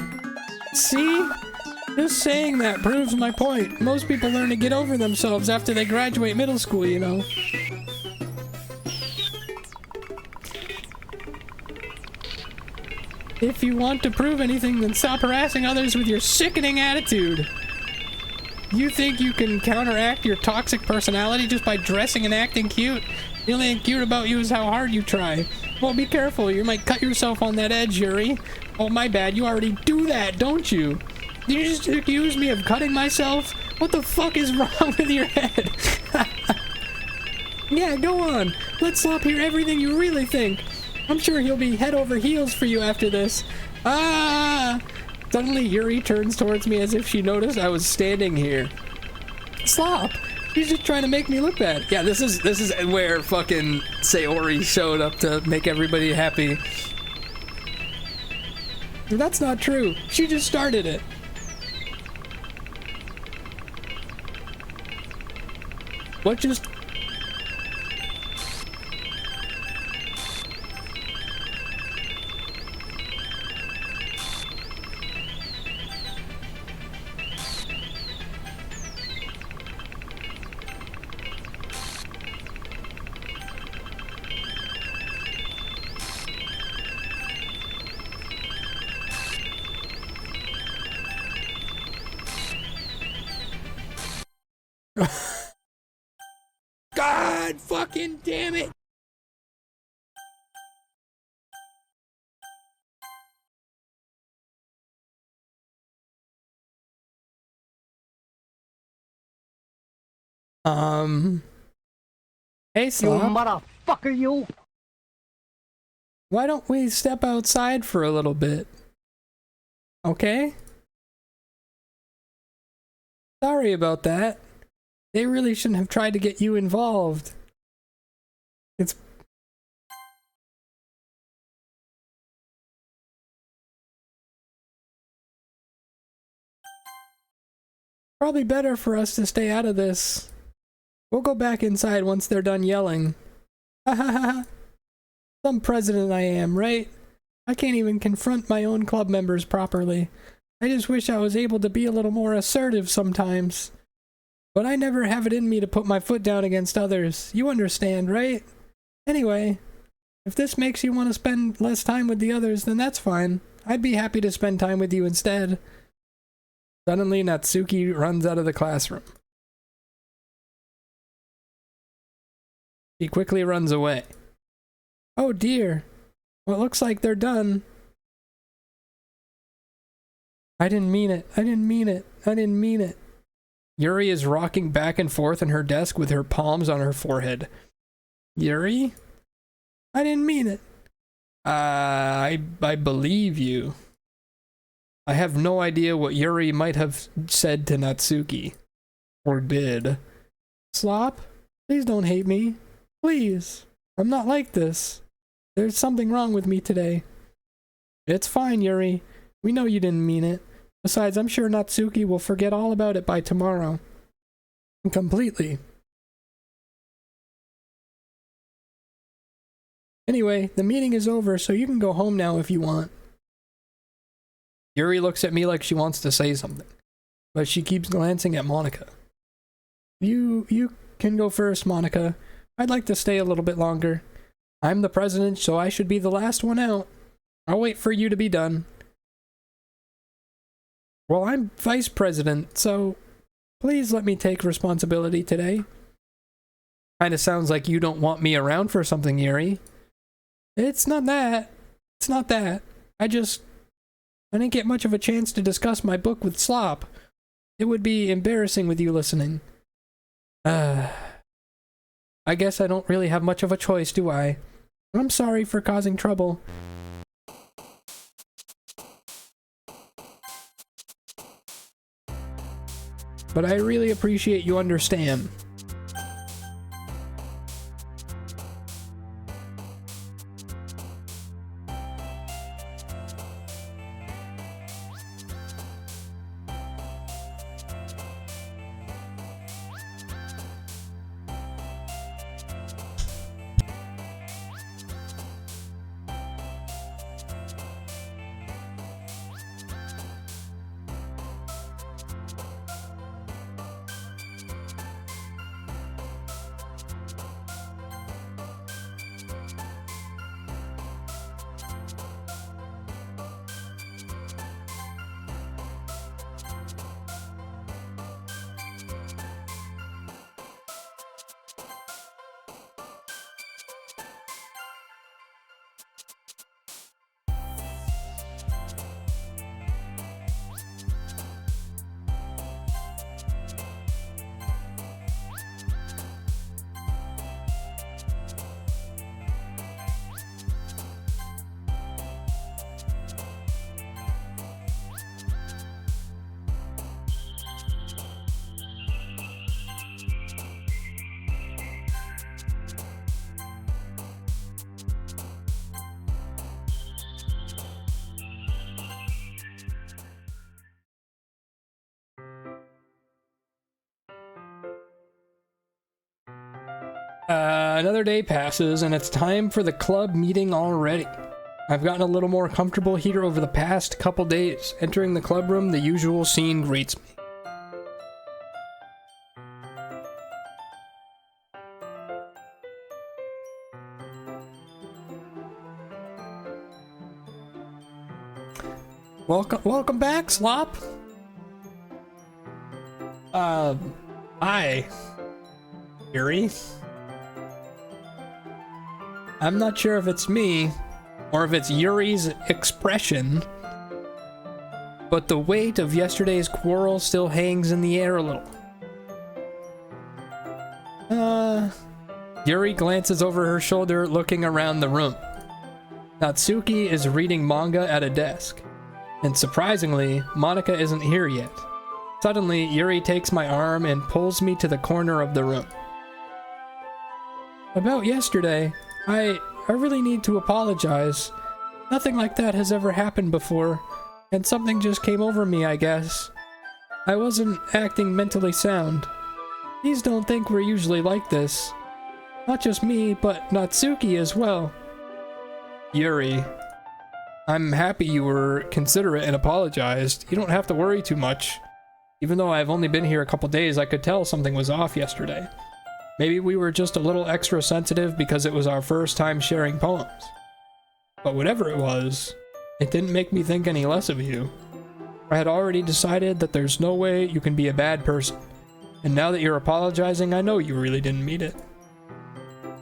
See? Just saying that proves my point. Most people learn to get over themselves after they graduate middle school, you know. If you want to prove anything, then stop harassing others with your sickening attitude. You think you can counteract your toxic personality just by dressing and acting cute? The only thing cute about you is how hard you try. Well, be careful. You might cut yourself on that edge, Yuri. Oh, my bad. You already do that, don't you? Did you just accuse me of cutting myself? What the fuck is wrong with your head? Yeah, go on. Let Slop hear everything you really think. I'm sure he'll be head over heels for you after this. Ah! Suddenly, Yuri turns towards me as if she noticed I was standing here. Slop! She's just trying to make me look bad. Yeah, this is where fucking Sayori showed up to make everybody happy. That's not true. She just started it. What just... God fucking damn it! Hey, You Slop. motherfucker, you! Why don't we step outside for a little bit? Okay? Sorry about that. They really shouldn't have tried to get you involved. It's... probably better for us to stay out of this. We'll go back inside once they're done yelling. Ha ha ha. Some president I am, right? I can't even confront my own club members properly. I just wish I was able to be a little more assertive sometimes. But I never have it in me to put my foot down against others. You understand, right? Anyway, if this makes you want to spend less time with the others, then that's fine. I'd be happy to spend time with you instead. Suddenly, Natsuki runs out of the classroom. He quickly runs away. Oh dear. Well, it looks like they're done. I didn't mean it. I didn't mean it. I didn't mean it. Yuri is rocking back and forth in her desk with her palms on her forehead. Yuri? I didn't mean it. I believe you. I have no idea what Yuri might have said to Natsuki. Or did. Slop? Please don't hate me. Please. I'm not like this. There's something wrong with me today. It's fine, Yuri. We know you didn't mean it. Besides, I'm sure Natsuki will forget all about it by tomorrow. Completely. Anyway, the meeting is over, so you can go home now if you want. Yuri looks at me like she wants to say something, but she keeps glancing at Monica. You can go first, Monica. I'd like to stay a little bit longer. I'm the president, so I should be the last one out. I'll wait for you to be done. Well, I'm vice president, so please let me take responsibility today. Kinda sounds like you don't want me around for something, Yuri. It's not that. It's not that. I didn't get much of a chance to discuss my book with Slop. It would be embarrassing with you listening. I guess I don't really have much of a choice, do I? I'm sorry for causing trouble. But I really appreciate you understand. Another day passes, and it's time for the club meeting already. I've gotten a little more comfortable here over the past couple days. Entering the club room, the usual scene greets me. Welcome back, Slop. Hi, Yuri. I'm not sure if it's me, or if it's Yuri's expression, but the weight of yesterday's quarrel still hangs in the air a little. Yuri glances over her shoulder, looking around the room. Natsuki is reading manga at a desk, and surprisingly, Monica isn't here yet. Suddenly, Yuri takes my arm and pulls me to the corner of the room. About yesterday, I really need to apologize. Nothing like that has ever happened before, and something just came over me, I guess. I wasn't acting mentally sound. Please don't think we're usually like this. Not just me, but Natsuki as well. Yuri, I'm happy you were considerate and apologized. You don't have to worry too much. Even though I've only been here a couple days, I could tell something was off yesterday. Maybe we were just a little extra sensitive because it was our first time sharing poems. But whatever it was, it didn't make me think any less of you. I had already decided that there's no way you can be a bad person. And now that you're apologizing, I know you really didn't mean it.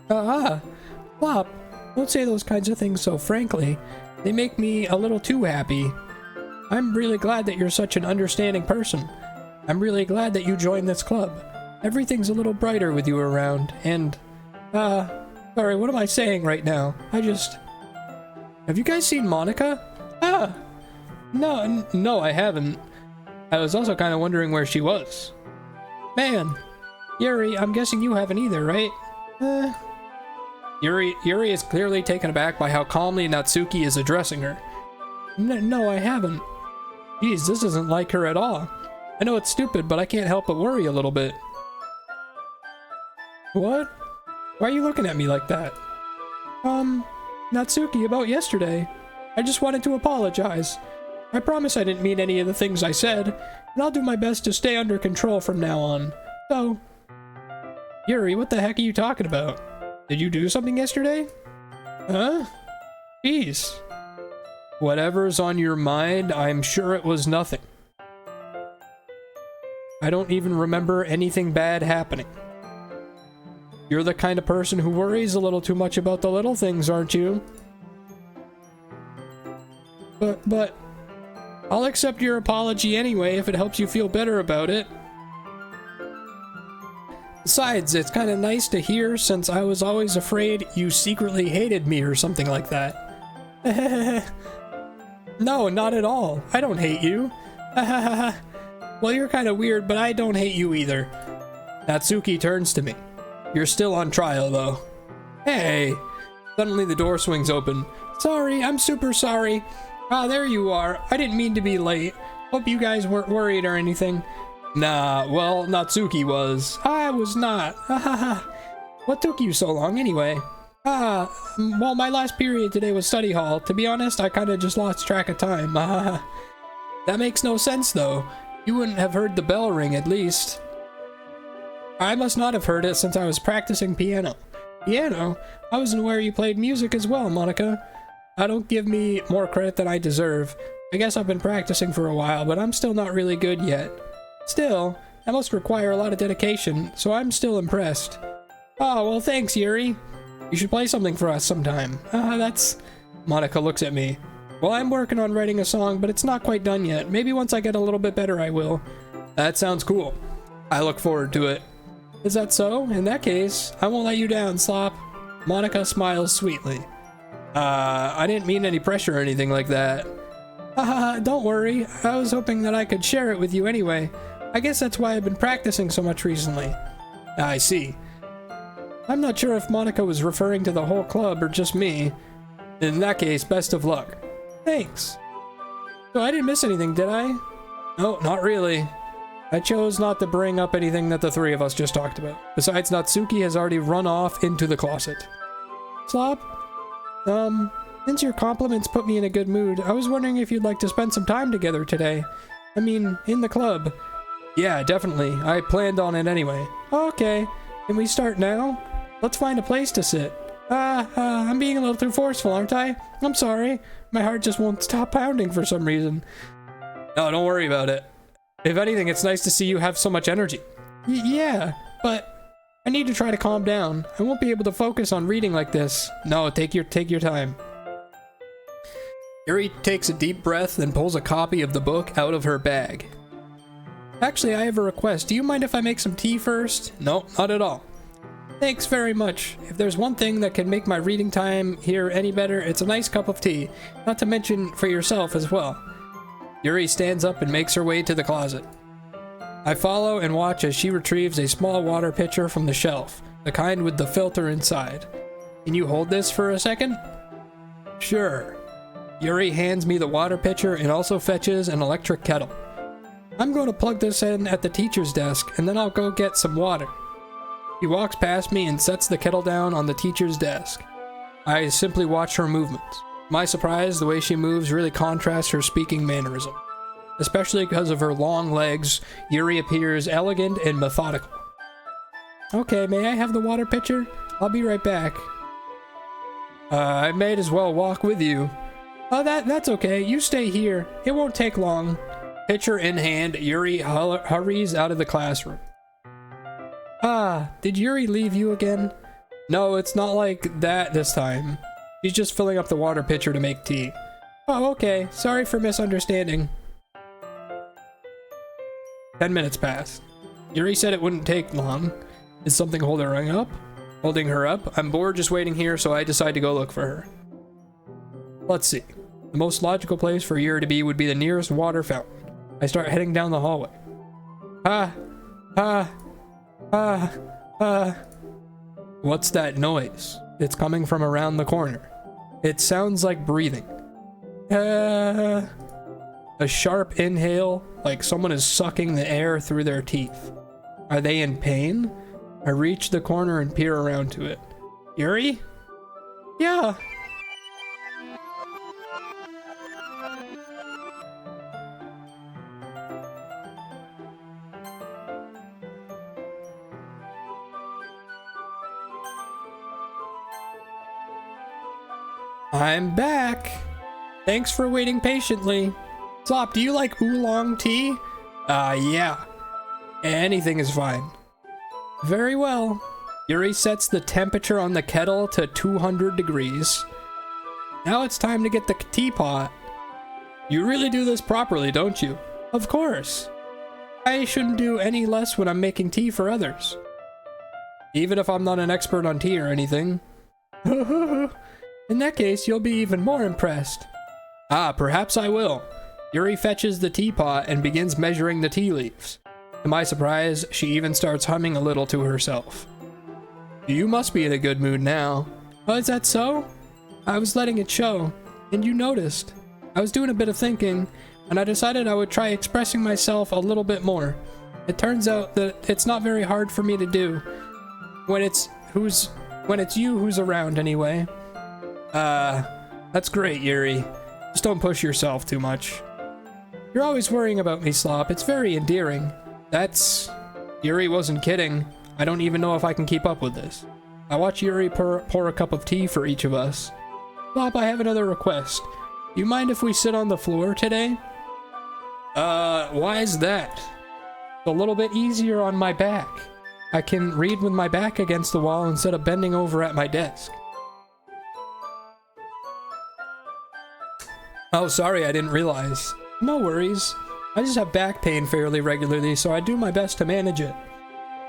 Flop, don't say those kinds of things so frankly. They make me a little too happy. I'm really glad that you're such an understanding person. I'm really glad that you joined this club. Everything's a little brighter with you around, and, sorry, what am I saying right now? Have you guys seen Monica? No, I haven't. I was also kind of wondering where she was. Man, Yuri, I'm guessing you haven't either, right? Yuri is clearly taken aback by how calmly Natsuki is addressing her. No, I haven't. Geez, this isn't like her at all. I know it's stupid, but I can't help but worry a little bit. What? Why are you looking at me like that? Natsuki, about yesterday. I just wanted to apologize. I promise I didn't mean any of the things I said, and I'll do my best to stay under control from now on. So... Yuri, what the heck are you talking about? Did you do something yesterday? Huh? Jeez. Whatever's on your mind, I'm sure it was nothing. I don't even remember anything bad happening. You're the kind of person who worries a little too much about the little things, aren't you? But... I'll accept your apology anyway if it helps you feel better about it. Besides, it's kind of nice to hear since I was always afraid you secretly hated me or something like that. No, not at all. I don't hate you. Well, you're kind of weird, but I don't hate you either. Natsuki turns to me. You're still on trial, though. Hey! Suddenly the door swings open. Sorry, I'm super sorry. Ah, there you are. I didn't mean to be late. Hope you guys weren't worried or anything. Nah, well, Natsuki was. I was not. What took you so long anyway? Well, my last period today was study hall. To be honest, I kinda just lost track of time. That makes no sense, though. You wouldn't have heard the bell ring, at least. I must not have heard it since I was practicing piano. Piano? I wasn't aware you played music as well, Monica. Don't give me more credit than I deserve. I guess I've been practicing for a while, but I'm still not really good yet. Still, that must require a lot of dedication, so I'm still impressed. Oh, well thanks, Yuri. You should play something for us sometime. That's... Monica looks at me. Well, I'm working on writing a song, but it's not quite done yet. Maybe once I get a little bit better, I will. That sounds cool. I look forward to it. Is that so? In that case, I won't let you down, Slop. Monica smiles sweetly. I didn't mean any pressure or anything like that. Don't worry. I was hoping that I could share it with you anyway. I guess that's why I've been practicing so much recently. I see. I'm not sure if Monica was referring to the whole club or just me. In that case, best of luck. Thanks. So I didn't miss anything, did I? No, not really. I chose not to bring up anything that the three of us just talked about. Besides, Natsuki has already run off into the closet. Slop? Since your compliments put me in a good mood, I was wondering if you'd like to spend some time together today. I mean, in the club. Yeah, definitely. I planned on it anyway. Okay. Can we start now? Let's find a place to sit. I'm being a little too forceful, aren't I? I'm sorry. My heart just won't stop pounding for some reason. No, don't worry about it. If anything, it's nice to see you have so much energy. Yeah, but I need to try to calm down. I won't be able to focus on reading like this. No, take your time. Yuri takes a deep breath, then pulls a copy of the book out of her bag. Actually, I have a request. Do you mind if I make some tea first? No, not at all. Thanks very much. If there's one thing that can make my reading time here any better, it's a nice cup of tea. Not to mention for yourself as well. Yuri stands up and makes her way to the closet. I follow and watch as she retrieves a small water pitcher from the shelf, the kind with the filter inside. Can you hold this for a second? Sure. Yuri hands me the water pitcher and also fetches an electric kettle. I'm going to plug this in at the teacher's desk and then I'll go get some water. He walks past me and sets the kettle down on the teacher's desk. I simply watch her movements. My surprise, the way she moves really contrasts her speaking mannerism. Especially because of her long legs, Yuri appears elegant and methodical. Okay, may I have the water pitcher? I'll be right back. I might as well walk with you. Oh, that's okay. You stay here. It won't take long. Pitcher in hand, Yuri hurries out of the classroom. Did Yuri leave you again? No, it's not like that this time. She's just filling up the water pitcher to make tea. Oh, okay. Sorry for misunderstanding. 10 minutes pass. Yuri said it wouldn't take long. Is something holding her up? I'm bored just waiting here, so I decide to go look for her. Let's see. The most logical place for Yuri to be would be the nearest water fountain. I start heading down the hallway. What's that noise? It's coming from around the corner. It sounds like breathing. A sharp inhale, like someone is sucking the air through their teeth. Are they in pain? I reach the corner and peer around to it. Yuri? Yeah. I'm back. Thanks for waiting patiently. Slop, do you like oolong tea? Yeah. Anything is fine. Very well. Yuri sets the temperature on the kettle to 200 degrees. Now it's time to get the teapot. You really do this properly, don't you? Of course. I shouldn't do any less when I'm making tea for others. Even if I'm not an expert on tea or anything. In that case, you'll be even more impressed. Ah, perhaps I will. Yuri fetches the teapot and begins measuring the tea leaves. To my surprise, she even starts humming a little to herself. You must be in a good mood now. Oh, is that so? I was letting it show, and you noticed. I was doing a bit of thinking, and I decided I would try expressing myself a little bit more. It turns out that it's not very hard for me to do. When it's you who's around anyway. That's great, Yuri. Just don't push yourself too much. You're always worrying about me, Slop. It's very endearing. Yuri wasn't kidding. I don't even know if I can keep up with this. I watch Yuri pour a cup of tea for each of us. Slop, I have another request. Do you mind if we sit on the floor today? Why is that? It's a little bit easier on my back. I can read with my back against the wall instead of bending over at my desk. Oh, sorry, I didn't realize. No worries. I just have back pain fairly regularly, so I do my best to manage it.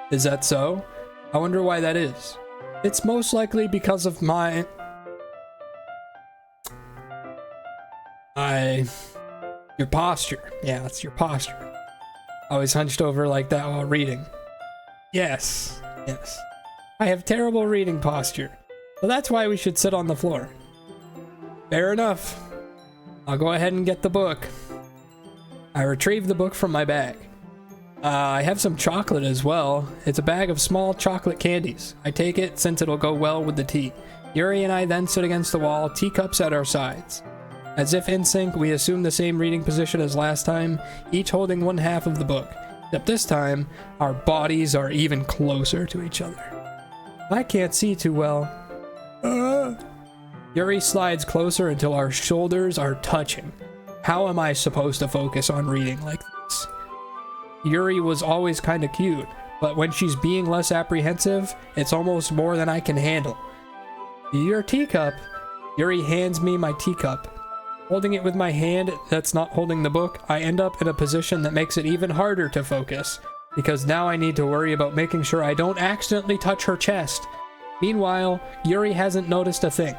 Is that so? I wonder why that is. It's most likely because of your posture. Yeah, it's your posture. Always hunched over like that while reading. Yes. I have terrible reading posture. So that's why we should sit on the floor. Fair enough. I'll go ahead and get the book. I retrieve the book from my bag. I have some chocolate as well. It's a bag of small chocolate candies. I take it since it'll go well with the tea. Yuri and I then sit against the wall, teacups at our sides. As if in sync, we assume the same reading position as last time, each holding one half of the book. Except this time, our bodies are even closer to each other. I can't see too well. Yuri slides closer until our shoulders are touching. How am I supposed to focus on reading like this? Yuri was always kinda cute, but when she's being less apprehensive, it's almost more than I can handle. Your teacup. Yuri hands me my teacup. Holding it with my hand that's not holding the book, I end up in a position that makes it even harder to focus, because now I need to worry about making sure I don't accidentally touch her chest. Meanwhile, Yuri hasn't noticed a thing.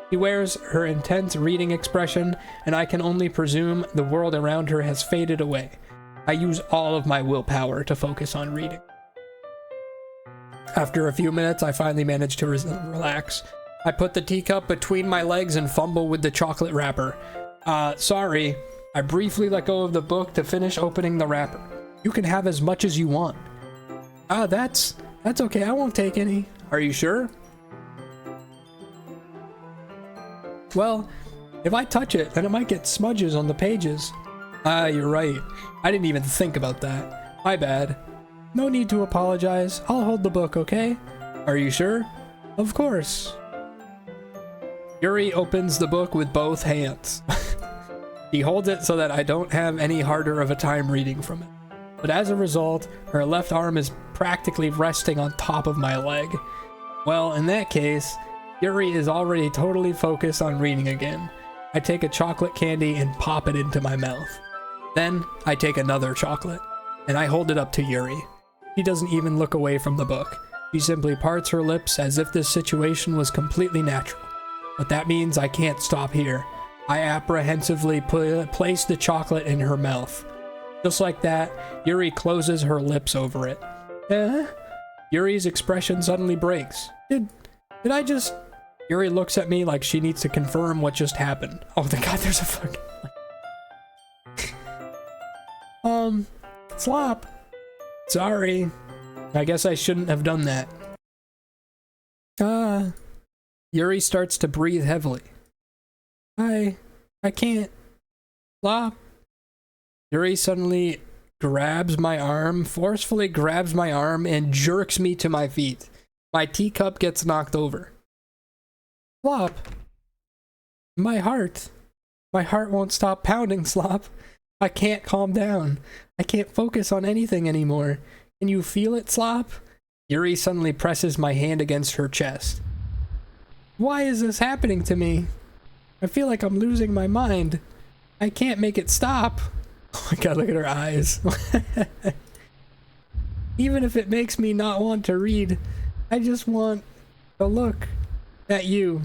She wears her intense reading expression, and I can only presume the world around her has faded away. I use all of my willpower to focus on reading. After a few minutes, I finally manage to relax. I put the teacup between my legs and fumble with the chocolate wrapper. Sorry. I briefly let go of the book to finish opening the wrapper. You can have as much as you want. That's okay. I won't take any. Are you sure? Well, if I touch it, then it might get smudges on the pages. You're right. I didn't even think about that. My bad. No need to apologize. I'll hold the book, okay? Are you sure? Of course. Yuri opens the book with both hands. He holds it so that I don't have any harder of a time reading from it. But as a result, her left arm is practically resting on top of my leg. Well, in that case, Yuri is already totally focused on reading again. I take a chocolate candy and pop it into my mouth. Then, I take another chocolate, and I hold it up to Yuri. She doesn't even look away from the book. She simply parts her lips as if this situation was completely natural. But that means I can't stop here. I apprehensively place the chocolate in her mouth. Just like that, Yuri closes her lips over it. Yuri's expression suddenly breaks. Did I just Yuri looks at me like she needs to confirm what just happened. Oh, thank God, there's a fucking... Slop. Sorry. I guess I shouldn't have done that. Yuri starts to breathe heavily. I can't. Slop. Yuri suddenly grabs my arm, forcefully grabs my arm, and jerks me to my feet. My teacup gets knocked over. Slop. My heart won't stop pounding, Slop. I can't calm down. I can't focus on anything anymore. Can you feel it, Slop? Yuri suddenly presses my hand against her chest. Why is this happening to me? I feel like I'm losing my mind. I can't make it stop. Oh my God, look at her eyes. Even if it makes me not want to read, I just want to look at you.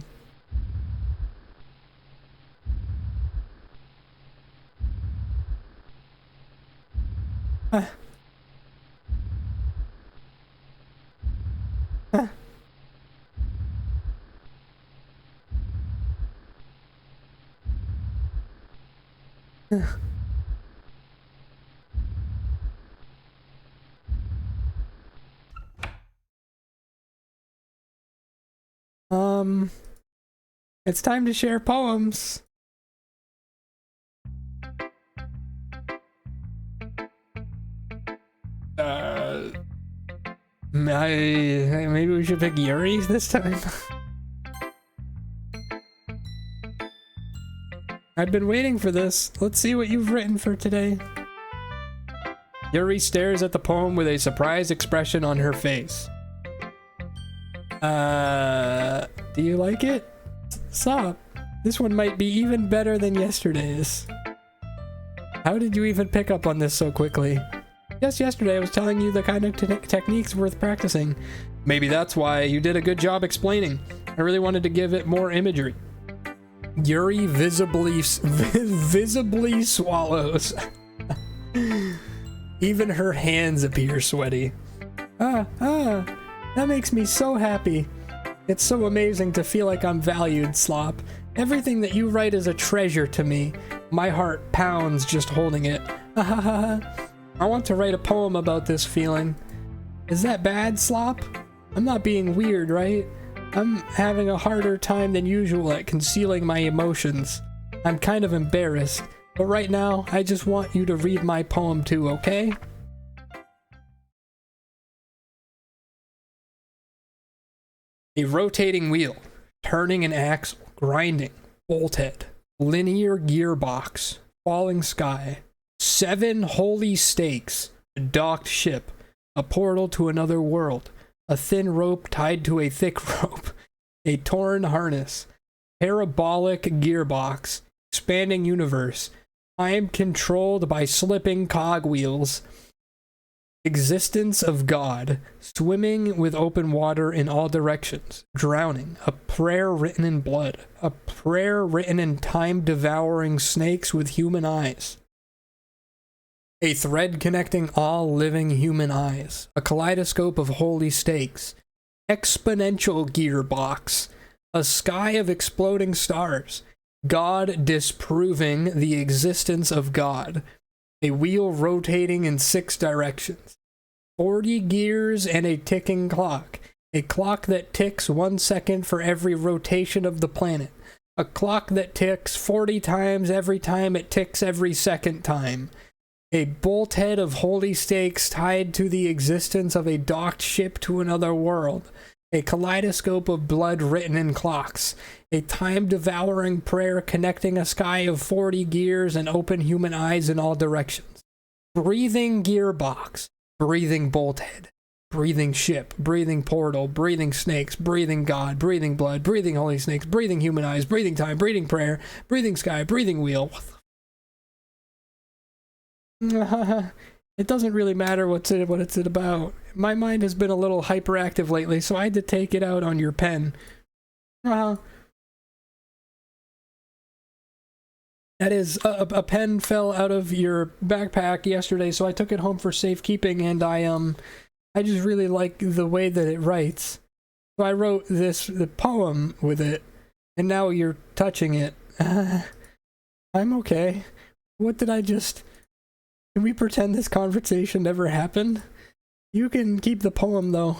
It's time to share poems. Maybe we should pick Yuri this time. I've been waiting for this. Let's see what you've written for today. Yuri stares at the poem with a surprised expression on her face. Do you like it? Stop. This one might be even better than yesterday's. How did you even pick up on this so quickly? Just yesterday I was telling you the kind of techniques worth practicing. Maybe that's why you did a good job explaining. I really wanted to give it more imagery. Yuri visibly swallows. Even her hands appear sweaty. That makes me so happy. It's so amazing to feel like I'm valued, Slop. Everything that you write is a treasure to me. My heart pounds just holding it. I want to write a poem about this feeling. Is that bad, Slop? I'm not being weird, right? I'm having a harder time than usual at concealing my emotions. I'm kind of embarrassed, but right now, I just want you to read my poem too, okay? A rotating wheel, turning an axle, grinding, bolt head, linear gearbox, falling sky, 7 holy stakes, a docked ship, a portal to another world, a thin rope tied to a thick rope, a torn harness, parabolic gearbox, expanding universe, time controlled by slipping cogwheels, existence of God, swimming with open water in all directions, drowning, a prayer written in blood, a prayer written in time-devouring snakes with human eyes, a thread connecting all living human eyes, a kaleidoscope of holy stakes, exponential gearbox, a sky of exploding stars, God disproving the existence of God, a wheel rotating in 6 directions, 40 gears and a ticking clock, a clock that ticks 1 second for every rotation of the planet, a clock that ticks 40 times every time it ticks every second time, a bolt head of holy stakes tied to the existence of a docked ship to another world, a kaleidoscope of blood written in clocks, a time-devouring prayer connecting a sky of 40 gears and open human eyes in all directions, breathing gearbox, breathing bolt head, breathing ship, breathing portal, breathing snakes, breathing God, breathing blood, breathing holy snakes, breathing human eyes, breathing time, breathing prayer, breathing sky, breathing wheel. It doesn't really matter what it's about. My mind has been a little hyperactive lately, so I had to take it out on your pen. That is, a pen fell out of your backpack yesterday, so I took it home for safekeeping, and I just really like the way that it writes. So I wrote the poem with it, and now you're touching it. I'm okay. What did I just... Can we pretend this conversation never happened? You can keep the poem, though.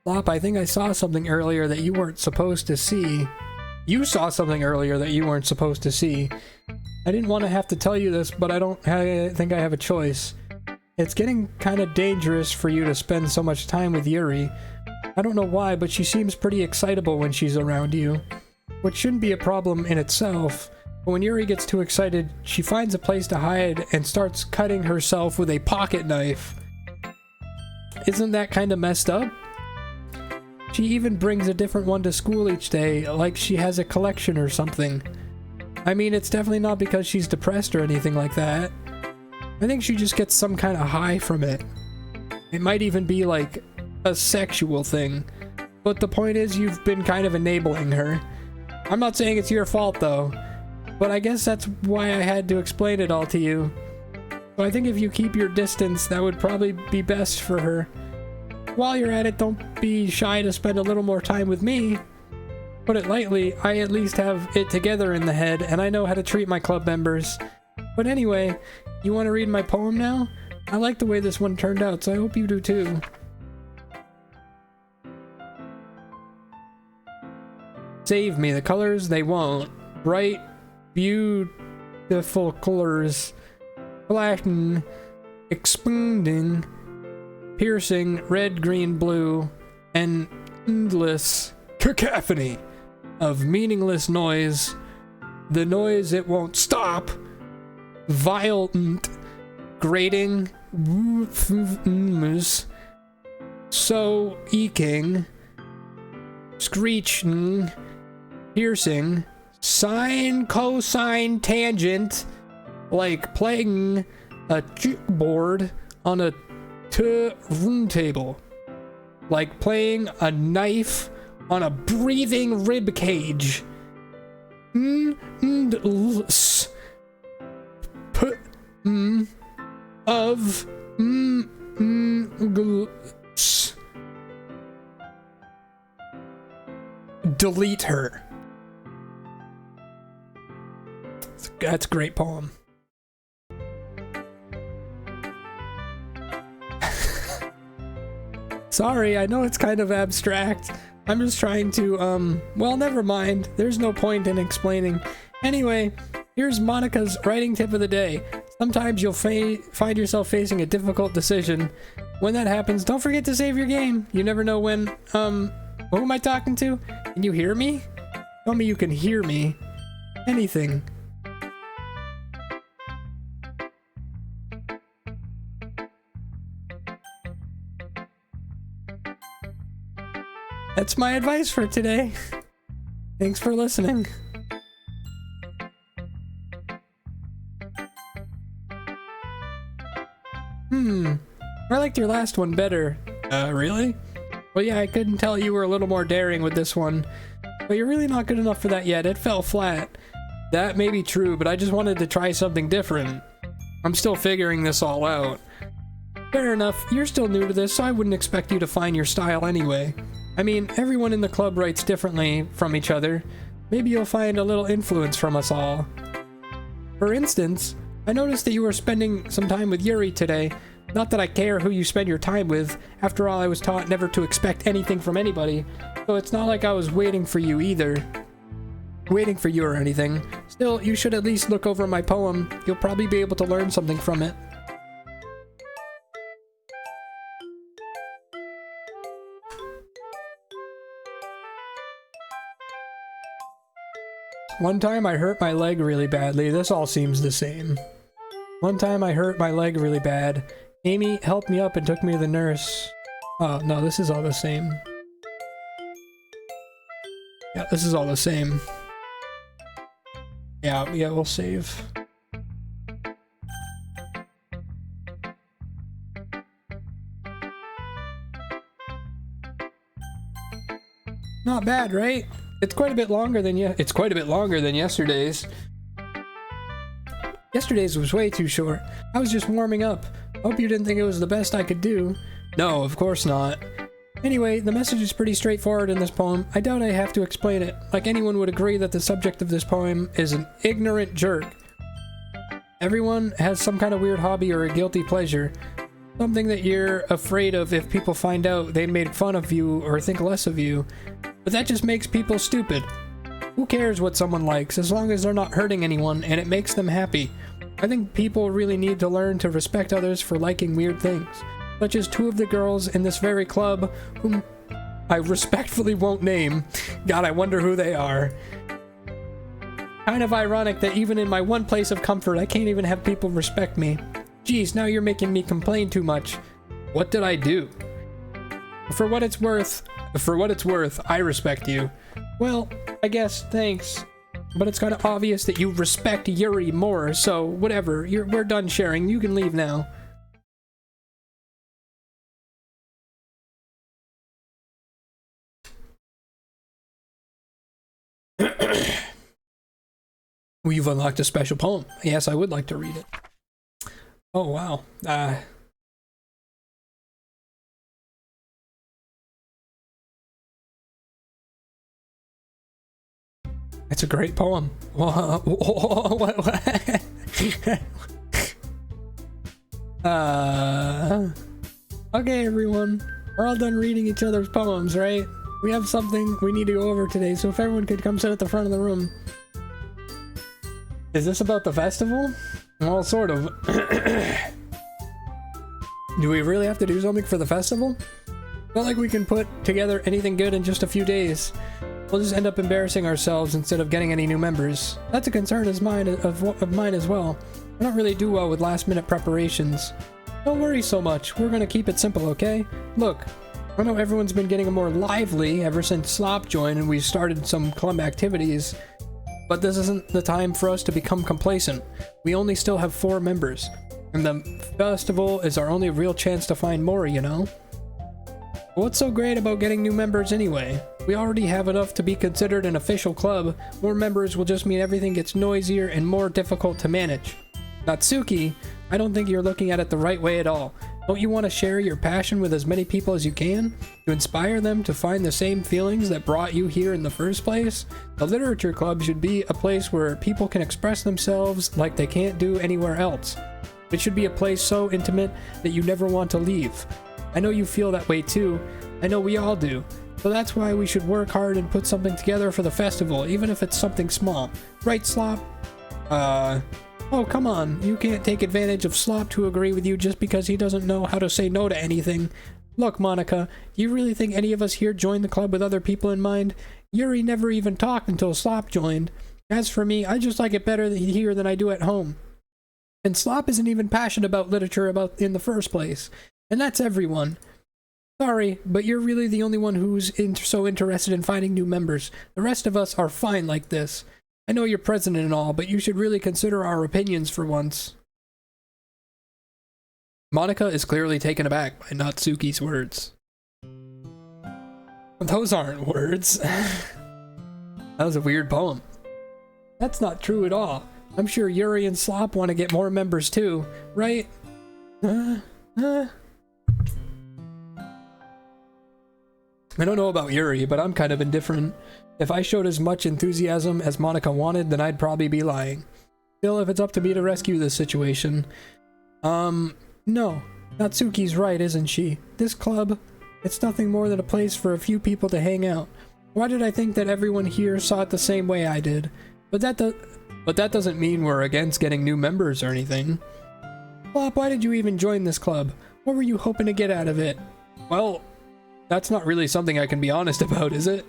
Lop, I think I saw something earlier that you weren't supposed to see. You saw something earlier that you weren't supposed to see. I didn't want to have to tell you this, but I think I have a choice. It's getting kind of dangerous for you to spend so much time with Yuri. I don't know why, but she seems pretty excitable when she's around you. Which shouldn't be a problem in itself, but when Yuri gets too excited, she finds a place to hide and starts cutting herself with a pocket knife. Isn't that kind of messed up? She even brings a different one to school each day, like she has a collection or something. I mean, it's definitely not because she's depressed or anything like that. I think she just gets some kind of high from it. It might even be like a sexual thing. But the point is, you've been kind of enabling her. I'm not saying it's your fault though, but I guess that's why I had to explain it all to you. So I think if you keep your distance, that would probably be best for her. While you're at it, don't be shy to spend a little more time with me. Put it lightly, I at least have it together in the head, and I know how to treat my club members. But anyway, you want to read my poem now? I like the way this one turned out, so I hope you do too. Save me, the colors, they won't. Bright, beautiful colors. Flashing, expanding, piercing, red, green, blue, and endless cacophony of meaningless noise. The noise it won't stop. Violent, grating, so eking, screeching, piercing, sine, cosine, tangent, like playing a chessboard on a turntable, like playing a knife on a breathing rib cage. Of delete her. That's a great poem. Sorry, I know it's kind of abstract. I'm just trying to, well, never mind. There's no point in explaining. Anyway, here's Monica's writing tip of the day. Sometimes you'll find yourself facing a difficult decision. When that happens, don't forget to save your game. You never know when, who am I talking to? Can you hear me? Tell me you can hear me. Anything. That's my advice for today. Thanks for listening. I liked your last one better. Really? Well, yeah, I couldn't tell you were a little more daring with this one. But you're really not good enough for that yet. It fell flat. That may be true, but I just wanted to try something different. I'm still figuring this all out. Fair enough, you're still new to this, so I wouldn't expect you to find your style anyway. I mean, everyone in the club writes differently from each other. Maybe you'll find a little influence from us all. For instance, I noticed that you were spending some time with Yuri today. Not that I care who you spend your time with. After all, I was taught never to expect anything from anybody. So it's not like I was waiting for you either. Waiting for you or anything. Still, you should at least look over my poem. You'll probably be able to learn something from it. One time I hurt my leg really badly. This all seems the same. One time I hurt my leg really bad. Amy helped me up and took me to the nurse. Oh, no, this is all the same. Yeah, this is all the same. Yeah, we'll save. Not bad, right? It's quite a bit longer than yesterday's. Yesterday's was way too short. I was just warming up. Hope you didn't think it was the best I could do. No, of course not. Anyway, the message is pretty straightforward in this poem. I doubt I have to explain it. Like anyone would agree that the subject of this poem is an ignorant jerk. Everyone has some kind of weird hobby or a guilty pleasure. Something that you're afraid of if people find out they made fun of you or think less of you. But that just makes people stupid. Who cares what someone likes as long as they're not hurting anyone and it makes them happy? I think people really need to learn to respect others for liking weird things. Such as two of the girls in this very club, whom I respectfully won't name. God, I wonder who they are. Kind of ironic that even in my one place of comfort, I can't even have people respect me. Geez, now you're making me complain too much. What did I do? For what it's worth, I respect you. Well, I guess, thanks. But it's kind of obvious that you respect Yuri more, so whatever. We're done sharing. You can leave now. We've unlocked a special poem. Yes, I would like to read it. Oh, wow. It's a great poem. Okay, everyone. We're all done reading each other's poems, right? We have something we need to go over today, so if everyone could come sit at the front of the room. Is this about the festival? Well, sort of. Do we really have to do something for the festival? Not like we can put together anything good in just a few days. We'll just end up embarrassing ourselves instead of getting any new members. That's a concern of mine as well. I don't really do well with last-minute preparations. Don't worry so much. We're gonna keep it simple, okay? Look, I know everyone's been getting more lively ever since Slop joined and we started some club activities, but this isn't the time for us to become complacent. We only still have 4 members, and the festival is our only real chance to find more, you know? What's so great about getting new members anyway? We already have enough to be considered an official club. More members will just mean everything gets noisier and more difficult to manage. Natsuki, I don't think you're looking at it the right way at all. Don't you want to share your passion with as many people as you can? To inspire them to find the same feelings that brought you here in the first place? The literature club should be a place where people can express themselves like they can't do anywhere else. It should be a place so intimate that you never want to leave. I know you feel that way too. I know we all do. So that's why we should work hard and put something together for the festival, even if it's something small. Right, Slop? Oh, come on. You can't take advantage of Slop to agree with you just because he doesn't know how to say no to anything. Look, Monica, do you really think any of us here joined the club with other people in mind? Yuri never even talked until Slop joined. As for me, I just like it better here than I do at home. And Slop isn't even passionate about literature in the first place. And that's everyone. Sorry, but you're really the only one who's so interested in finding new members. The rest of us are fine like this. I know you're president and all, but you should really consider our opinions for once. Monica is clearly taken aback by Natsuki's words. Those aren't words. That was a weird poem. That's not true at all. I'm sure Yuri and Slop want to get more members too, right? I don't know about Yuri, but I'm kind of indifferent. If I showed as much enthusiasm as Monica wanted, then I'd probably be lying. Still, if it's up to me to rescue this situation... no. Natsuki's right, isn't she? This club, it's nothing more than a place for a few people to hang out. Why did I think that everyone here saw it the same way I did? But that doesn't mean we're against getting new members or anything. Flop, why did you even join this club? What were you hoping to get out of it? Well... that's not really something I can be honest about, is it?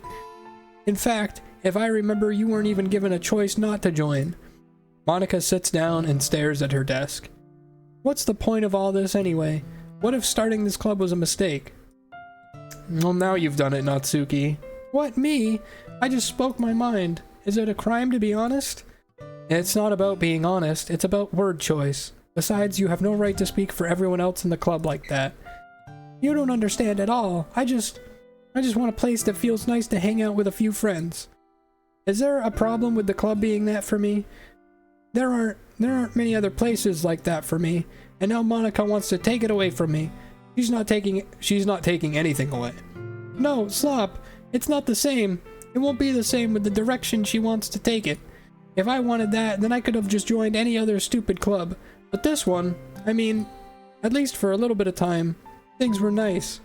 In fact, if I remember, you weren't even given a choice not to join. Monica sits down and stares at her desk. What's the point of all this anyway? What if starting this club was a mistake? Well, now you've done it, Natsuki. What, me? I just spoke my mind. Is it a crime to be honest? It's not about being honest, it's about word choice. Besides, you have no right to speak for everyone else in the club like that. You don't understand at all. I just want a place that feels nice to hang out with a few friends. Is there a problem with the club being that for me? there aren't many other places like that for me, and now Monica wants to take it away from me. She's not taking anything away. No, Slop, it's not the same. It won't be the same with the direction she wants to take it. If I wanted that, then I could have just joined any other stupid club. But this one, I mean, at least for a little bit of time, things were nice.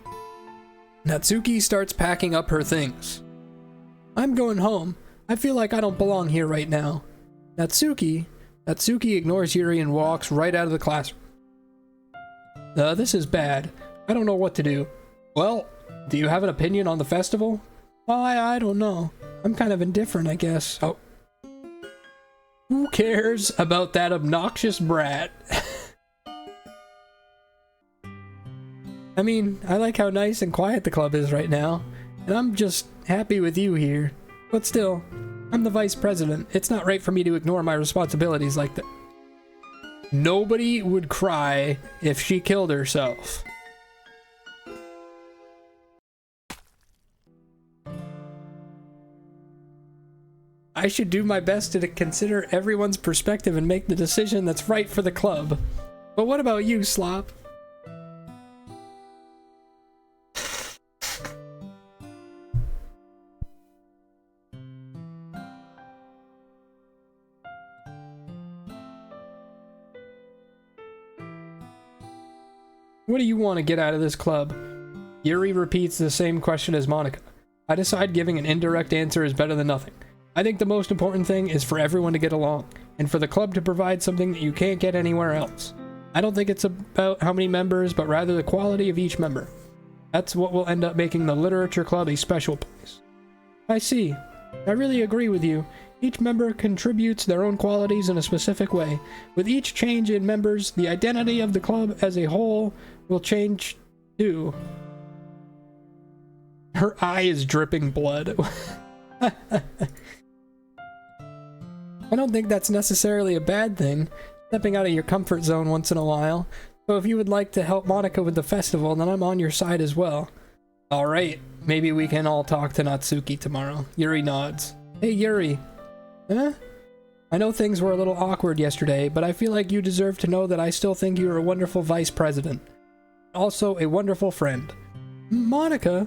Natsuki starts packing up her things. I'm going home. I feel like I don't belong here right now. Natsuki ignores Yuri and walks right out of the classroom. This is bad. I don't know what to do. Well, do you have an opinion on the festival? Well, I don't know. I'm kind of indifferent, I guess. Oh. Who cares about that obnoxious brat? I mean, I like how nice and quiet the club is right now, and I'm just happy with you here. But still, I'm the vice president. It's not right for me to ignore my responsibilities like that. Nobody would cry if she killed herself. I should do my best to consider everyone's perspective and make the decision that's right for the club. But what about you, Slop? What do you want to get out of this club? Yuri repeats the same question as Monica. I decide giving an indirect answer is better than nothing. I think the most important thing is for everyone to get along, and for the club to provide something that you can't get anywhere else. I don't think it's about how many members, but rather the quality of each member. That's what will end up making the literature club a special place. I see. I really agree with you. Each member contributes their own qualities in a specific way. With each change in members, the identity of the club as a whole will change too. Her eye is dripping blood. I don't think that's necessarily a bad thing, stepping out of your comfort zone once in a while. So if you would like to help Monica with the festival, then I'm on your side as well. Alright, maybe we can all talk to Natsuki tomorrow. Yuri nods. Hey Yuri. Huh? I know things were a little awkward yesterday, but I feel like you deserve to know that I still think you're a wonderful vice president. Also a wonderful friend. Monica,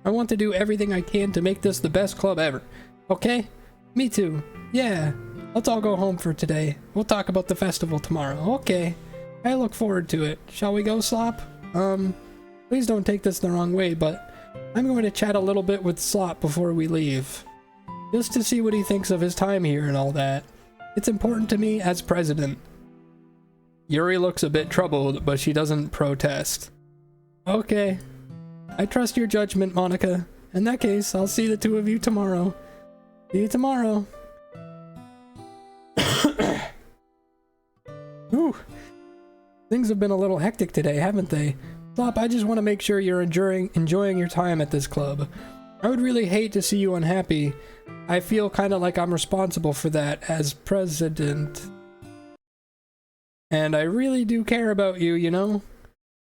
I want to do everything I can to make this the best club ever. Okay? Me too. Yeah. Let's all go home for today. We'll talk about the festival tomorrow. Okay. I look forward to it. Shall we go, Slop? Please don't take this the wrong way, but I'm going to chat a little bit with Slop before we leave. Just to see what he thinks of his time here and all that. It's important to me as president. Yuri looks a bit troubled, but she doesn't protest. Okay. I trust your judgment, Monica. In that case, I'll see the two of you tomorrow. See you tomorrow. Whew. Things have been a little hectic today, haven't they? Slop, I just want to make sure you're enjoying your time at this club. I would really hate to see you unhappy. I feel kind of like I'm responsible for that as president. And I really do care about you, you know?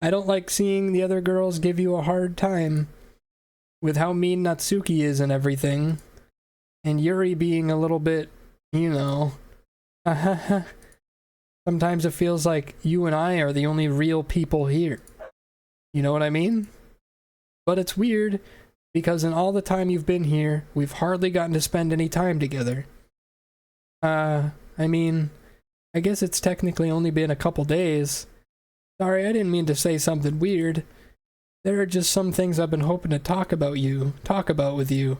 I don't like seeing the other girls give you a hard time with how mean Natsuki is and everything. And Yuri being a little bit, you know... Sometimes it feels like you and I are the only real people here. You know what I mean? But it's weird, because in all the time you've been here, we've hardly gotten to spend any time together. I mean, I guess it's technically only been a couple days. Sorry, I didn't mean to say something weird. There are just some things I've been hoping to talk about with you.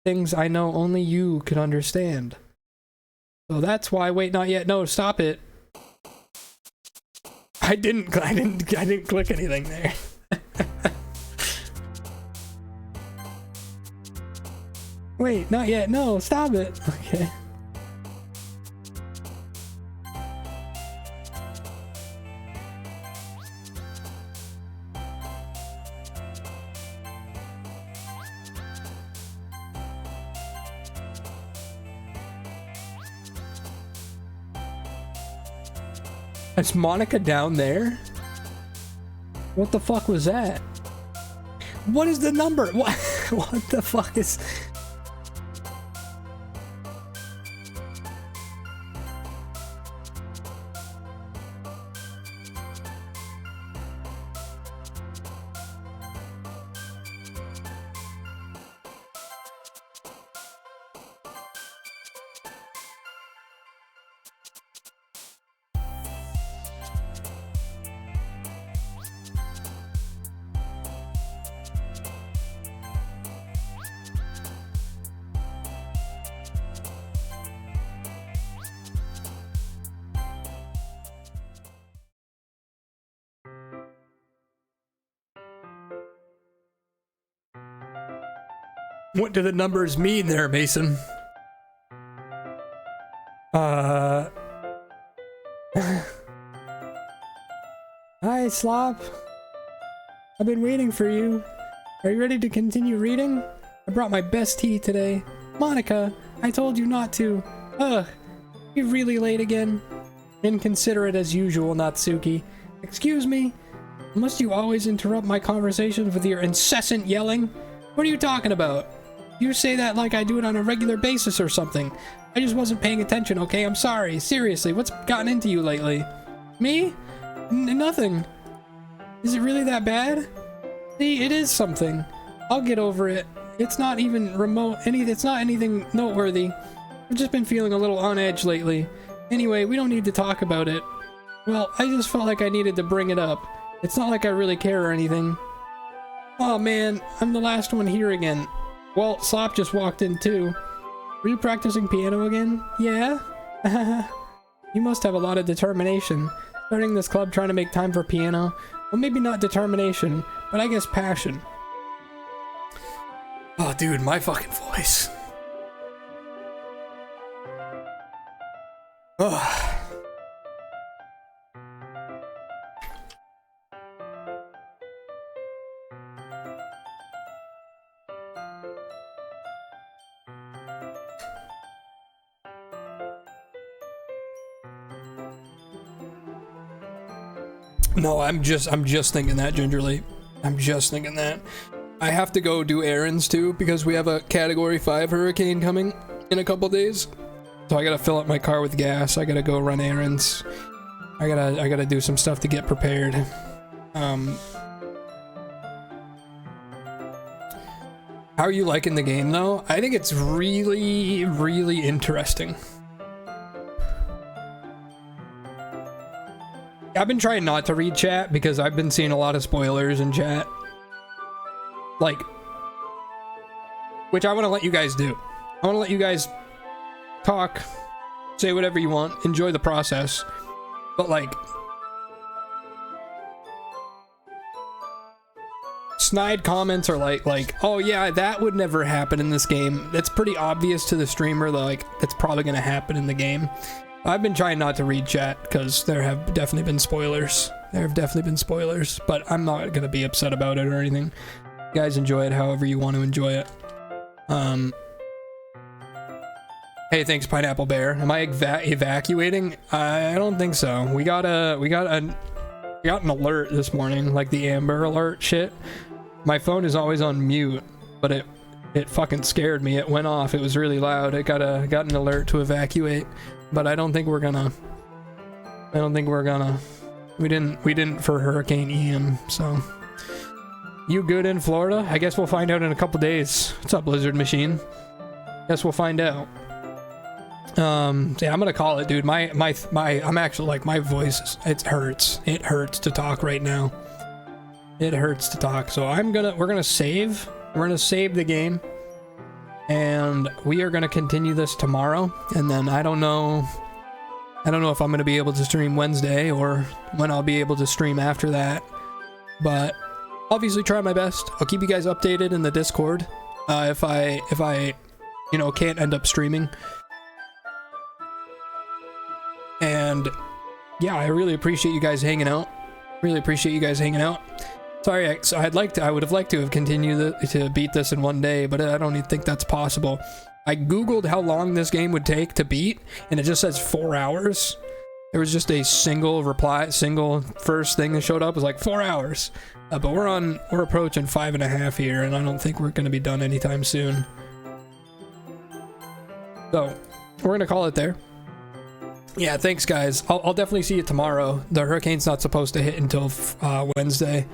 Things I know only you can understand. So that's why, wait, not yet, no, stop it. I didn't click anything there. Wait, not yet, no, stop it. Okay. Is Monica down there? What the fuck was that? What is the number? What the fuck is... What do the numbers mean there, Mason? Hi, Slop. I've been waiting for you. Are you ready to continue reading? I brought my best tea today. Monica, I told you not to. Ugh, you're really late again. Inconsiderate as usual, Natsuki. Excuse me? Must you always interrupt my conversations with your incessant yelling? What are you talking about? You say that like I do it on a regular basis or something. I just wasn't paying attention, okay? I'm sorry. Seriously, what's gotten into you lately? Me? Nothing. Is it really that bad? See, it is something. I'll get over it. It's not even it's not anything noteworthy. I've just been feeling a little on edge lately. Anyway, we don't need to talk about it. Well, I just felt like I needed to bring it up. It's not like I really care or anything. Oh man, I'm the last one here again. Well, Slop just walked in too. Were you practicing piano again? Yeah? You must have a lot of determination. Starting this club trying to make time for piano. Well, maybe not determination, but I guess passion. Oh, dude, my fucking voice. Ugh. No, I'm just thinking that, Gingerly. I'm just thinking that. I have to go do errands too because we have a Category 5 hurricane coming in a couple days. So I gotta fill up my car with gas. I gotta go run errands. I gotta do some stuff to get prepared. How are you liking the game though? I think it's really, really interesting. I've been trying not to read chat because I've been seeing a lot of spoilers in chat. Like, which I want to let you guys do. I want to let you guys talk, say whatever you want, enjoy the process. But like, snide comments are like, oh yeah, that would never happen in this game. That's pretty obvious to the streamer, like, that's probably going to happen in the game. I've been trying not to read chat because there have definitely been spoilers. But I'm not going to be upset about it or anything. You guys enjoy it however you want to enjoy it. Hey, thanks, Pineapple Bear. Am I evacuating? I don't think so. We got an alert this morning, like the Amber Alert shit. My phone is always on mute, but it fucking scared me. It went off. It was really loud. It got an alert to evacuate. But I don't think we're gonna. We didn't for Hurricane Ian, so. You good in Florida? I guess we'll find out in a couple days. What's up, Lizard Machine? Guess we'll find out. Yeah, I'm gonna call it, dude. I'm actually, like, my voice, it hurts. It hurts to talk right now. It hurts to talk. So we're gonna save. We're gonna save the game. And we are going to continue this tomorrow, and then I don't know if I'm going to be able to stream Wednesday or when I'll be able to stream after that, but obviously try my best. I'll keep you guys updated in the Discord if I can't end up streaming. And yeah, I really appreciate you guys hanging out. Sorry, I would have liked to have continued to beat this in one day, but I don't even think that's possible. I googled how long this game would take to beat, and it just says 4 hours. There was just a single first thing that showed up was like 4 hours. But we're approaching 5.5 here, and I don't think we're gonna be done anytime soon. So we're gonna call it there. Yeah, thanks guys. I'll definitely see you tomorrow. The hurricane's not supposed to hit until Wednesday.